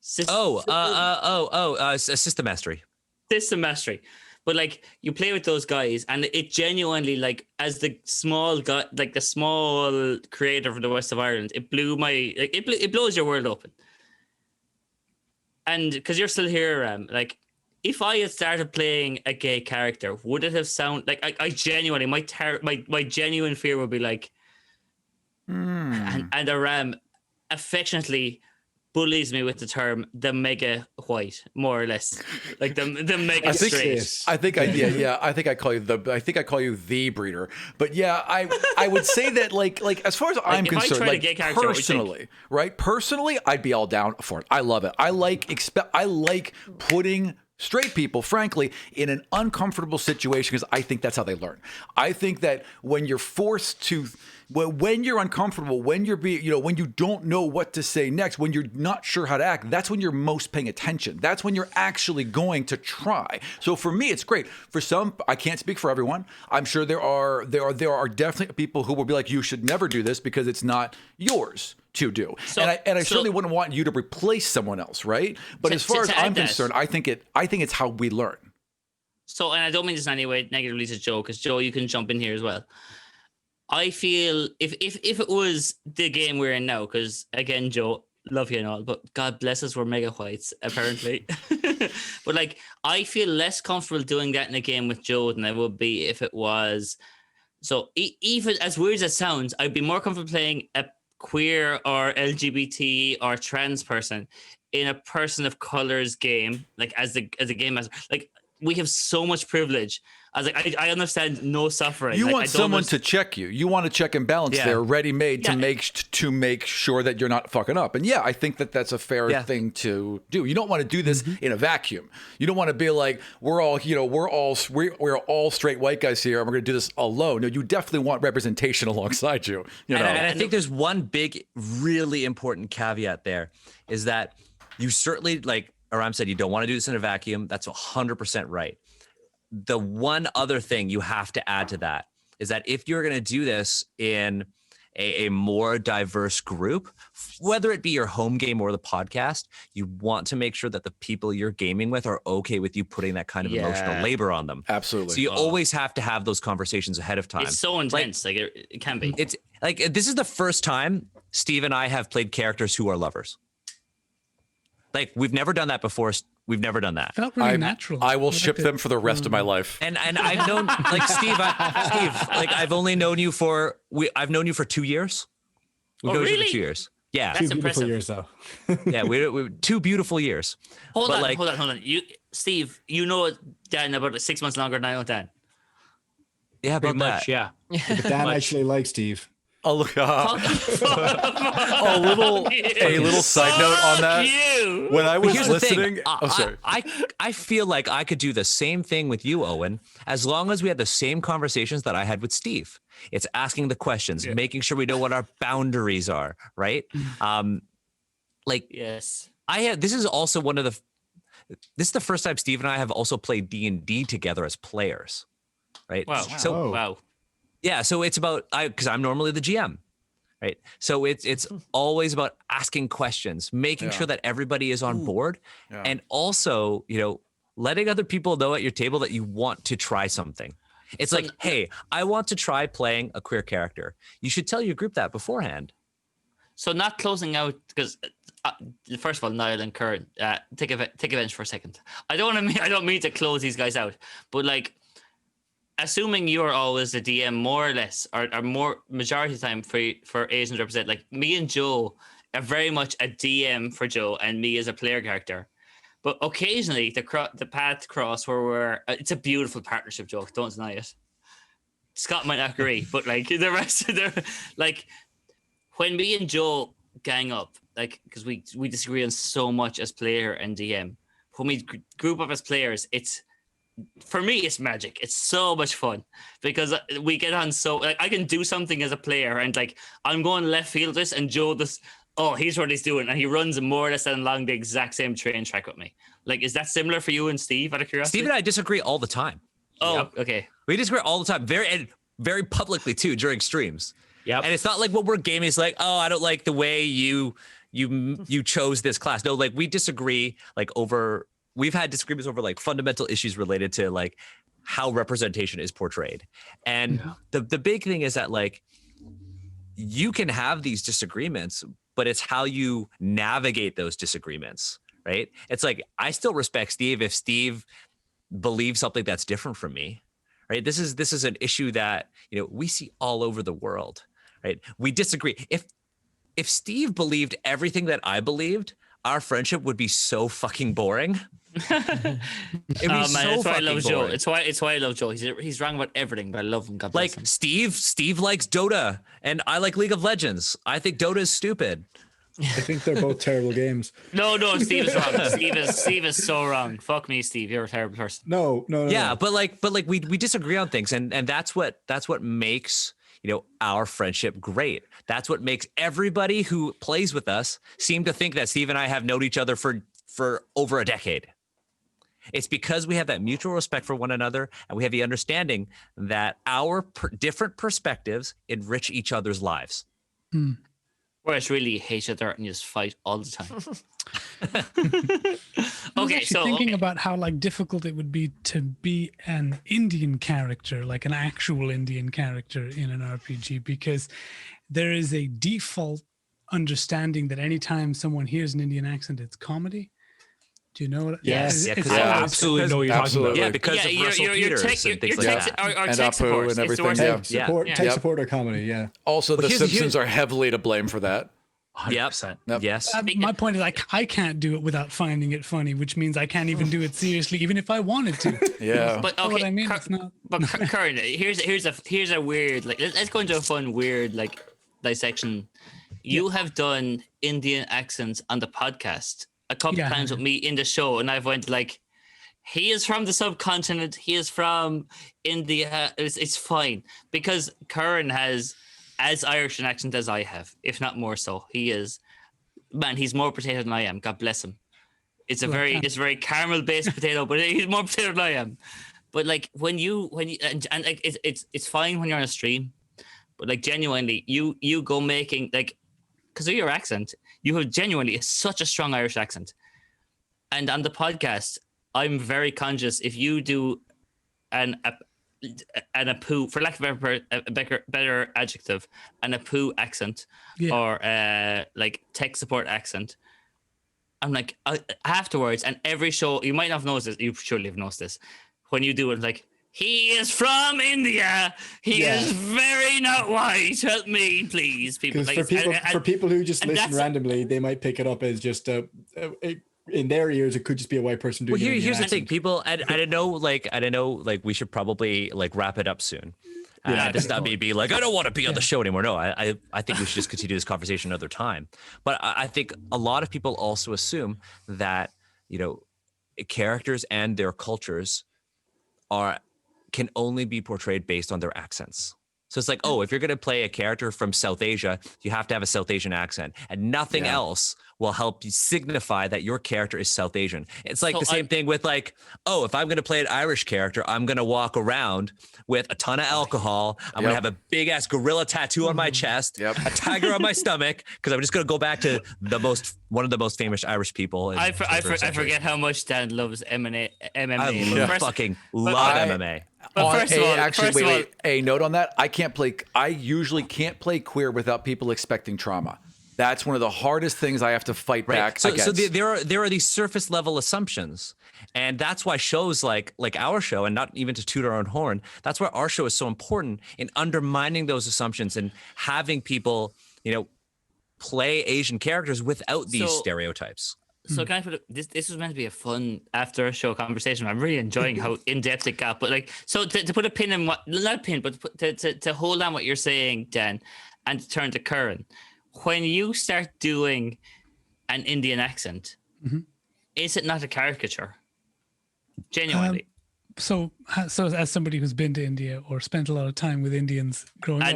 System Mastery. System Mastery. But like, you play with those guys, and it genuinely, like, as the small guy, like the small creator from the west of Ireland, it blew it blows your world open. And because you're still here, like, if I had started playing a gay character, would it have sound like I genuinely, my genuine fear would be like, and Aram affectionately bullies me with the term the mega white, more or less, like the mega straight. I think I call you the breeder. But yeah, I would say that like as far as I'm concerned, like personally, I'd be all down for it. I love it. I like putting straight people, frankly, in an uncomfortable situation, because I think that's how they learn. I think that when you're forced to, when you're uncomfortable, when you're when you don't know what to say next, when you're not sure how to act, that's when you're most paying attention. That's when you're actually going to try. So for me, it's great. For some, I can't speak for everyone. I'm sure there are definitely people who will be like, you should never do this because it's not yours to do. I certainly wouldn't want you to replace someone else, right? But as far as I'm concerned, I think it's how we learn. So, and I don't mean this in any way negatively to Joe, because Joe, you can jump in here as well. I feel if it was the game we're in now, because again, Joe, love you and all, but God bless us, we're mega whites apparently. But like, I feel less comfortable doing that in a game with Joe than I would be if it was. So even as weird as it sounds, I'd be more comfortable playing a queer or LGBT or trans person in a person of color's game, like as a game master. Like, we have so much privilege. I was like, I understand no suffering. You want someone to check you. You want a check and balance there, ready-made to make sure that you're not fucking up. And yeah, I think that that's a fair thing to do. You don't want to do this in a vacuum. You don't want to be like, we're all straight white guys here, and we're going to do this alone. No, you definitely want representation alongside you. And I think there's one big, really important caveat there, is that you certainly, like Aram said, you don't want to do this in a vacuum. That's 100% right. The one other thing you have to add to that is that if you're going to do this in a more diverse group, whether it be your home game or the podcast, you want to make sure that the people you're gaming with are okay with you putting that kind of emotional labor on them. Absolutely. So you always have to have those conversations ahead of time. It's so intense. Like it can be. It's like, this is the first time Steve and I have played characters who are lovers. Like, we've never done that before. We've never done that. Felt really natural. I will I ship liked it. them for the rest of my life. And I've known like Steve, like I've only known you for I've known you for 2 years. We've known each other really? for 2 years. Yeah. That's Two beautiful impressive. years, though. Yeah, we 2 beautiful years. Hold But, on. You, Steve, you know Dan about 6 months longer than I know Dan. Yeah, about Pretty much, that. yeah. But Dan actually likes Steve. Oh, look, Fuck a little side note on that. you. When I was Here's the listening, thing. oh, sorry. I feel like I could do the same thing with you, Owen, as long as we had the same conversations that I had with Steve. It's asking the questions, making sure we know what our boundaries are, right? Yes. This is also this is the first time Steve and I have also played D&D together as players, right? Wow. So Wow. yeah, so it's about because I'm normally the GM, right? So it's always about asking questions, making sure that everybody is on board, and also letting other people know at your table that you want to try something. It's like, hey, I want to try playing a queer character. You should tell your group that beforehand. So not closing out because first of all, Niall and Kuran, take a bench for a second. I don't mean to close these guys out, but like, assuming you're always the DM more or less, or more majority of the time for Asians to represent, like me and Joe are very much a DM for Joe and me as a player character. But occasionally the paths cross where it's a beautiful partnership, Joe. Don't deny it. Scott might not agree, but like the rest of like when me and Joe gang up, like because we disagree on so much as player and DM. When we group up as players, for me, it's magic. It's so much fun because we get on so like I can do something as a player and like I'm going left field this and Joe this. Oh, here's what he's doing, and he runs more or less along the exact same train track with me. Like, is that similar for you and Steve? Out of curiosity, Steve and I disagree all the time. Oh, okay. We disagree all the time, very publicly too during streams. Yep. And it's not like what we're gaming is like, oh, I don't like the way you chose this class. No, like we disagree like over. We've had disagreements over like fundamental issues related to like how representation is portrayed. And the big thing is that like you can have these disagreements, but it's how you navigate those disagreements, right? It's like I still respect Steve if Steve believes something that's different from me, right? This is an issue that we see all over the world, right? We disagree. If Steve believed everything that I believed, our friendship would be so fucking boring. It'd be Man, so that's why I love fucking Joe. boring. It's why I love Joe. He's wrong about everything, but I love him. God bless Like him. Steve likes Dota, and I like League of Legends. I think Dota is stupid. I think they're both terrible games. No, Steve is wrong. Steve is so wrong. Fuck me, Steve. You're a terrible person. No. Yeah, but we disagree on things, and that's what makes our friendship great. That's what makes everybody who plays with us seem to think that Steve and I have known each other for over a decade. It's because we have that mutual respect for one another, and we have the understanding that our different perspectives enrich each other's lives. Whereas really you hate each other and you just fight all the time. I was Okay, actually so thinking about how like difficult it would be to be an Indian character, like an actual Indian character in an RPG, because there is a default understanding that anytime someone hears an Indian accent, it's comedy. Do you know what? Yes. Yeah, It's because always- I absolutely know what you're talking about. Yeah, because of Russell Peters and things like that. Our And tech Apu support and is the everything, worst yeah. thing. Support, Yeah. tech Yep. support or comedy, yeah. Also, The here's- Simpsons are heavily to blame for that. 100%. Yep. Yes. My point is, like, I can't do it without finding it funny, which means I can't even do it seriously, even if I wanted to. Yeah. But You know okay, what I mean? It's not. but Karen, here's a weird like let's go into a fun weird like dissection. You have done Indian accents on the podcast a couple Yeah. times with me in the show, and I've went like, he is from the subcontinent. He is from India. It's fine because Karen has as Irish an accent as I have, if not more so. He's more potato than I am. God bless him. It's a very caramel based potato, but he's more potato than I am. But like when you and like it's fine when you're on a stream, but like genuinely you go making like because of your accent, you have genuinely such a strong Irish accent. And on the podcast, I'm very conscious if you do an Apu, for lack of a better adjective, an Apu accent or like tech support accent, I'm like afterwards, and every show you might not have noticed this. You surely have noticed this when you do it. Like, he is from India. He is very not white. Help me, please, people. Because Like, for people who just listen that's- randomly, they might pick it up as just in their ears. It could just be a white person doing. Well, it. here's the thing, people. I don't know. Like, we should probably like wrap it up soon. This is not me be like, I don't want to be on the show anymore. No, I think we should just continue this conversation another time. But I think a lot of people also assume that, you know, characters and their cultures can only be portrayed based on their accents. So it's like, oh, if you're going to play a character from South Asia, you have to have a South Asian accent, and nothing else will help you signify that your character is South Asian. It's like the same thing with like, oh, if I'm going to play an Irish character, I'm going to walk around with a ton of alcohol. I'm going to have a big ass gorilla tattoo on my chest, a tiger on my stomach, because I'm just going to go back to one of the most famous Irish people. I forget how much Dan loves MMA. I fucking love MMA. But first of all, wait. A note on that. I usually can't play queer without people expecting trauma. That's one of the hardest things I have to fight back against. So there are these surface level assumptions, and that's why shows like our show, and not even to toot our own horn, that's why our show is so important in undermining those assumptions and having people, you know, play Asian characters without these stereotypes. So can I put this was meant to be a fun after show conversation. I'm really enjoying how in depth it got. But like, so to put a pin in what, not a pin, but to hold on what you're saying, Dan, and to turn to Kuran. When you start doing an Indian accent, is it not a caricature? Genuinely. So as somebody who's been to India or spent a lot of time with Indians growing up,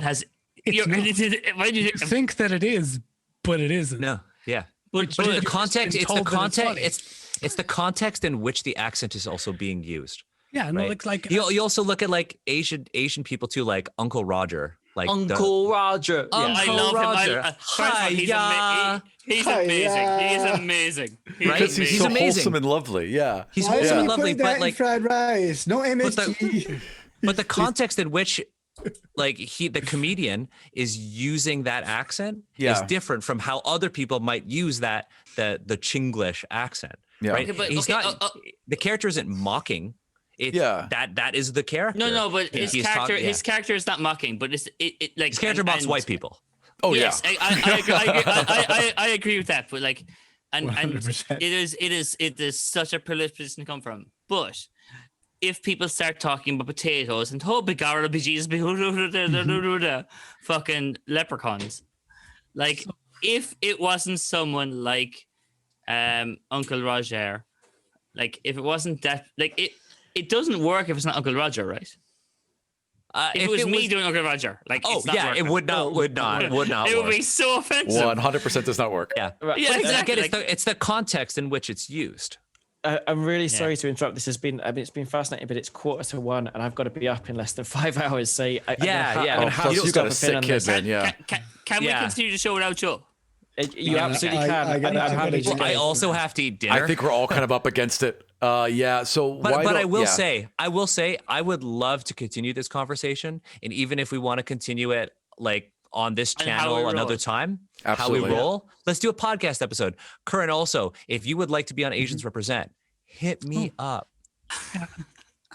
you think that it is, but it isn't. No, yeah. But the context, it's the context in which the accent is also being used. Yeah, no, right? like you also look at like Asian people too, like Uncle Roger. Like Uncle Roger. I love him. He's amazing. He's amazing. Because he's so wholesome and lovely. Yeah. He's wholesome and lovely, but like fried rice, no MSG. But the context in which like the comedian is using that accent is different from how other people might use the Chinglish accent. Yeah. Right. Okay, he's not the character isn't mocking. That is the character. No, but his character is not mocking, but it like his character mocks white people. Oh yes, yeah, I agree with that. But like, and it is such a privileged position to come from. But if people start talking about potatoes and bigara bejesus fucking leprechauns, like if it wasn't someone like Uncle Roger, like if it wasn't that, like it doesn't work if it's not Uncle Roger, right? If it was me doing Uncle Roger, like it would not it work. would be so offensive. 100% does not work. Yeah, right. Yeah, exactly. Again, it's the context in which it's used. I'm really sorry to interrupt. This has been, it's been fascinating, but it's 1:45 and I've got to be up in less than 5 hours. So I'm gonna have you got a sick kid, man. Yeah. Can we continue the show without Joe? You absolutely can. I'm happy to. I also have to eat dinner. I think we're all kind of up against it. Yeah. So, but I will say, I would love to continue this conversation, and even if we want to continue it like on this channel another time, absolutely, how we roll, let's do a podcast episode. Kuran, also, if you would like to be on Asians Represent, hit me up. Yeah,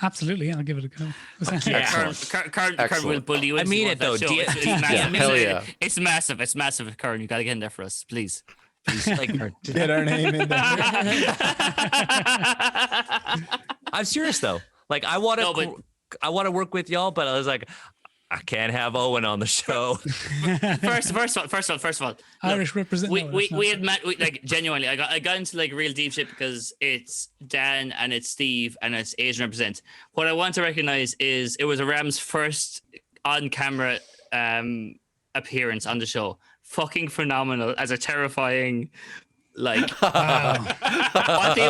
absolutely, I'll give it a go. Kuran will bully you. I mean it though. Hell yeah. It's massive. It's massive, Kuran. You got to get in there for us, please. Like, get our name in there. I'm serious though. Like I want to work with y'all, but I was like, I can't have Owen on the show. First of all, Irish represent. We had met. Like genuinely, I got into like real deep shit because it's Dan and it's Steve and it's Asian Represent. What I want to recognize is it was Aram's first on camera appearance on the show. Fucking phenomenal as a terrifying, like, what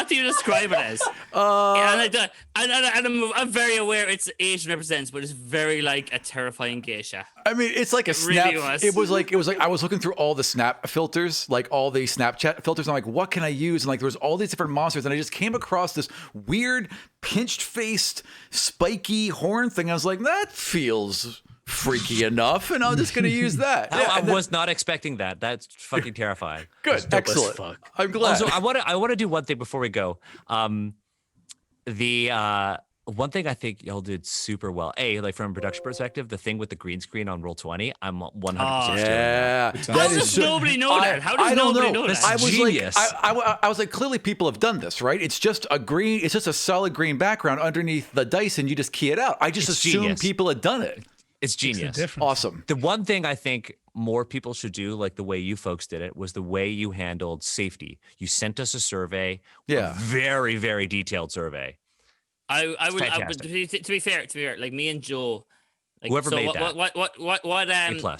do you describe it as? And I'm very aware it's Asian Represents, but it's very like a terrifying geisha. I mean, it's like a snap. Really was. It was like I was looking through all the snap filters, like all the Snapchat filters. And I'm like, what can I use? And like, there was all these different monsters, and I just came across this weird, pinched-faced, spiky horn thing. I was like, that feels freaky enough, and I'm just going to use that. I was not expecting that. That's fucking terrifying. Good, excellent. I'm glad. Also, I want to do one thing before we go. One thing I think y'all did super well. Like from a production perspective, the thing with the green screen on Roll20, I'm 100%. Yeah. How does nobody know that? How does nobody know that? I was genius. I was like, clearly people have done this, right? It's just a solid green background underneath the dice, and you just key it out. I just assumed people had done it. It's genius. Awesome. The one thing I think more people should do, like the way you folks did it, was the way you handled safety. You sent us a survey, a very, very detailed survey. I would to be fair, like me and Joe, like, whoever made that.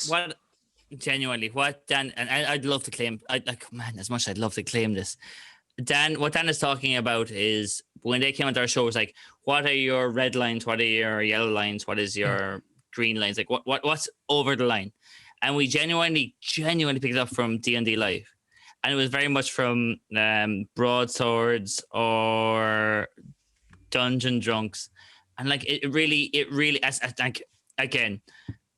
What genuinely, what Dan, and I'd love to claim, as much as I'd love to claim this, what Dan is talking about is when they came onto our show, it was like, what are your red lines? What are your yellow lines? What is your green lines? Like what's over the line? And we genuinely picked it up from D&D Live. And it was very much from broadswords or dungeon drunks, and like it really as again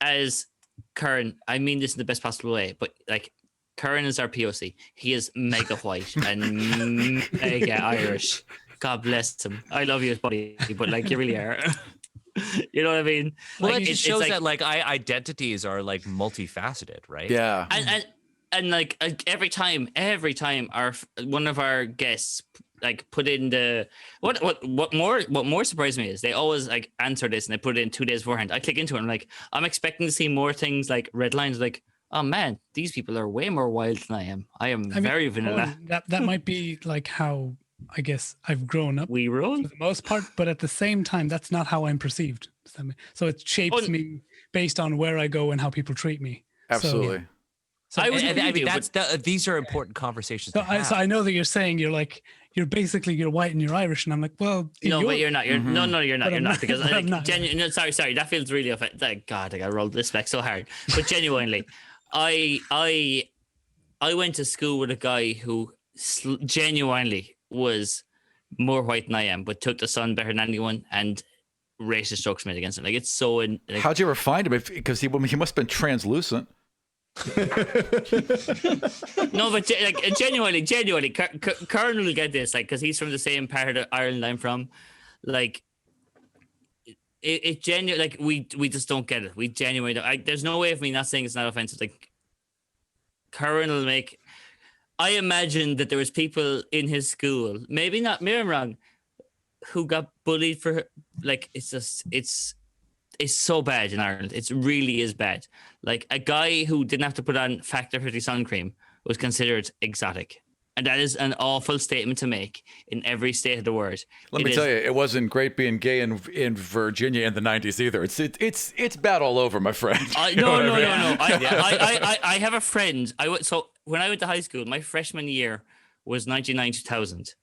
as Kuran, I mean this in the best possible way, but like Kuran is our POC. He is mega white and mega Irish. God bless him. I love you, buddy, but like you really are. You know what I mean? Well, like, it shows that like identities are like multifaceted, right? Yeah. And like every time our one of our guests like put in the what more surprised me is they always like answer this and they put it in 2 days beforehand. I click into it and I'm expecting to see more things like red lines, like, oh man, these people are way more wild than I am. I mean, very vanilla. That might be like how I guess I've grown up. We roll for the most part, but at the same time, that's not how I'm perceived. So it shapes me based on where I go and how people treat me. Absolutely. So these are important conversations. So I know that you're saying you're white and you're Irish, and I'm like, well, no, but you're not. You're you're not because sorry, that feels really offensive. Like, God, I rolled this back so hard. But genuinely, I went to school with a guy who genuinely was more white than I am, but took the sun better than anyone, and racist jokes made against him. Like, it's so. How'd you ever find him? Because he must have been translucent. No, but like genuinely, Kuran will get this, like, because he's from the same part of Ireland I'm from. Like, it genuinely, like, we just don't get it. We genuinely don't. There's no way of me not saying it's not offensive. Like, Kuran will make. I imagine that there was people in his school, maybe I'm wrong, who got bullied for, like, it's so bad in Ireland. It really is bad. Like, a guy who didn't have to put on Factor 50 sun cream was considered exotic. And that is an awful statement to make in every state of the world. Let me tell you, it wasn't great being gay in Virginia in the 90s either. It's bad all over, my friend. No. I have a friend. So when I went to high school, my freshman year was 1999-2000.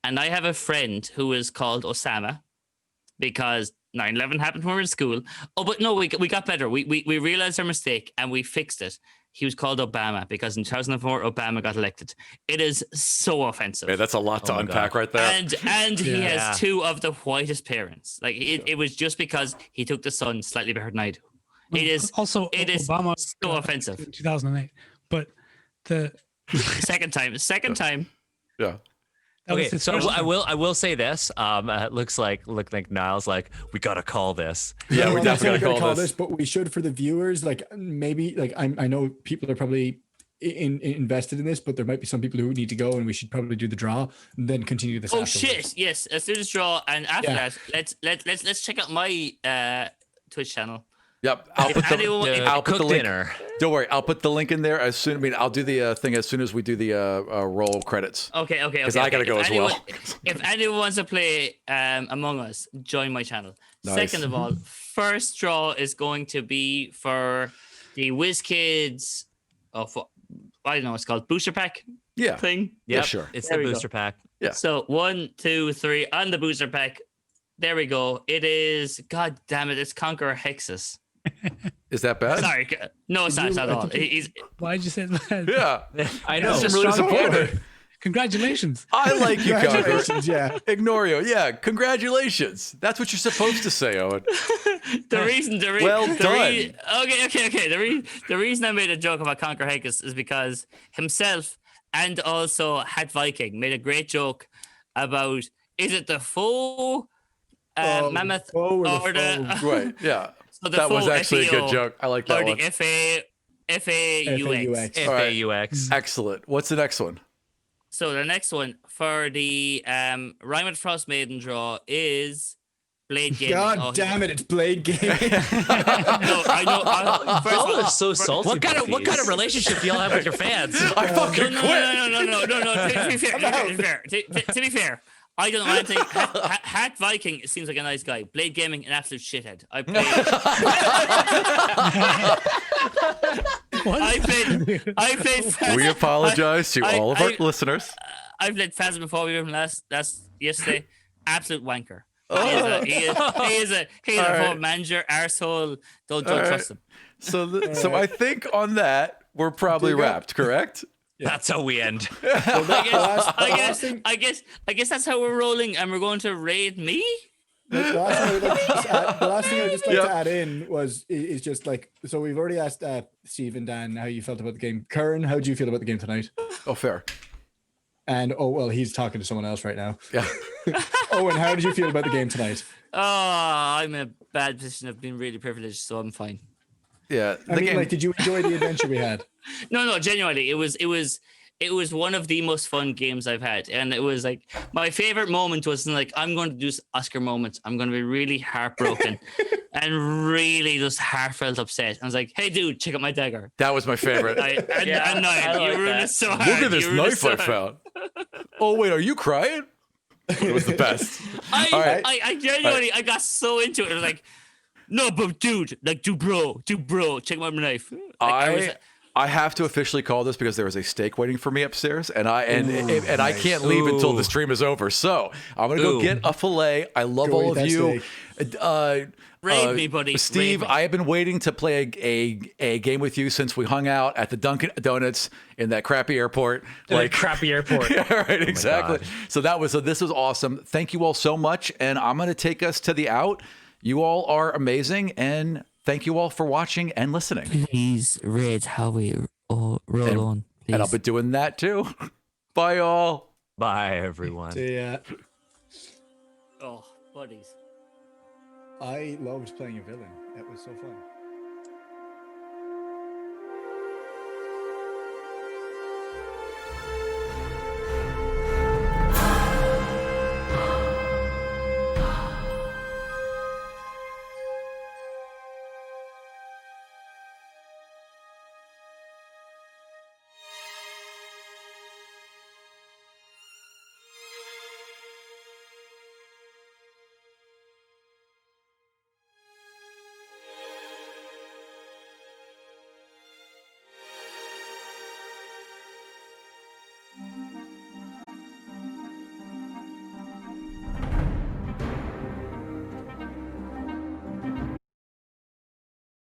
And I have a friend who is called Osama because 9/11 happened when we were in school. Oh, but no, we got better. We realized our mistake and we fixed it. He was called Obama because in 2004, Obama got elected. It is so offensive. Yeah, that's a lot to unpack right there. And he has two of the whitest parents. Like, it was just because he took the sun slightly better than I do. It is Obama so offensive. In 2008, but the second time. Yeah. Okay, so I will say this. It looks like Niall's like, we gotta call this. Yeah, we definitely gotta call this. But we should, for the viewers, like, maybe, like, I know people are probably invested in this, but there might be some people who need to go, and we should probably do the draw and then continue this. Oh shit! Yes, let's do this draw, and after that, let's check out my Twitch channel. Yep, I'll put the link. Don't worry, I'll put the link in there as soon. I mean, I'll do the thing as soon as we do the roll credits. Okay. Because I gotta go as well. If anyone wants to play Among Us, join my channel. Nice. Second of all, first draw is going to be for the WizKids. I don't know. It's called Booster Pack. Yeah. Thing. Yeah, sure. It's the Booster Pack. Yeah. So 1, 2, 3 on the Booster Pack. There we go. It is. God damn it! It's Conqueror Hexus. Is that bad? Sorry, no, it's not at all. Why'd you say that? Yeah, I know. I'm really disappointed. Congratulations. I like you, Conqueror. Congratulations, yeah. Ignorio, yeah, congratulations. That's what you're supposed to say, Owen. Well done. Okay. The reason I made a joke about Conquer Hakus is because himself and also Hat Viking made a great joke about, is it the foe mammoth foe or or the the Right, yeah. so the That was foe actually a good FEO joke. I like that or one. the FAUX. All right. FAUX. Excellent. What's the next one? So the next one for the Rime and Frost Maiden draw is Blade Gaming. God damn it, it's Blade Gaming. I know. First of Y'all all, are so salty. What kind about of these. relationship do y'all have with your fans? I fucking quit. No. To be fair, I don't know anything. Hat Viking seems like a nice guy. Blade Gaming, an absolute shithead. I played. We apologize to all of our listeners. I played Phasmophobia from last yesterday. Absolute wanker. He is a poor manager, arsehole. Don't trust him. So I think on that we're probably wrapped, correct? That's how we end. I guess that's how we're rolling, and we're going to raid me. The last thing I'd just like to add in is just like, so we've already asked Steve and Dan how you felt about the game. Kuran, how do you feel about the game tonight? Oh, fair. And he's talking to someone else right now. Yeah. Owen, how did you feel about the game tonight? Oh, I'm in a bad position. I've been really privileged, so I'm fine. Yeah. I mean, like, did you enjoy the adventure we had? No, genuinely, it was one of the most fun games I've had, and it was like my favorite moment was like, I'm going to do Oscar moments. I'm going to be really heartbroken and really just heartfelt upset. I was like, hey, dude, check out my dagger. That was my favorite. Niall, you ruined it so hard. Look at this knife I found. Oh wait, are you crying? It was the best. I genuinely, I got so into it. I was like, no, but dude, like, do bro, check out my knife. Like, I have to officially call this because there is a steak waiting for me upstairs, and I can't leave until the stream is over. So I'm gonna go get a fillet. I love Go all eat of you. Raid me, buddy. Steve, I have been waiting to play a game with you since we hung out at the Dunkin' Donuts in that crappy airport. Crappy airport. Yeah, right, exactly. So this was awesome. Thank you all so much, and I'm gonna take us to the out. You all are amazing, and thank you all for watching and listening. Please raid how we roll on. Please. And I'll be doing that too. Bye, all. Bye, everyone. See ya. Oh, buddies. I loved playing a villain. It was so fun.